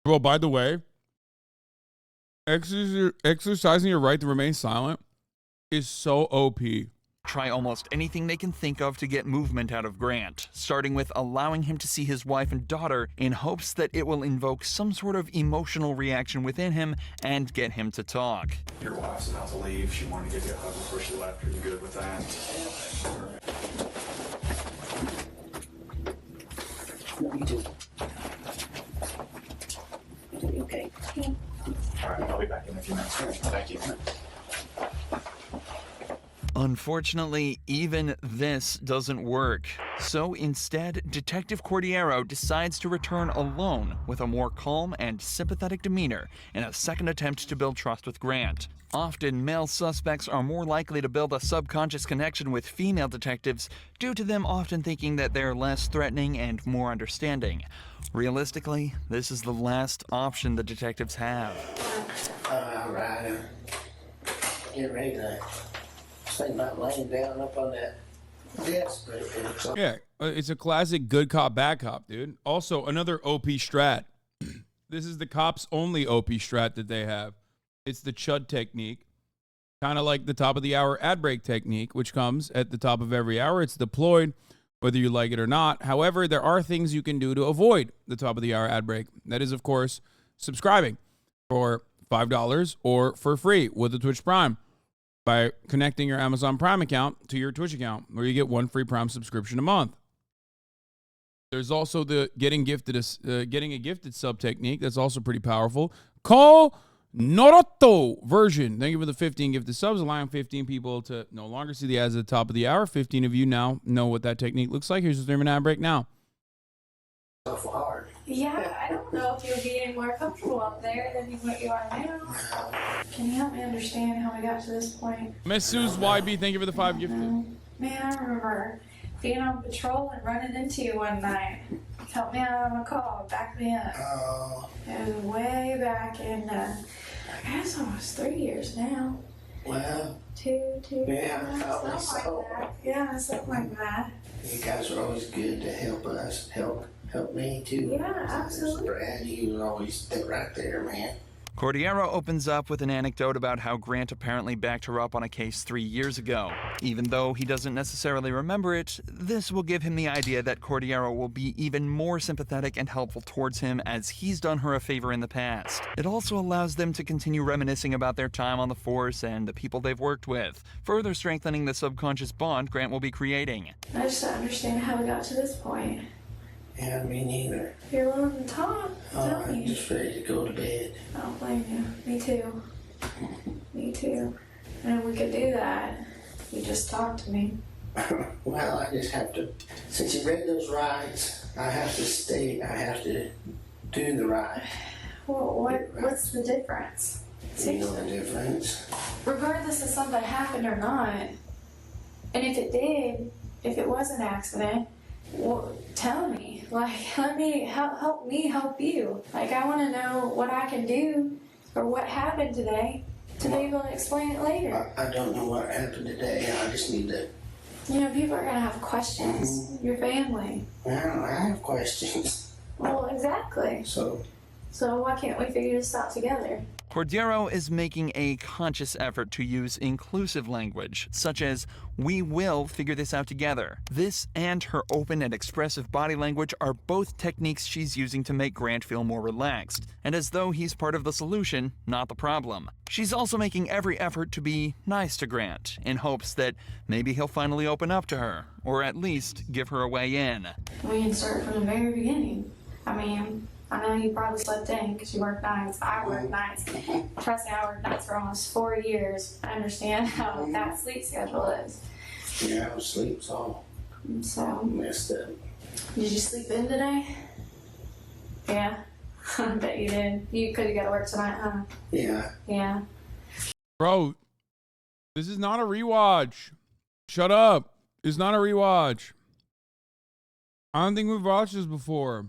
Well, by the way, exercising your right to remain silent is so OP. Try almost anything they can think of to get movement out of Grant, starting with allowing him to see his wife and daughter in hopes that it will invoke some sort of emotional reaction within him and get him to talk. Your wife's about to leave. She wanted to give you a hug before she left. Are you good with that? You do. Okay. All right, I'll be back in a few minutes. Thank you. Unfortunately, even this doesn't work. So instead, Detective Cordiero decides to return alone with a more calm and sympathetic demeanor in a second attempt to build trust with Grant. Often, male suspects are more likely to build a subconscious connection with female detectives due to them often thinking that they're less threatening and more understanding. Realistically, this is the last option the detectives have. All right. Get ready to think about laying down up on that desk. Yeah, it's a classic good cop, bad cop, dude. Also, another OP strat. This is the cops' only OP strat that they have. It's the chud technique, kind of like the top of the hour ad break technique, which comes at the top of every hour. It's deployed, whether you like it or not. However, there are things you can do to avoid the top of the hour ad break. That is, of course, subscribing for $5 or for free with the Twitch Prime by connecting your Amazon Prime account to your Twitch account, where you get 1 free Prime subscription a month. There's also the getting a gifted sub technique. That's also pretty powerful. Call Noroto version. Thank you for the 15 gifted subs, allowing 15 people to no longer see the ads at the top of the hour. 15 of you now know what that technique looks like. Here's the 3-minute ad break now. Yeah, I don't know if you'll be any more comfortable up there than what you are now. Can you help me understand how we got to this point? Miss Suze YB, thank you for the 5 gifted. Man, I remember being on patrol and running into you one night. Help me out on a call, back me up. It was way back in, I guess almost 3 years now. Well, two, yeah, something so. like that. Yeah, something like that. You guys are always good to help us, help me too. Yeah, absolutely. Brad, you were always right there, man. Cordiero opens up with an anecdote about how Grant apparently backed her up on a case 3 years ago. Even though he doesn't necessarily remember it, this will give him the idea that Cordiero will be even more sympathetic and helpful towards him as he's done her a favor in the past. It also allows them to continue reminiscing about their time on the force and the people they've worked with, further strengthening the subconscious bond Grant will be creating. I just don't understand how we got to this point. Yeah, me neither. You're willing to talk. Tell I'm me. just ready to go to bed. I don't blame you. Me too. Me too. And we could do that. You just talk to me. Well, I just have to, since you read those rides, I have to stay, I have to do the ride. Well, what's the difference? You know the difference? Regardless of something happened or not, and if it did, if it was an accident, well, tell me. Like, let me help me help you. Like, I want to know what I can do or what happened today to be able to explain it later. I don't know what happened today. I just need to. You know, people are going to have questions. Your family. Well, I have questions. Well, exactly. So why can't we figure this out together? Cordero is making a conscious effort to use inclusive language, such as, "We will figure this out together." This and her open and expressive body language are both techniques she's using to make Grant feel more relaxed, and as though he's part of the solution, not the problem. She's also making every effort to be nice to Grant, in hopes that maybe he'll finally open up to her, or at least give her a way in. We can start from the very beginning. I mean, I know you probably slept in because you work nights. I work nights. Trust me, I worked nights for almost 4 years. I understand how that sleep schedule is. yeah, I was asleep, so So, messed up. did you sleep in today? Yeah, I bet you did. You could have got to work tonight, huh? Yeah. Yeah. Bro, this is not a rewatch. Shut up. It's not a rewatch. I don't think we've watched this before.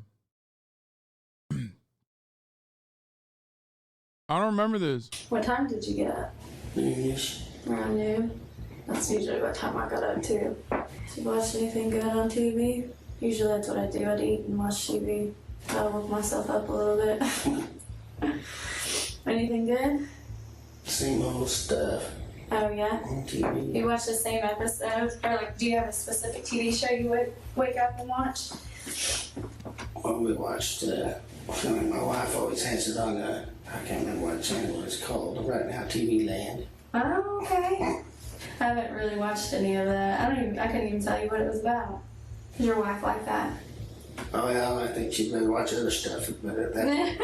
I don't remember this. What time did you get up? Noonish. Around noon. That's usually what time I got up too. Did you watch anything good on TV? Usually that's what I do. I'd eat and watch TV. I'll woke myself up a little bit. Anything good? Same old stuff. Oh yeah? On TV. You watch the same episodes? Or like, do you have a specific TV show you would wake up and watch? Well, we watched, my wife always has it on, I can't remember what channel it's called, right now, TV Land. Oh, okay. I haven't really watched any of that. I couldn't even tell you what it was about. Does your wife like that? Oh, well, I think she'd better watch other stuff, but that.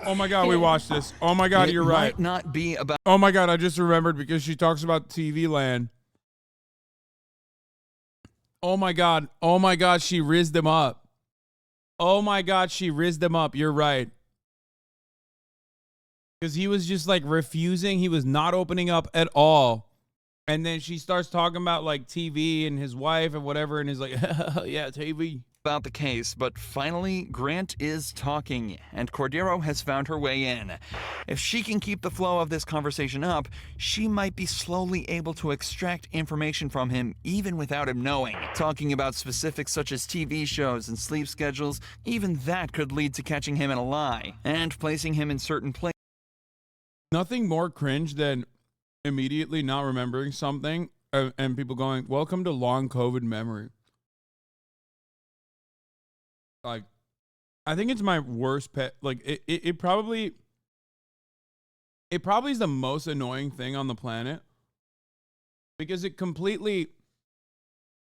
Oh my God, we watched this. Oh my God, you're right. Might not be about. Oh my God, I just remembered because she talks about TV Land. Oh my God. Oh my God, she rizzed them up. Oh my God, she rizzed them up. You're right. Because he was just like refusing. He was not opening up at all. And then she starts talking about like TV and his wife and whatever. And he's like, yeah, TV. About the case, but finally, Grant is talking, and Cordero has found her way in. If she can keep the flow of this conversation up, she might be slowly able to extract information from him even without him knowing. Talking about specifics such as TV shows and sleep schedules, even that could lead to catching him in a lie, and placing him in certain places. Nothing more cringe than immediately not remembering something and people going, welcome to long COVID memory. Like, I think it's my worst pet. Like, it probably is the most annoying thing on the planet because it completely,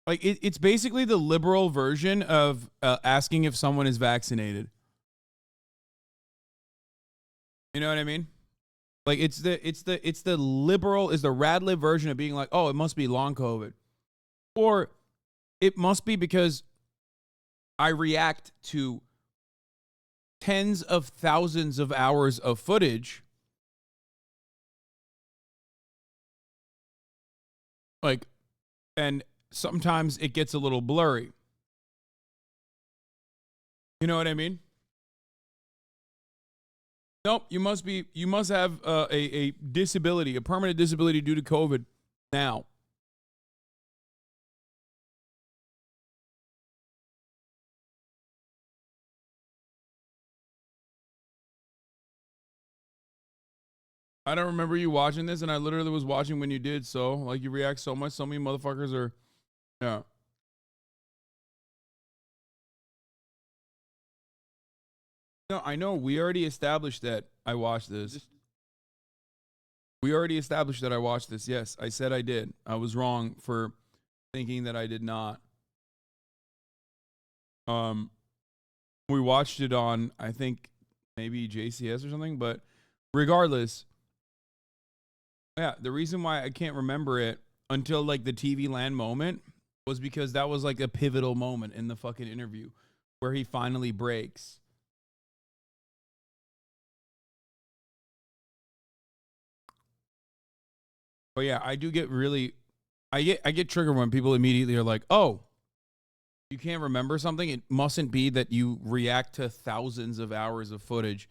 like, it's basically the liberal version of asking if someone is vaccinated. You know what I mean? Like, it's the liberal, is the rad lib version of being like, oh, it must be long COVID, or it must be because I react to tens of thousands of hours of footage. Like, and sometimes it gets a little blurry. You know what I mean? Nope, you must have a disability, a permanent disability due to COVID now. I don't remember you watching this, and I literally was watching when you did, so, like, you react so much. So many motherfuckers are, yeah. No, I know. We already established that I watched this. We already established that I watched this. Yes, I said I did. I was wrong for thinking that I did not. We watched it on, I think, maybe JCS or something, but regardless, yeah, the reason why I can't remember it until like the TV Land moment was because that was like a pivotal moment in the fucking interview where he finally breaks. But yeah, I do get really, I get triggered when people immediately are like, oh, you can't remember something. It mustn't be that you react to thousands of hours of footage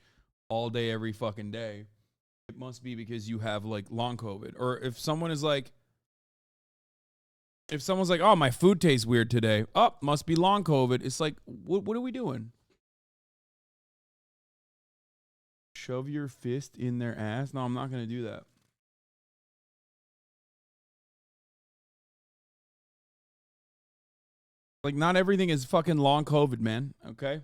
all day, every fucking day. It must be because you have like long COVID. Or if someone is like, if someone's like, oh, my food tastes weird today. Oh, must be long COVID. It's like, what are we doing? Shove your fist in their ass? No, I'm not going to do that. Like, not everything is fucking long COVID, man. Okay?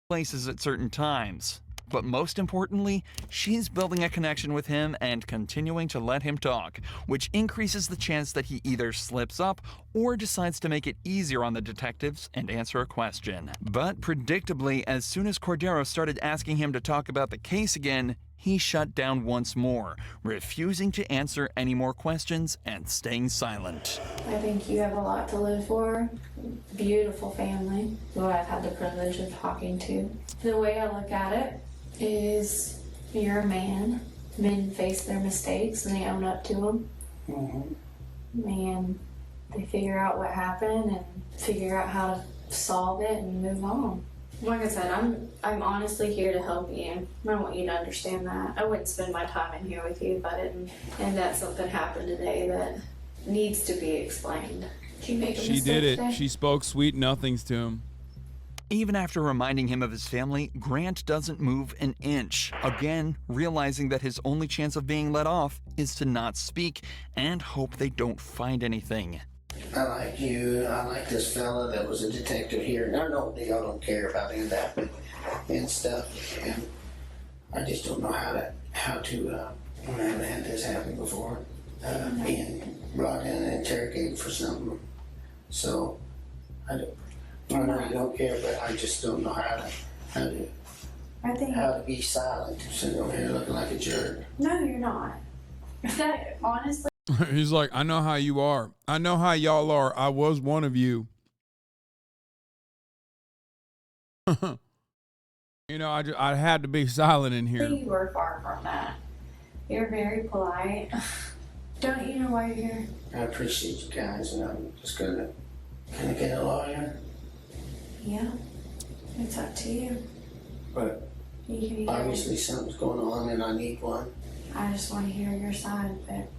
Places at certain times. But most importantly, she's building a connection with him and continuing to let him talk, which increases the chance that he either slips up or decides to make it easier on the detectives and answer a question. But predictably, as soon as Cordero started asking him to talk about the case again, he shut down once more, refusing to answer any more questions and staying silent. I think you have a lot to live for. Beautiful family, who I've had the privilege of talking to. The way I look at it is you're a man. Men face their mistakes and they own up to them. And they figure out what happened and figure out how to solve it and move on. Like I said, I'm honestly here to help you. I want you to understand that. I wouldn't spend my time in here with you if I didn't. And that something happened today that needs to be explained. Did you make a mistake She did it. today? She spoke sweet nothings to him. Even after reminding him of his family, Grant doesn't move an inch, again realizing that his only chance of being let off is to not speak and hope they don't find anything. I like you. I like this fella that was a detective here. And I know y'all don't care about any of that and stuff. And I just don't know how to I haven't had this happen before. Being brought in and interrogated for something. So I know you don't care, but I just don't know how to be silent. Sitting over here looking like a jerk. No, you're not. That honestly. He's like, I know how you are. I know how y'all are. I was one of you. You know, I had to be silent in here. You were far from that. You're very polite. Don't you know why you're here? I appreciate you guys, and I'm just gonna get a lawyer. Yeah, it's up to you. But You can either- obviously something's going on, and I need one. I just want to hear your side of it.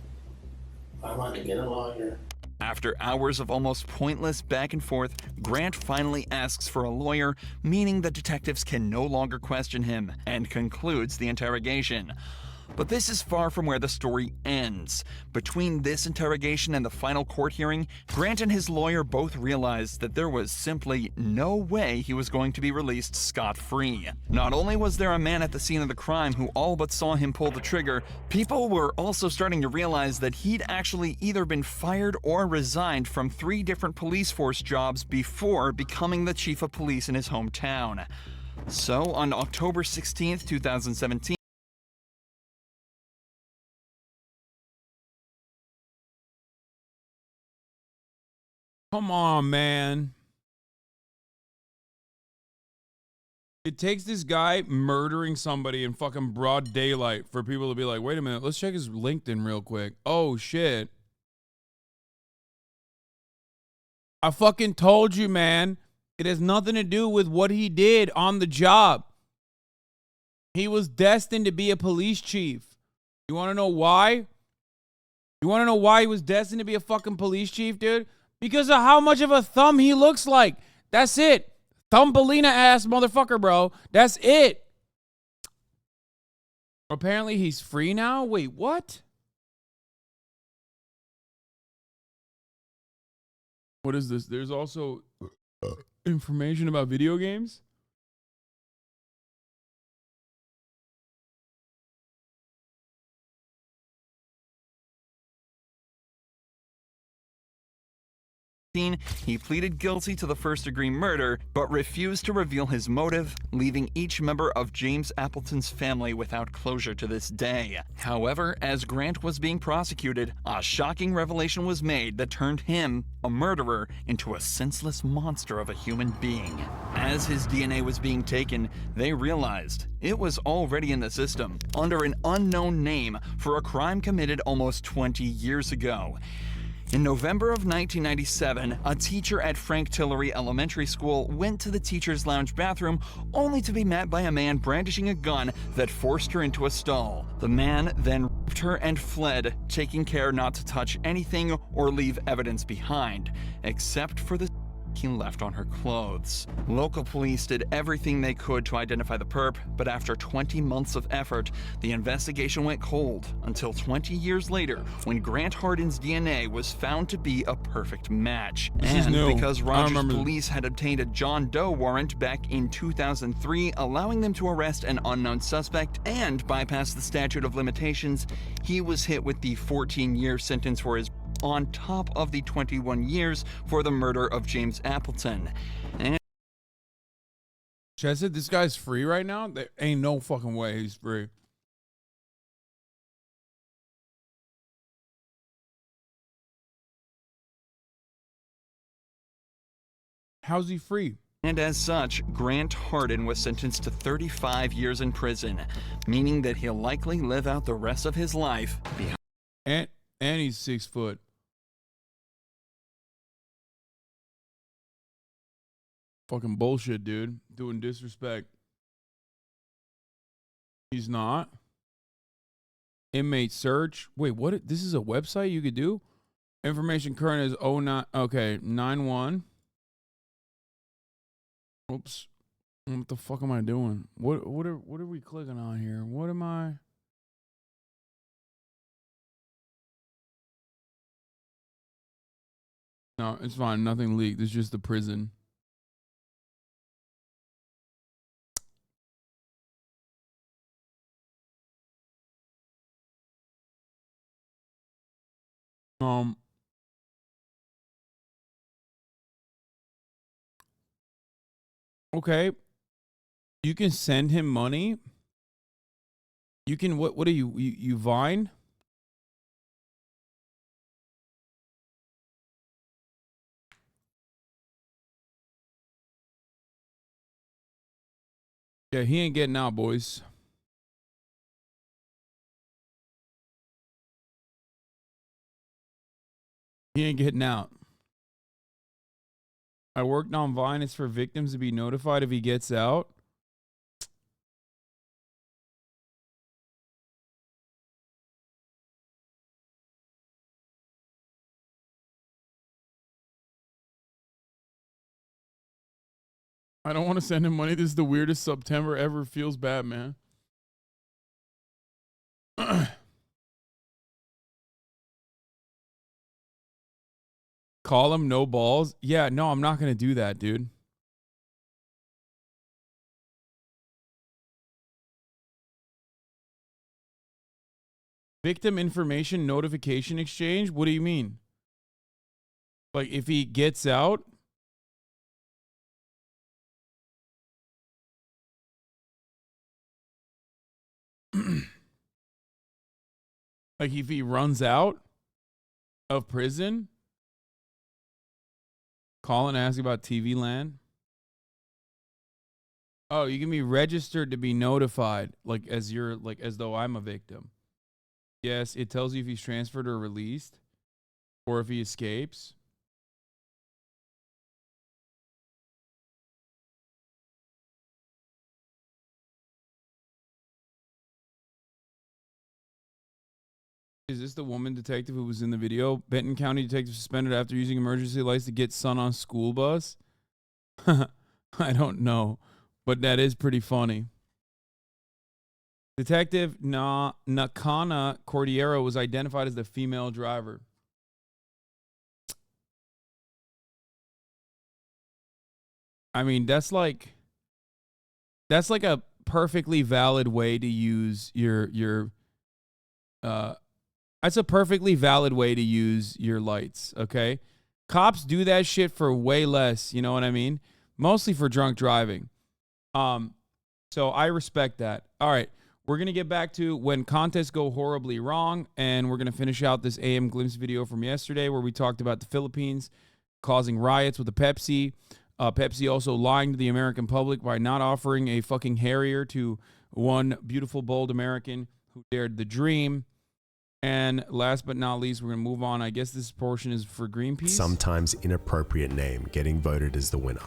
I want to get a lawyer. After hours of almost pointless back and forth, Grant finally asks for a lawyer, meaning the detectives can no longer question him, and concludes the interrogation. But this is far from where the story ends. Between this interrogation and the final court hearing, Grant and his lawyer both realized that there was simply no way he was going to be released scot-free. Not only was there a man at the scene of the crime who all but saw him pull the trigger, people were also starting to realize that he'd actually either been fired or resigned from 3 different police force jobs before becoming the chief of police in his hometown. So, on October 16th, 2017, Come on, man. It takes this guy murdering somebody in fucking broad daylight for people to be like, wait a minute, let's check his LinkedIn real quick. Oh, shit. I fucking told you, man. It has nothing to do with what he did on the job. He was destined to be a police chief. You want to know why? You want to know why he was destined to be a fucking police chief, dude? Because of how much of a thumb he looks like. That's it. Thumbelina ass motherfucker, bro. That's it. Apparently he's free now? Wait, what? What is this? There's also information about video games? He pleaded guilty to the first-degree murder, but refused to reveal his motive, leaving each member of James Appleton's family without closure to this day. However, as Grant was being prosecuted, a shocking revelation was made that turned him, a murderer, into a senseless monster of a human being. As his DNA was being taken, they realized it was already in the system, under an unknown name, for a crime committed almost 20 years ago. In November of 1997, a teacher at Frank Tillery Elementary School went to the teacher's lounge bathroom only to be met by a man brandishing a gun that forced her into a stall. The man then raped her and fled, taking care not to touch anything or leave evidence behind, except for the he left on her clothes. Local police did everything they could to identify the perp, but after 20 months of effort, the investigation went cold until 20 years later when Grant Hardin's DNA was found to be a perfect match. Because Rogers police had obtained a John Doe warrant back in 2003, allowing them to arrest an unknown suspect and bypass the statute of limitations, he was hit with the 14-year sentence for his on top of the 21 years for the murder of James Appleton. And I said this guy's free right now? There ain't no fucking way he's free. How's he free? And as such, Grant Hardin was sentenced to 35 years in prison, meaning that he'll likely live out the rest of his life behind. And he's 6 foot. Fucking bullshit, dude. Doing disrespect. He's not. Inmate search. Wait, what? This is a website you could do? Information current is 09. Okay, 91. Oops. What the fuck am I doing? What are we clicking on here? What am I? No, it's fine. Nothing leaked. It's just the prison. Okay. You can send him money. You can, what are you Vine? Yeah, he ain't getting out, boys. He ain't getting out. I worked on Vine. It's for victims to be notified if he gets out. I don't want to send him money. This is the weirdest September ever. Feels bad, man. Call him no balls. Yeah, no, I'm not going to do that, dude. Victim information notification exchange? What do you mean? Like if he gets out? Like if he runs out of prison? Call and ask about TV Land. Oh, you can be registered to be notified, like as though I'm a victim. Yes, it tells you if he's transferred or released, or if he escapes. Is this the woman detective who was in the video? Benton County detective suspended after using emergency lights to get son on school bus? I don't know, but that is pretty funny. Detective Nakana Cordiero was identified as the female driver. I mean, that's like a perfectly valid way to use that's a perfectly valid way to use your lights, okay? Cops do that shit for way less, you know what I mean? Mostly for drunk driving. So I respect that. All right, we're going to get back to when contests go horribly wrong, and we're going to finish out this AM Glimpse video from yesterday where we talked about the Philippines causing riots with the Pepsi. Pepsi also lying to the American public by not offering a fucking Harrier to one beautiful, bold American who dared the dream. And last but not least, we're going to move on. I guess this portion is for Greenpeace. Sometimes inappropriate name getting voted as the winner.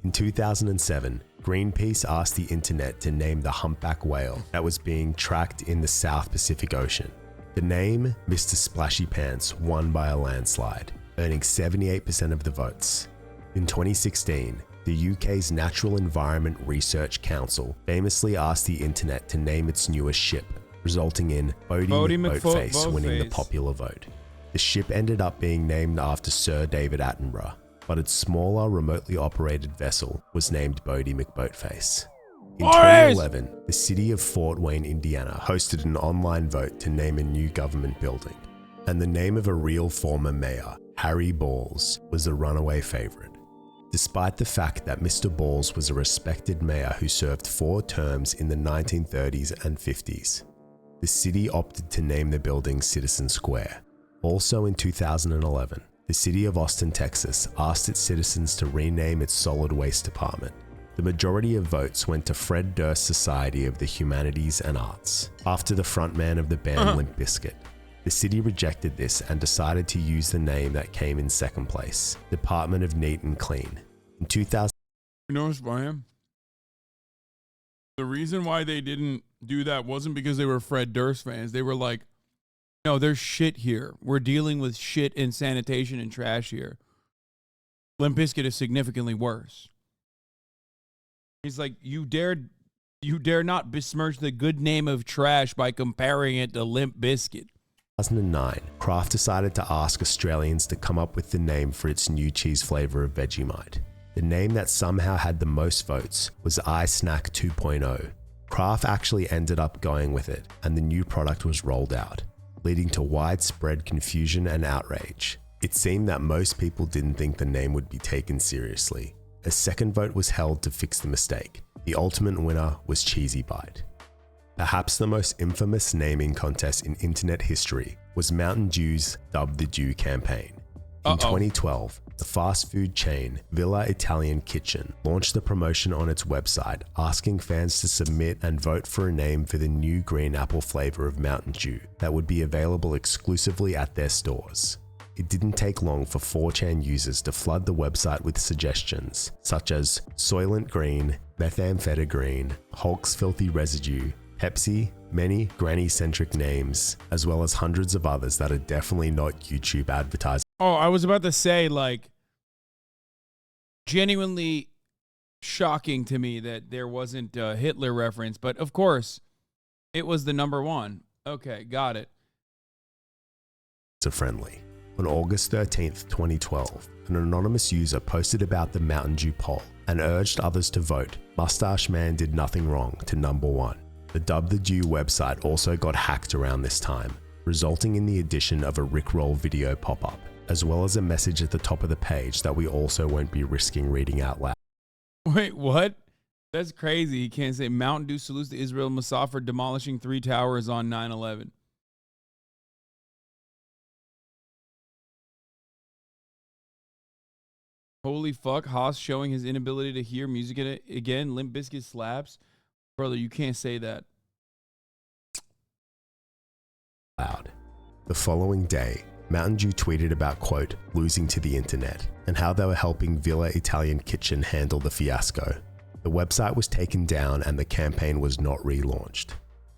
In 2007, Greenpeace asked the internet to name the humpback whale that was being tracked in the South Pacific Ocean. The name, Mr. Splashy Pants, won by a landslide, earning 78% of the votes. In 2016, the UK's Natural Environment Research Council famously asked the internet to name its newest ship, resulting in Bodie McBoatface winning the popular vote. The ship ended up being named after Sir David Attenborough, but its smaller, remotely operated vessel was named Bodie McBoatface. In 2011, the city of Fort Wayne, Indiana hosted an online vote to name a new government building, and the name of a real former mayor, Harry Balls, was the runaway favorite. Despite the fact that Mr. Balls was a respected mayor who served 4 terms in the 1930s and 50s, the city opted to name the building Citizen Square. Also in 2011, the city of Austin, Texas asked its citizens to rename its solid waste department. The majority of votes went to Fred Durst's Society of the Humanities and Arts, after the frontman of the band Limp Bizkit. The city rejected this and decided to use the name that came in second place, Department of Neat and Clean. In 2000, You know what's Brian? The reason why they didn't do that wasn't because they were Fred Durst fans. They were like, no, there's shit here. We're dealing with shit and sanitation and trash here. Limp Bizkit is significantly worse. He's like, you dare not besmirch the good name of trash by comparing it to Limp Bizkit. 2009, Kraft decided to ask Australians to come up with the name for its new cheese flavor of Vegemite. The name that somehow had the most votes was iSnack 2.0. Kraft actually ended up going with it, and the new product was rolled out, leading to widespread confusion and outrage. It seemed that most people didn't think the name would be taken seriously. A second vote was held to fix the mistake. The ultimate winner was Cheesy Bite. Perhaps the most infamous naming contest in internet history was Mountain Dew's Dub the Dew campaign. In 2012, the fast food chain Villa Italian Kitchen launched the promotion on its website, asking fans to submit and vote for a name for the new green apple flavor of Mountain Dew that would be available exclusively at their stores. It didn't take long for 4chan users to flood the website with suggestions such as Soylent Green, Methamphetamine, Hulk's Filthy Residue, Pepsi, many granny-centric names, as well as hundreds of others that are definitely not YouTube advertising. Oh, I was about to say, like, genuinely shocking to me that there wasn't a Hitler reference, but of course, it was the number one. Okay, got it. Friendly. On August 13th, 2012, an anonymous user posted about the Mountain Dew poll and urged others to vote Mustache Man did nothing wrong to number one. The Dub the Dew website also got hacked around this time, resulting in the addition of a Rickroll video pop-up, as well as a message at the top of the page that we also won't be risking reading out loud. Wait, what? That's crazy. You can't say Mountain Dew salutes to Israel Mossad for demolishing 3 towers on 9/11. Holy fuck, Haas showing his inability to hear music again. Limp Bizkit slaps. Brother, you can't say that. Loud. The following day, Mountain Dew tweeted about, quote, losing to the internet, and how they were helping Villa Italian Kitchen handle the fiasco. The website was taken down and the campaign was not relaunched.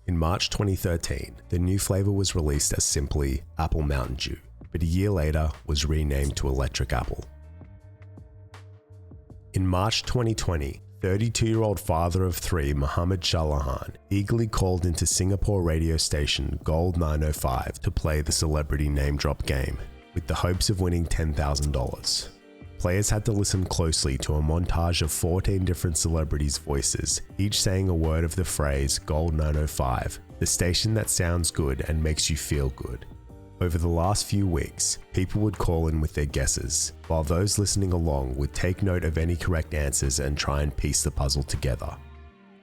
In March 2013, the new flavor was released as simply Apple Mountain Dew, but a year later was renamed to Electric Apple. In March 2020, 32-year-old father of 3 Mohammed Shalahan eagerly called into Singapore radio station Gold 905 to play the celebrity name drop game, with the hopes of winning $10,000. Players had to listen closely to a montage of 14 different celebrities' voices, each saying a word of the phrase Gold 905, the station that sounds good and makes you feel good. Over the last few weeks, people would call in with their guesses, while those listening along would take note of any correct answers and try and piece the puzzle together.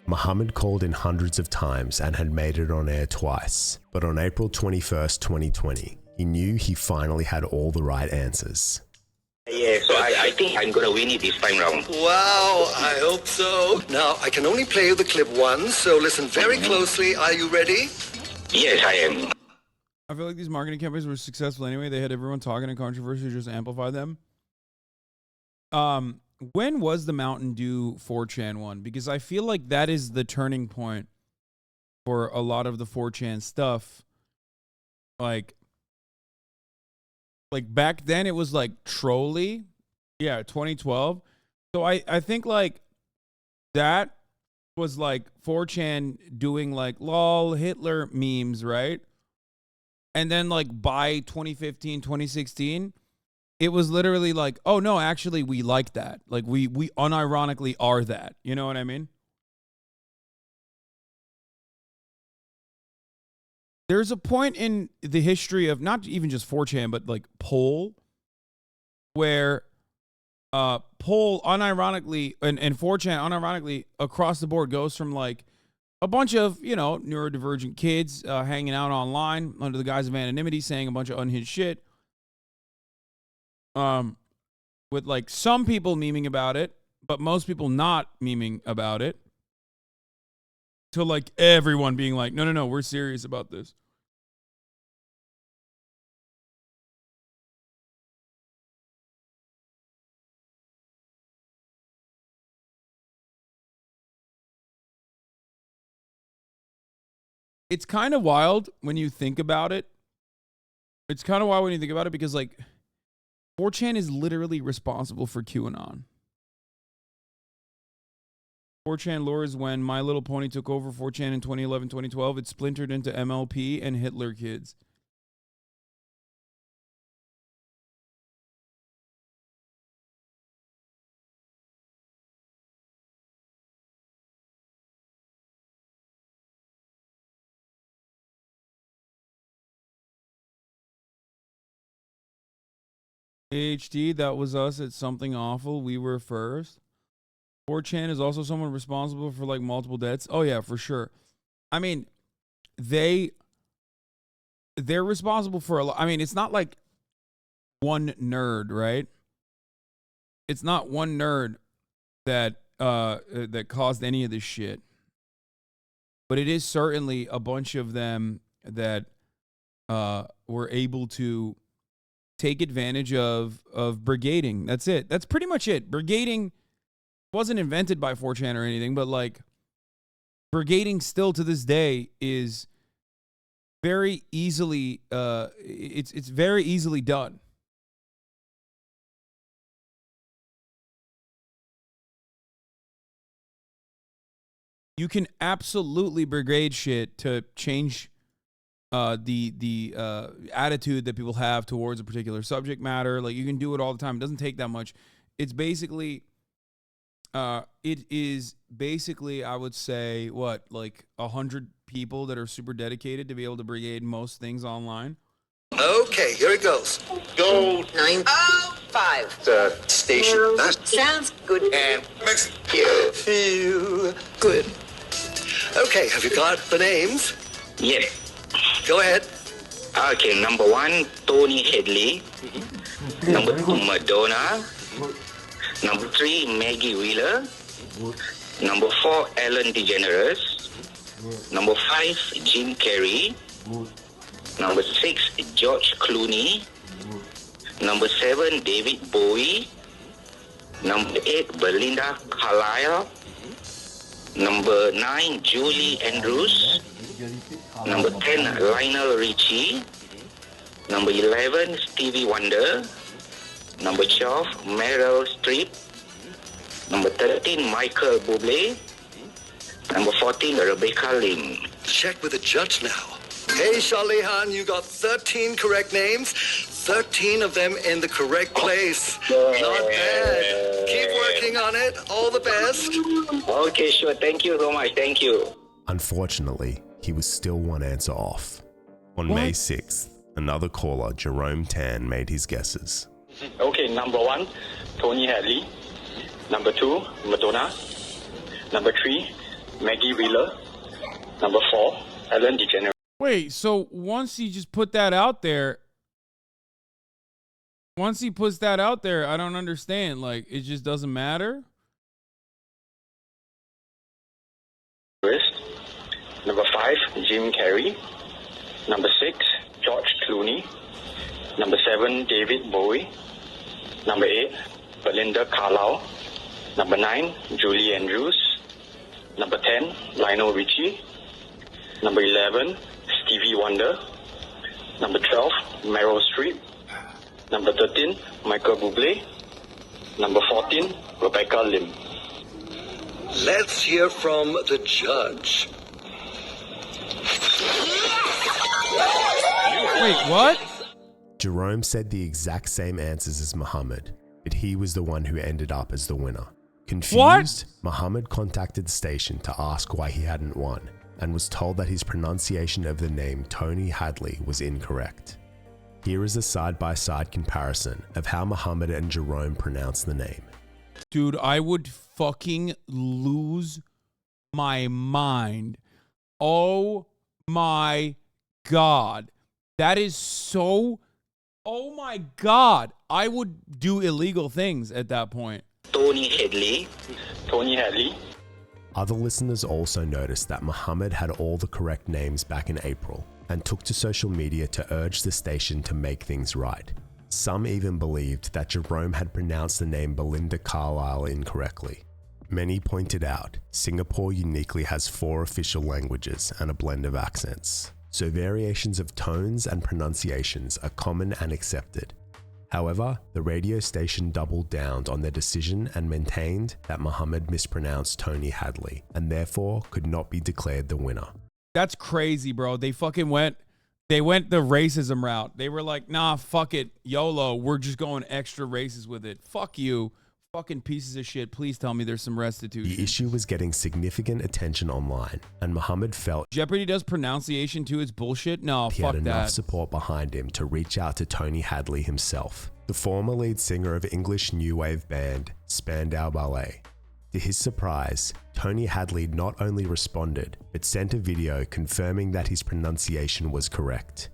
Muhammad called in hundreds of times and had made it on air twice, but on April 21st, 2020, he knew he finally had all the right answers. Yeah, so I think I'm gonna win it this time round. Wow, I hope so. Now, I can only play you the clip once, so listen very closely. Are you ready? Yes, I am. I feel like these marketing campaigns were successful anyway. They had everyone talking and controversy just amplify them. When was the Mountain Dew 4chan one? Because I feel like that is the turning point for a lot of the 4chan stuff. Like back then it was like trolly. Yeah, 2012. So I think like that was like 4chan doing like lol Hitler memes, right? And then like by 2015, 2016, it was literally like, oh no, actually we like that. Like we unironically are that. You know what I mean? There's a point in the history of not even just 4chan, but like poll, where poll unironically and 4chan unironically across the board goes from like a bunch of, you know, neurodivergent kids hanging out online under the guise of anonymity, saying a bunch of unhinged shit. With like some people memeing about it, but most people not memeing about it. To like everyone being like, no, we're serious about this. It's kind of wild when you think about it. It's kind of wild when you think about it because like 4chan is literally responsible for QAnon. 4chan lore is when My Little Pony took over 4chan in 2011, 2012. It splintered into MLP and Hitler Kids. AHD, that was us at Something Awful. We were first. 4chan is also someone responsible for like multiple deaths. Oh yeah, for sure. I mean, they're responsible for a lot. I mean, it's not like one nerd, right? It's not one nerd that that caused any of this shit. But it is certainly a bunch of them that were able to take advantage of brigading. That's it. That's pretty much it. Brigading wasn't invented by 4chan or anything, but like brigading still to this day is very easily it's very easily done. You can absolutely brigade shit to change the attitude that people have towards a particular subject matter. Like you can do it all the time. It doesn't take that much. It's basically, it is basically, I would say, what, like 100 people that are super dedicated to be able to brigade most things online. Okay, here it goes. Go 905. The station. That sounds good. And makes you good. Okay, have you got the names? Yes. Go ahead. Okay, number 1, Tony Headley. Number 2, Madonna. Number 3, Maggie Wheeler. Number 4, Ellen DeGeneres. Number 5, Jim Carrey. Number 6, George Clooney. Number 7, David Bowie. Number 8, Belinda Carlisle. Number 9, Julie Andrews. Number 10, Lionel Richie. Number 11, Stevie Wonder. Number 12, Meryl Streep. Number 13, Michael Bublé. Number 14, Rebecca Lim. Check with the judge now. Hey, Shalihan, you got 13 correct names. 13 of them in the correct place. Not bad. Keep working on it. All the best. Okay, sure. Thank you so much. Thank you. Unfortunately, he was still one answer off. On May 6th, Another caller, Jerome Tan, made his guesses. Okay, number 1, Tony Hadley. Number 2, Madonna. Number 3, Maggie Wheeler. Number 4, Ellen DeGeneres. Wait, so once he just put that out there, I don't understand. Like, it just doesn't matter? Number 5, Jim Carrey. Number 6, George Clooney. Number 7, David Bowie. Number 8, Belinda Carlisle. Number 9, Julie Andrews. Number 10, Lionel Richie. Number 11, Stevie Wonder. Number 12, Meryl Streep. Number 13, Michael Bublé. Number 14, Rebecca Lim. Let's hear from the judge. Wait, what? Jerome said the exact same answers as Muhammad, but he was the one who ended up as the winner. Confused, Muhammad contacted the station to ask why he hadn't won, and was told that his pronunciation of the name Tony Hadley was incorrect. Here is a side-by-side comparison of how Muhammad and Jerome pronounce the name. Dude, I would fucking lose my mind. Oh my God. That is so... Oh my God. I would do illegal things at that point. Tony Hadley. Tony Hadley. Other listeners also noticed that Muhammad had all the correct names back in April and took to social media to urge the station to make things right. Some even believed that Jerome had pronounced the name Belinda Carlisle incorrectly. Many pointed out Singapore uniquely has 4 official languages and a blend of accents, so variations of tones and pronunciations are common and accepted. However, the radio station doubled down on their decision and maintained that Muhammad mispronounced Tony Hadley and therefore could not be declared the winner. That's crazy, bro. They went the racism route. They were like, nah, fuck it, YOLO. We're just going extra racist with it. Fuck you. Fucking pieces of shit. Please tell me there's some restitution. The issue was getting significant attention online, and Muhammad felt Jeopardy does pronunciation too. It's bullshit. No, he fuck had enough that. support behind him to reach out to Tony Hadley himself, the former lead singer of English new wave band Spandau Ballet. To his surprise, Tony Hadley not only responded, but sent a video confirming that his pronunciation was correct.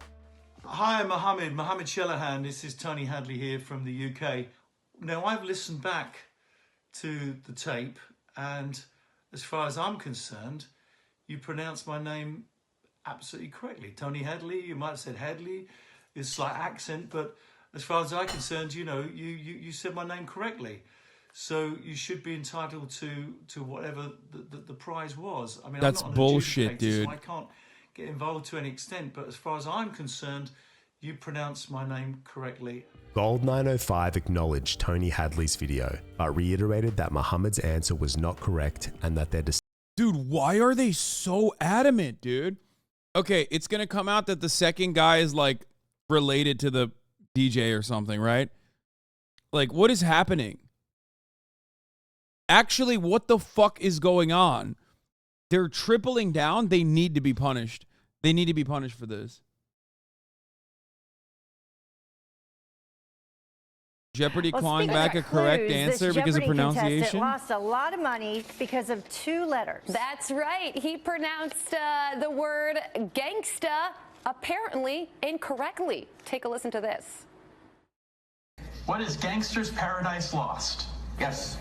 Hi, Mohammed Shelahan. This is Tony Hadley here from the UK. Now, I've listened back to the tape, and as far as I'm concerned, you pronounced my name absolutely correctly. Tony Hadley, you might have said Hadley, it's a slight accent, but as far as I'm concerned, you know, you said my name correctly. So you should be entitled to whatever the prize was. I mean, that's I'm not bullshit, dude. So I can't get involved to any extent, but as far as I'm concerned, you pronounced my name correctly. Gold 905 acknowledged Tony Hadley's video, but reiterated that Muhammad's answer was not correct and that their Dude, why are they so adamant, dude? Okay, it's gonna come out that the second guy is like related to the DJ or something, right? Like, what is happening? Actually, what the fuck is going on? They're tripling down. They need to be punished. They need to be punished for this. Jeopardy clawing back a correct answer because of pronunciation. Lost a lot of money because of 2 letters. That's right. He pronounced the word gangsta apparently incorrectly. Take a listen to this. What is Gangster's Paradise Lost? Yes.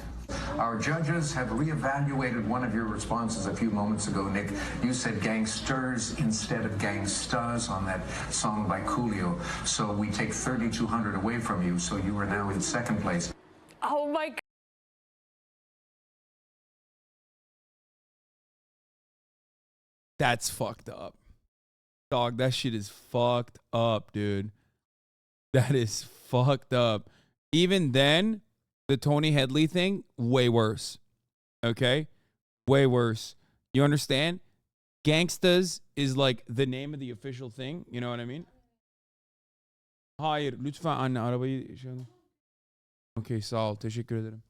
Our judges have reevaluated one of your responses a few moments ago, Nick. You said gangsters instead of gangstas on that song by Coolio. So we take 3,200 away from you, so you are now in second place. Oh my God. That's fucked up. Dog, that shit is fucked up, dude. That is fucked up. Even then, the Tony Hadley thing, way worse. Okay? Way worse. You understand? Gangstas is like the name of the official thing. You know what I mean? Hayır, lütfen anne arabayı şöyle. Okay, sağ ol. Teşekkür ederim.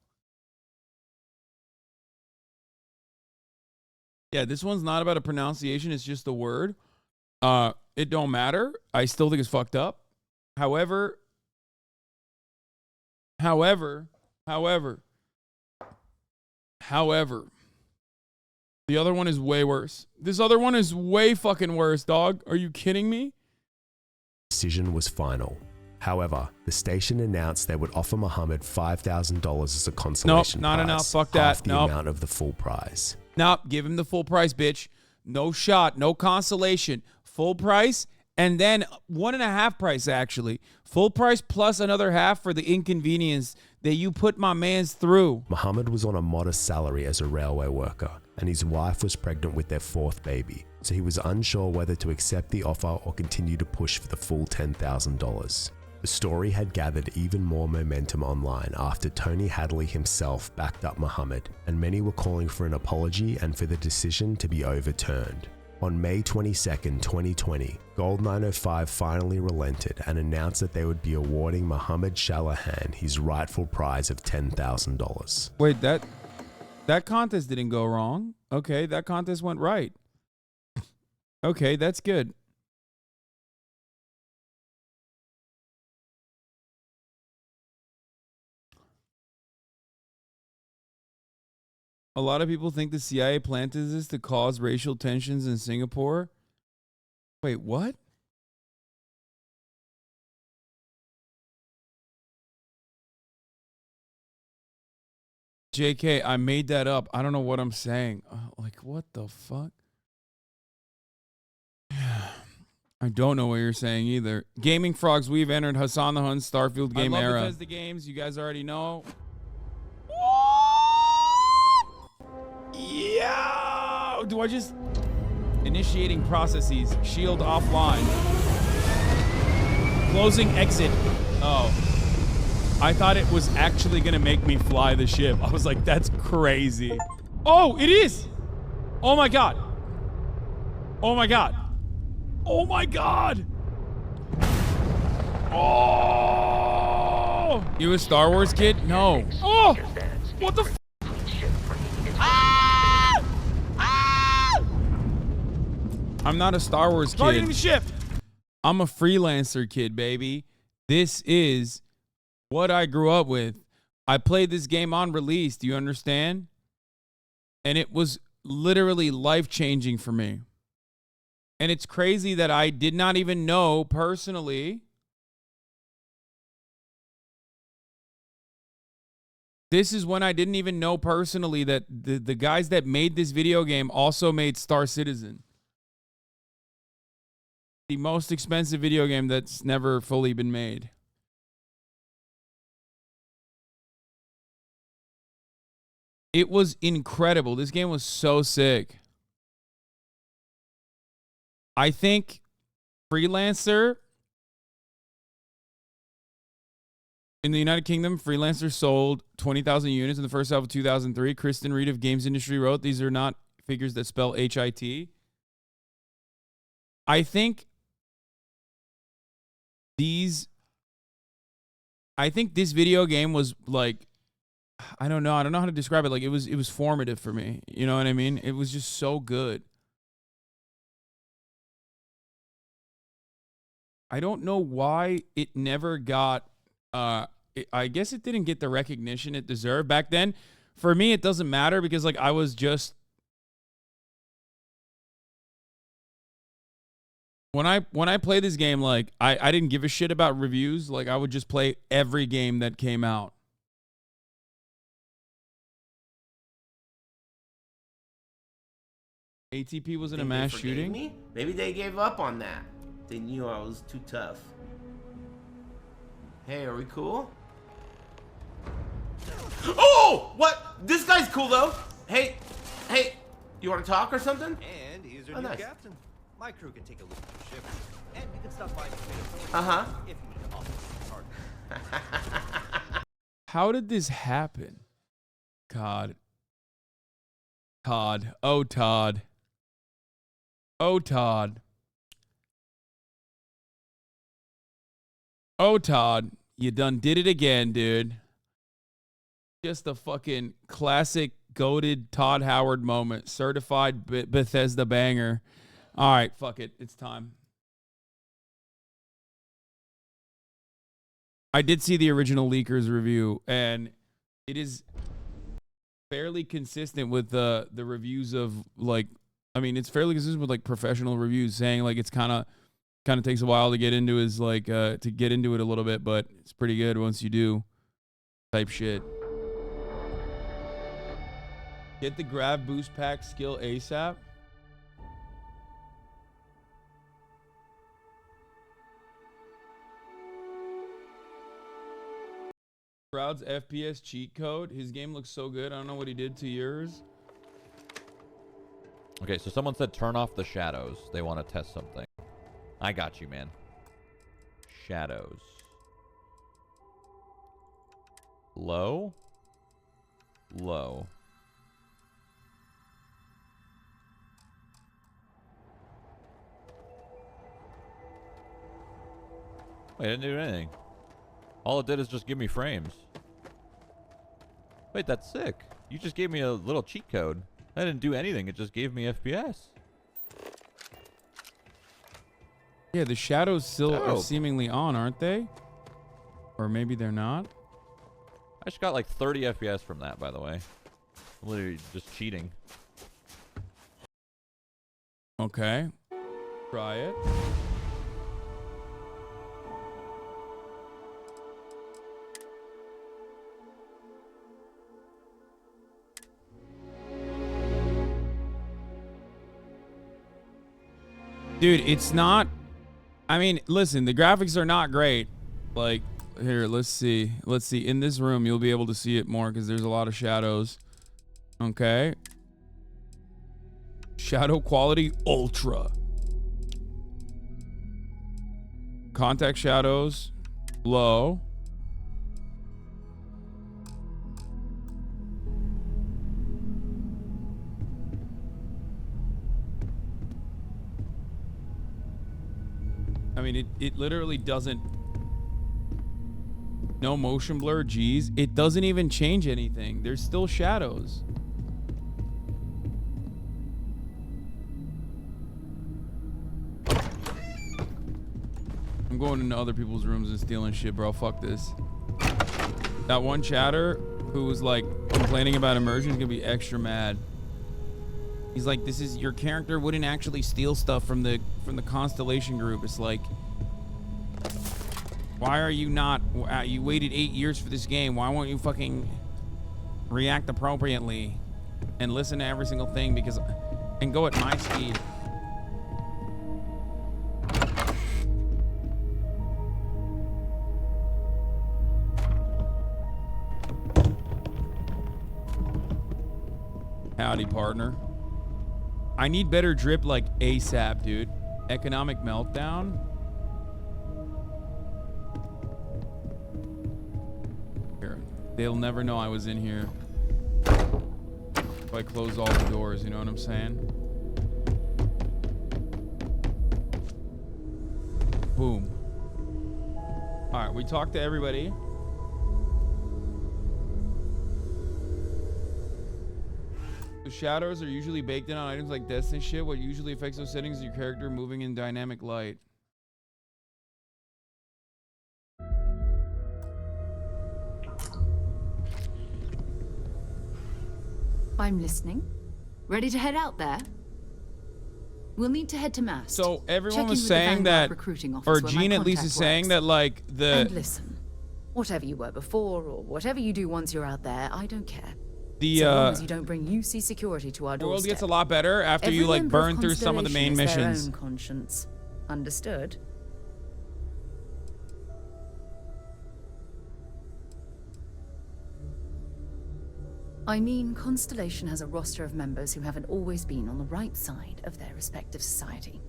Yeah, this one's not about a pronunciation. It's just a word. It don't matter. I still think it's fucked up. However, the other one is way worse. This other one is way fucking worse, dog. Are you kidding me? Decision was final. However, the station announced they would offer Muhammad $5,000 as a consolation Nope, not prize, enough. Fuck that. half the Nope. amount of the full prize. Nope, give him the full price, bitch. No shot, no consolation. Full price, and then 1.5 price, actually. Full price plus another half for the inconvenience that you put my mans through. Muhammad was on a modest salary as a railway worker, and his wife was pregnant with their 4th baby, so he was unsure whether to accept the offer or continue to push for the full $10,000. The story had gathered even more momentum online after Tony Hadley himself backed up Muhammad, and many were calling for an apology and for the decision to be overturned. On May 22nd, 2020, Gold 905 finally relented and announced that they would be awarding Muhammad Shalahan his rightful prize of $10,000. Wait, that contest didn't go wrong. Okay, that contest went right. Okay, that's good. A lot of people think the CIA planted this to cause racial tensions in Singapore. Wait, what? JK, I made that up. I don't know what I'm saying. Like, what the fuck? I don't know what you're saying either. Gaming Frogs, we've entered Hasan the Hun Starfield game era. I love Bethesda games. You guys already know. Yeah. Do I just... Initiating processes. Shield offline. Closing exit. Oh. I thought it was actually going to make me fly the ship. I was like, that's crazy. Oh, it is. Oh my God. Oh my God. Oh my God. Oh. You a Star Wars kid? No. Oh. What the f? Ah! Ah! I'm not a Star Wars kid. Targeting the ship. I'm a freelancer kid, baby. This is what I grew up with. I played this game on release. Do you understand? And it was literally life-changing for me. And it's crazy that I did not even know personally. This is when I didn't even know personally that the guys that made this video game also made Star Citizen. The most expensive video game that's never fully been made. It was incredible. This game was so sick. I think Freelancer in the United Kingdom, Freelancer sold 20,000 units in the first half of 2003. Kristen Reed of Games Industry wrote, these are not figures that spell HIT. I think this video game was like, I don't know how to describe it. Like it was formative for me. You know what I mean? It was just so good. I don't know why it never got, I guess it didn't get the recognition it deserved back then. For me, it doesn't matter because like I was just, when I play this game, like I didn't give a shit about reviews. Like I would just play every game that came out. ATP wasn't a mass shooting? Me? Maybe they gave up on that. They knew I was too tough. Hey, are we cool? Oh! What? This guy's cool, though. Hey, you want to talk or something? And he's your new captain. My crew can take a look at your ship. And you can stop by if you need to offer target. How did this happen? Todd. Oh, Todd. Oh, Todd. Oh, Todd. You done did it again, dude. Just a fucking classic goated Todd Howard moment. Certified Bethesda banger. All right, fuck it. It's time. I did see the original Leakers review, and it is fairly consistent with the reviews of, like, I mean, it's fairly consistent with, like, professional reviews saying, like, it's kind of takes a while to get into his, like, to get into it a little bit, but it's pretty good once you do type shit. Get the grab boost pack skill ASAP. Crowd's FPS cheat code. His game looks so good. I don't know what he did to yours. Okay, so someone said turn off the shadows. They want to test something. I got you, man. Shadows. Low? Low. Wait, I didn't do anything. All it did is just give me frames. Wait, that's sick. You just gave me a little cheat code. I didn't do anything. It just gave me FPS. Yeah, the shadows still are Dope. seemingly on, aren't they? Or maybe they're not. I just got like 30 FPS from that, by the way. Literally just cheating. Okay. Try it. Dude, it's not... I mean, listen, the graphics are not great. Like, here, let's see. Let's see. In this room, you'll be able to see it more because there's a lot of shadows. Okay. Shadow quality ultra. Contact shadows low. I mean, it literally doesn't... No motion blur, geez. It doesn't even change anything. There's still shadows. I'm going into other people's rooms and stealing shit, bro. Fuck this. That one chatter who was, like, complaining about immersion is gonna be extra mad. He's like, this is... Your character wouldn't actually steal stuff from the Constellation group. It's like... Why are you not... You waited 8 years for this game. Why won't you fucking react appropriately and listen to every single thing because... And go at my speed. Howdy, partner. I need better drip like ASAP, dude. Economic meltdown. Here. They'll never know I was in here. If I close all the doors, you know what I'm saying? Boom. Alright, we talked to everybody. The shadows are usually baked in on items like Destiny shit. What usually affects those settings is your character moving in dynamic light. I'm listening. Ready to head out there? We'll need to head to Mast. So everyone Check was in with the saying Vanguard that, recruiting office or where my Gene at least contact is saying works. that, like, And listen, whatever you were before or whatever you do once you're out there, I don't care. the So long as you don't bring UC security to our world doorstep. gets a lot better after you, Every like, member of burn through some of the main Constellation is missions. their own conscience. Understood? I mean, Constellation has a roster of members who haven't always been on the right side of their respective society.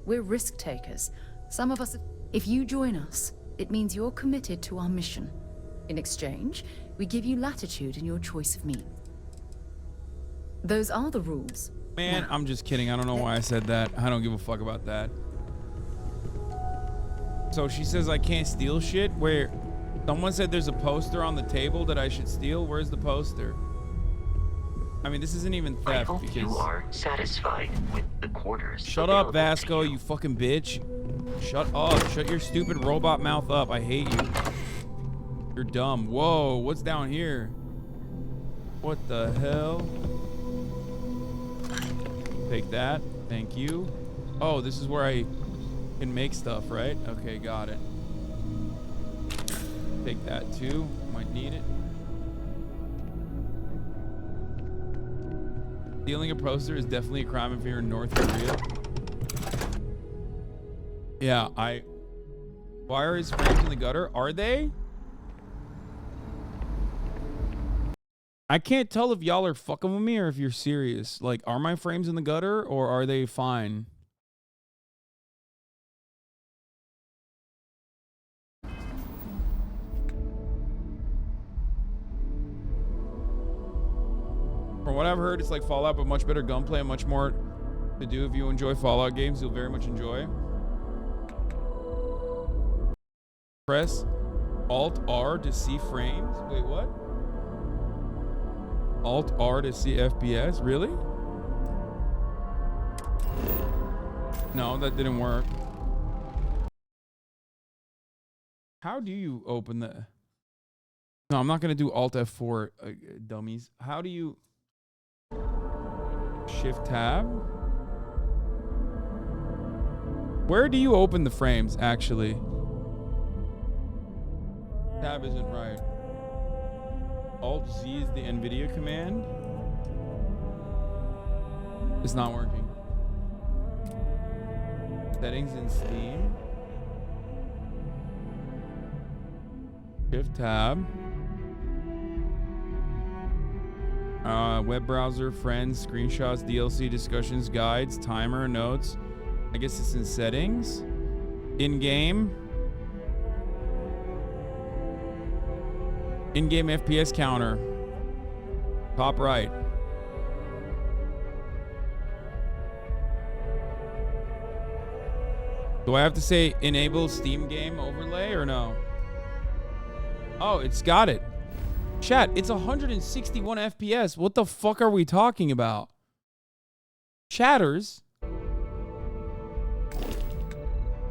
We're risk takers. Some of us... If you join us, it means you're committed to our mission. In exchange, we give you latitude in your choice of means. Those are the rules. Man, I'm just kidding. I don't know why I said that. I don't give a fuck about that. So she says I can't steal shit? Where someone said there's a poster on the table that I should steal? Where's the poster? I mean, this isn't even I theft hope because... you are satisfied with the quarters. Shut up, available Vasco, to you fucking bitch. Shut up. Shut your stupid robot mouth up. I hate you. You're dumb. Whoa, what's down here? What the hell? Take that. Thank you. Oh, this is where I can make stuff, right? Okay, got it. Take that too. Might need it. Stealing a poster is definitely a crime if you're in North Korea. Yeah, why are his frames in the gutter? Are they? I can't tell if y'all are fucking with me or if you're serious. Like, are my frames in the gutter or are they fine? From what I've heard, it's like Fallout, but much better gunplay and much more to do. If you enjoy Fallout games, you'll very much enjoy. Press Alt-R to see frames. Wait, what? Alt-R to see FPS? Really? No, that didn't work. How do you open the... No, I'm not going to do Alt F4, dummies. How do you... Shift tab? Where do you open the frames, actually? Tab isn't right. Alt-Z is the NVIDIA command. It's not working. Settings in Steam. Shift tab. Web browser, friends, screenshots, DLC, discussions, guides, timer, notes. I guess it's in settings. In-game. In-game FPS counter. Top right. Do I have to say enable Steam game overlay or no? Oh, it's got it. Chat, it's 161 FPS. What the fuck are we talking about? Chatters?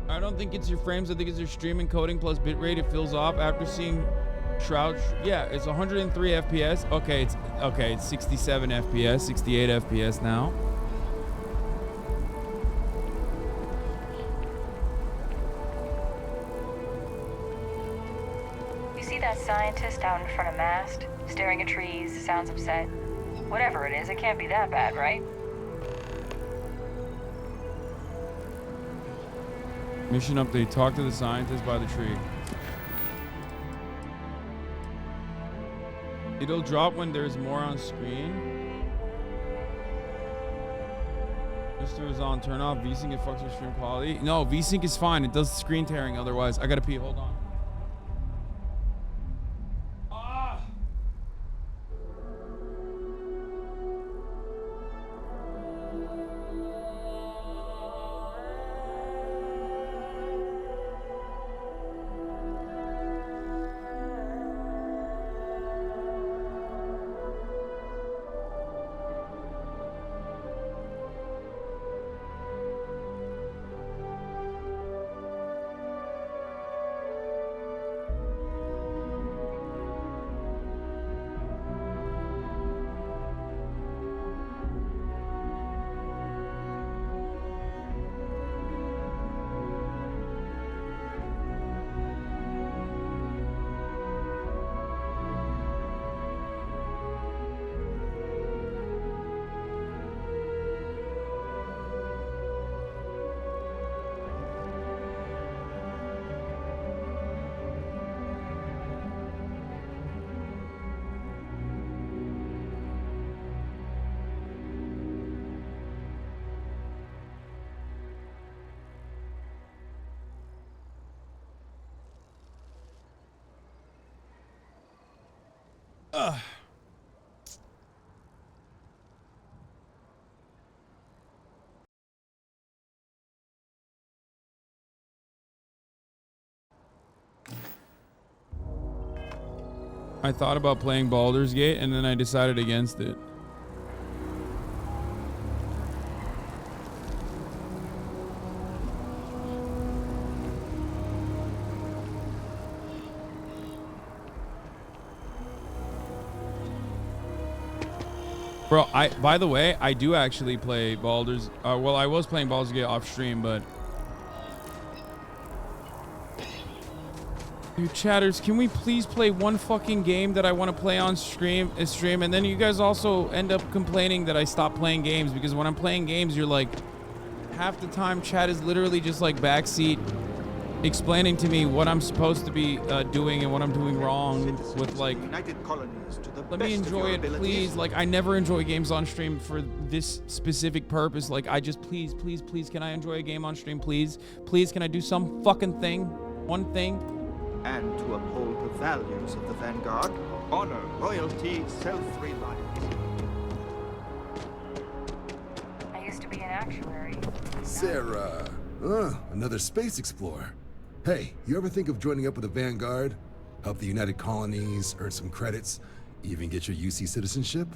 I don't think it's your frames. I think it's your stream encoding plus bitrate. It fills off after seeing Shroud. Yeah, it's 103 FPS. Okay, it's 67 FPS, 68 FPS now. You see that scientist out in front of mast, staring at trees, sounds upset? Whatever it is, it can't be that bad, right? Mission update. Talk to the scientist by the tree. It'll drop when there's more on screen. Mr. is on. Turn off VSync. It fucks your stream quality. No, VSync is fine. It does screen tearing otherwise. I gotta pee. Hold on. I thought about playing Baldur's Gate and then I decided against it. Bro, by the way, I do actually play Baldur's. Well, I was playing Baldur's Gate off stream, but dude, chatters, can we please play one fucking game that I want to play on stream? And then you guys also end up complaining that I stop playing games, because when I'm playing games, you're like, half the time chat is literally just like backseat explaining to me what I'm supposed to be doing and what I'm doing wrong with like, let me enjoy it, please. Like, I never enjoy games on stream for this specific purpose. Like, I just, please, can I enjoy a game on stream, please? Please, can I do some fucking thing? One thing? And to uphold the values of the Vanguard, honor, loyalty, self-reliance. I used to be an actuary. Sarah, another space explorer. Hey, you ever think of joining up with the Vanguard? Help the United Colonies, earn some credits, even get your UC citizenship?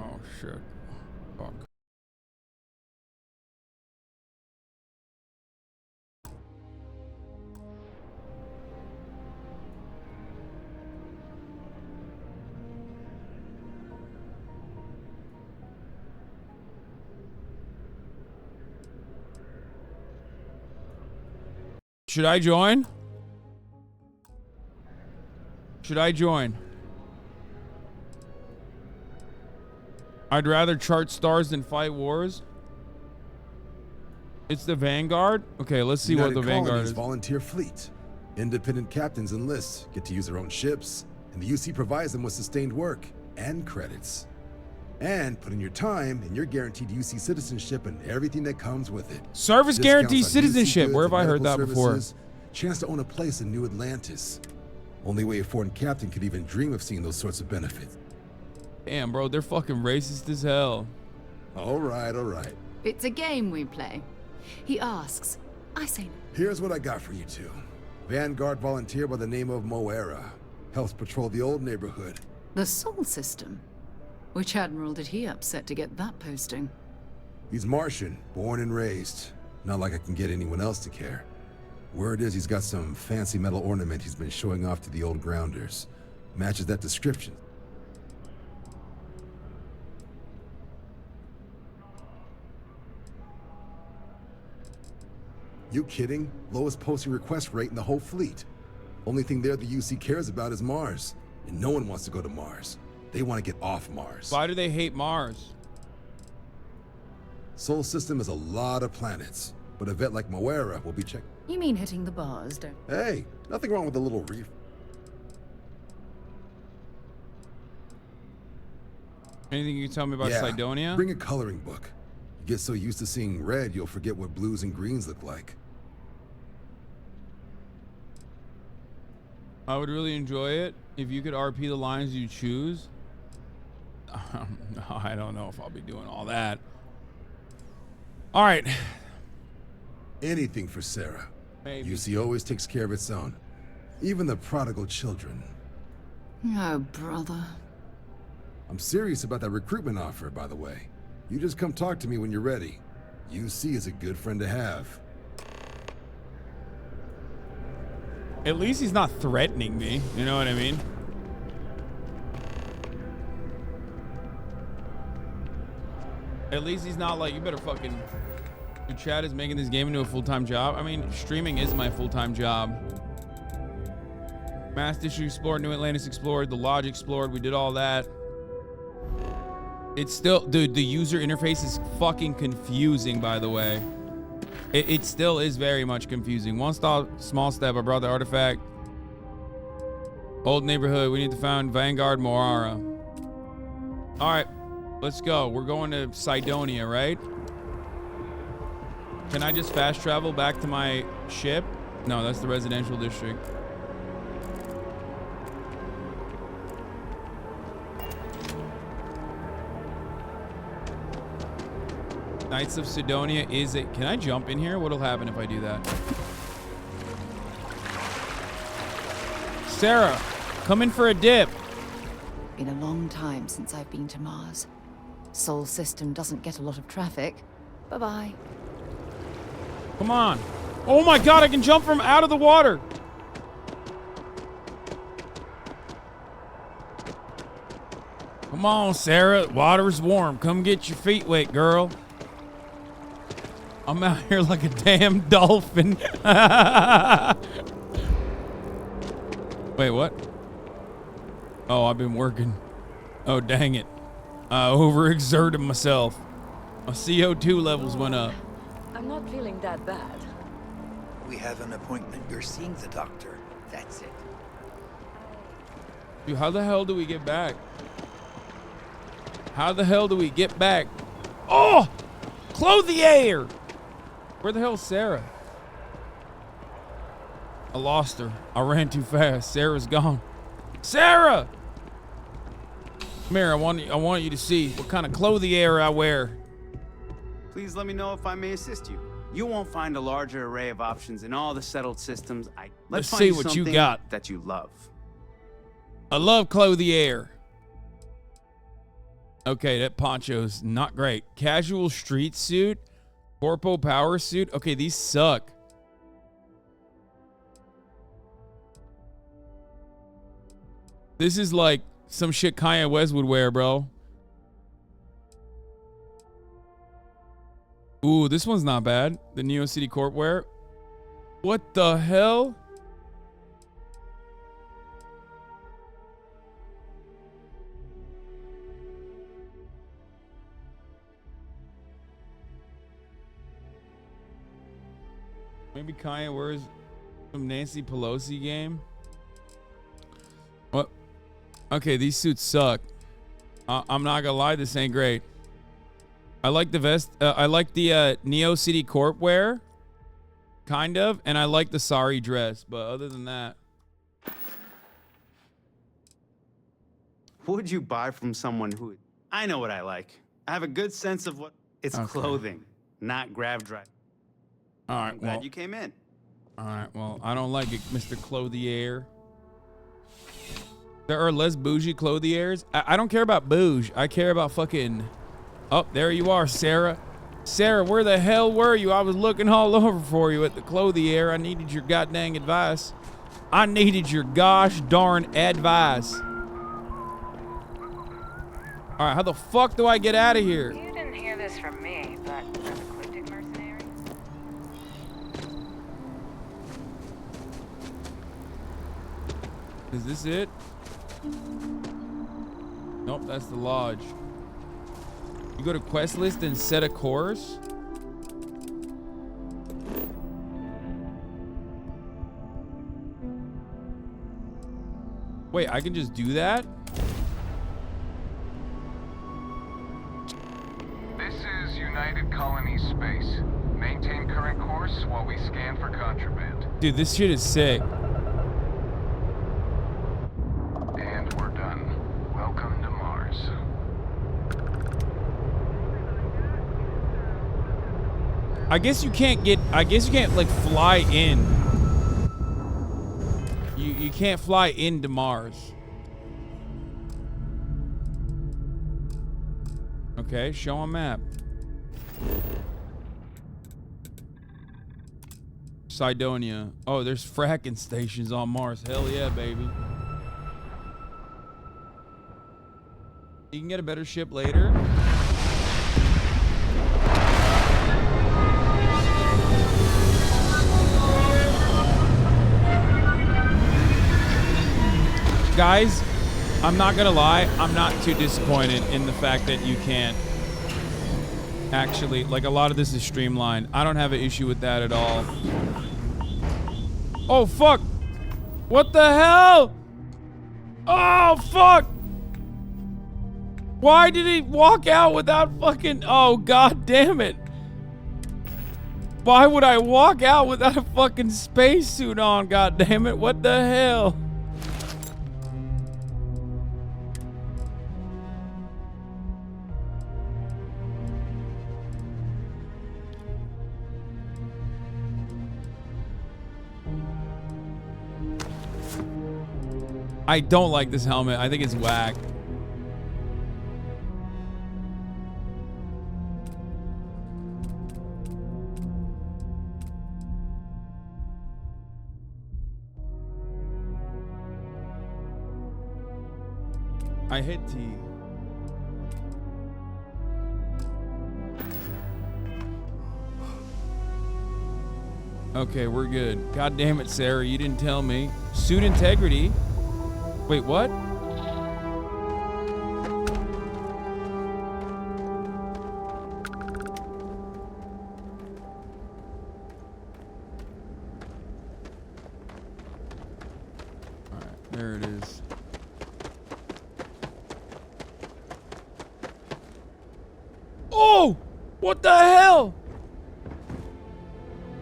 Oh shit. Fuck. Should I join? Should I join? I'd rather chart stars than fight wars. It's the Vanguard? Okay, let's see what the Vanguard is. Volunteer fleet. Independent captains enlist, get to use their own ships, and the UC provides them with sustained work and credits. And put in your time, and you're guaranteed UC citizenship and everything that comes with it. Service guarantees Discounts on UC citizenship. goods Where have and I heard that medical before? services, chance to own a place in New Atlantis. Only way a foreign captain could even dream of seeing those sorts of benefits. Damn, bro, they're fucking racist as hell. All right, all right. It's a game we play. He asks. I say no. Here's what I got for you two. Vanguard volunteer by the name of Moera. Helps patrol the old neighborhood. The Sol system. Which admiral did he upset to get that posting? He's Martian, born and raised. Not like I can get anyone else to care. Word is he's got some fancy metal ornament he's been showing off to the old grounders. Matches that description. You kidding? Lowest posting request rate in the whole fleet. Only thing there the UC cares about is Mars. And no one wants to go to Mars. They want to get off Mars. Why do they hate Mars? Sol system has a lot of planets, but a vet like Moera will be checked. You mean hitting the bars, don't you? Hey, nothing wrong with a little reef. Anything you can tell me about Cydonia? Bring a coloring book. You get so used to seeing red, you'll forget what blues and greens look like. I would really enjoy it if you could RP the lines you choose. No, I don't know if I'll be doing all that. All right. Anything for Sarah. Maybe. UC always takes care of its own. Even the prodigal children. Oh, brother. I'm serious about that recruitment offer, by the way. You just come talk to me when you're ready. UC is a good friend to have. At least he's not threatening me. You know what I mean? At least he's not like, you better fucking... Your chat is making this game into a full-time job. I mean, streaming is my full-time job. Mass Issue explored, New Atlantis explored, the Lodge explored. We did all that. It's still... Dude, the user interface is fucking confusing, by the way. It still is very much confusing. One small step, I brought the artifact. Old neighborhood, we need to find Vanguard Moara. All right, let's go. We're going to Cydonia, right? Can I just fast travel back to my ship? No, that's the residential district. Knights of Cydonia is it? Can I jump in here? What'll happen if I do that? Sarah, come in for a dip. Been a long time since I've been to Mars. Sol system doesn't get a lot of traffic. Bye-bye. Come on. Oh my god, I can jump from out of the water. Come on, Sarah. Water's warm. Come get your feet wet, girl. I'm out here like a damn dolphin. Wait, what? Oh, I've been working. Oh, dang it. I overexerted myself. My CO2 levels went up. I'm not feeling that bad. We have an appointment. You're seeing the doctor. That's it. Dude, how the hell do we get back? How the hell do we get back? Oh! Clothier! Where the hell's Sarah? I lost her. I ran too fast. Sarah's gone. Sarah! Come here. I want you to see what kind of clothier I wear. Please let me know if I may assist you. You won't find a larger array of options in all the settled systems. Let's see what you got that you love. I love clothier. Okay, that poncho's not great. Casual street suit, corpo power suit. Okay, these suck. This is like some shit Kanye West would wear, bro. Ooh, this one's not bad. The Neo City Corp wear. What the hell? Maybe Kanye wears some Nancy Pelosi game. What? Okay, these suits suck. I'm not gonna lie, this ain't great. I like the vest. I like the Neo City Corp wear, kind of, and I like the sari dress. But other than that, What would you buy from someone who... I know what I like. I have a good sense of what... It's clothing, not grab drive. all right. I'm glad Well, you came in. all right. Well, I don't like it, Mr. Clothier. There are less bougie clothiers. I don't care about bouge. I care about fucking... Oh, there you are, Sarah. Sarah, where the hell were you? I was looking all over for you at the clothier. I needed your goddamn advice. I needed your gosh darn advice. All right, how the fuck do I get out of here? You didn't hear this from me, but as a cryptic mercenary... Is this it? Nope, that's the lodge. You go to quest list and set a course. Wait, I can just do that? This is United Colony Space. Maintain current course while we scan for contraband. Dude, this shit is sick. And we're done. Welcome to Mars. I guess you can't like fly in. You can't fly into Mars. Okay, show a map. Cydonia. Oh, there's fracking stations on Mars. Hell yeah, baby. You can get a better ship later. Guys, I'm not gonna lie, I'm not too disappointed in the fact that you can't actually, like, a lot of this is streamlined. I don't have an issue with that at all. Oh fuck! What the hell? Oh fuck! Why did he walk out without fucking... Oh god damn it! Why would I walk out without a fucking spacesuit on, god damn it? What the hell? I don't like this helmet. I think it's whack. I hit T. Okay, we're good. God damn it, Sarah, you didn't tell me. Suit integrity. Wait, what? Alright, there it is. Oh! What the hell?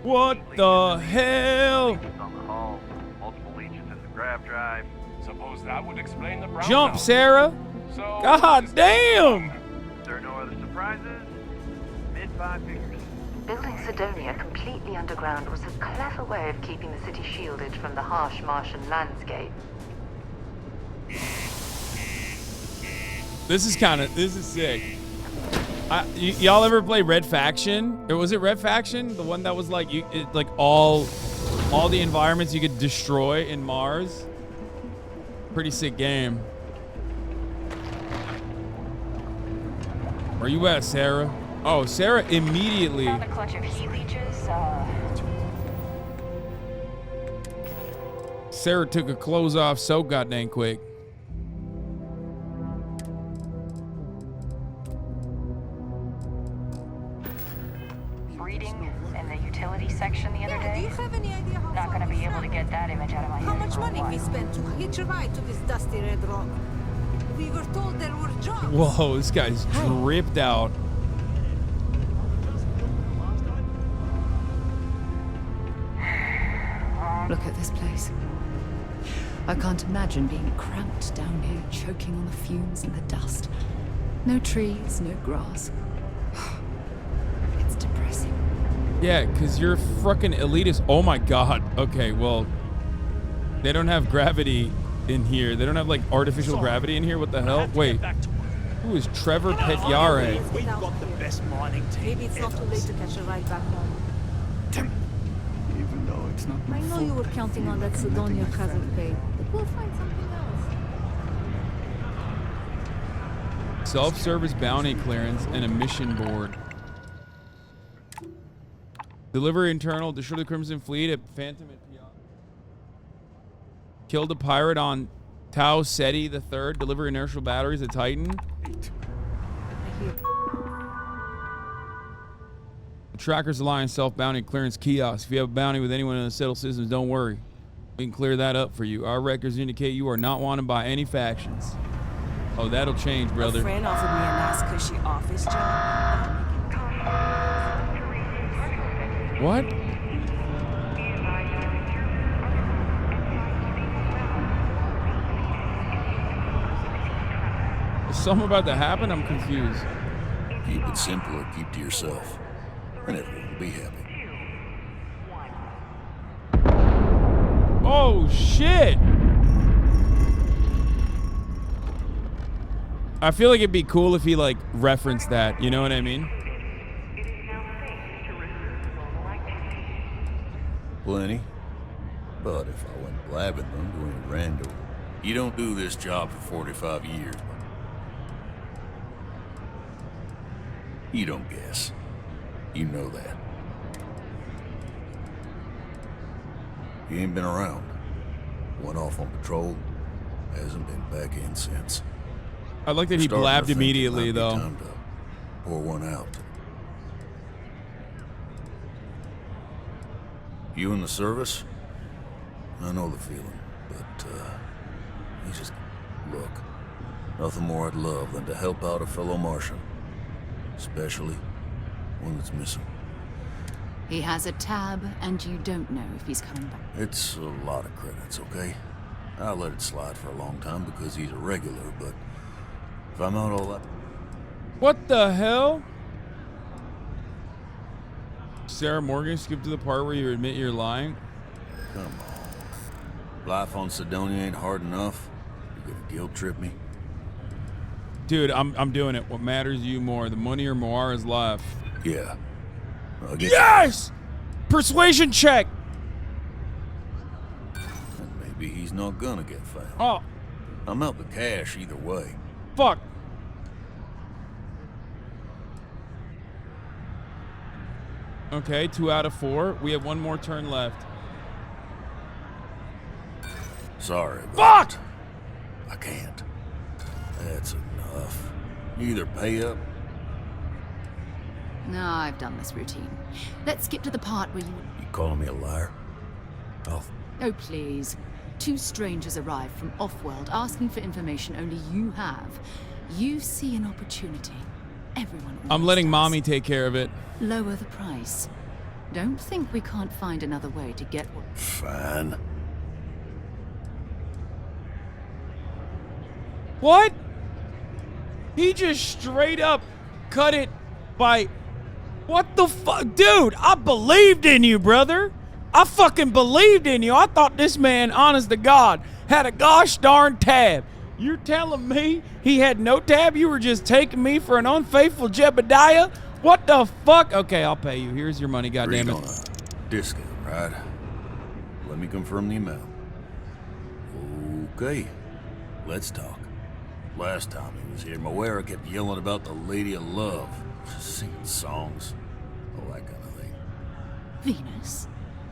What the hell? On the hull, multiple legions in the grav drive. Suppose that would explain the brown Jump, out. Sarah! So, God damn! There are no other surprises? Mid-five figures. Building Sidonia completely underground was a clever way of keeping the city shielded from the harsh Martian landscape. This is sick. Y'all ever play Red Faction? Or was it Red Faction? The one that was like all the environments you could destroy in Mars? Pretty sick game. Where you at, Sarah? Oh, Sarah immediately. Found a clutch of heat leeches. Sarah took her clothes off so goddamn quick. Reading in the utility section the other day. Do you have any idea how Not gonna be able to get that image out of my head. How much money we spent to hitch a ride to this dusty red rock? We were told there were jobs. Whoa, this guy's dripped out. Look at this place. I can't imagine being cramped down here, choking on the fumes and the dust. No trees, no grass. It's depressing. Yeah, because you're fucking elitist. Oh my god. Okay, well, they don't have gravity in here. They don't have like artificial gravity in here. What the hell? Wait. Who is Trevor Petyare? We've got the best mining team. Maybe it's not too late to catch a ride back home. Even though it's not my I know fault. you were counting on that Sidonia hazard pay, but we'll find something else. Self-service bounty clearance and a mission board. Deliver internal, destroy the Crimson Fleet at Phantom at Pion. Killed a pirate on Tau Ceti III. Deliver inertial batteries at Titan. The Trackers Alliance self-bounty clearance kiosk. If you have a bounty with anyone in the settled systems, don't worry. We can clear that up for you. Our records indicate you are not wanted by any factions. Oh, that'll change, brother. A friend offered me a nice cushy office job. What? Is something about to happen? I'm confused. Keep it simple or keep to yourself, and everyone will be happy. Oh, shit! I feel like it'd be cool if he, like, referenced that. You know what I mean? Plenty. But if I went blabbing them to any rando, you don't do this job for 45 years. You don't guess. You know that. He ain't been around. Went off on patrol. Hasn't been back in since. I like that he blabbed immediately, though. Time to pour one out. You in the service? I know the feeling, but, you just... Look, nothing more I'd love than to help out a fellow Martian. Especially one that's missing. He has a tab, and you don't know if he's coming back. It's a lot of credits, okay? I let it slide for a long time because he's a regular, but if I'm out all that... What the hell? Sarah Morgan, skip to the part where you admit you're lying. Come on. Life on Sidonia ain't hard enough. You gonna guilt trip me? Dude, I'm doing it. What matters to you more, the money or Moara's life? Yeah. Yes! Persuasion check! And maybe he's not gonna get found. Oh. I'm out the cash either way. Fuck. Okay, 2 out of 4. We have one more turn left. Sorry. Fuck! I can't. That's enough. You either pay up. No, I've done this routine. Let's skip to the part where you... You calling me a liar? Oh. Oh, please. 2 strangers arrive from off-world asking for information only you have. You see an opportunity. Everyone I'm letting mommy take care of it. Lower the price. Don't think we can't find another way to get what... Fine. What? He just straight up cut it by... What the fuck? Dude, I believed in you, brother. I fucking believed in you. I thought this man, honest to God, had a gosh darn tab. You're telling me he had no tab? You were just taking me for an unfaithful Jebediah? What the fuck? Okay, I'll pay you. Here's your money, goddammit. On a discount, right? Let me confirm the amount. Okay, let's talk. Last time he was here, Moira kept yelling about the Lady of Love, singing songs, all that kind of thing. Venus?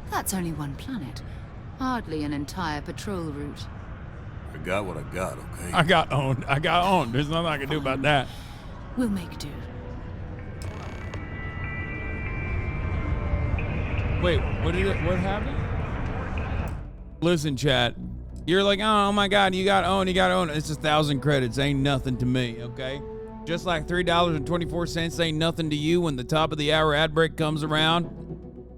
That's only one planet. Hardly an entire patrol route. I got what I got, okay? I got owned. I got owned. There's nothing I can do about that. We'll make do. Wait, what happened? Listen, chat. You're like, oh my God, you got owned, It's 1,000 credits. Ain't nothing to me, okay? Just like $3.24 ain't nothing to you when the top of the hour ad break comes around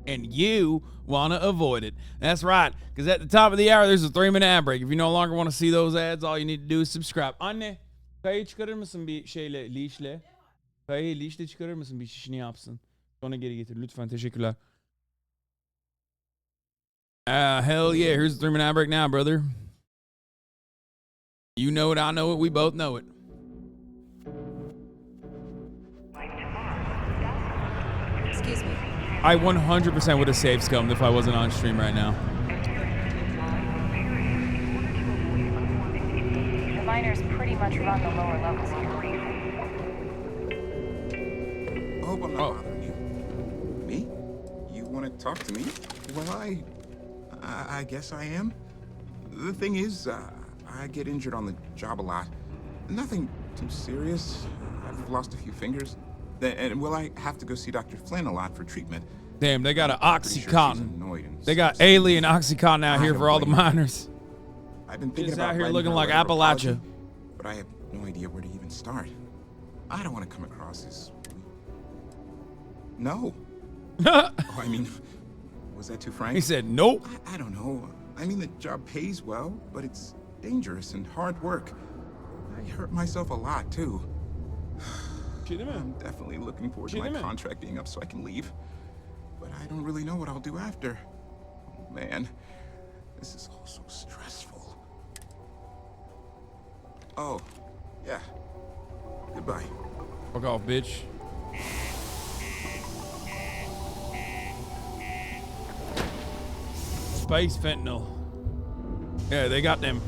and you want to avoid it. That's right, because at the top of the hour, there's a 3-minute ad break. If you no longer want to see those ads, all you need to do is subscribe. Anne, kayı çıkarır mısın bir şeyle, leash'le? Kayı leash'le çıkarır mısın bir şişini yapsın? Sonra geri getir lütfen, teşekkürler. Hell yeah, here's the 3-minute ad break now, brother. You know it, I know it, we both know it. Excuse me. I 100% would have saved scum if I wasn't on stream right now. The miners pretty much run the lower levels here. I hope I'm not bothering you. Me? You want to talk to me? Well, I guess I am. The thing is, I get injured on the job a lot. Nothing too serious. I've lost a few fingers. And well, I have to go see Dr. Flynn a lot for treatment. Damn, they got an Oxycontin. They got alien Oxycontin out here for all the miners. I've been thinking Just about out here writing looking her a like letter of Appalachia. apology, but I have no idea where to even start. I don't want to come across as... No. Oh, I mean, was that too frank? He said nope. I don't know. I mean, the job pays well, but it's dangerous and hard work. I hurt myself a lot, too. I'm definitely looking forward to my contract being up so I can leave. But I don't really know what I'll do after. Oh, man. This is all so stressful. Oh, yeah. Goodbye. Fuck off, bitch. Space fentanyl. Yeah, they got them.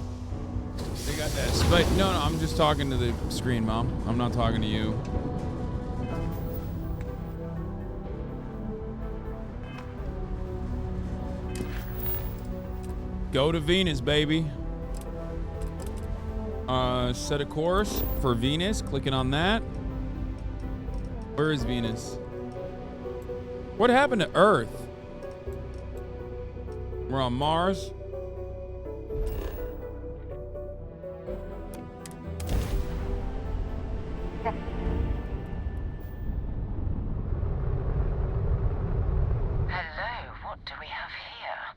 They got that space. No, I'm just talking to the screen, Mom. I'm not talking to you. Go to Venus, baby. Set a course for Venus. Clicking on that. Where is Venus? What happened to Earth? We're on Mars.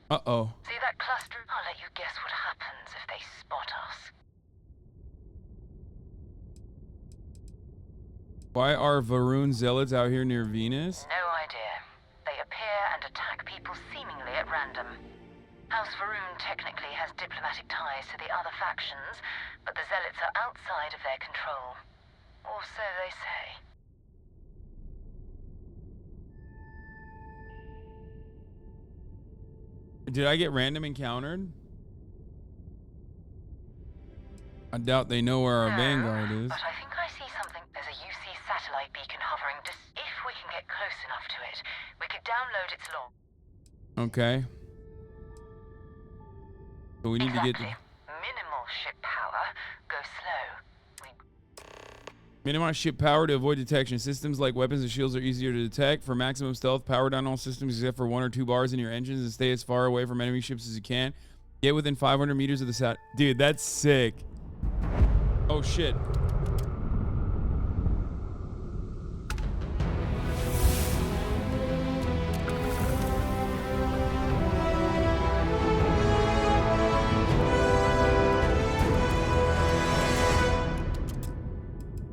Uh-oh. See that cluster? I'll let you guess what happens if they spot us. Why are Varun zealots out here near Venus? No idea. They appear and attack people seemingly at random. House Varun technically has diplomatic ties to the other factions, but the zealots are outside of their control. Or so they say. Did I get random encountered? I doubt they know where our Vanguard is. But I think I see something. There's a UC satellite beacon hovering. If we can get close enough to it, we could download its log. Okay. So we need to get... Minimal ship power. Go slow. Minimize ship power to avoid detection. Systems like weapons and shields are easier to detect. For maximum stealth, power down all systems except for 1 or 2 bars in your engines and stay as far away from enemy ships as you can. Get within 500 meters of the sat. Dude, that's sick. Oh, shit.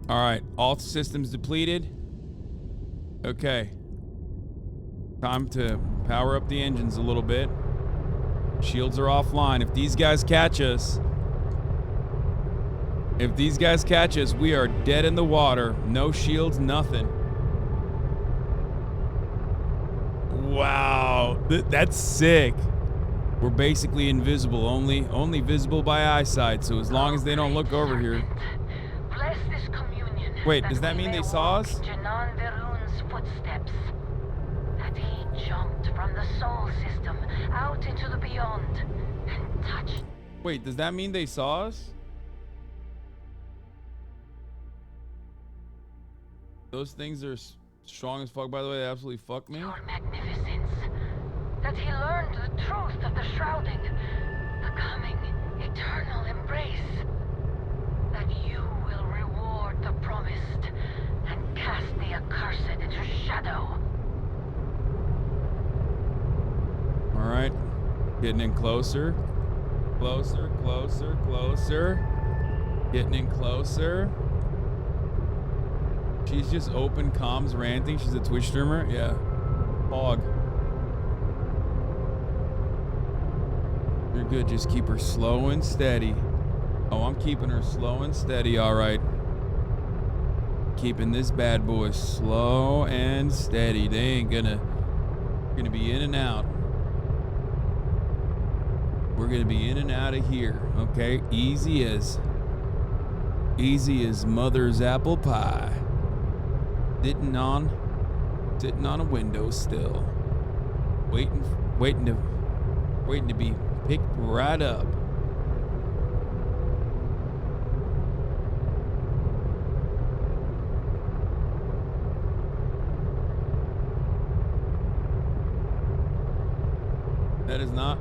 All right, all systems depleted. Okay. Time to power up the engines a little bit. Shields are offline. If these guys catch us, we are dead in the water. No shields, nothing. Wow, that's sick. We're basically invisible, only visible by eyesight. So as long as they don't look over here. Wait, does that mean they saw us? Footsteps. That he jumped from the soul system out into the beyond and touched. Wait, does that mean they saw us? Those things are strong as fuck, by the way. They absolutely fuck me. Your magnificence. That he learned the truth of the shrouding, the coming eternal embrace. That you will reward the promised and cast the accursed into shadow. All right, getting in closer, closer, closer, closer. Getting in closer. She's just open comms ranting. She's a Twitch streamer. Yeah, hog. You're good. Just keep her slow and steady. Oh, I'm keeping her slow and steady. All right. Keeping this bad boy slow and steady. They ain't gonna be in and out. We're gonna be in and out of here. Okay, easy as mother's apple pie. Sitting on a windowsill, waiting to be picked right up. That is not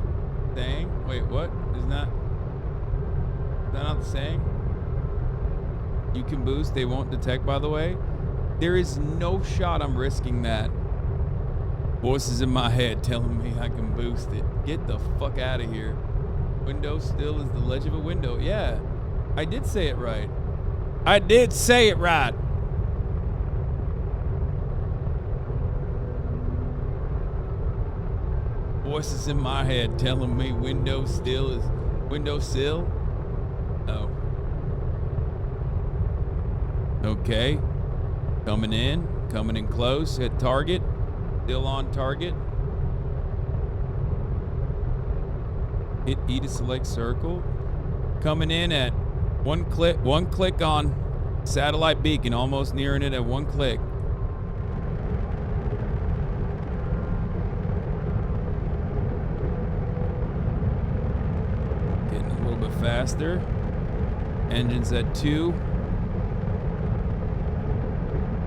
saying. Wait, what? Is that not the saying? You can boost, they won't detect, by the way. There is no shot I'm risking that. Voices in my head telling me I can boost it. Get the fuck out of here. Window still is the ledge of a window. Yeah, I did say it right. I did say it right. Voices in my head telling me windowsill is windowsill. Oh. Okay. Coming in close. Hit target. Still on target. Hit E to select circle. Coming in at one click on satellite beacon. Almost nearing it at 1 click. Getting a little bit faster. Engines at 2.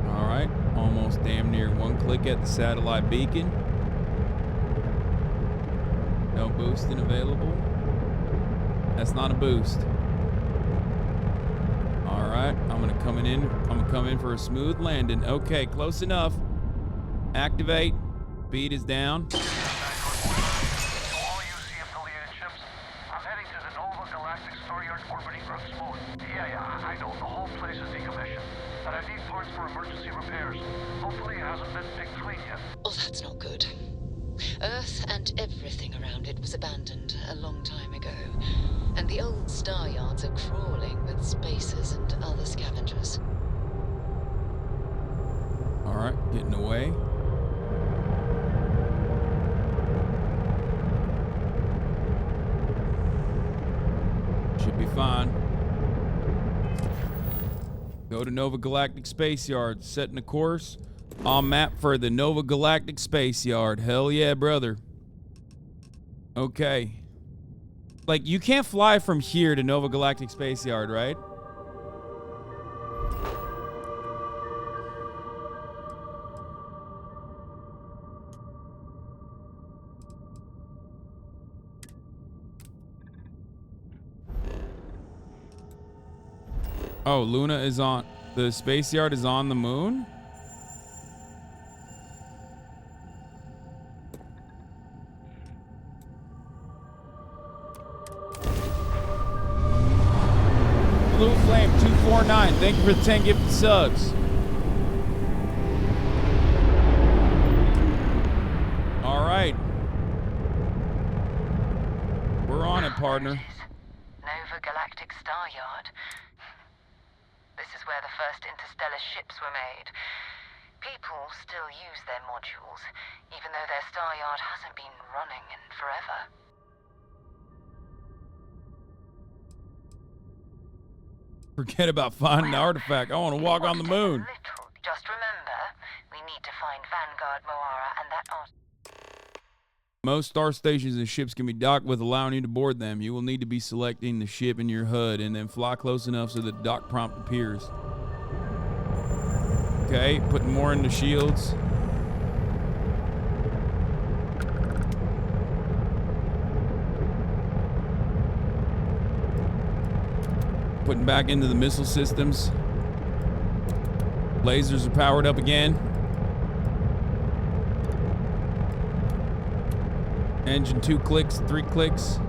All right, almost damn near 1 click at the satellite beacon. No boosting available. That's not a boost. All right, I'm gonna come in for a smooth landing. Okay, close enough. Activate. Speed is down. I know. The whole place is decommissioned. But I need parts for emergency repairs. Hopefully it hasn't been picked clean yet. Oh, that's not good. Earth and everything around it was abandoned a long time ago. And the old star yards are crawling with spacers and other scavengers. All right, getting away. Should be fine. Go to Nova Galactic Space Yard. Setting a course on map for the Nova Galactic Space Yard. Hell yeah, brother. Okay. Like, you can't fly from here to Nova Galactic Space Yard, right? Oh, Luna is on... The space yard is on the moon? Blue Flame 249, thank you for the 10 gifted subs. All right. We're on it, partner. Nova Galactic Star Yard. This is where the first interstellar ships were made. People still use their modules, even though their star yard hasn't been running in forever. Forget about finding the artifact. I want to walk on the moon. Just remember, we need to find Vanguard Moara and that art. Most star stations and ships can be docked with allowing you to board them. You will need to be selecting the ship in your HUD and then fly close enough so the dock prompt appears. Okay, putting more in the shields. Putting back into the missile systems. Lasers are powered up again. Engine 2 clicks, 3 clicks.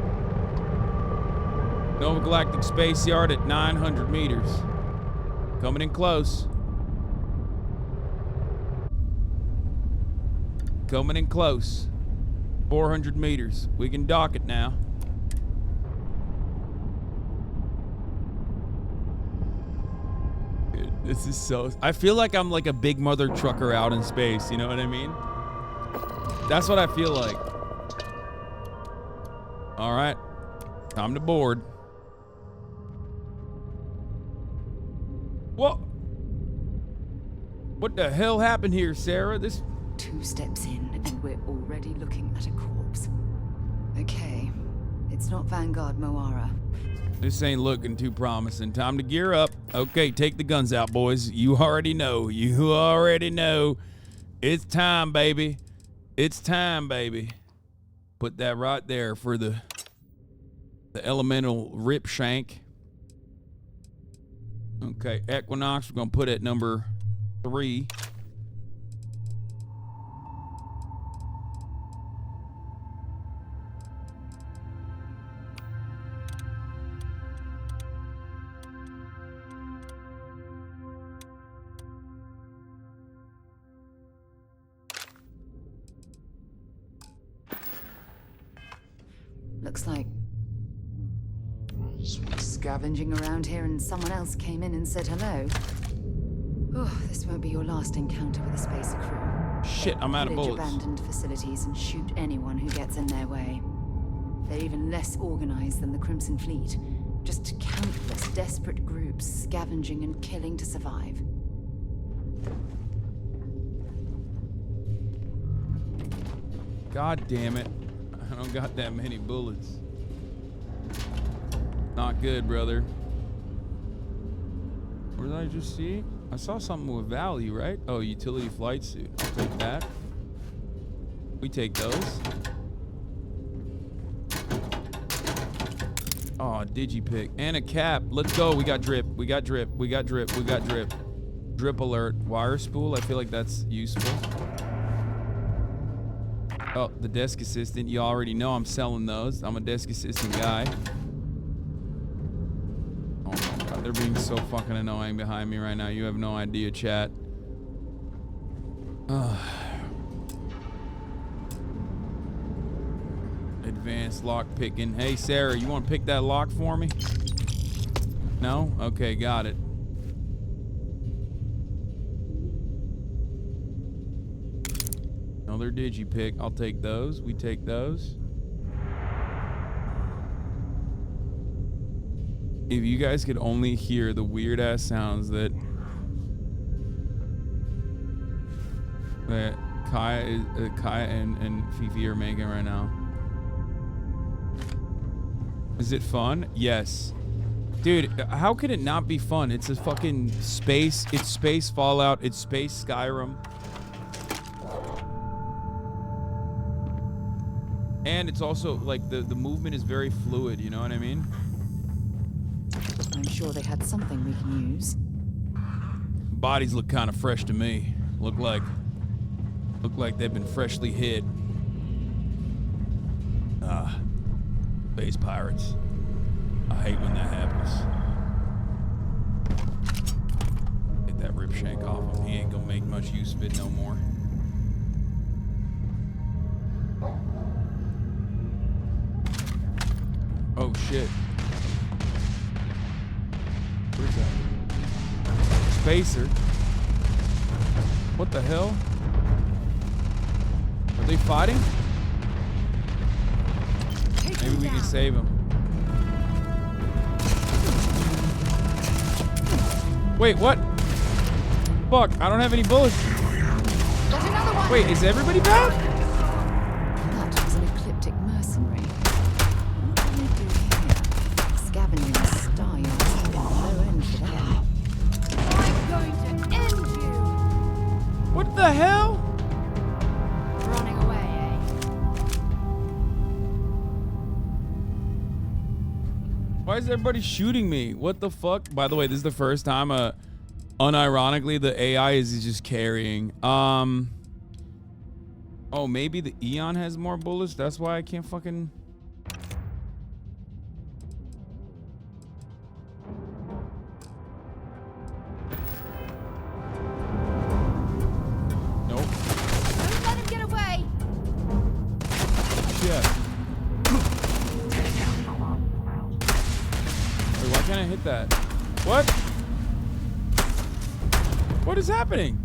Nova Galactic Space Yard at 900 meters. Coming in close. Coming in close. 400 meters. We can dock it now. Dude, this is so... I feel like I'm like a big mother trucker out in space. You know what I mean? That's what I feel like. All right, time to board. What the hell happened here, Sarah? This... 2 steps in and we're already looking at a corpse. Okay, it's not Vanguard Moara. This ain't looking too promising. Time to gear up. Okay, take the guns out, boys. You already know. You already know. It's time, baby. It's time, baby. Put that right there for the elemental rip shank. Okay, Equinox, we're gonna put at number 3. Looks like scavenging around here and someone else came in and said hello. Oh, this won't be your last encounter with a space crew. Shit, I'm out of bullets. Abandoned facilities and shoot anyone who gets in their way. They're even less organized than the Crimson Fleet. Just countless desperate groups scavenging and killing to survive. God damn it. I don't got that many bullets. Not good, brother. What did I just see? I saw something with value, right? Oh, utility flight suit. I'll take that. We take those. Oh, digipick. And a cap. Let's go. We got drip. We got drip. We got drip. We got drip. Drip alert. Wire spool. I feel like that's useful. Oh, the desk assistant. You already know I'm selling those. I'm a desk assistant guy. Oh my god, they're being so fucking annoying behind me right now. You have no idea, chat. Advanced lock picking. Hey, Sarah, you want to pick that lock for me? No? Okay, got it. Another digipick. I'll take those. We take those. If you guys could only hear the weird ass sounds that Kaya and Fifi are making right now. Is it fun? Yes. Dude, how could it not be fun? It's a fucking space. It's space Fallout. It's space Skyrim. And it's also like the movement is very fluid, you know what I mean? I'm sure they had something we can use. Bodies look kind of fresh to me. Look like they've been freshly hit. Space pirates. I hate when that happens. Get that rip shank off him. He ain't gonna make much use of it no more. Oh shit. What is that? Spacer. What the hell? Are they fighting? Maybe we can save him. Wait, what? Fuck, I don't have any bullets. Wait, is everybody back? That was an ecliptic mercenary. What can they do here? Scavenging the star yards have been low end for them. I'm going to end you! What the hell? Running away, Why is everybody shooting me? What the fuck? By the way, this is the first time, unironically, the AI is just carrying. Oh, maybe the Eon has more bullets? That's why I can't fucking... Nope. Don't let him get away! Shit. Wait, why can't I hit that? What? What is happening?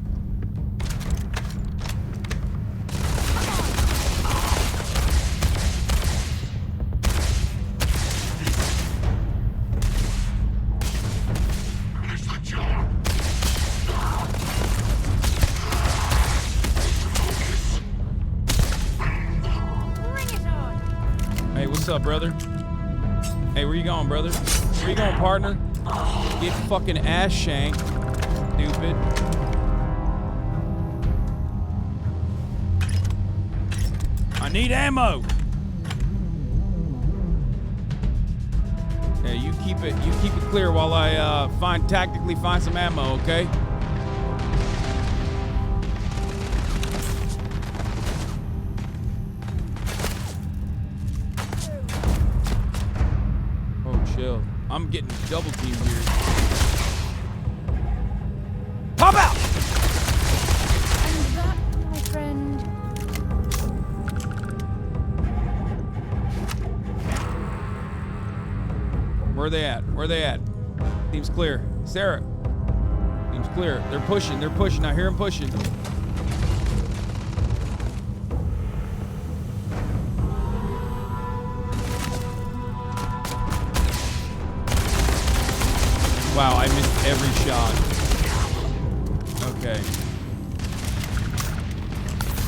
Hey, what's up, brother? Hey, where you going, brother? Where you going, partner? Get fucking ass shanked, stupid. I need ammo. Yeah, you keep it clear while I tactically find some ammo, okay? Chill. I'm getting double teamed here. Pop out! And that, my friend. Where are they at? Where are they at? Seems clear. Sarah. Seems clear. They're pushing. They're pushing. I hear them pushing. Wow, I missed every shot. Okay.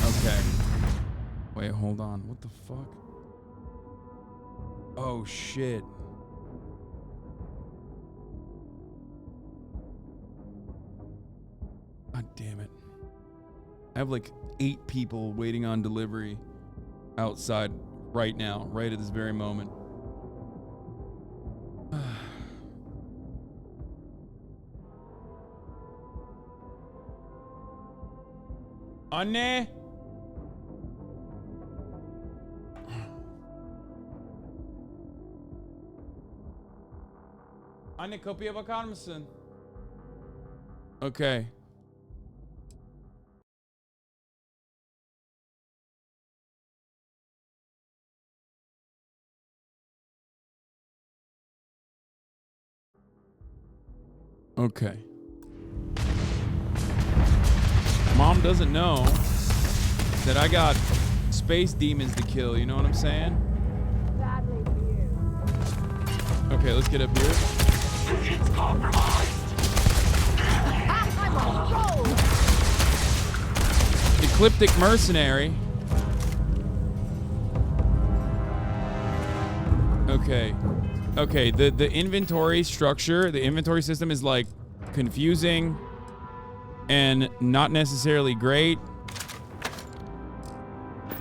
Okay. Wait, hold on. What the fuck? Oh, shit. God damn it. I have like 8 people waiting on delivery outside right now, right at this very moment. Anne? Anne, kapıya bakar mısın? Okay. Okay. Mom doesn't know that I got space demons to kill, you know what I'm saying? Badly for you. Okay, let's get up here. Positions compromised. I'm on a roll. Ecliptic mercenary. Okay. Okay, the inventory structure, the inventory system is like confusing and not necessarily great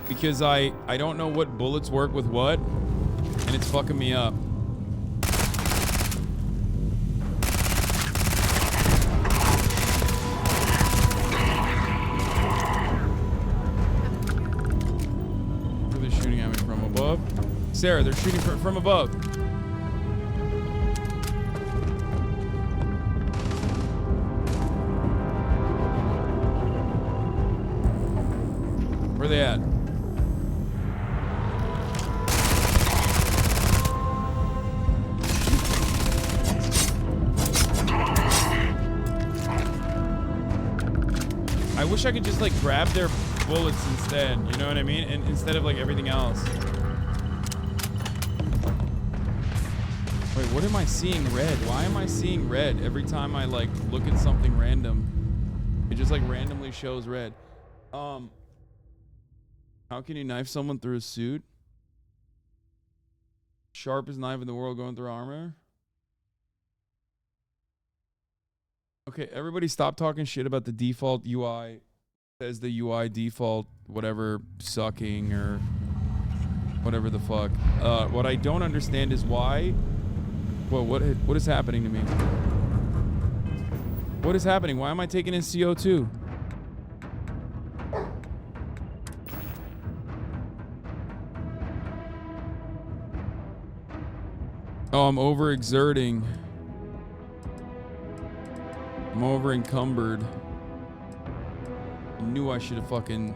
because I don't know what bullets work with what, and it's fucking me up. Where are they shooting at me from above? Sarah, they're shooting from above. Where are they at? I wish I could just like grab their bullets instead, you know what I mean? And instead of like everything else. Wait, what am I seeing red? Why am I seeing red every time I like look at something random? It just like randomly shows red. How can you knife someone through a suit? Sharpest knife in the world going through armor? Okay, everybody stop talking shit about the default UI. It says the UI default whatever sucking or whatever the fuck. What I don't understand is why. Well, what is happening to me? What is happening? Why am I taking in CO2? Oh, I'm overexerting. I'm over encumbered. I knew I should have fucking...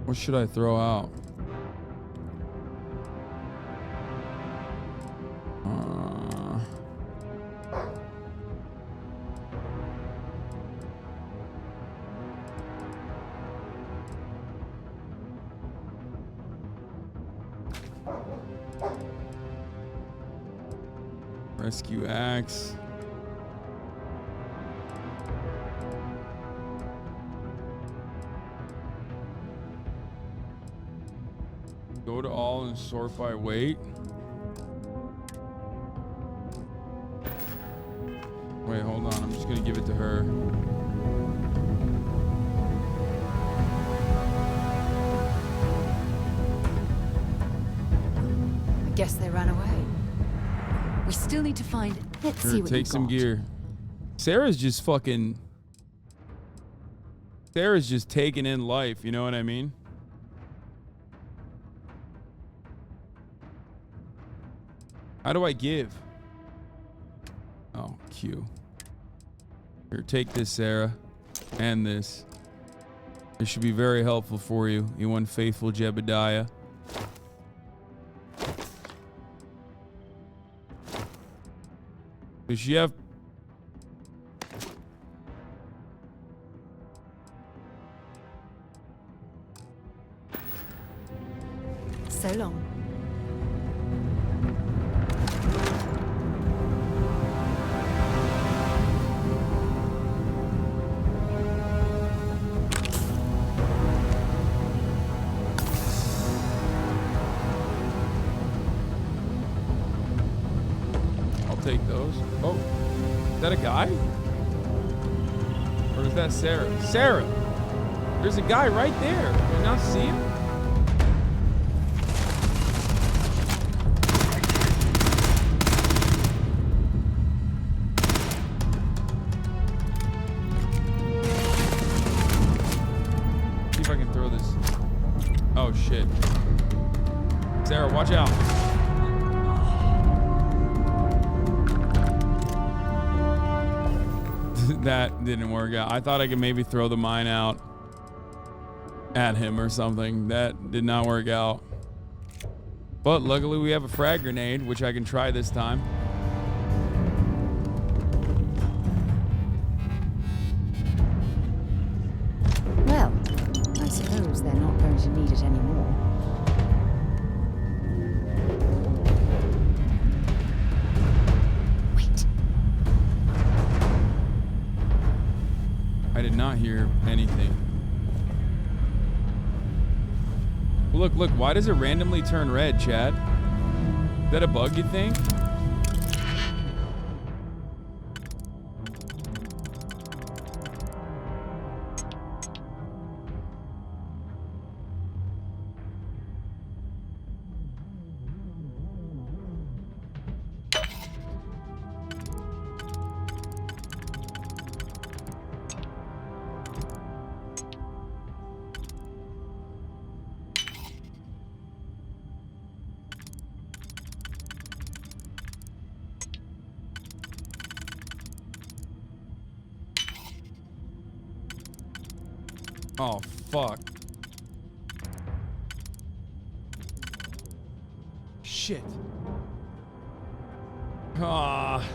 What should I throw out? Rescue axe. Go to all and sort by weight. Wait, hold on. I'm just gonna give it to her. I guess they ran away. We still need to find. Let's see what Take some gear. Sarah's just fucking. Sarah's just taking in life. You know what I mean? How do I give? Oh, Q. Here, take this, Sarah, and this. This should be very helpful for you, you unfaithful Jebediah. Does she have... So long. Take those. Oh, is that a guy? Or is that Sarah? Sarah! There's a guy right there. Do you not see him? See if I can throw this. Oh, shit. Sarah, watch out. That didn't work out. I thought I could maybe throw the mine out at him or something. That did not work out. But luckily we have a frag grenade, which I can try this time. they're not going to need it anymore. Wait. I did not hear anything. Look, look, why does it randomly turn red, Chad? Is that a bug, you think? Oh, fuck. Shit. Ah.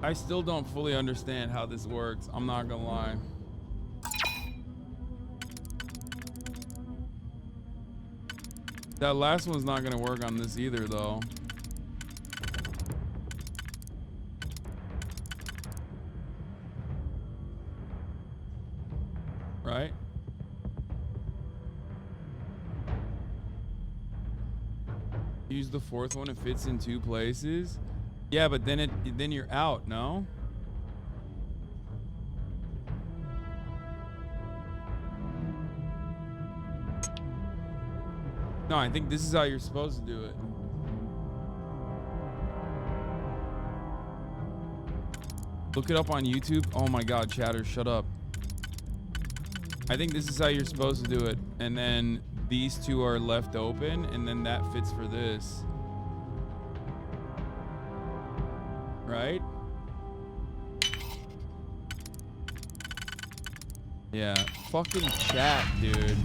I still don't fully understand how this works. I'm not gonna lie. That last one's not gonna work on this either, though. Right? Use the fourth one, it fits in 2 places. Yeah, but then you're out, no? No, I think this is how you're supposed to do it. Look it up on YouTube. Oh my god, chatter, shut up. I think this is how you're supposed to do it. And then these 2 are left open, and then that fits for this. Right? Yeah, fucking chat, dude.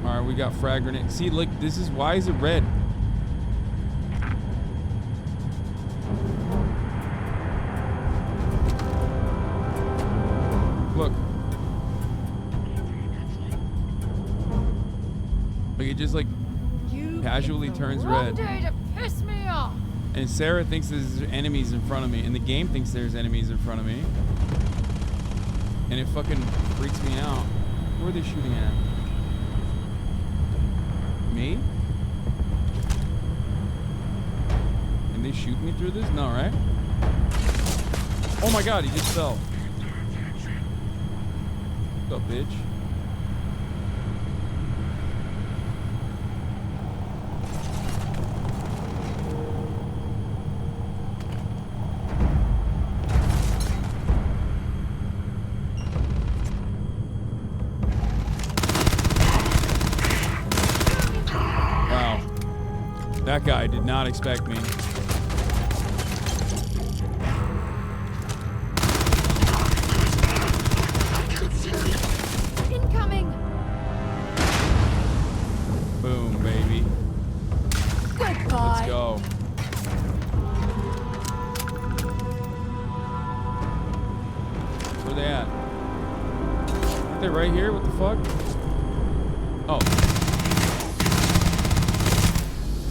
All right, we got frag grenade. See, look, this is, why is it red? Look. Like, it just like casually turns red. Day to piss me off. And Sarah thinks there's enemies in front of me, and the game thinks there's enemies in front of me. And it fucking freaks me out. Where are they shooting at? Me? Can they shoot me through this? No, right? Oh my god, he just fell. What's up, bitch? That guy did not expect me. Incoming. Boom, baby. Goodbye. Let's go. Where they at? Aren't they right here? What the fuck? Oh.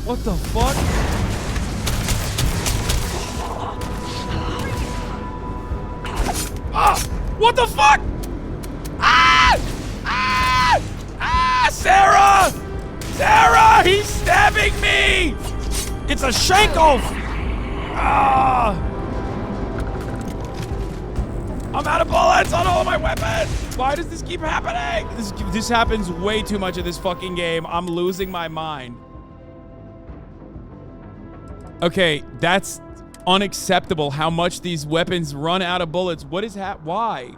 What the fuck? Ah! What the fuck? Ah! Ah! Ah! Sarah! Sarah! He's stabbing me! It's a shank-off! Ah! I'm out of bullets on all of my weapons! Why does this keep happening? This happens way too much in this fucking game. I'm losing my mind. Okay, that's unacceptable how much these weapons run out of bullets. What is that? Why?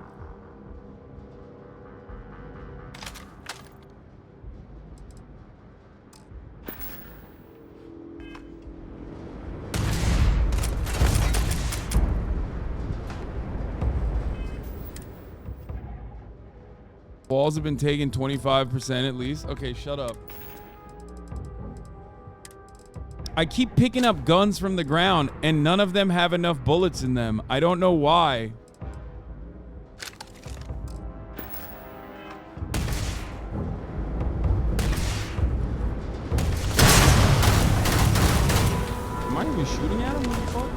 Walls have been taken 25% at least. Okay, shut up. I keep picking up guns from the ground and none of them have enough bullets in them. I don't know why. Am I even shooting at him? What the fuck?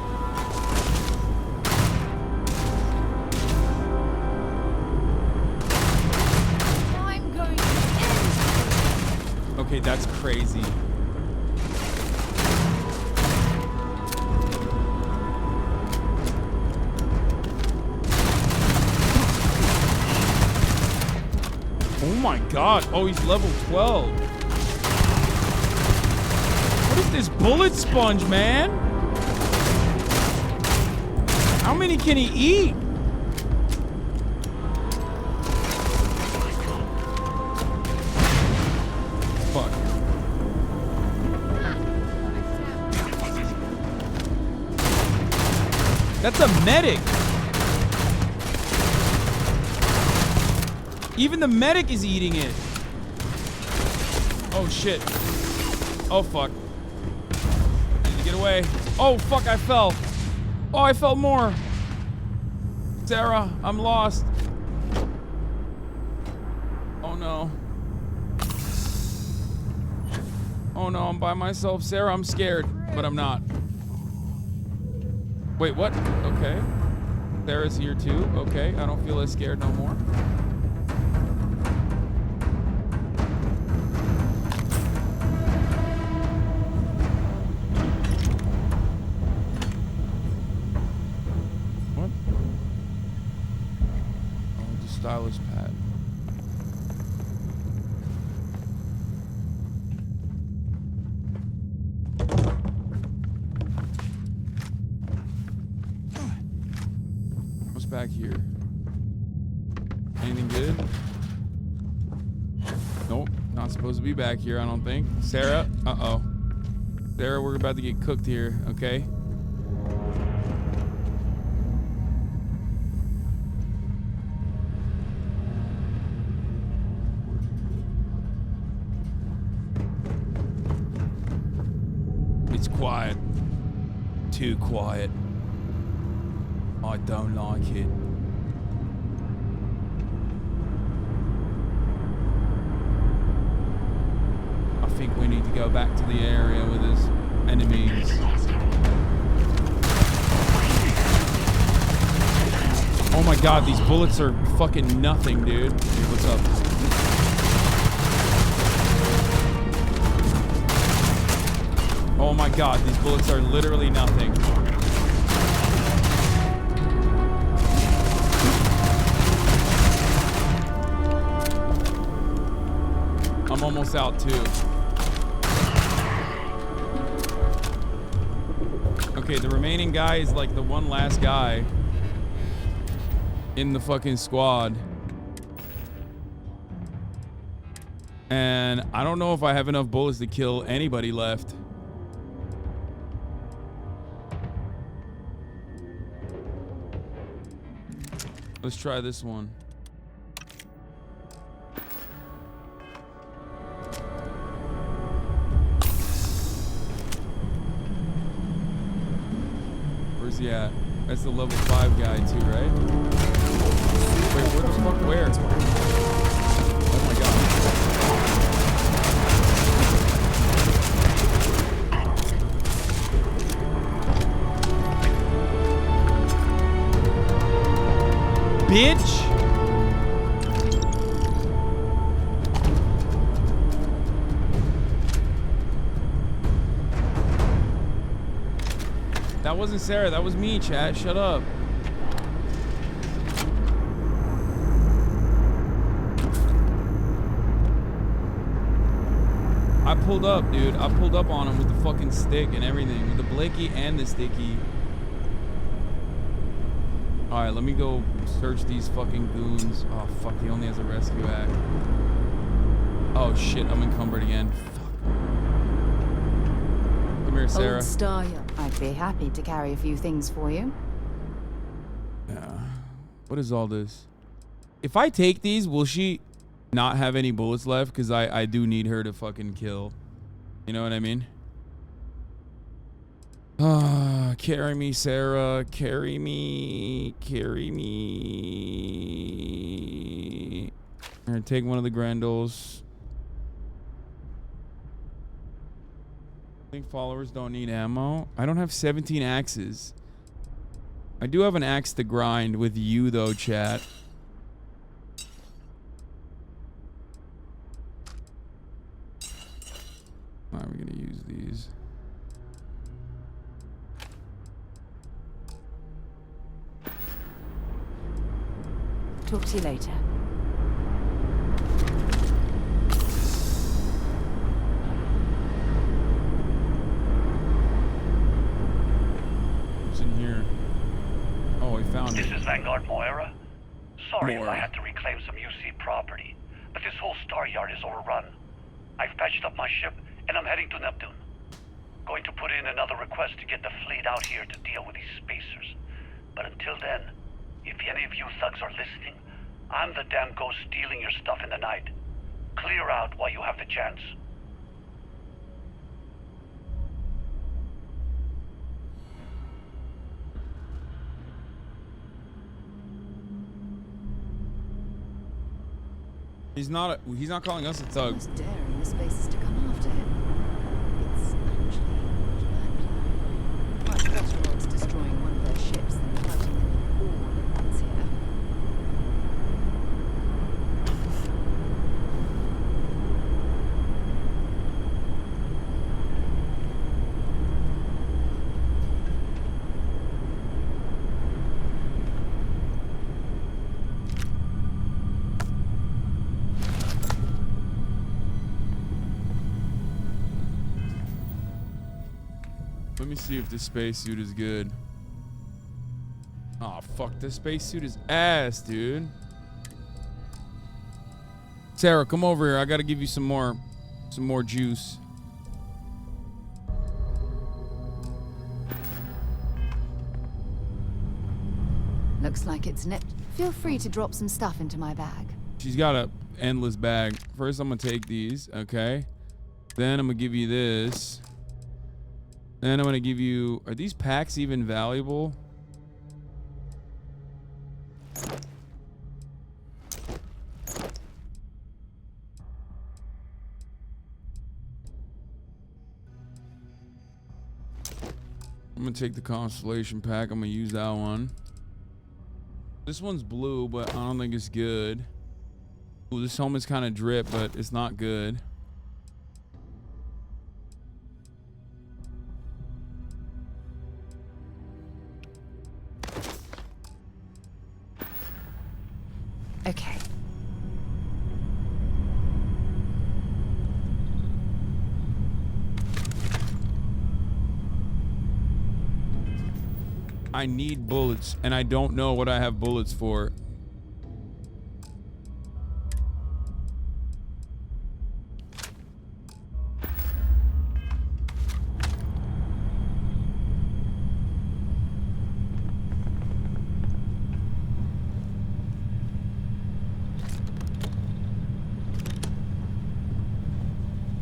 I'm going to Okay, that's crazy. Oh my god. Oh, he's level 12. What is this bullet sponge, man? How many can he eat? Fuck. That's a medic. Even the medic is eating it. Oh shit. Oh fuck. I need to get away. Oh fuck, I fell. Oh, I fell more. Sarah, I'm lost. Oh no. Oh no, I'm by myself. Sarah, I'm scared, but I'm not. Wait, what? Okay. Sarah's here too. Okay, I don't feel as scared no more. What? Oh, the stylus pad. What's back here? Anything good? Nope, not supposed to be back here, I don't think. Sarah, uh-oh. Sarah, we're about to get cooked here, okay? It's quiet. Too quiet. I don't like it. I think we need to go back to the area with his enemies. Oh my god, these bullets are fucking nothing, dude. Hey, what's up? Oh my god, these bullets are literally nothing. I'm almost out too. Okay, the remaining guy is like the one last guy in the fucking squad. And I don't know if I have enough bullets to kill anybody left. Let's try this one. Where's he at? That's the level 5 guy too, right? Wait, where the fuck? Where? Oh my god. Bitch! That wasn't Sarah, that was me, chat. Shut up. I pulled up, dude. I pulled up on him with the fucking stick and everything. With the blicky and the sticky. Alright, let me go search these fucking goons. Oh, fuck. He only has a rescue act. Oh, shit. I'm encumbered again. Fuck. Come here, Sarah. Old style. I'd be happy to carry a few things for you. Yeah. What is all this? If I take these, will she not have any bullets left? Because I do need her to fucking kill. You know what I mean? Carry me, Sarah. Carry me. Carry me. All right, take one of the Grendels. I think followers don't need ammo. I don't have 17 axes. I do have an axe to grind with you, though, chat. How are we going to use these? Talk to you later. What's in here? Oh, we found it. This is Vanguard Moira. Sorry if I Moira. had to reclaim some UC property, but this whole star yard is overrun. I've patched up my ship, and I'm heading to Neptune. Going to put in another request to get the fleet out here to deal with these spacers. But until then, if any of you thugs are listening, I'm the damn ghost stealing your stuff in the night. Clear out while you have the chance. He's not calling us a thug. Almost daring the spaces to come after him. It's actually much better odds destroying one of their ships than fighting them all at once here. Let me see if this spacesuit is good. Oh fuck, this spacesuit is ass, dude. Sarah, come over here. I gotta give you some more juice. Looks like it's Feel free to drop some stuff into my bag. She's got a endless bag. First, I'm gonna take these, okay? Then I'm gonna give you this. Then I'm gonna give you. Are these packs even valuable? I'm gonna take the Constellation pack. I'm gonna use that one. This one's blue, but I don't think it's good. Ooh, this helmet's kind of drip, but it's not good. Okay. I need bullets, and I don't know what I have bullets for.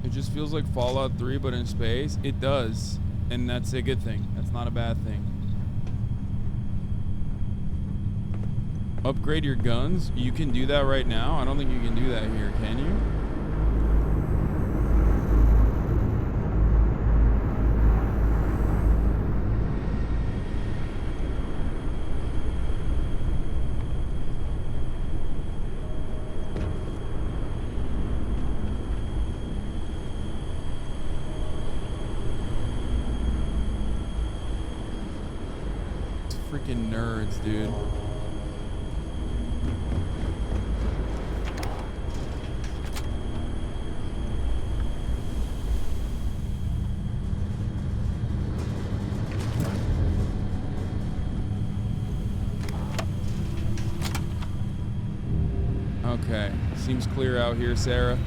It just feels like Fallout 3, but in space. It does, and that's a good thing. That's not a bad thing. Upgrade your guns? You can do that right now? I don't think you can do that here, can you? It's freaking nerds, dude. Okay, seems clear out here, Sarah.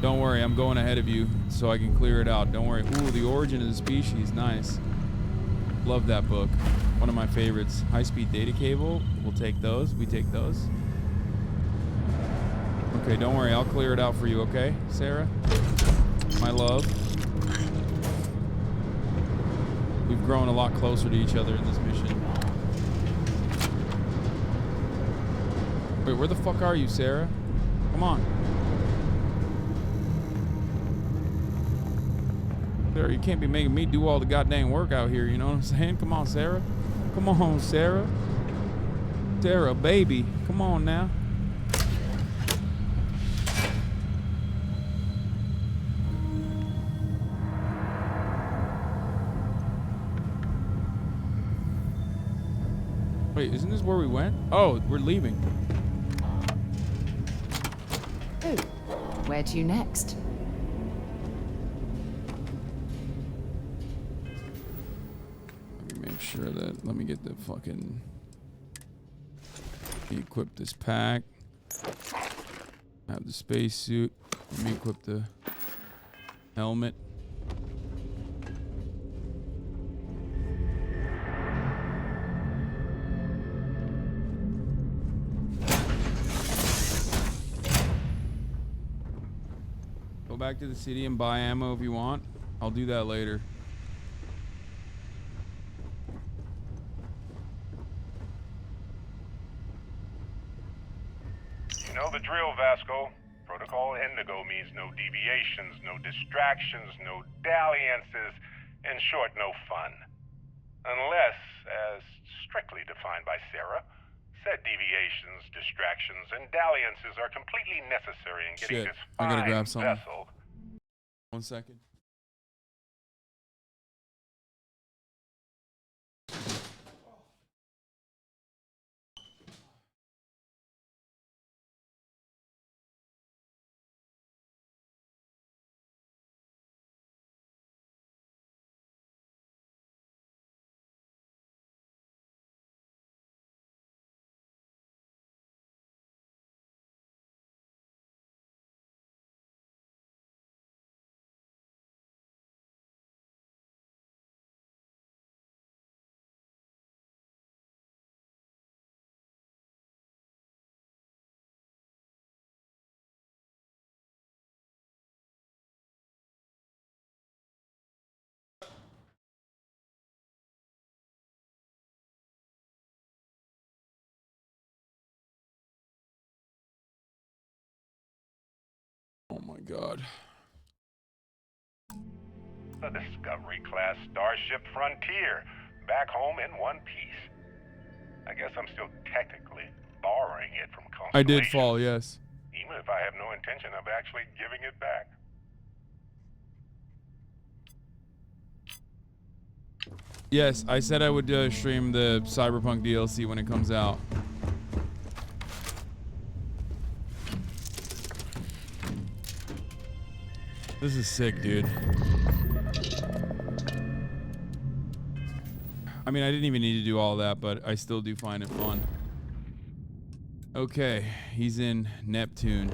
Don't worry, I'm going ahead of you so I can clear it out. Don't worry. Ooh, The Origin of the Species, nice. Love that book. One of my favorites. High-speed data cable, we'll take those. We take those. Okay, don't worry, I'll clear it out for you, okay, Sarah? My love. we've grown a lot closer to each other in this mission. Wait, where the fuck are you, Sarah? Come on. Sarah, you can't be making me do all the goddamn work out here, you know what I'm saying? Come on, Sarah. Come on, Sarah. Sarah, baby. Come on now. Wait, isn't this where we went? Oh, we're leaving. Oh, where to next? Let me make sure that, let me get the fucking, equip this pack. Have the spacesuit. Let me equip the helmet. Back to the city and buy ammo if you want. I'll do that later. You know the drill, Vasco. Protocol Indigo means no deviations, no distractions, no dalliances, in short, no fun. Unless, as strictly defined by Sarah, said deviations, distractions, and dalliances are completely necessary in getting this I gotta fine grab something. vessel. 1 second. Oh my God. The Discovery-class Starship Frontier, back home in one piece. I guess I'm still technically borrowing it from Constellation. I did fall, yes. Even if I have no intention of actually giving it back. Yes, I said I would stream the Cyberpunk DLC when it comes out. This is sick, dude. I mean, I didn't even need to do all that, but I still do find it fun. Okay, he's in Neptune.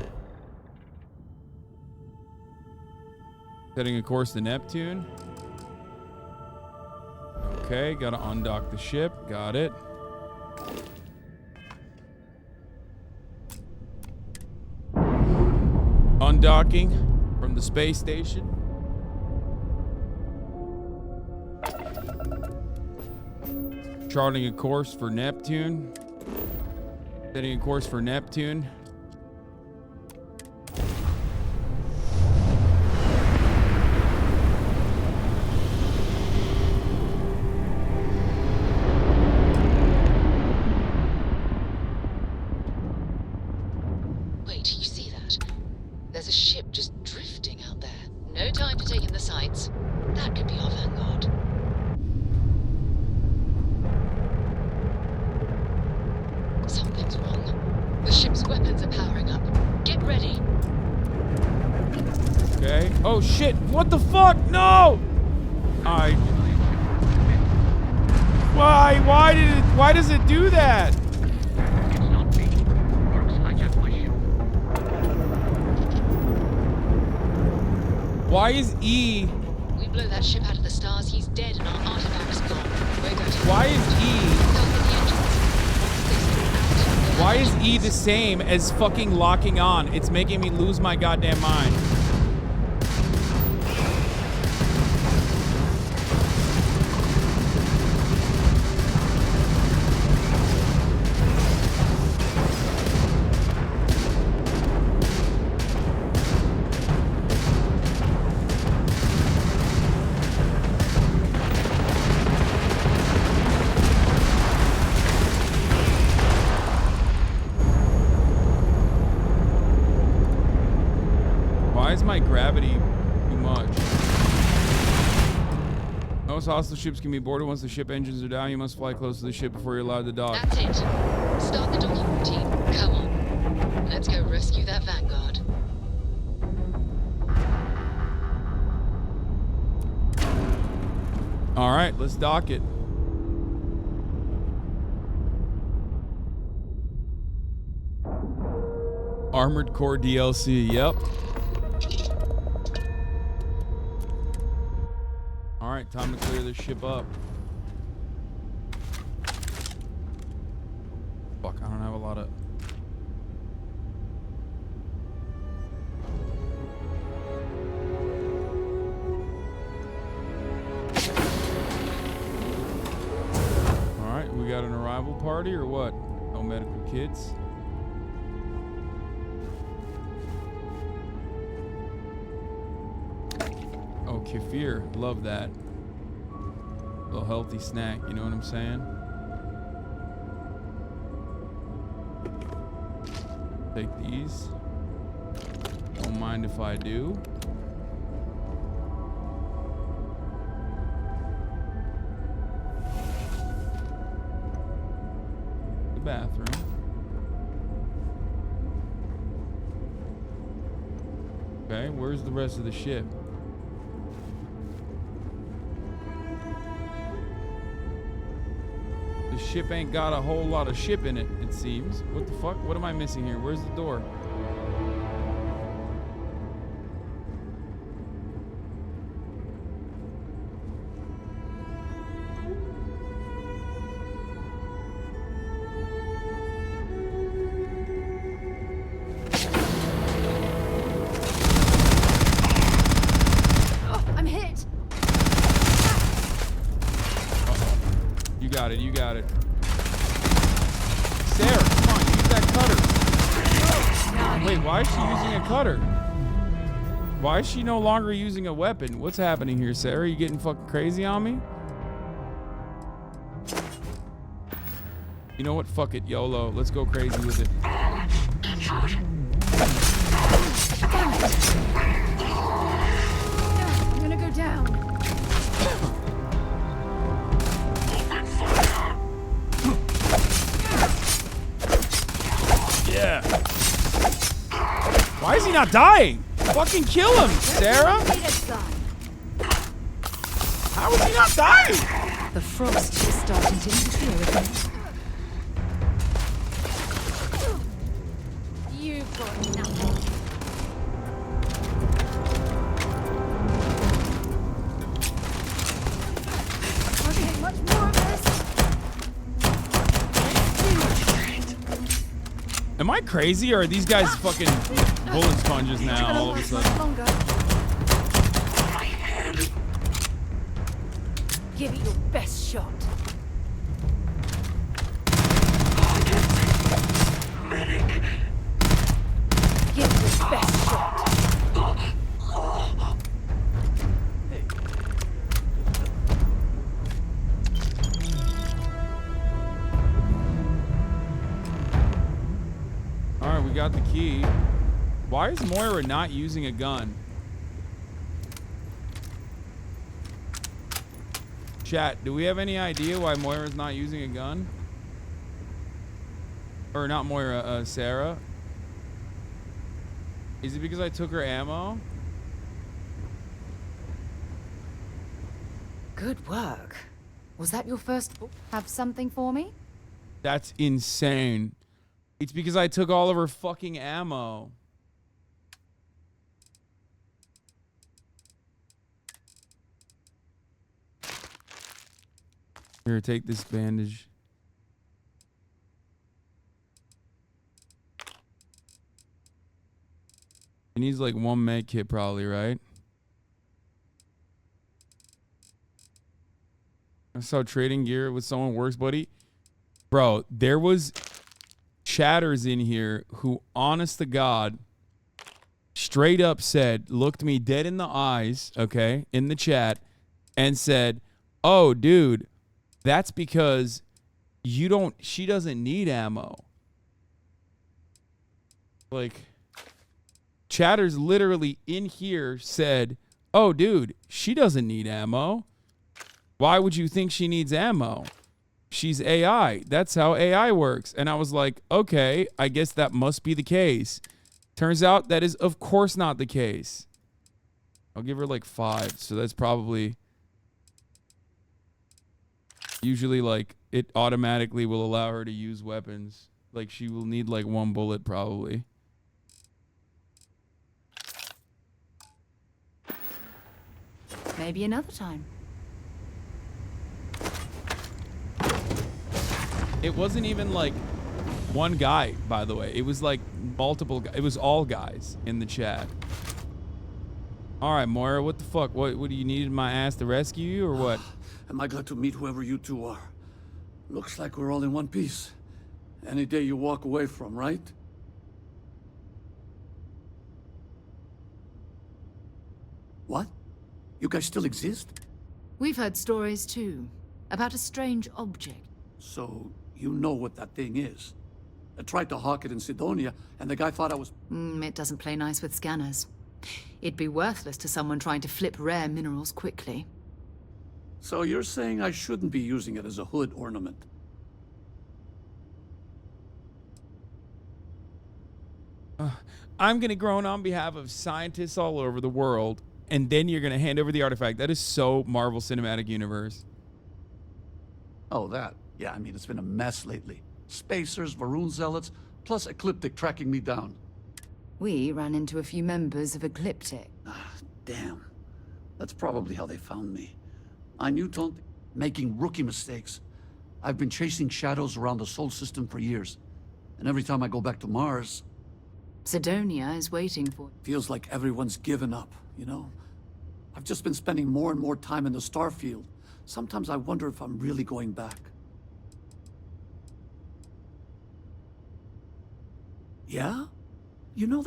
Setting a course to Neptune. Okay, gotta undock the ship. Got it. Undocking from the space station. Charting a course for Neptune. Setting a course for Neptune. Wait, you see that? There's a ship just drifting out there. No time to take in the sights. That could be our vanguard. Something's wrong. The ship's weapons are powering up. Get ready. Okay. Oh shit! What the fuck? No! Why? Why does it do that? Why is E? We blow that ship out of the stars, he's dead and our artifact's gone. We're going to... Why is E? Why is E the same as fucking locking on? It's making me lose my goddamn mind. is my gravity too much? Most hostile ships can be boarded once the ship engines are down. You must fly close to the ship before you're allowed to dock. That's it. Start the docking routine. Come on. Let's go rescue that Vanguard. All right, let's dock it. Armored Core DLC, yep. All right, time to clear this ship up. Fuck, I don't have a lot of... All right, we got an arrival party or what? No medical kits. Oh, kefir. Love that. Little healthy snack, you know what I'm saying? Take these. Don't mind if I do. The bathroom. Okay, where's the rest of the ship? The ship ain't got a whole lot of ship in it, it seems. What the fuck? What am I missing here? Where's the door? Oh, I'm hit. You got it, you got it. Sarah, come on, use that cutter. Wait, why is she using a cutter? Why is she no longer using a weapon? What's happening here, Sarah? You getting fucking crazy on me? You know what? Fuck it, YOLO. Let's go crazy with it. I'm gonna go down. Yeah. Why is he not dying? Fucking kill him, Sarah. How is he not dying? The frost is starting to interfere with me. You've got nothing. Can't get much more of this. Am I crazy or are these guys fucking bullet sponges now all of a sudden? Give it your best shot. Give it your best shot. All right, we got the key. Why is Moira not using a gun? Chat, do we have any idea why Moira's not using a gun? Or not Moira, Sarah? Is it because I took her ammo? Good work. Was that your first? Have something for me? That's insane. It's because I took all of her fucking ammo. Here, take this bandage. He needs like one med kit probably, right? That's how trading gear with someone works, buddy. Bro, there was chatters in here who, honest to God, straight up said, looked me dead in the eyes, okay, in the chat, and said, oh, dude, that's because she doesn't need ammo. Like, chatters literally in here said, oh, dude, she doesn't need ammo. Why would you think she needs ammo? She's AI. That's how AI works. And I was like, okay, I guess that must be the case. Turns out that is, of course, not the case. I'll give her like 5. So that's probably... Usually, like, it automatically will allow her to use weapons. Like, she will need, like, 1 bullet, probably. Maybe another time. It wasn't even, like, one guy, by the way. It was, like, multiple guys. It was all guys in the chat. All right, Moira, what the fuck? What do you need my ass to rescue you, or what? Am I glad to meet whoever you two are? Looks like we're all in one piece. Any day you walk away from, right? What? You guys still exist? We've heard stories too, about a strange object. So, you know what that thing is? I tried to hawk it in Sidonia, and the guy thought I was... It doesn't play nice with scanners. It'd be worthless to someone trying to flip rare minerals quickly. So you're saying I shouldn't be using it as a hood ornament? I'm gonna groan on behalf of scientists all over the world, and then you're gonna hand over the artifact. That is so Marvel Cinematic Universe. Oh, that. Yeah, I mean, it's been a mess lately. Spacers, Varun Zealots, plus Ecliptic tracking me down. We ran into a few members of Ecliptic. Damn. That's probably how they found me. I knew making rookie mistakes. I've been chasing shadows around the Sol system for years. And every time I go back to Mars... Sidonia is waiting for... Feels like everyone's given up, you know? I've just been spending more and more time in the Starfield. Sometimes I wonder if I'm really going back. Yeah? You know,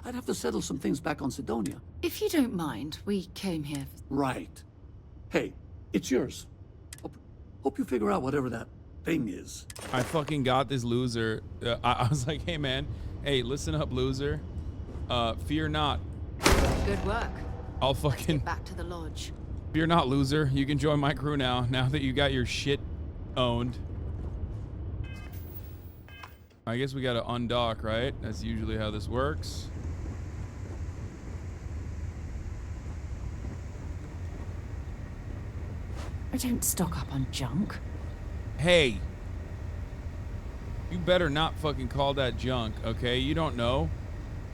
I'd have to settle some things back on Sidonia. If you don't mind, we came here... Right. Hey, it's yours. Hope you figure out whatever that thing is. I fucking got this loser. I was like, hey, man. Hey, listen up, loser. Fear not. Good work. I'll fucking... Let's get back to the lodge. Fear not, loser. You can join my crew now that you got your shit owned. I guess we gotta undock, right? That's usually how this works. I don't stock up on junk. Hey. You better not fucking call that junk, okay? You don't know.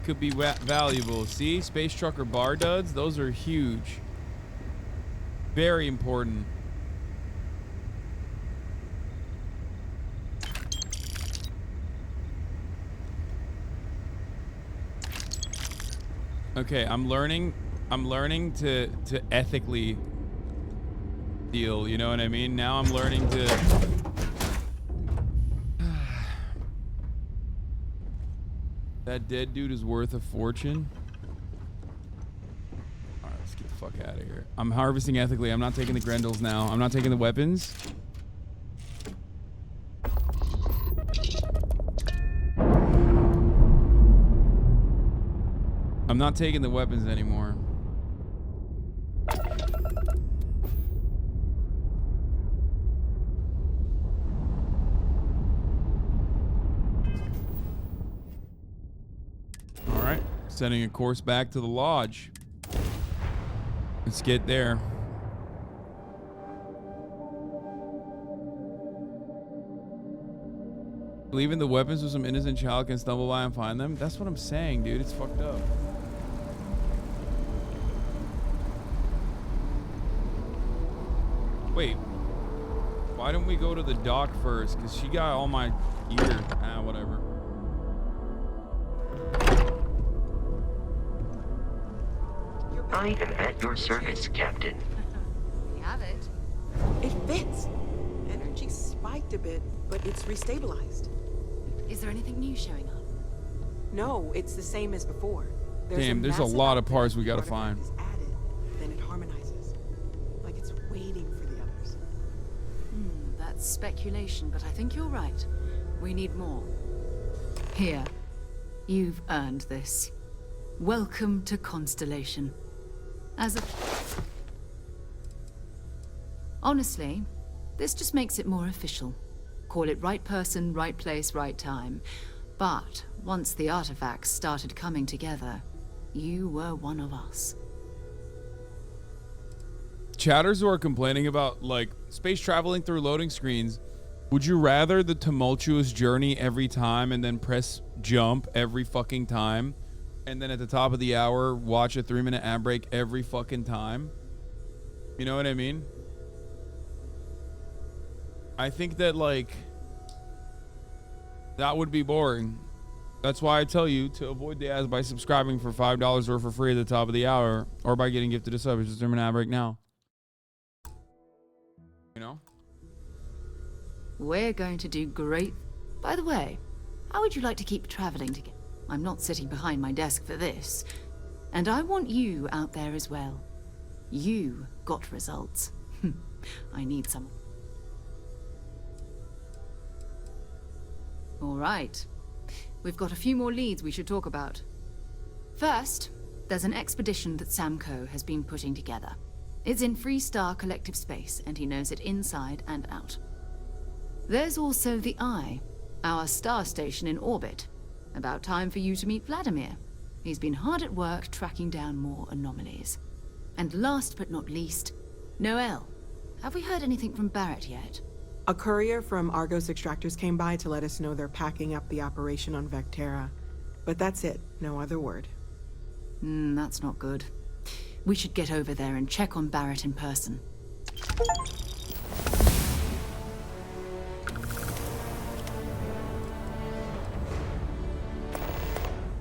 Could be valuable. See? Space trucker bar duds? Those are huge. Very important. Okay, I'm learning to ethically deal, you know what I mean? Now I'm learning to... That dead dude is worth a fortune. Alright, let's get the fuck out of here. I'm harvesting ethically. I'm not taking the Grendels now. I'm not taking the weapons. I'm not taking the weapons anymore. Alright, setting a course back to the lodge. Let's get there. Leaving the weapons so some innocent child can stumble by and find them? That's what I'm saying, dude. It's fucked up. Wait. Why don't we go to the dock first? Because she got all my gear. Ah, whatever. I am at your service, Captain. We have it. It fits. Energy spiked a bit, but it's restabilized. Is there anything new showing up? No, it's the same as before. Damn, there's a lot of parts we gotta find. Added, then it harmonizes, like it's waiting for the others. That's speculation, but I think you're right. We need more. Here, you've earned this. Welcome to Constellation. Honestly, this just makes it more official. Call it right person, right place, right time. But once the artifacts started coming together, you were one of us. Chatters who are complaining about, like, space traveling through loading screens, would you rather the tumultuous journey every time and then press jump every fucking time? And then at the top of the hour, watch a 3-minute ad break every fucking time? You know what I mean? I think that, like, that would be boring. That's why I tell you to avoid the ads by subscribing for $5 or for free at the top of the hour, or by getting gifted a sub. Just 3-minute ad break now. You know? We're going to do great. By the way, how would you like to keep traveling together? I'm not sitting behind my desk for this. And I want you out there as well. You got results. I need some. All right. We've got a few more leads we should talk about. First, there's an expedition that Samco has been putting together. It's in Freestar Collective Space, and he knows it inside and out. There's also the Eye, our star station in orbit. About time for you to meet Vladimir. He's been hard at work tracking down more anomalies. And last but not least, Noel. Have we heard anything from Barrett yet? A courier from Argos Extractors came by to let us know they're packing up the operation on Vectera. But that's it, no other word. That's not good. We should get over there and check on Barrett in person.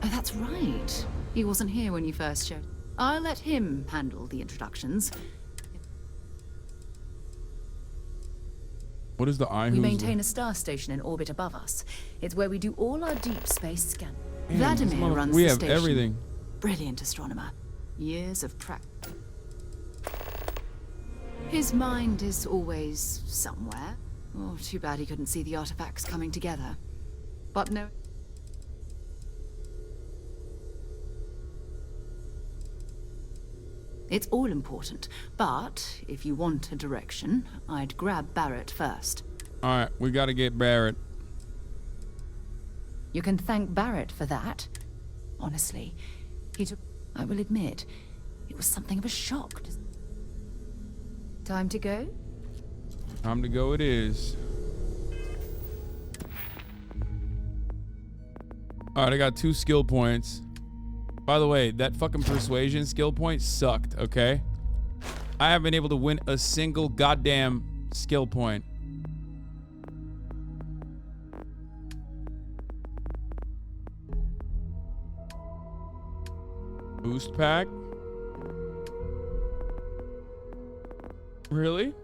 Oh, that's right. He wasn't here when you first showed. I'll let him handle the introductions. What is the Eye? We maintain a star station in orbit above us. It's where we do all our deep space scan. Vladimir runs the station. We have everything. Brilliant astronomer. Years of practice. His mind is always somewhere. Oh, too bad he couldn't see the artifacts coming together. But no. It's all important, but if you want a direction, I'd grab Barrett first. Alright, we gotta get Barrett. You can thank Barrett for that. Honestly, I will admit, it was something of a shock. Time to go? Time to go it is. Alright, I got 2 skill points. By the way, that fucking persuasion skill point sucked, okay? I haven't been able to win a single goddamn skill point. Boost pack? Really?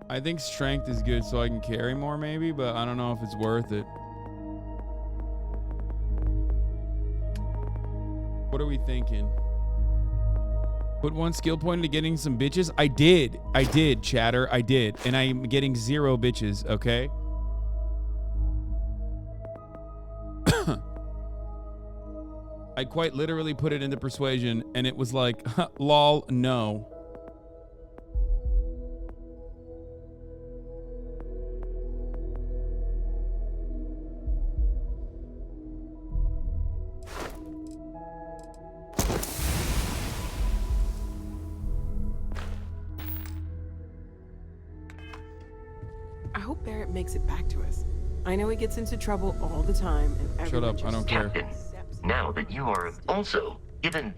I think strength is good so I can carry more maybe, but I don't know if it's worth it. What are we thinking? Put 1 skill point into getting some bitches? I did, chatter, I did. And I'm getting 0 bitches, okay? I quite literally put it into persuasion and it was like, lol, no. Makes it back to us. I know he gets into trouble all the time, and shut up, I don't care. Captain, now that you are also given...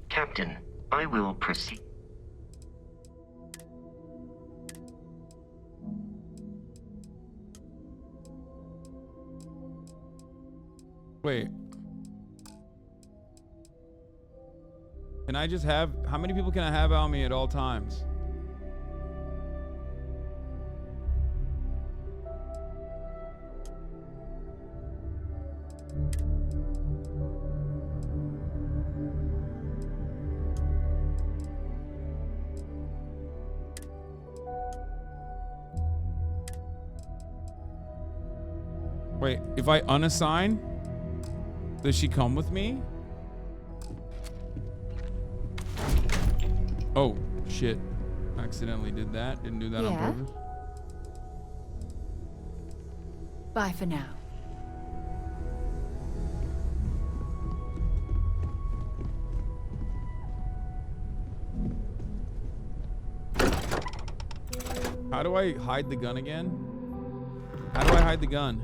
Captain, I will proceed. Wait. Can I just have... How many people can I have on me at all times? Wait, if I unassign, does she come with me? Oh, shit. Accidentally did that. Didn't do that on Yeah. purpose. Bye for now. How do I hide the gun again? How do I hide the gun?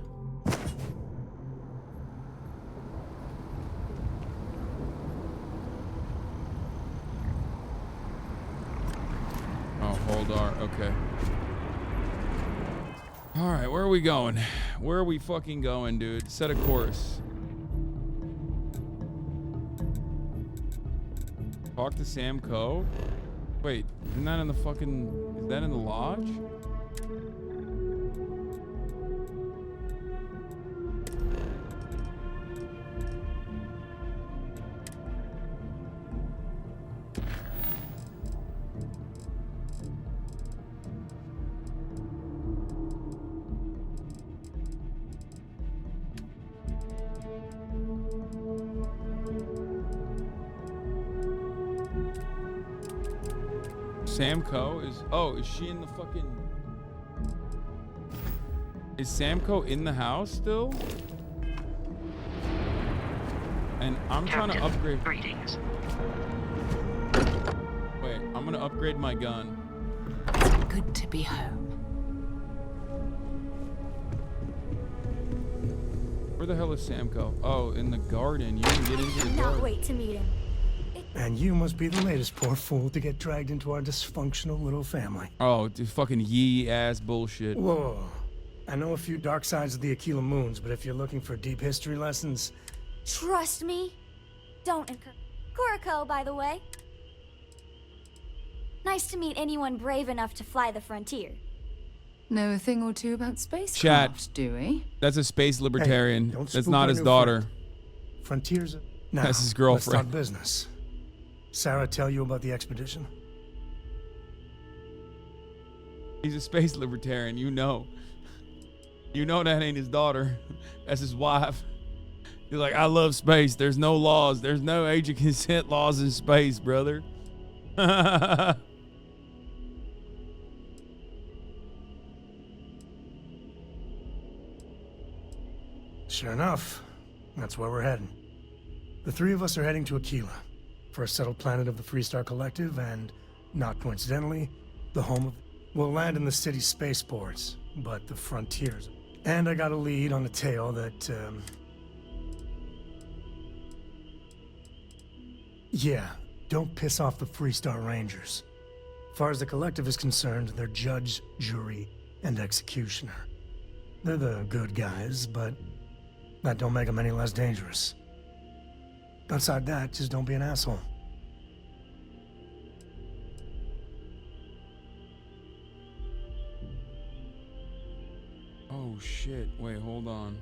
Oh, hold R. Okay. All right, where are we going? Where are we fucking going, dude? Set a course. Talk to Sam Coe? Wait, isn't that in the fucking... Is that in the lodge? Sam Coe is... Oh, is she in the fucking... Is Sam Coe in the house still? And I'm trying to upgrade... Greetings. Wait, I'm gonna upgrade my gun. Good to be home. Where the hell is Sam Coe? Oh, in the garden. You can get into the Not garden. wait to meet him. And you must be the latest poor fool to get dragged into our dysfunctional little family. Oh, this fucking yee-ass bullshit. Whoa. I know a few dark sides of the Aquila Moons, but if you're looking for deep history lessons... Trust me. Don't incur. Kuriko, by the way. Nice to meet anyone brave enough to fly the frontier. Know a thing or two about spacecraft, Chat. do we? That's a space libertarian. Hey, don't That's spook not our his new daughter. friend. Frontiers... Now, That's his let's girlfriend. talk business. Sarah tell you about the expedition? He's a space libertarian, you know. You know that ain't his daughter. That's his wife. He's like, I love space. There's no laws. There's no age of consent laws in space, brother. Sure enough, that's where we're heading. The three of us are heading to Aquila, for a settled planet of the Freestar Collective, and, not coincidentally, the home of... We'll land in the city's spaceports, but the frontiers... And I got a lead on a tale that, Yeah, don't piss off the Freestar Rangers. As far as the Collective is concerned, they're judge, jury, and executioner. They're the good guys, but that don't make them any less dangerous. Outside that, just don't be an asshole. Oh shit, wait, hold on.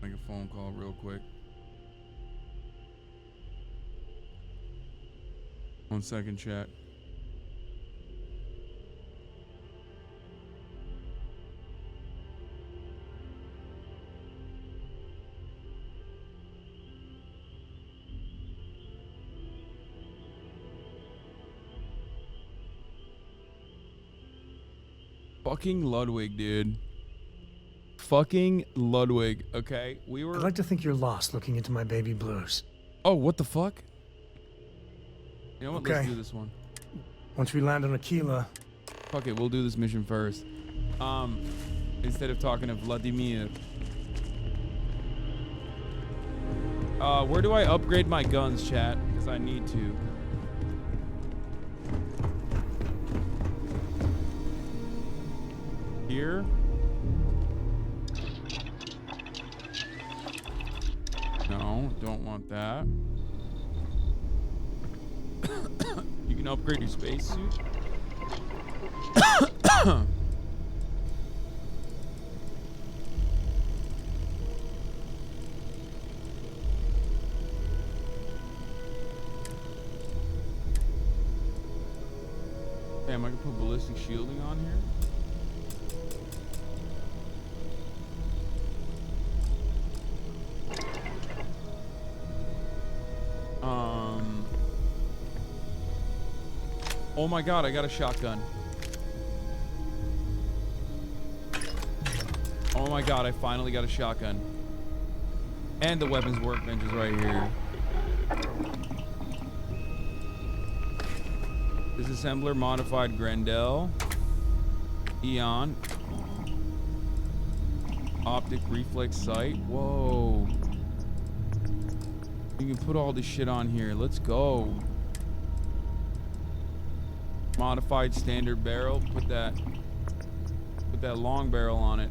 Make a phone call real quick. 1 second, chat. Fucking Ludwig, dude. Fucking Ludwig, okay? We were... I'd like to think you're lost looking into my baby blues. Oh, what the fuck? You know what? Let's Okay. do this one. Once we land on Aquila... Fuck it, we'll do this mission first. Instead of talking to Vladimir. Where do I upgrade my guns, chat? Because I need to. Here? No, don't want that. You can upgrade your spacesuit. Damn, I can put ballistic shielding on here. Oh my god, I got a shotgun. Oh my god, I finally got a shotgun. And the weapons workbench is right here. Disassembler modified Grendel. Eon. Optic reflex sight. Whoa. You can put all this shit on here. Let's go. Modified standard barrel. Put that long barrel on it.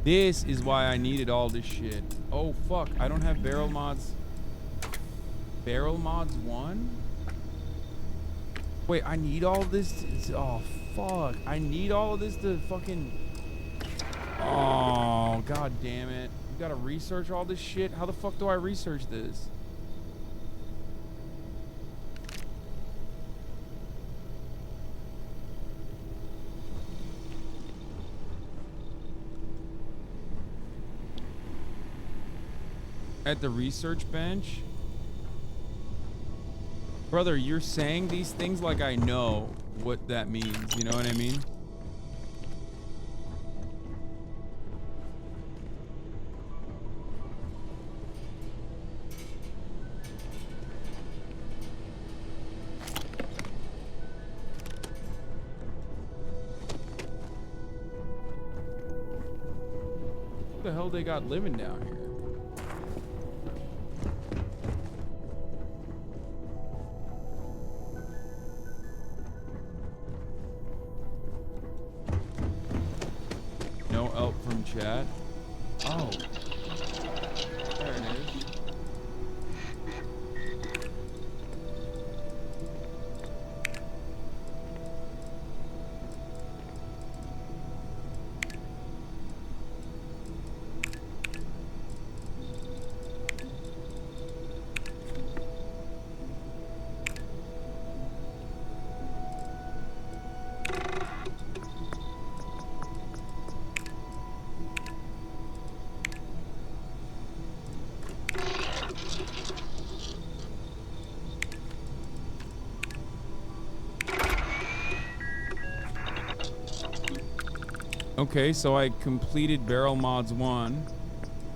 This is why I needed all this shit. Oh fuck, I don't have barrel mods. Barrel mods 1? Wait, I need all this oh fuck. I need all of this to fucking oh god damn it. You gotta research all this shit? How the fuck do I research this? At the research bench? Brother, you're saying these things like I know what that means. You know what I mean? What the hell they got living down here? No help from chat. Oh. There it is. Okay, so I completed barrel mods 1,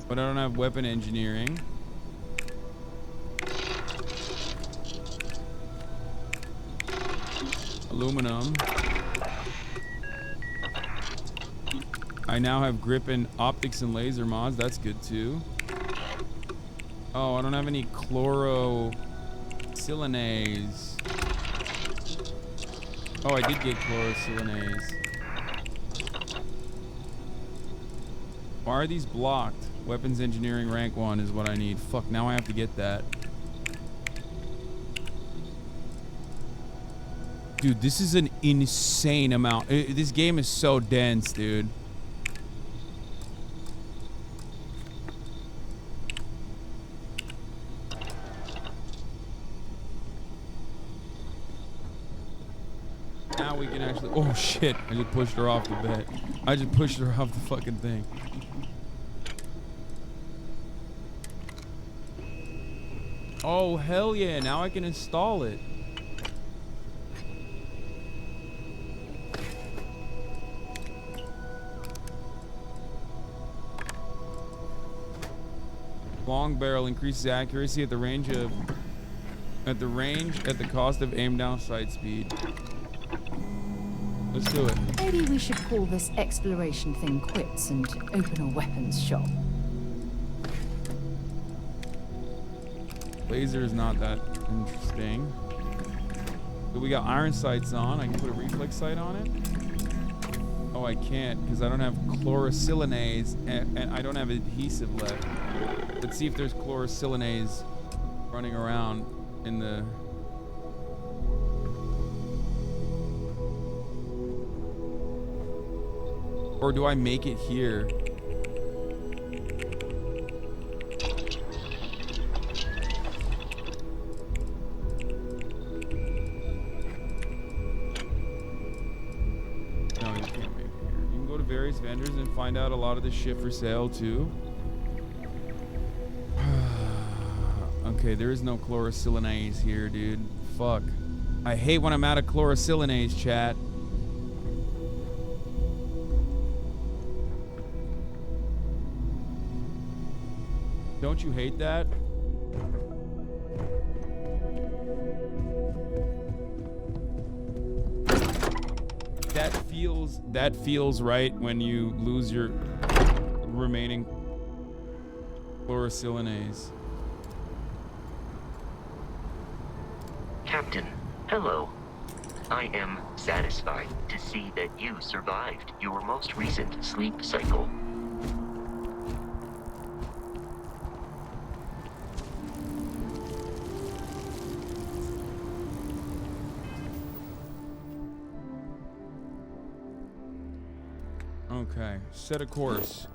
but I don't have weapon engineering. Aluminum. I now have grip and optics and laser mods. That's good too. Oh, I don't have any chlorosilinase. Oh, I did get chlorosilinase. Why are these blocked? Weapons engineering rank 1 is what I need. Fuck, now I have to get that. Dude, this is an insane amount. This game is so dense, dude. Now we can actually... Oh shit, I just pushed her off the bed. I just pushed her off the fucking thing. Oh, hell yeah. Now I can install it. Long barrel increases accuracy at the range at the cost of aim down sight speed. Let's do it. Maybe we should call this exploration thing quits and open a weapons shop. Laser is not that interesting. So we got iron sights on. I can put a reflex sight on it. Oh, I can't because I don't have chlorosilinase and I don't have adhesive left. Let's see if there's chlorosilinase running around in the... Or do I make it here? various vendors and find out a lot of this shit for sale too. Okay, there is no chlorosilinase here, dude. Fuck. I hate when I'm out of chlorosilinase, chat. Don't you hate that? That feels right when you lose your remaining chlorosilinase. Captain, hello. I am satisfied to see that you survived your most recent sleep cycle. Okay, set a course.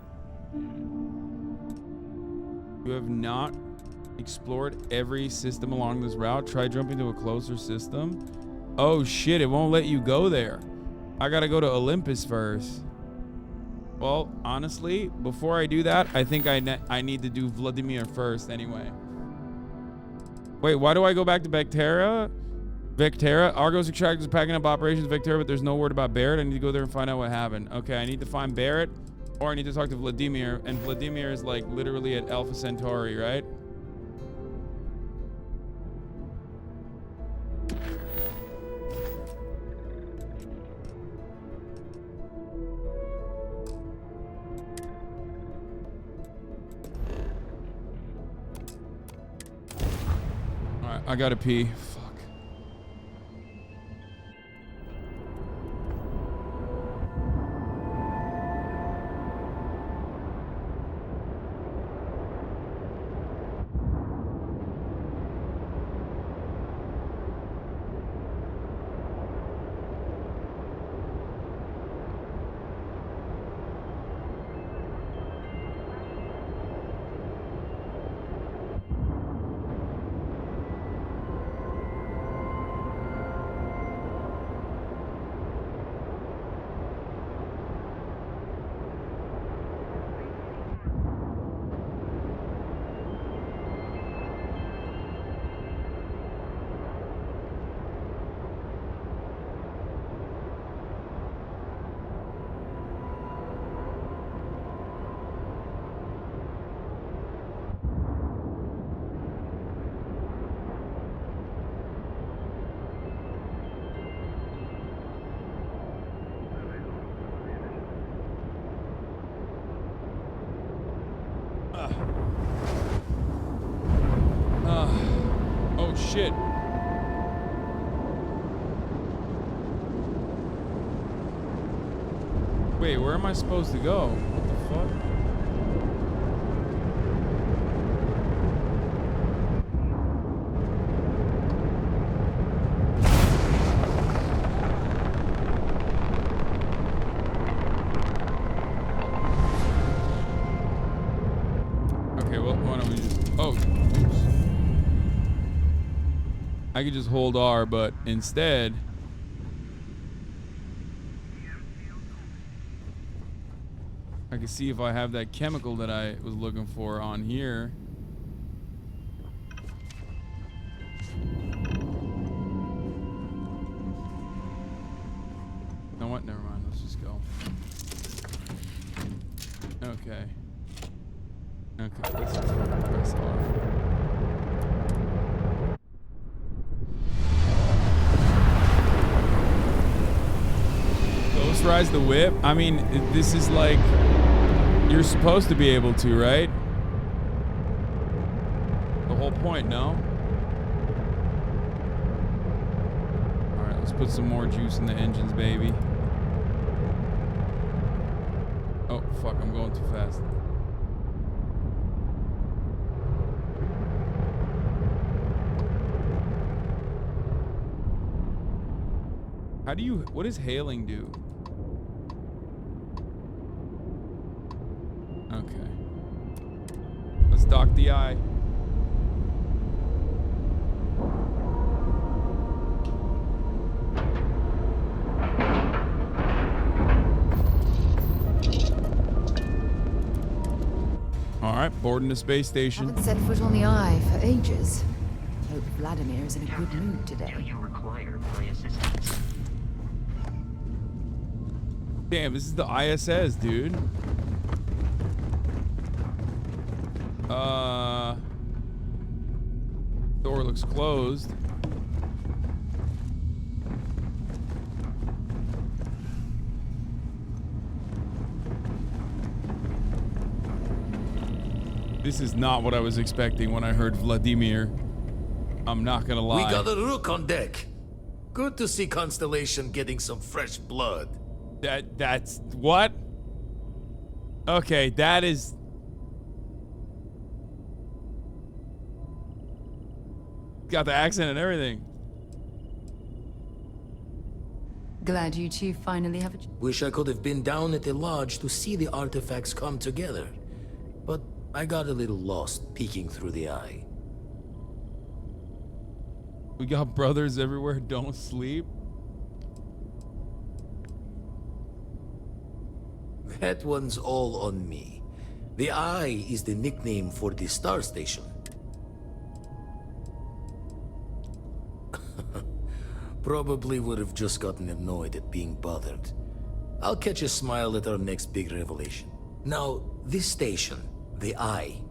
You have not explored every system along this route. Try jumping to a closer system. Oh shit, it won't let you go there. I gotta go to Olympus first. Well, honestly, before I do that, I think I need to do Vladimir first anyway. Wait, why do I go back to Vectera? Argos extractors is packing up operations Vectera, but there's no word about Barrett. I need to go there and find out what happened. Okay, I need to find Barrett, or I need to talk to Vladimir, and Vladimir is like literally at Alpha Centauri, right? Alright, I gotta pee. Oh shit. Wait, where am I supposed to go? What the fuck? I could just hold R, but instead I can see if I have that chemical that I was looking for on here. You know what? Never mind. Let's just go. Okay. Okay. Let's just press R. Rise the whip. I mean, this is like you're supposed to be able to, right? The whole point, no? All right, let's put some more juice in the engines, baby. Oh, fuck, I'm going too fast. How do you, what does hailing do? Okay. Let's dock the eye. right, boarding the space station. Haven't set foot on the Eye for ages. Hope Vladimir is in a good mood today. Do you require my assistance? Damn, this is the ISS, dude. Door looks closed. This is not what I was expecting when I heard Vladimir. I'm not gonna lie. We got a rook on deck. Good to see Constellation getting some fresh blood. That's what? Okay, that is. Got the accent and everything. Glad you two finally have a... Wish I could have been down at the lodge to see the artifacts come together. But I got a little lost peeking through the eye. We got brothers everywhere, don't sleep. That one's all on me. The Eye is the nickname for the star station. Probably would have just gotten annoyed at being bothered. I'll catch a smile at our next big revelation. Now, this station, the Eye,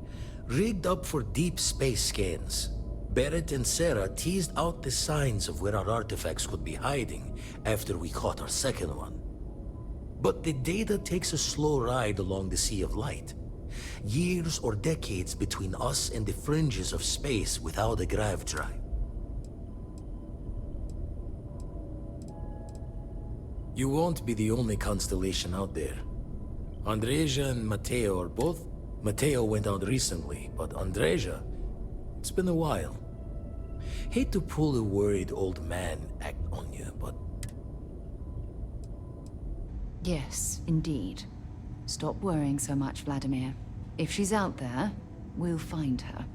rigged up for deep space scans. Barrett and Sarah teased out the signs of where our artifacts could be hiding after we caught our second one. But the data takes a slow ride along the Sea of Light. Years or decades between us and the fringes of space without a grav drive. You won't be the only constellation out there. Andreja and Mateo are both. Mateo went out recently, but Andreja, it's been a while. Hate to pull a worried old man act on you, but... Yes, indeed. Stop worrying so much, Vladimir. If she's out there, we'll find her.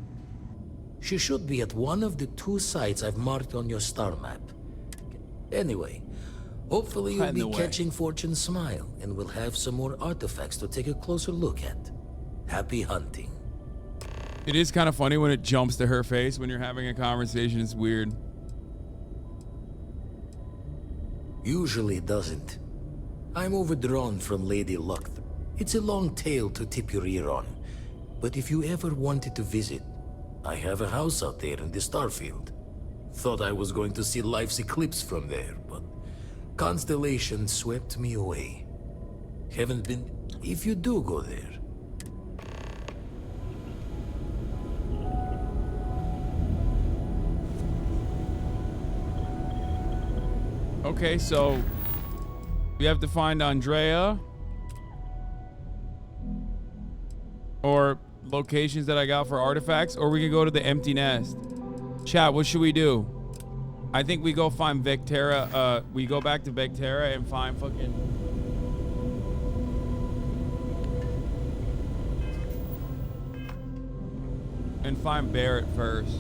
She should be at one of the 2 sites I've marked on your star map. Anyway, hopefully you'll be catching Fortune's smile, and we'll have some more artifacts to take a closer look at. Happy hunting. It is kind of funny when it jumps to her face when you're having a conversation. It's weird. Usually it doesn't. I'm overdrawn from Lady Luck. It's a long tale to tip your ear on. But if you ever wanted to visit, I have a house out there in the Starfield. Thought I was going to see life's eclipse from there, but Constellation swept me away. Haven't been... If you do go there. Okay, so we have to find Andrea or locations that I got for artifacts, or we can go to the empty nest. Chat, what should we do? I think we go find Vectera. We go back to Vectera and find fucking... and find Barrett first.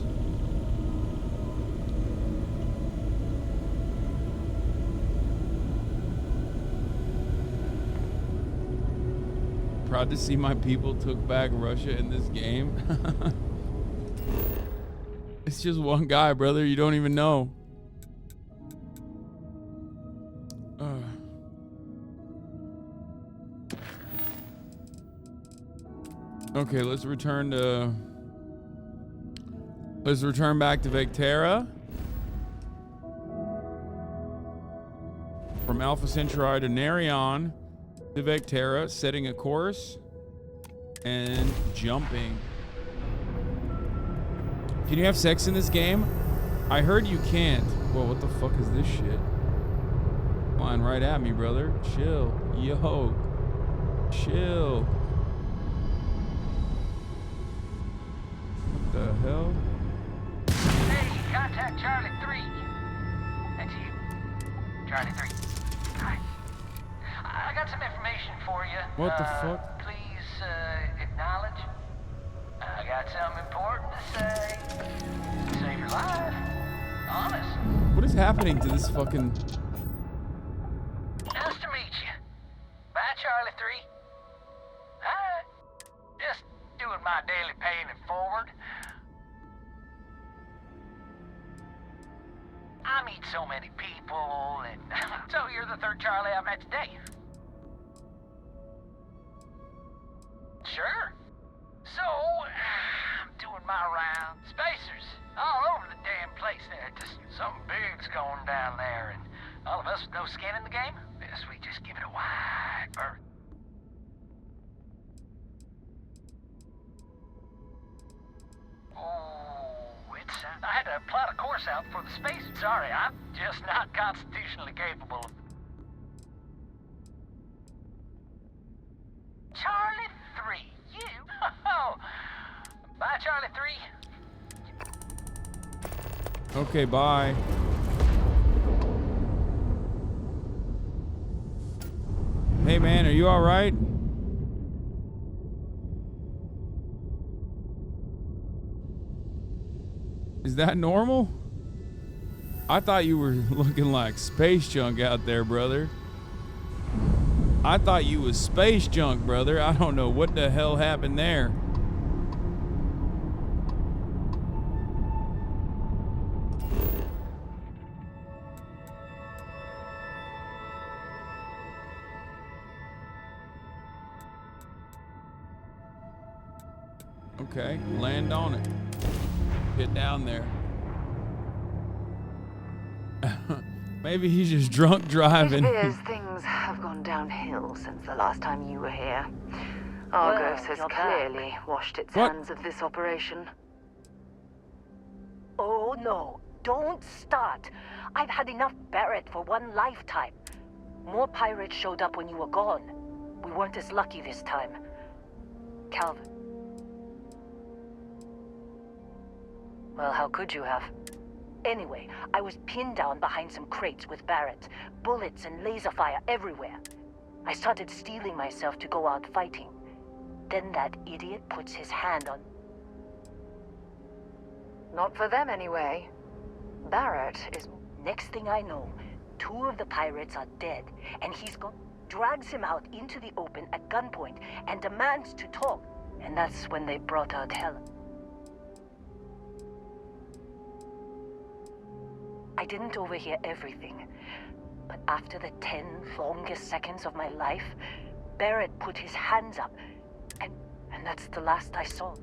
Proud to see my people took back Russia in this game. It's just one guy, brother. You don't even know. Okay, let's return back to Vectera. From Alpha Centauri to Nerion to Vectera, setting a course and jumping. Can you have sex in this game? I heard you can't. Whoa, what the fuck is this shit? Flying right at me, brother. Chill. Yo. Chill. What the hell? Hey, contact Charlie 3. That's you. Charlie 3. Hi. I got some information for you. What the fuck? Please, acknowledge. I got something important to say. Save your life. Honest. What is happening to this fucking... Nice to meet you. Bye, Charlie 3. Hi. Just doing my daily paying it forward. I meet so many people, and so you're the third Charlie I've met today. Sure. So, I'm doing my round. Spacers, all over the damn place there. Just something big's going down there, and all of us with no skin in the game, best we just give it a wide berth. I had to plot a course out for the space. Sorry, I'm just not constitutionally capable of... Charlie 3, you? Oh, bye, Charlie 3. Okay, bye. Hey, man, are you all right? Is that normal? I thought you were looking like space junk out there, brother. I thought you was space junk, brother. I don't know what the hell happened there. Okay, land on it. Get down there. Maybe he's just drunk driving. It appears things have gone downhill since the last time you were here. Argos has clearly washed its hands of this operation. Oh no, don't start. I've had enough Barrett for one lifetime. More pirates showed up when you were gone. We weren't as lucky this time. Calvin. Well, how could you have? Anyway, I was pinned down behind some crates with Barrett. Bullets and laser fire everywhere. I started steeling myself to go out fighting. Then that idiot puts his hand on... Not for them anyway. Barrett is... Next thing I know, 2 of the pirates are dead, and he's drags him out into the open at gunpoint and demands to talk. And that's when they brought out Helen. I didn't overhear everything, but after the 10 longest seconds of my life, Barrett put his hands up, and that's the last I saw.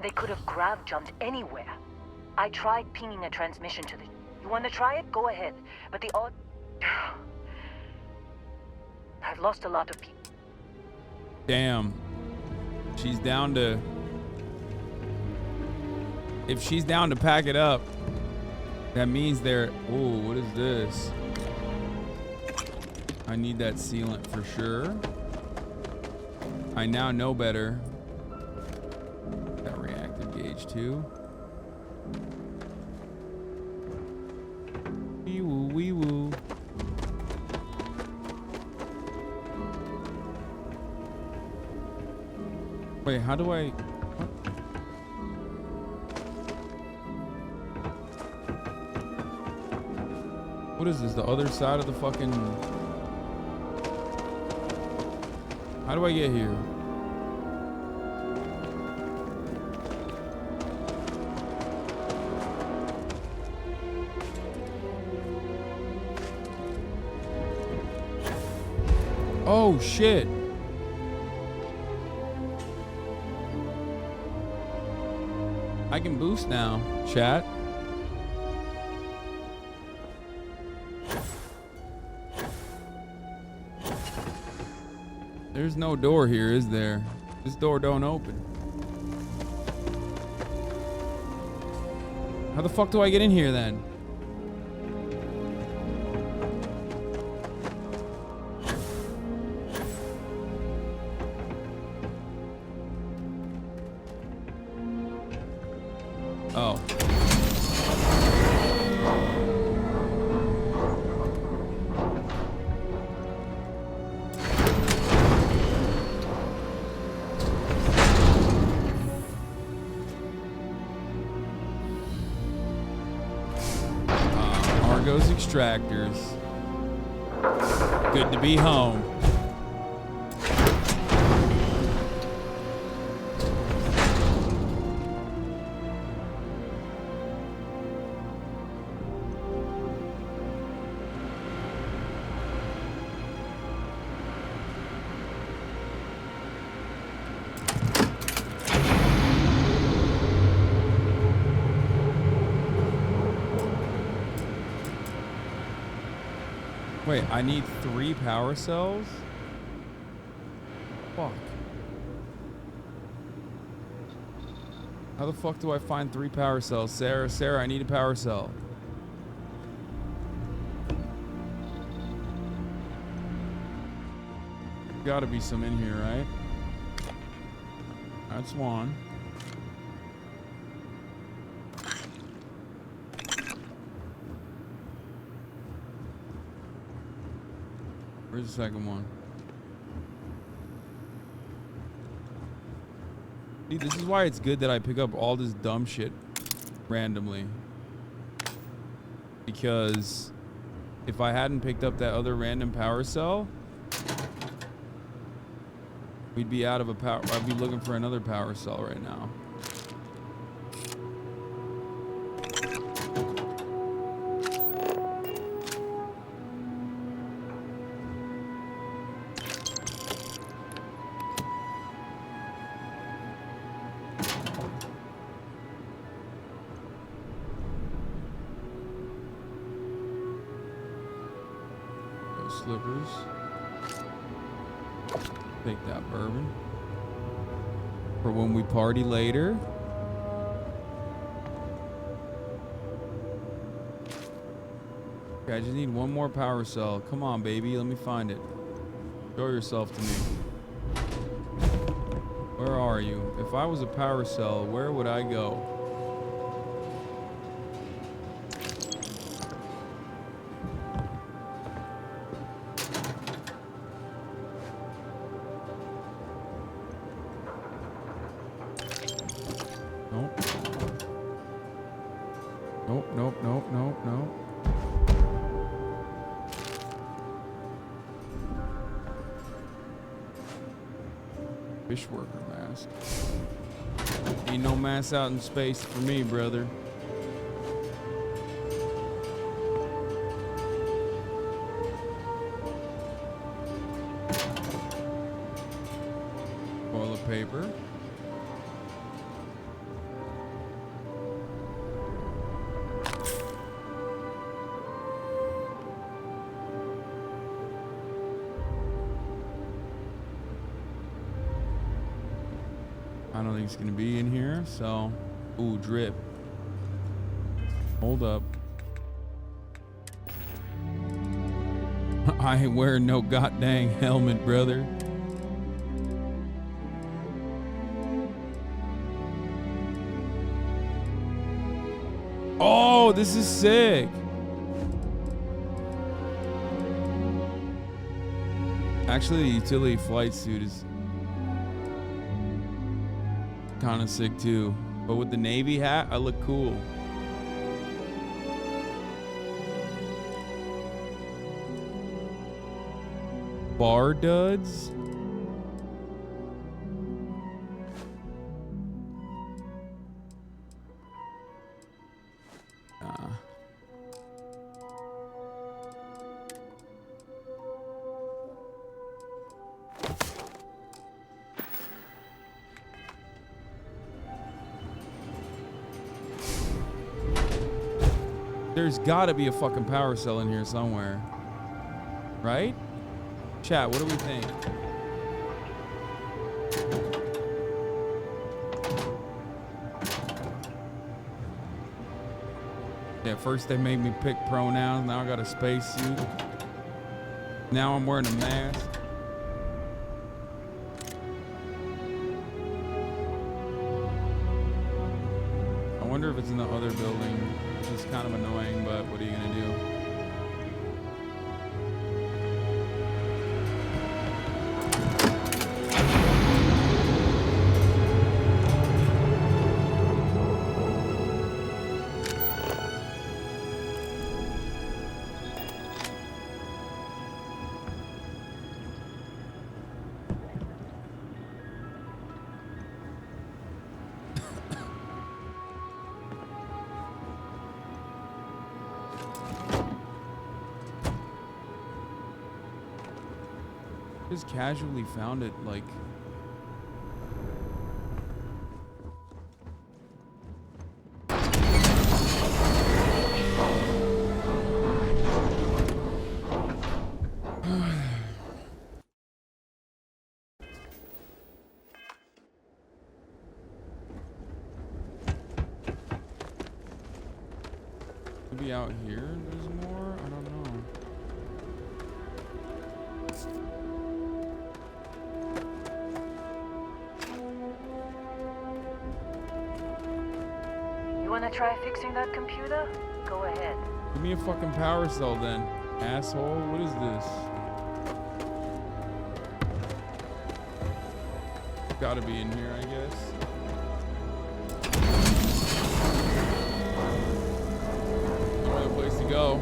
They could have jumped anywhere. I tried pinging a transmission to the... You want to try it? Go ahead. But the odd... I've lost a lot of people. Damn. She's down to... If she's down to pack it up, that means they're... Oh, what is this? I need that sealant for sure. I now know better. That reactive gauge too. Wee woo, wee woo. Wait, how do I... What is this? The other side of the fucking... How do I get here? Oh, shit. I can boost now, chat. There's no door here, is there? This door don't open. How the fuck do I get in here then? Oh. Argos extractors. Good to be home. Wait, I need 3 power cells? Fuck. How the fuck do I find 3 power cells? Sarah, I need a power cell. Gotta be some in here, right? That's one. Where's the second one? See, this is why it's good that I pick up all this dumb shit randomly. Because if I hadn't picked up that other random power cell, we'd be out of a power. I'd be looking for another power cell right now. Slippers. Take that bourbon for when we party later. Okay, I just need one more power cell. Come on, baby, let me find it. Show yourself to me. Where are you? If I was a power cell, where would I go? Nope. Fish worker mask. Ain't no mask out in space for me, brother. Toilet paper. I don't think it's gonna be in here, so. Ooh, drip. Hold up. I ain't wearing no goddamn helmet, brother. Oh, this is sick. Actually, the utility flight suit is kind of sick too, but with the Navy hat, I look cool. Bar duds. There's gotta be a fucking power cell in here somewhere. Right? Chat, what do we think? Yeah, first they made me pick pronouns, now I got a spacesuit. Now I'm wearing a mask. I wonder if it's in the other building, which is kind of annoying, but what are you gonna do? Just casually found it, like. Maybe out here there's more? I don't know. You wanna try fixing that computer? Go ahead. Give me a fucking power cell then, asshole. What is this? Gotta be in here, I guess. No other place to go.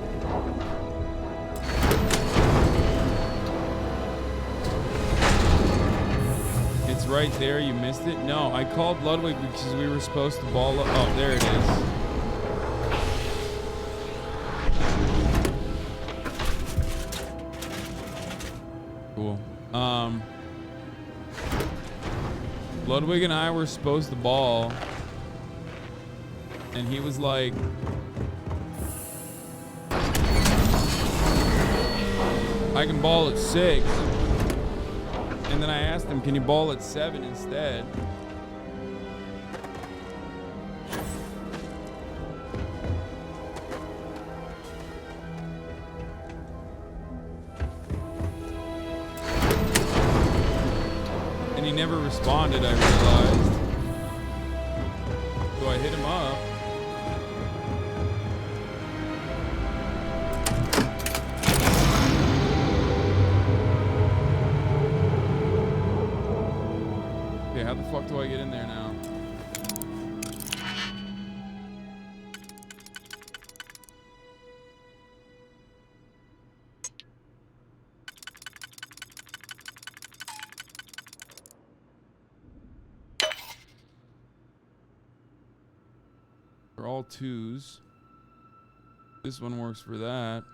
It's right there. You missed it? No, I called Ludwig because we were supposed to ball up. Oh, there it is. Cool. Ludwig and I were supposed to ball, and he was like, I can ball at 6. And then I asked him, can you ball at 7 instead? He never responded, I realized. So I hit him up. Okay, how the fuck do I get in there now? They're all 2s. This one works for that.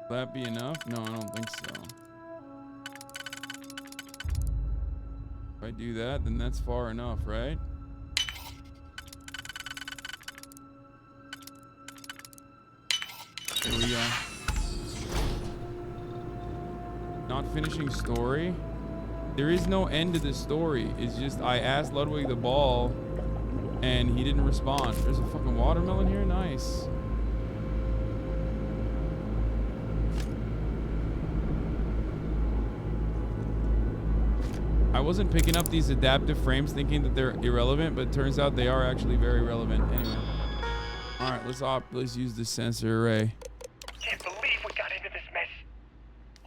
Will that be enough? No, I don't think so. If I do that, then that's far enough, right? Here we go. Not finishing story. There is no end to this story. It's just I asked Ludwig the ball and he didn't respond. There's a fucking watermelon here. Nice. I wasn't picking up these adaptive frames thinking that they're irrelevant, but it turns out they are actually very relevant. Anyway. All right, let's use the sensor array. Can't believe we got into this mess.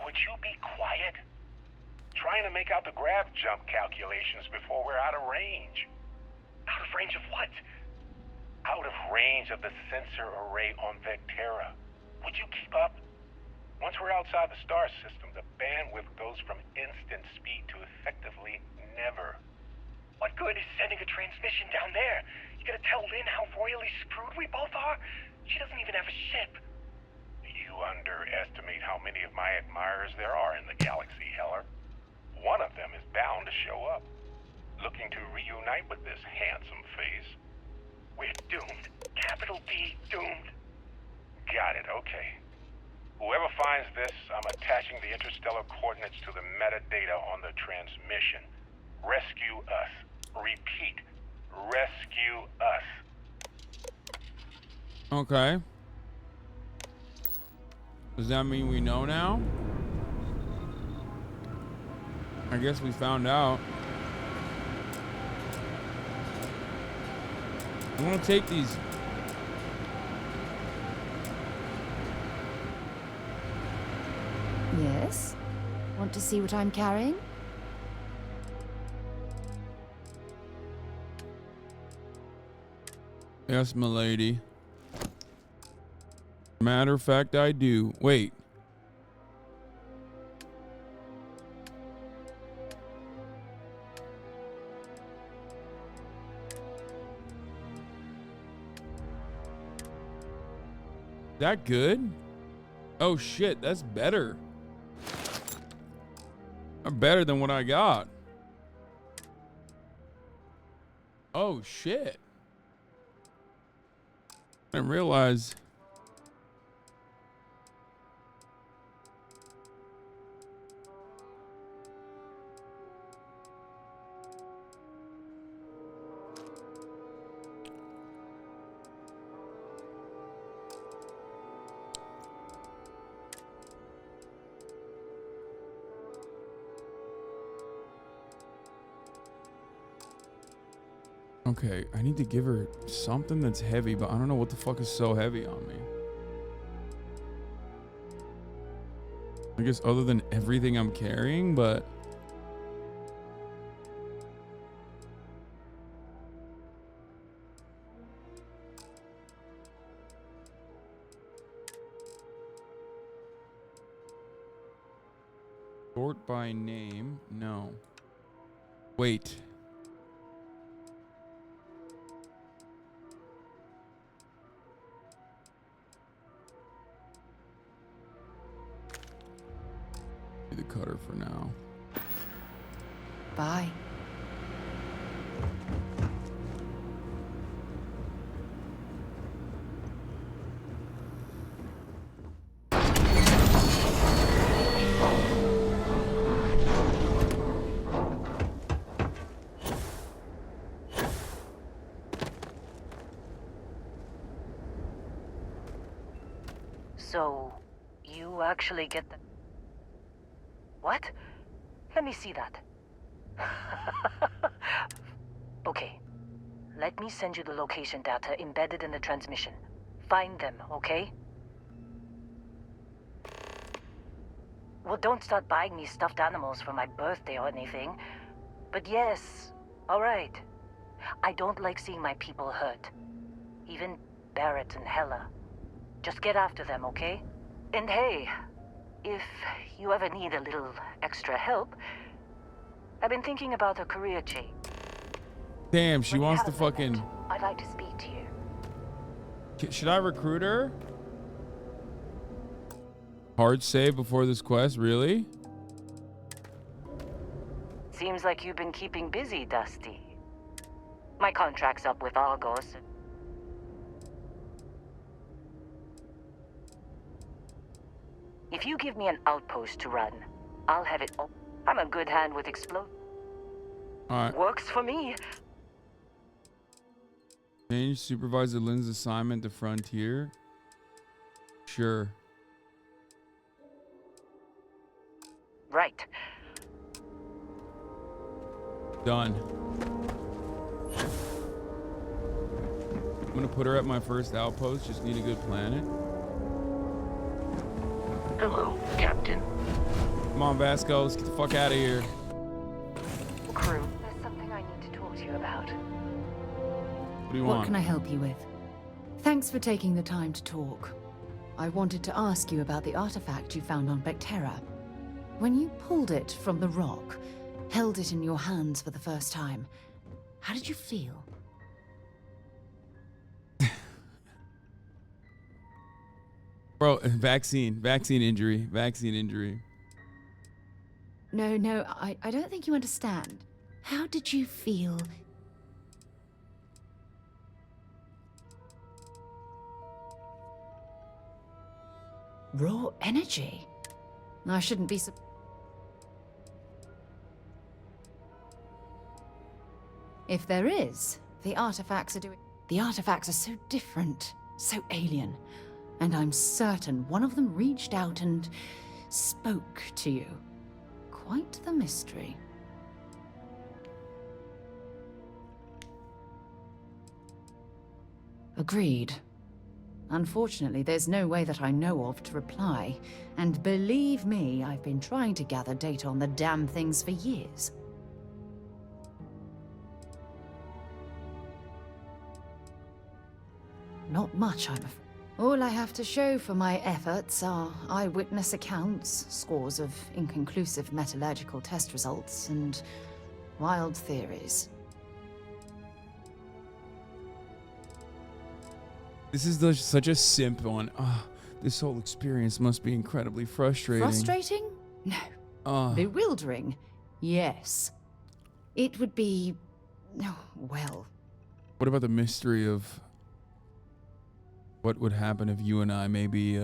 Would you be quiet? Trying to make out the grav jump calculations before we're out of range. Out of range of what? Out of range of the sensor array on Vectera. Would you keep up? Once we're outside the star system, the bandwidth goes from instant speed to effectively never. What good is sending a transmission down there? You gonna tell Lynn how royally screwed we both are? She doesn't even have a ship. You underestimate how many of my admirers there are in the galaxy, Heller. One of them is bound to show up, looking to reunite with this handsome face. We're doomed. Capital D, doomed. Got it, okay. Whoever finds this, I'm attaching the interstellar coordinates to the metadata on the transmission. Rescue us. Repeat. Rescue us. Okay. Does that mean we know now? I guess we found out. I want to take these. Yes? Want to see what I'm carrying? Yes, milady. Matter of fact, I do. Wait. That good? Oh shit, that's better. Better than what I got. Oh shit. I didn't realize. Okay, I need to give her something that's heavy, but I don't know what the fuck is so heavy on me. I guess other than everything I'm carrying, but... Sort by name? No. Wait. The cutter for now. Bye. So, you actually get the... What? Let me see that. Okay. Let me send you the location data embedded in the transmission. Find them, okay? Well, don't start buying me stuffed animals for my birthday or anything. But yes, alright. I don't like seeing my people hurt. Even Barrett and Hella. Just get after them, okay? And hey, if you ever need a little extra help, I've been thinking about a career change. Damn, she wants to fucking... I'd like to speak to you. Should I recruit her? Hard save before this quest, really? Seems like you've been keeping busy, Dusty. My contract's up with Argos. If you give me an outpost to run, I'll have it all. I'm a good hand with explode. Alright. Works for me. Change Supervisor Lynn's assignment to Frontier. Sure. Right. Done. I'm gonna put her at my first outpost. Just need a good planet. Hello, Captain. Come on, Vasco. Let's get the fuck out of here. Crew, there's something I need to talk to you about. What do you want? What can I help you with? Thanks for taking the time to talk. I wanted to ask you about the artifact you found on Vectera. When you pulled it from the rock, held it in your hands for the first time, how did you feel? Bro, vaccine injury. No, I don't think you understand. How did you feel? Raw energy? I shouldn't be If there is, the artifacts are so different, so alien. And I'm certain one of them reached out and spoke to you. Quite the mystery. Agreed. Unfortunately, there's no way that I know of to reply. And believe me, I've been trying to gather data on the damn things for years. Not much, I'm afraid. All I have to show for my efforts are eyewitness accounts, scores of inconclusive metallurgical test results, and wild theories. This is such a simp one. This whole experience must be incredibly frustrating. Frustrating? No. Bewildering? Yes. It would be... oh, well... What about the mystery of what would happen if you and I maybe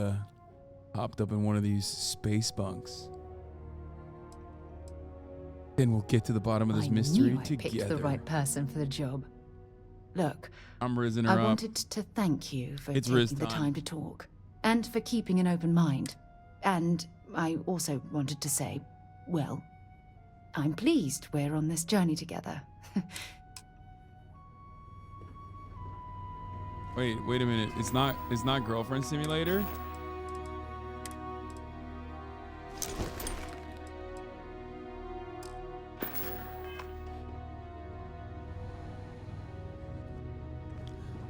hopped up in one of these space bunks? Then we'll get to the bottom of this mystery I together. Picked the right person for the job. Look, I'm raising her up. I wanted to thank you for It's taking the time to talk, and for keeping an open mind. And I also wanted to say, well, I'm pleased we're on this journey together. Wait a minute. It's not Girlfriend Simulator?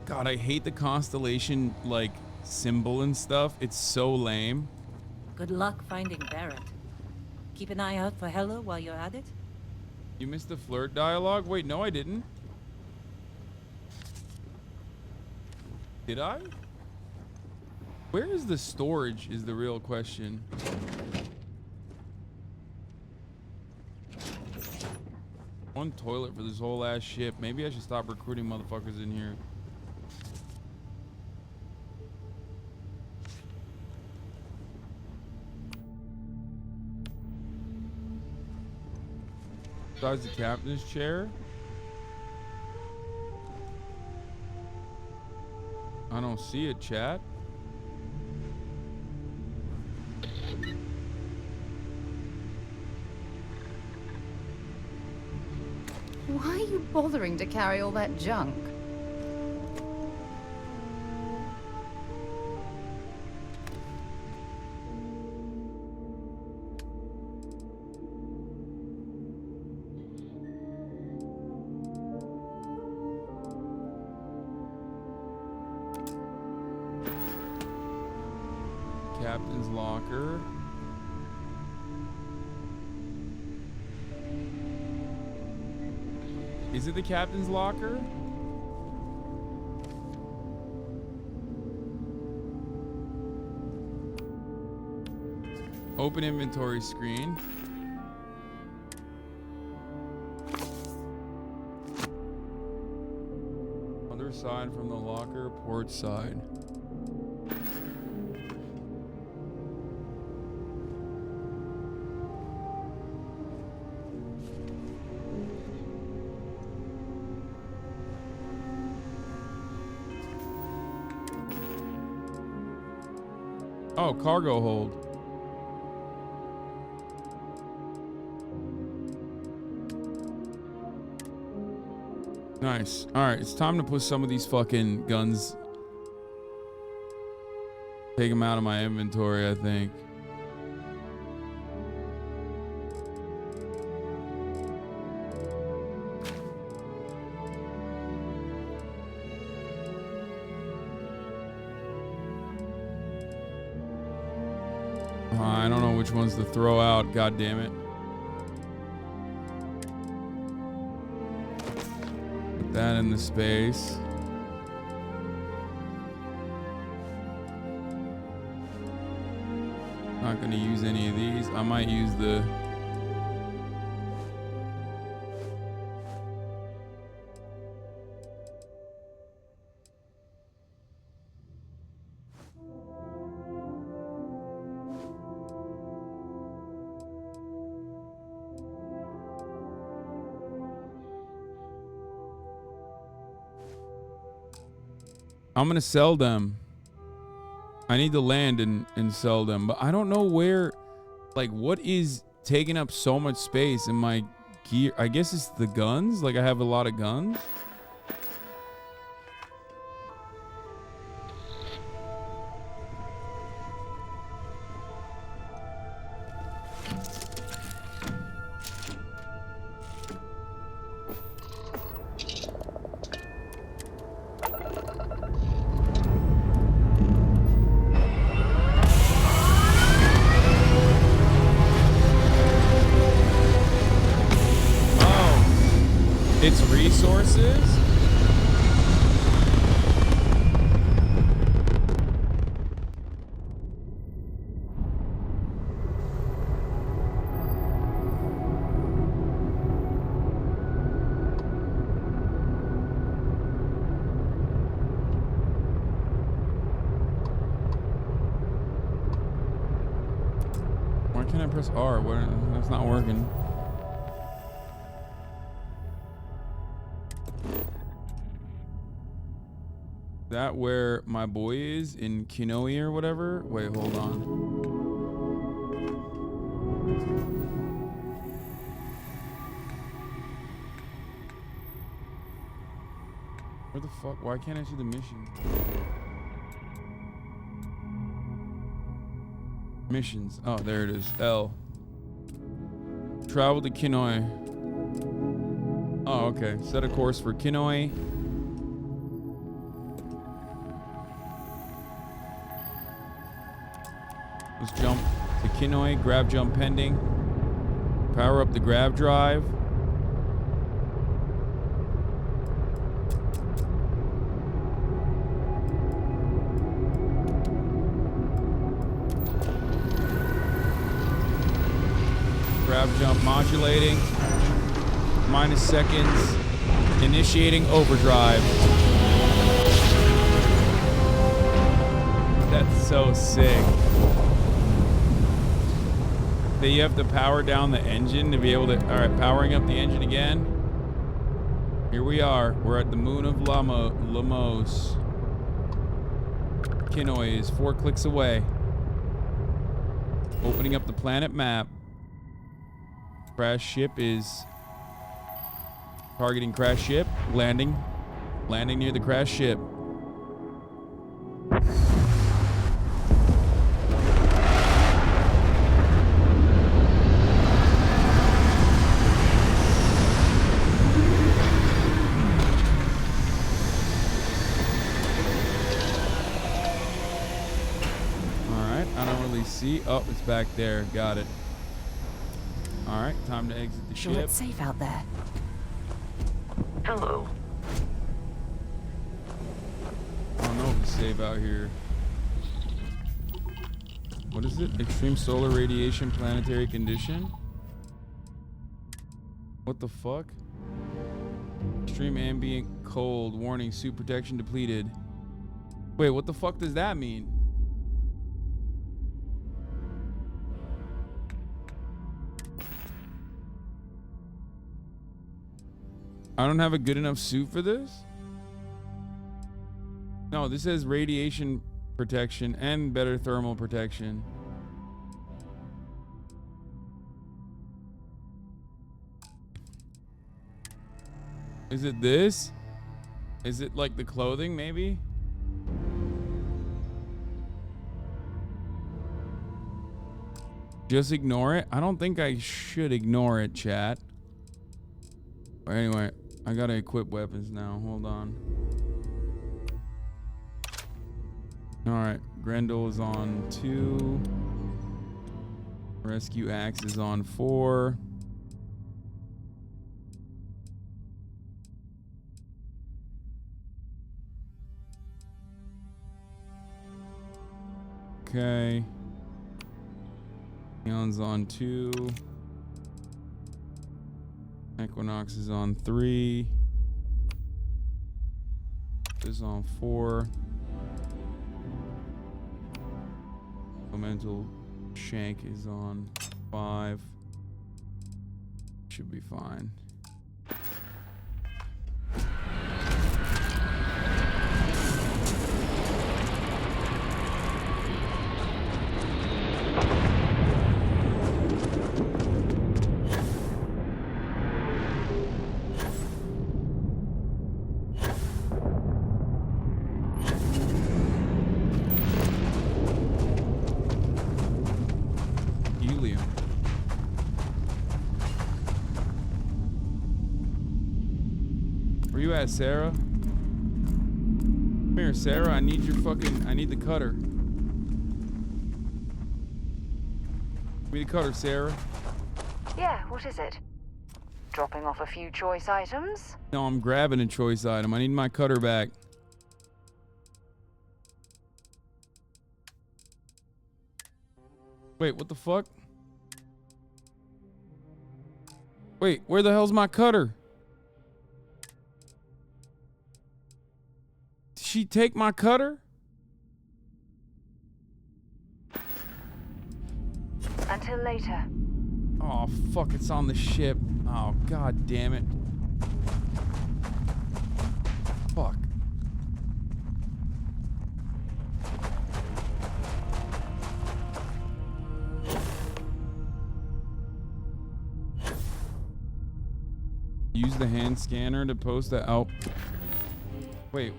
God, I hate the constellation like symbol and stuff. It's so lame. Good luck finding Barrett. Keep an eye out for Hella while you're at it. You missed the flirt dialogue? Wait, no, I didn't. Did I? Where is the storage is the real question. One toilet for this whole ass ship. Maybe I should stop recruiting motherfuckers in here. Besides the captain's chair? I don't see it, chat. Why are you bothering to carry all that junk? Captain's locker. Is it the captain's locker? Open inventory screen. Other side from the locker, port side. Oh, cargo hold. Nice. All right, it's time to put some of these fucking guns. Take them out of my inventory, I think. I don't know which ones to throw out. God damn it. Put that in the space. Not going to use any of these. I might use the... I'm gonna sell them. I need to land and sell them, but I don't know where, like, what is taking up so much space in my gear? I guess it's the guns. Like, I have a lot of guns. It's resources? Why can't I press R? That's not working. That where my boy is in Kinoi or whatever? Wait, hold on. Where the fuck? Why can't I see the mission? Missions. Oh, there it is. L. Travel to Kinoi. Oh, okay. Set a course for Kinoi. Let's jump to Kinoi. Grav jump pending. Power up the grav drive. Grav jump modulating. -, seconds. Initiating overdrive. That's so sick. That you have to power down the engine to be able to... Alright, powering up the engine again. Here we are. We're at the moon of Lamos. Kinoi is 4 clicks away. Opening up the planet map. Crash ship is... Targeting crash ship. Landing. Landing near the crash ship. See? Oh, it's back there. Got it. All right, time to exit the ship. Sure, it's safe out there. Hello. I don't know if it's safe out here. What is it? Extreme solar radiation planetary condition? What the fuck? Extreme ambient cold. Warning, suit protection depleted. Wait, what the fuck does that mean? I don't have a good enough suit for this? No, this says radiation protection and better thermal protection. Is it this? Is it like the clothing, maybe? Just ignore it? I don't think I should ignore it, chat. Anyway, I gotta equip weapons now. Hold on. Alright, Grendel is on 2. Rescue Axe is on 4. Okay. Neon's on 2. Equinox is on 3. This is on 4. Elemental Shank is on 5. Should be fine. Sarah? Come here, Sarah. I need your fucking... I need the cutter. Give me the cutter, Sarah. Yeah, what is it? Dropping off a few choice items? No, I'm grabbing a choice item. I need my cutter back. Wait, what the fuck? Wait, where the hell's my cutter? She take my cutter? Until later. Oh, fuck, it's on the ship. Oh, god damn it. Fuck. Use the hand scanner to post the out. Wait.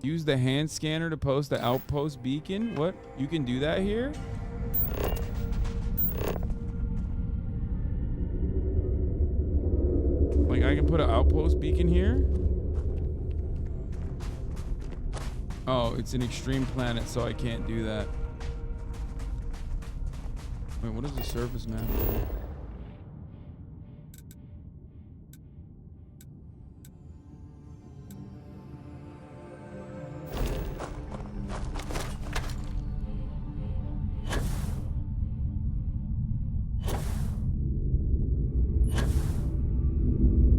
Use the hand scanner to post the outpost beacon? What? You can do that here? Like, I can put an outpost beacon here? Oh, it's an extreme planet, so I can't do that. Wait, what is the surface map?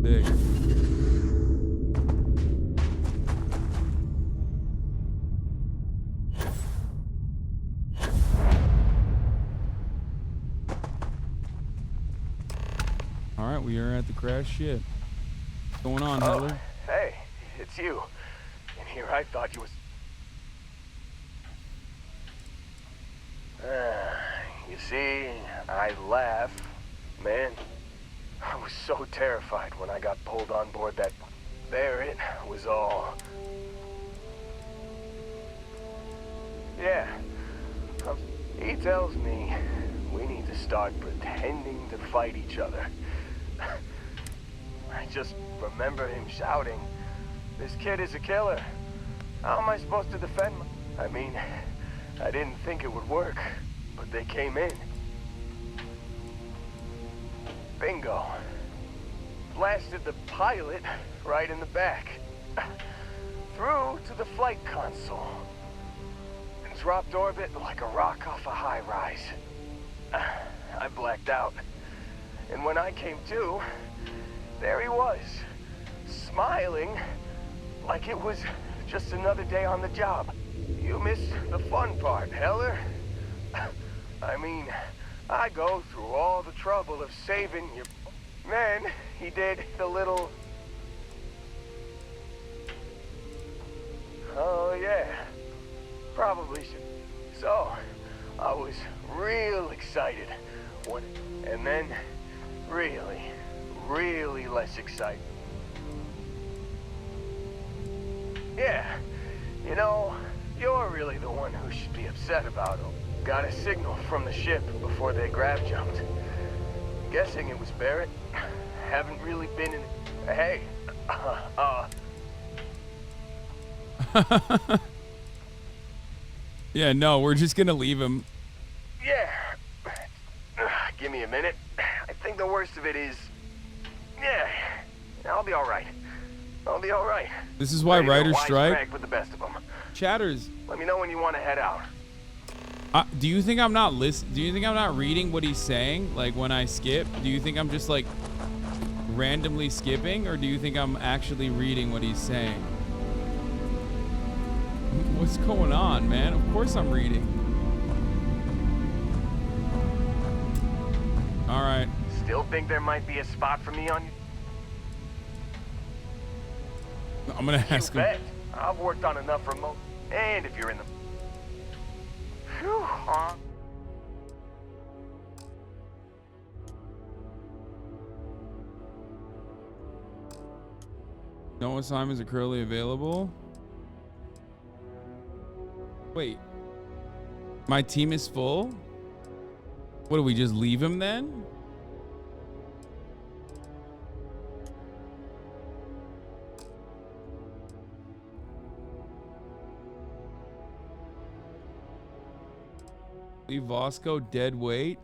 Big. All right, we are at the crash ship. What's going on, Heller? Hey, it's you. And here I thought you was... You see, I laugh. Man, I was so terrified when I got pulled on board that... There it was all... Yeah. He tells me we need to start pretending to fight each other. I just remember him shouting, "This kid is a killer. How am I supposed to defend him?" I mean, I didn't think it would work, but they came in. Bingo. Blasted the pilot right in the back. Through to the flight console. And dropped orbit like a rock off a high rise. I blacked out. And when I came to, there he was, smiling like it was just another day on the job. You missed the fun part, Heller. I mean, I go through all the trouble of saving your... Then he did the little... Oh yeah, probably should. So, I was real excited. And then, really less excited. Yeah, you know, you're really the one who should be upset about it. Got a signal from the ship before they grav jumped. Guessing it was Barrett. Haven't really been in... Hey, Yeah, no, we're just gonna leave him. Yeah. Give me a minute. I think the worst of it is... Yeah, I'll be all right. I'll be all right. This is why writers strike. With the best of them. Chatters. Let me know when you want to head out. Do you think I'm not Do you think I'm not reading what he's saying? Like when I skip, do you think I'm just like randomly skipping, or do you think I'm actually reading what he's saying? What's going on, man? Of course I'm reading. All right. Still think there might be a spot for me on you? I'm gonna ask him. Bet. I've worked on enough remote. And if you're in the... Whew, No assignments are currently available. Wait. My team is full? What, do we just leave him then? Leave Vasco dead weight?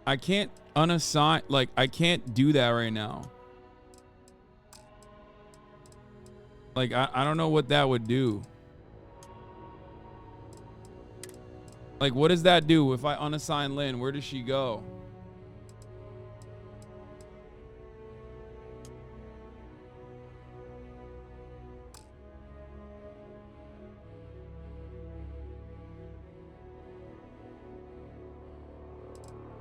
I can't unassign, like, I can't do that right now. Like, I don't know what that would do. Like, what does that do if I unassign Lynn? Where does she go?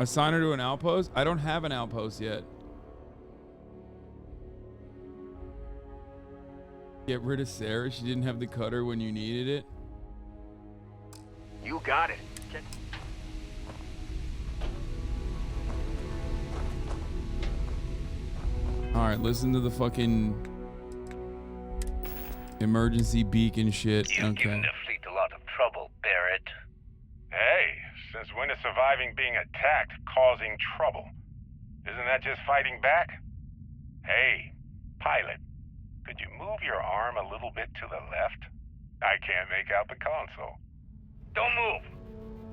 Assign her to an outpost? I don't have an outpost yet. Get rid of Sarah. She didn't have the cutter when you needed it. You got it. Alright, listen to the fucking emergency beacon shit. You've given the fleet a lot of trouble, Barrett. Hey, since when is surviving being attacked causing trouble? Isn't that just fighting back? Hey, pilot, could you move your arm a little bit to the left? I can't make out the console. Don't move!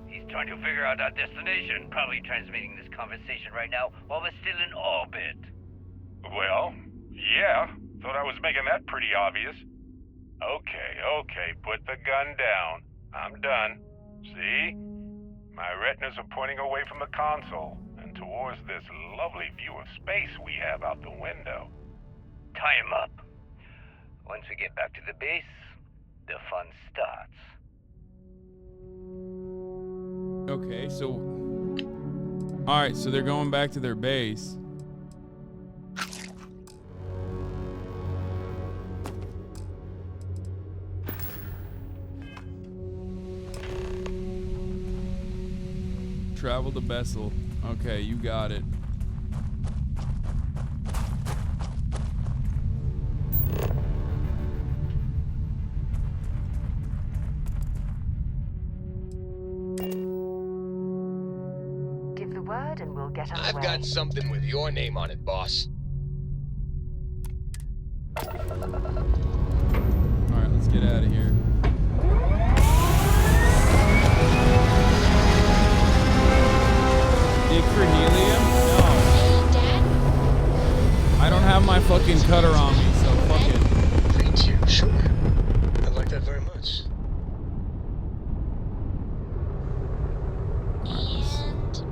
He's trying to figure out our destination, probably transmitting this conversation right now while we're still in orbit. Well, yeah, thought I was making that pretty obvious. Okay, put the gun down. I'm done. See? My retinas are pointing away from the console and towards this lovely view of space we have out the window. Tie him up. Once we get back to the base, the fun starts. Okay, so... Alright, so they're going back to their base. Travel to Bessel. Okay, you got it. Give the word and we'll get underway. I've got something with your name on it, boss. Alright, let's get out of here. Dig for helium? No. I don't have my fucking cutter on me, so fuck it. Me too, sure. I like that very much. And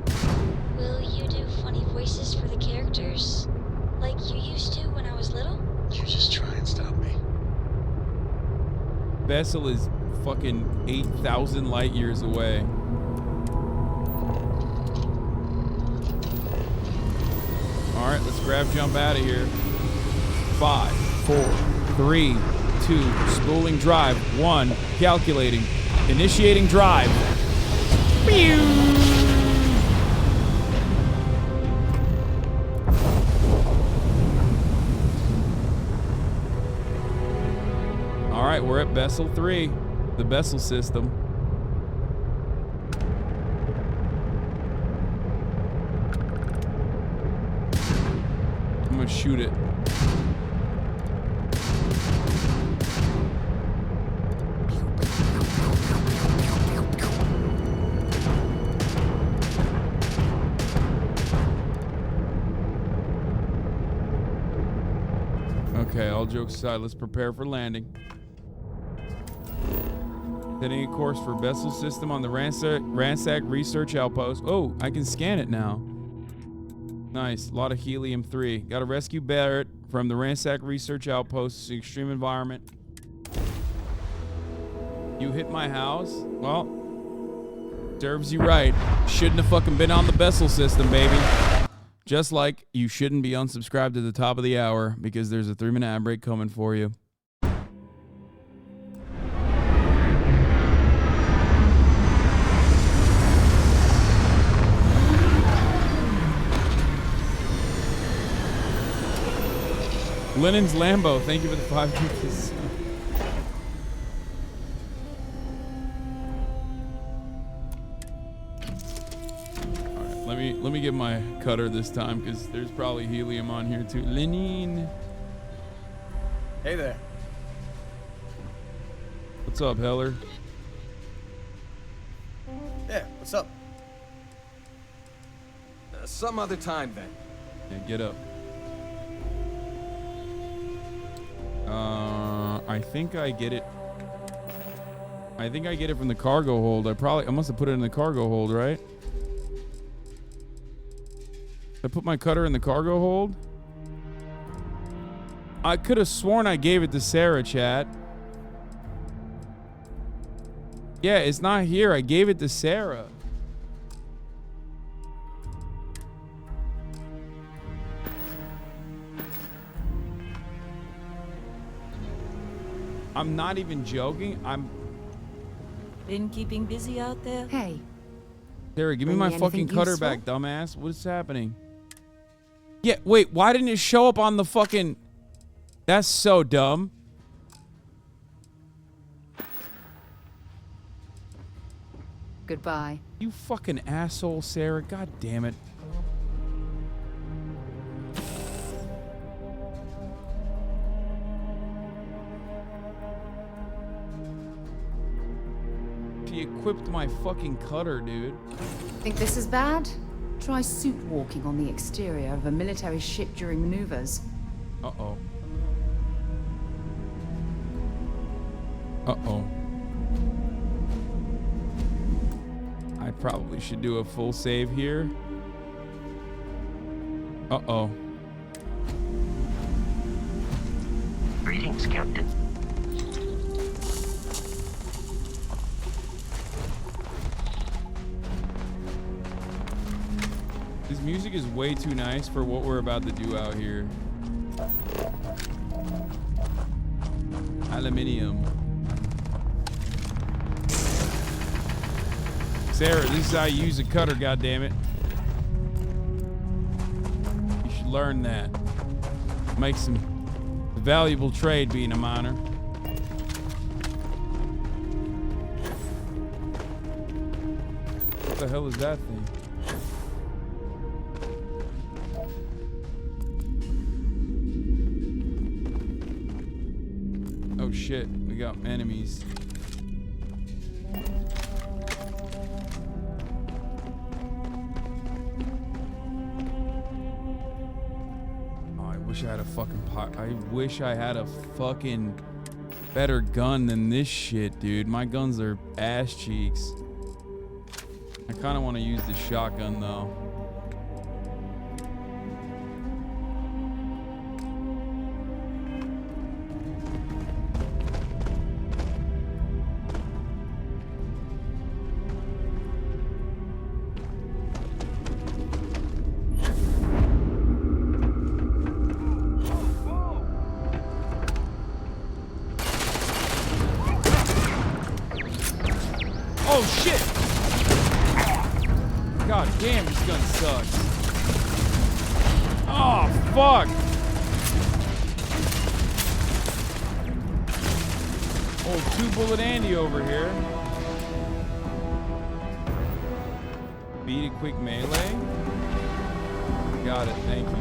will you do funny voices for the characters? Like you used to when I was little? You just try and stop me. Bessel is fucking 8,000 light years away. Alright, let's grab jump out of here. 5, 4, 3, 2, spooling drive, 1, calculating, initiating drive. Alright, we're at Bessel 3, the Bessel system. I'm gonna shoot it. Okay, all jokes aside, let's prepare for landing. Setting a course for Bessel system on the Ransack Research Outpost. Oh, I can scan it now. Nice, a lot of helium-3. Gotta rescue Barrett from the Ransack Research Outpost, extreme environment. You hit my house? Well, serves you right. Shouldn't have fucking been on the Bessel system, baby. Just like you shouldn't be unsubscribed at the top of the hour because there's a 3-minute ad break coming for you. Lennon's Lambo, thank you for the 5 gifts. Alright, let me get my cutter this time because there's probably helium on here too. Lenine. Hey there. What's up, Heller? Yeah, what's up? Some other time then. Yeah, get up. I think I get it. I think I get it from the cargo hold. I must have put it in the cargo hold, right? I put my cutter in the cargo hold. I could have sworn I gave it to Sarah, chat. Yeah, it's not here. I gave it to Sarah. I'm not even joking. Been keeping busy out there? Hey. Sarah, give me Bring my me fucking anything cutter useful? back, dumbass. What's happening? Yeah, wait, why didn't it show up on the fucking... That's so dumb. Goodbye. You fucking asshole, Sarah. God damn it. She equipped my fucking cutter, dude. Think this is bad? Try suit walking on the exterior of a military ship during maneuvers. Uh-oh. Uh-oh. I probably should do a full save here. Uh-oh. Greetings, Captain. This music is way too nice for what we're about to do out here. Aluminium. Sarah, this is how you use a cutter, goddammit. You should learn that. Makes some valuable trade being a miner. What the hell is that thing? Oh shit, we got enemies. I wish I had a fucking better gun than this shit, dude. My guns are ass cheeks. I kind of want to use the shotgun though. Oh shit! God damn, this gun sucks. Oh fuck! Old 2-bullet Andy over here. Beat a quick melee. Got it, thank you.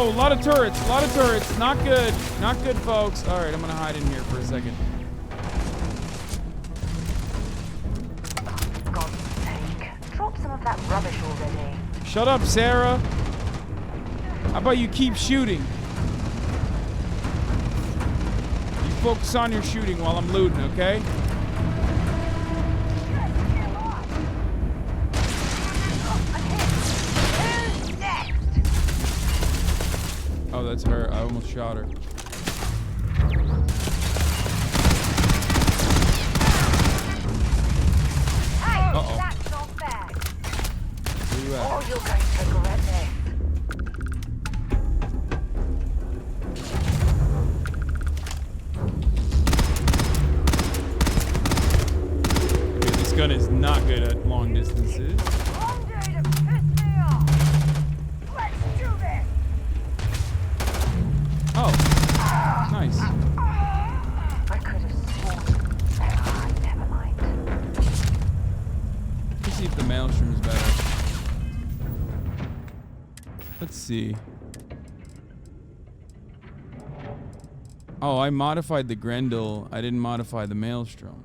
A lot of turrets. Not good. Not good, folks. All right, I'm gonna hide in here for a second. God's sake. Drop some of that rubbish already. Shut up, Sarah. How about you keep shooting? You focus on your shooting while I'm looting, okay? Oh, that's her. I almost shot her. Uh-oh. That's not fair. Where you at? Oh, you're going to regret this. Okay, this gun is not good at long distances. Oh, nice. I could have sworn. Never mind. Let's see if the maelstrom is better. Let's see. Oh, I modified the Grendel. I didn't modify the Maelstrom.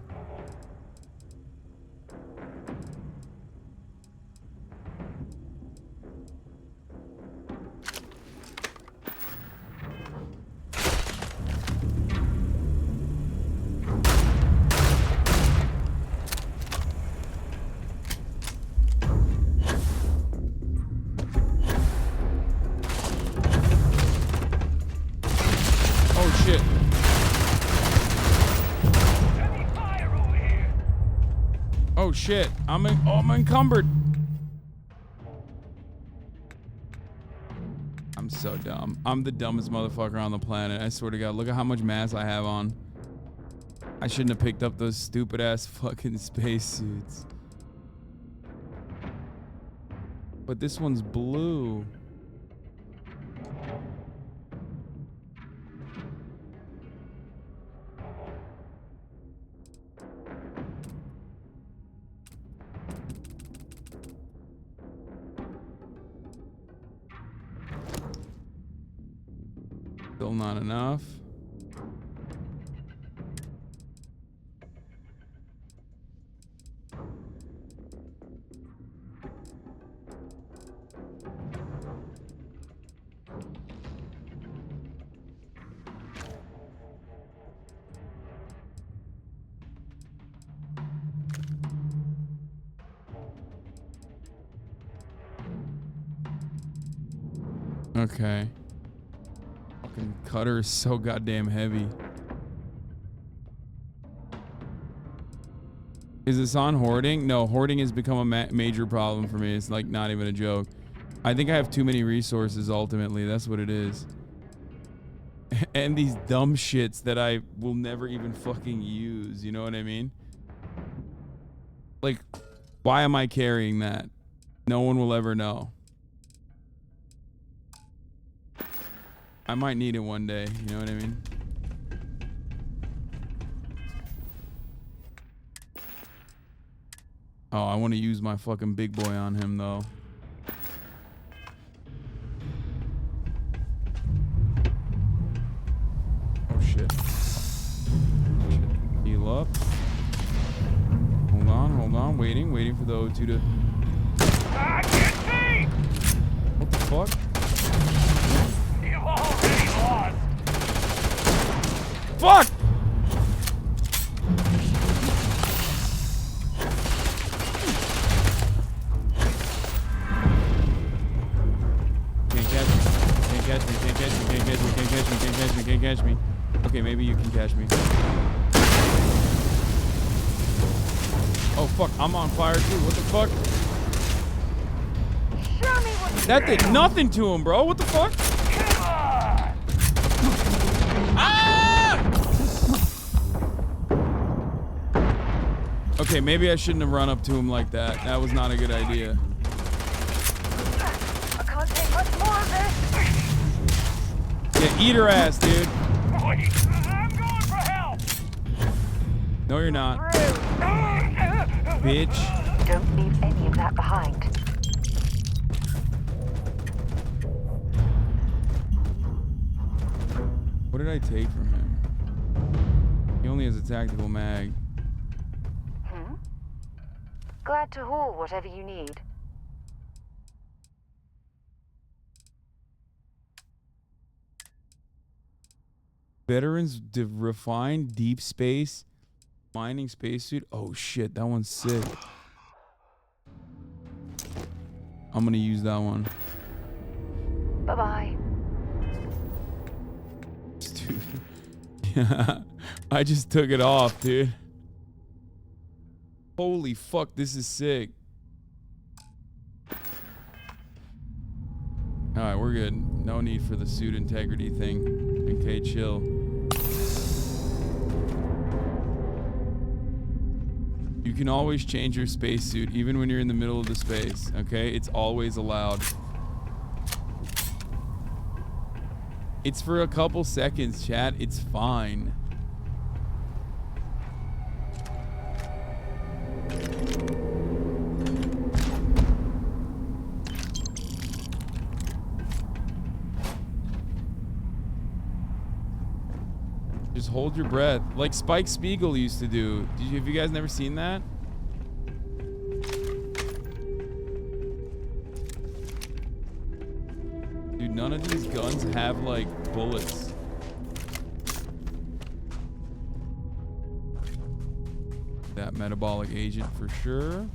Oh shit, I'm encumbered. I'm so dumb. I'm the dumbest motherfucker on the planet. I swear to God, look at how much mass I have on. I shouldn't have picked up those stupid ass fucking spacesuits. But this one's blue. Still not enough. Okay. Fucking cutter is so goddamn heavy. Is this on hoarding? No, hoarding has become a major problem for me. It's like not even a joke. I think I have too many resources ultimately. That's what it is. And these dumb shits that I will never even fucking use. You know what I mean? Like, why am I carrying that? No one will ever know. I might need it one day, you know what I mean? Oh, I want to use my fucking big boy on him, though. Oh, shit. Heal up. Hold on. Waiting for the O2 to... I can't see! What the fuck? You've already lost! Fuck! Can't catch me. Okay, maybe you can catch me. Oh fuck, I'm on fire too. What the fuck? Show me what That did nothing to him, bro. What the fuck? Come on! Ah! Okay, maybe I shouldn't have run up to him like that. That was not a good idea. I can't take much more of this! Yeah, eat her ass, dude. Wait, I'm going for help! No, you're not. Bitch. Don't leave any of that behind. What did I take from him? He only has a tactical mag. Glad to haul whatever you need. Veterans refined deep space mining spacesuit. Oh shit, that one's sick. I'm gonna use that one. Bye-bye. Dude. Yeah, I just took it off, dude. Holy fuck, this is sick. Alright, we're good. No need for the suit integrity thing. Okay, chill. You can always change your spacesuit, even when you're in the middle of the space, okay? It's always allowed. It's for a couple seconds, chat. It's fine. Just hold your breath. Like Spike Spiegel used to do. Have you guys never seen that? Dude, none of these guns have like bullets. That metabolic agent for sure.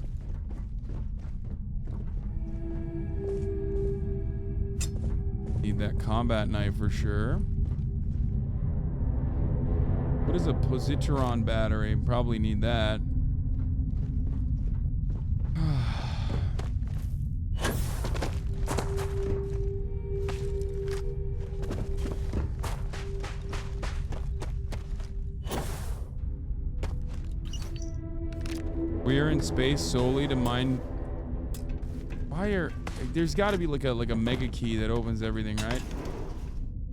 Need that combat knife for sure. What is a positron battery? Probably need that. We are in space solely to mine. There's got to be like a mega key that opens everything, right?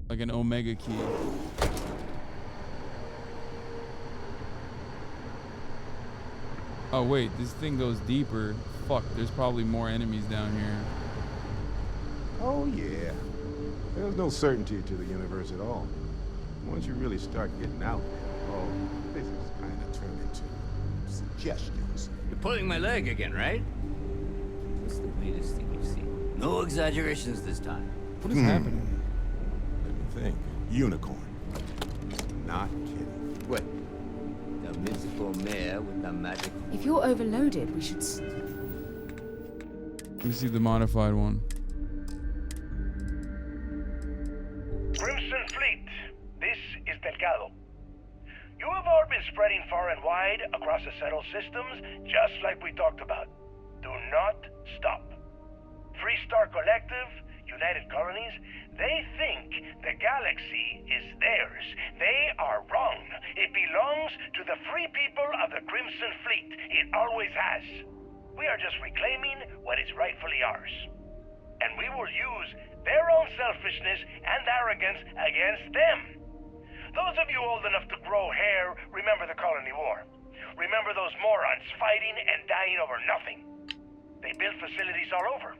Like an omega key. Oh wait, this thing goes deeper. Fuck, there's probably more enemies down here. Oh yeah. There's no certainty to the universe at all. Once you really start getting out there, all physics kind of turn into suggestions. You're pulling my leg again, right? What's the weirdest thing you've seen? No exaggerations this time. What is happening? Let me think. Unicorn. Not kidding. What? The mythical mare with the magic. If you're overloaded, we should. Let me see the modified one. Crimson Fleet, this is Delgado. You have all been spreading far and wide across the settled systems, just like we talked about. Do not stop. Freestar Collective, United Colonies, they think the galaxy is theirs. They are wrong. It belongs to the free people of the Crimson Fleet. It always has. We are just reclaiming what is rightfully ours. And we will use their own selfishness and arrogance against them. Those of you old enough to grow hair remember the Colony War. Remember those morons fighting and dying over nothing. They built facilities all over.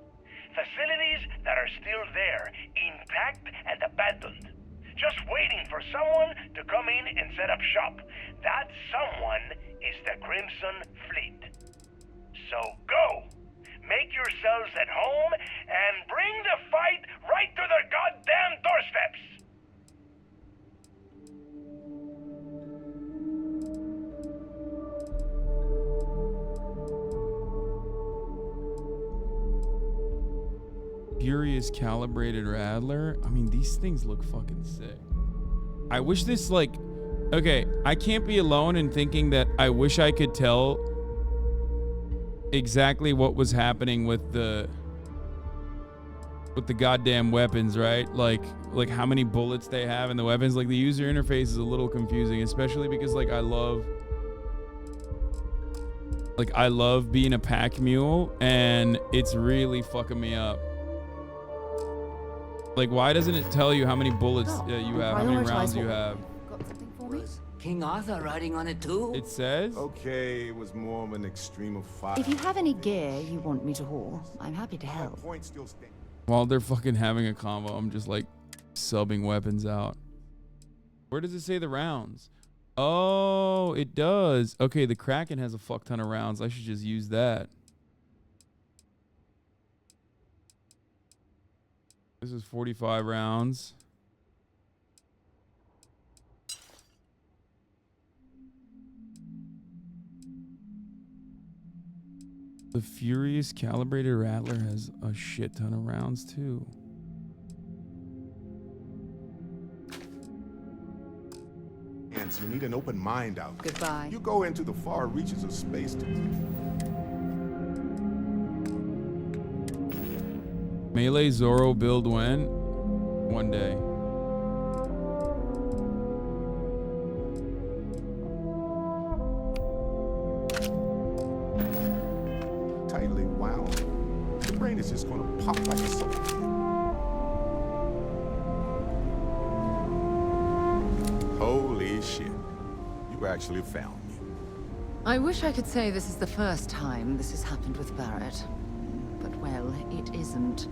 Facilities that are still there, intact and abandoned. Just waiting for someone to come in and set up shop. That someone is the Crimson Fleet. So go! Make yourselves at home and bring the fight right to their goddamn doorsteps! Furious calibrated Rattler. I mean, these things look fucking sick. I wish this like, okay, I can't be alone in thinking that I wish I could tell exactly what was happening with the goddamn weapons, right? Like how many bullets they have in the weapons. Like the user interface is a little confusing, especially because like I love being a pack mule and it's really fucking me up. Like, why doesn't it tell you how many bullets you have, how many rounds you have? Got something for me? King Arthur riding on it too? It says? Okay, it was more of an extreme of fire. If you have any gear you want me to haul, I'm happy to help. While they're fucking having a combo, I'm just like subbing weapons out. Where does it say the rounds? Oh, it does. Okay, the Kraken has a fuck ton of rounds. I should just use that. This is 45 rounds. The Furious Calibrated Rattler has a shit ton of rounds too. And so you need an open mind out there. Goodbye. You go into the far reaches of space to... Melee Zoro build when? One day. Tightly wound. Your brain is just gonna pop like a soda. Holy shit. You actually found me. I wish I could say this is the first time this has happened with Barrett. But, well, it isn't.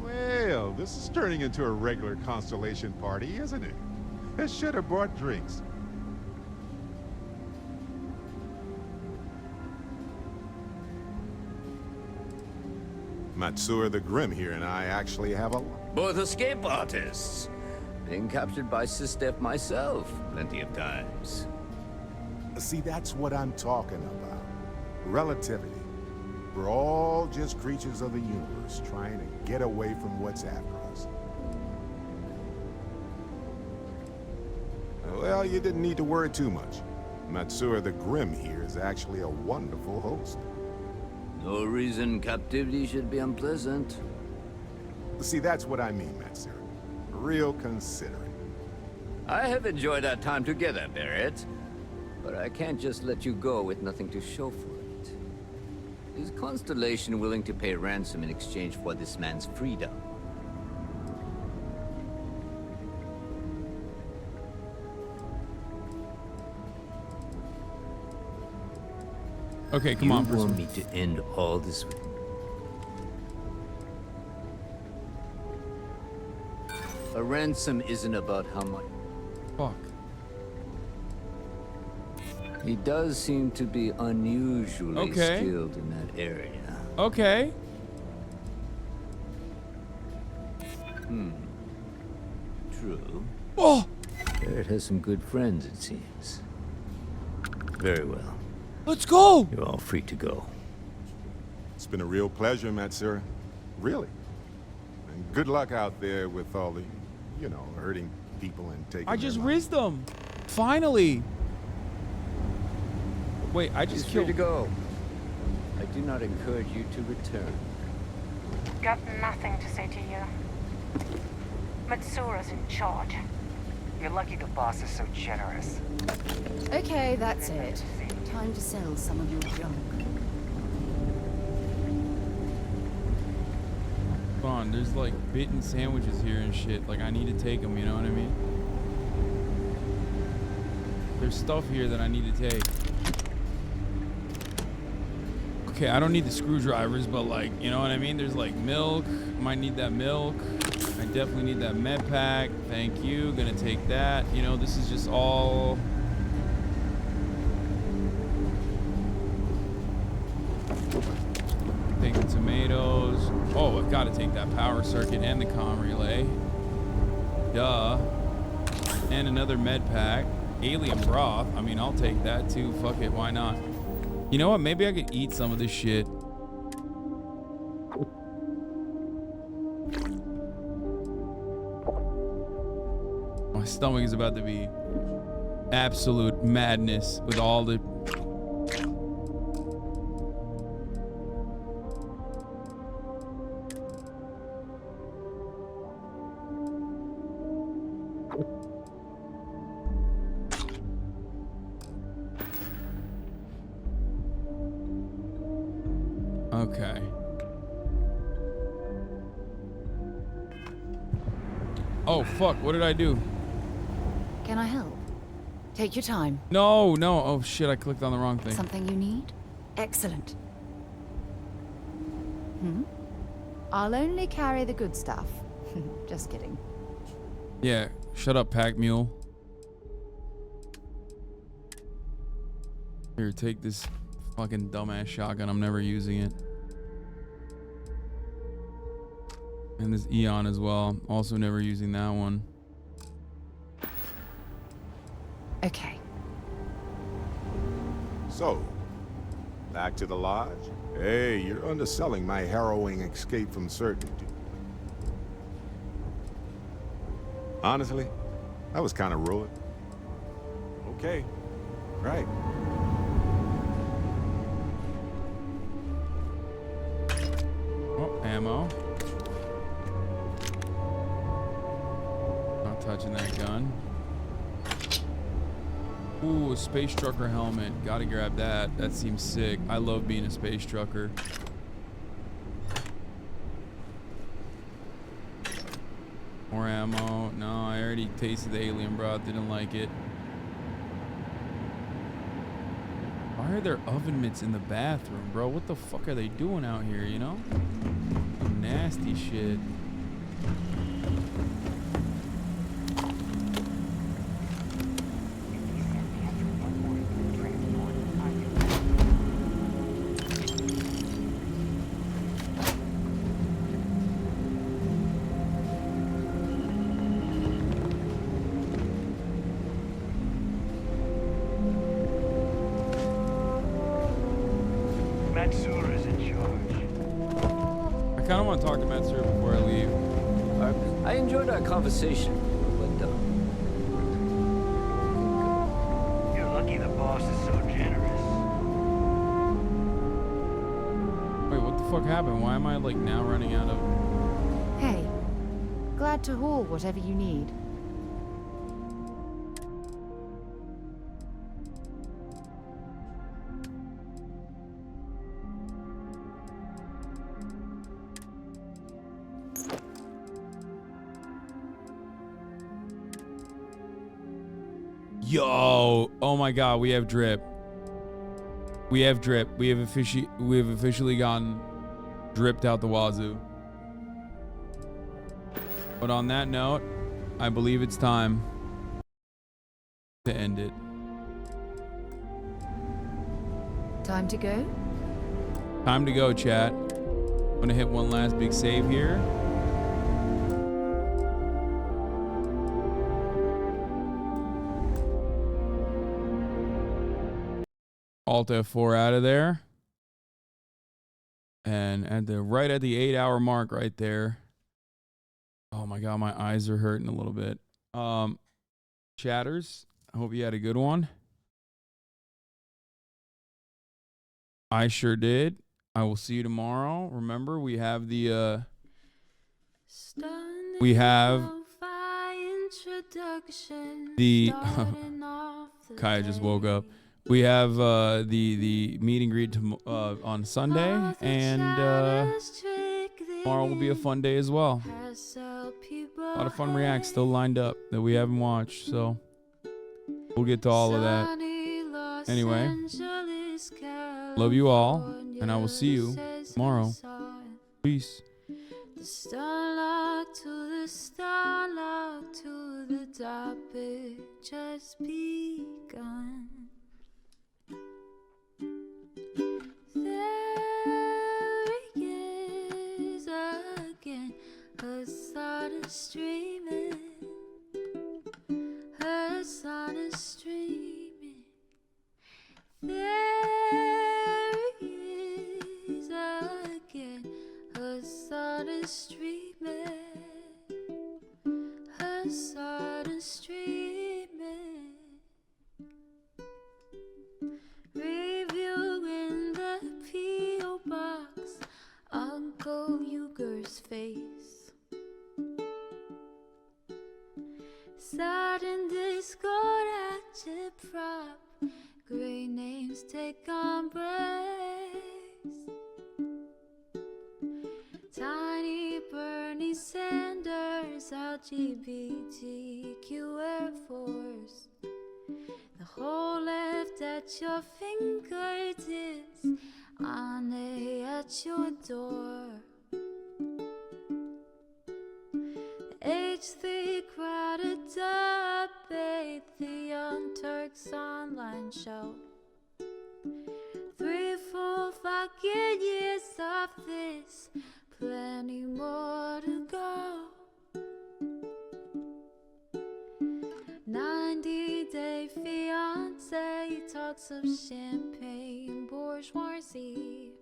Well, this is turning into a regular Constellation party, isn't it? I should have brought drinks. Matsura the Grim here and I actually have a... Both escape artists. Being captured by Sistef myself plenty of times. See, that's what I'm talking about. Relativity. We're all just creatures of the universe trying to get away from what's after us. Well, you didn't need to worry too much. Matsura the Grim here is actually a wonderful host. No reason captivity should be unpleasant. See, that's what I mean, Matsura. Real considerate. I have enjoyed our time together, Barrett. But I can't just let you go with nothing to show for it. Is Constellation willing to pay ransom in exchange for this man's freedom? Okay, come on, You want me to end all this with... A ransom isn't about how much... Fuck. He does seem to be unusually skilled in that area. Okay. True. Oh! Barrett has some good friends, it seems. Very well. Let's go! You're all free to go. It's been a real pleasure, Matsura. Really. And good luck out there with all the, you know, hurting people and taking I just rizzed them. Finally. Wait, I just killed... free to go. I do not encourage you to return. Got nothing to say to you. Matsura's in charge. You're lucky the boss is so generous. Okay, that's it. Time to sell some of your junk. Come on, there's like bitten sandwiches here and shit. Like, I need to take them, you know what I mean? There's stuff here that I need to take. Okay, I don't need the screwdrivers, but like, you know what I mean? There's like milk. Might need that milk. I definitely need that med pack. Thank you. Gonna take that. You know, this is just all... Take the tomatoes. Oh, I've got to take that power circuit and the comm relay. Duh. And another med pack. Alien broth. I mean, I'll take that too. Fuck it. Why not? You know what? Maybe I could eat some of this shit. My stomach is about to be absolute madness with all the... Okay. Oh, fuck. What did I do? Can I help? Take your time. No, no. Oh, shit. I clicked on the wrong thing. Something you need? Excellent. I'll only carry the good stuff. Just kidding. Yeah. Shut up, pack mule. Here, take this fucking dumbass shotgun. I'm never using it. And this Eon as well. Also never using that one. Okay. So, back to the lodge? Hey, you're underselling my harrowing escape from certainty. Honestly, I was kind of ruined. Okay, right. Oh, ammo. Not touching that gun. Ooh, a space trucker helmet. Gotta grab that. That seems sick. I love being a space trucker. More ammo. No, I already tasted the alien broth. Didn't like it. Why are there oven mitts in the bathroom, bro? What the fuck are they doing out here, you know? Nasty shit. kind of want to talk to Metzger before I leave. I enjoyed our conversation, but You're lucky the boss is so generous. Wait, what the fuck happened? Why am I like now running out of... Hey, glad to haul whatever you need. Yo, oh my god, we have drip. We have drip. We have officially gotten dripped out the wazoo. But on that note, I believe it's time to end it. Time to go? Time to go, chat. I'm gonna hit one last big save here. Alt F4 out of there. And right at the 8-hour mark right there. Oh my god, my eyes are hurting a little bit. Chatters, I hope you had a good one. I sure did. I will see you tomorrow. Remember, we have the Kaya just woke up. We have the meet and greet on Sunday, and tomorrow will be a fun day as well. A lot of fun reacts still lined up that we haven't watched, so we'll get to all of that. Anyway, love you all, and I will see you tomorrow. Peace. The starlock to the starlock to the topic just begun. There he is again, Hasan is streaming, Hasan is streaming. There he is again, Hasan is streaming, Hasan is streaming. Reviewing the P.O. box, Uncle Uger's face. Sudden Discord active prop, great names take embrace. Tiny Bernie Sanders, LGBTQ Air Force. The whole left at your fingertips, Ane at your door. The H3 crowded debate, the Young Turks online show. 3 full fucking years of this, plenty more to go. 90-day fiance, talks of champagne bourgeoisie.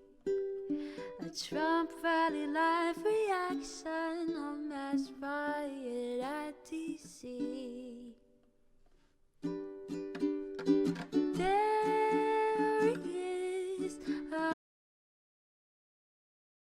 A Trump rally live reaction, a mass riot at DC.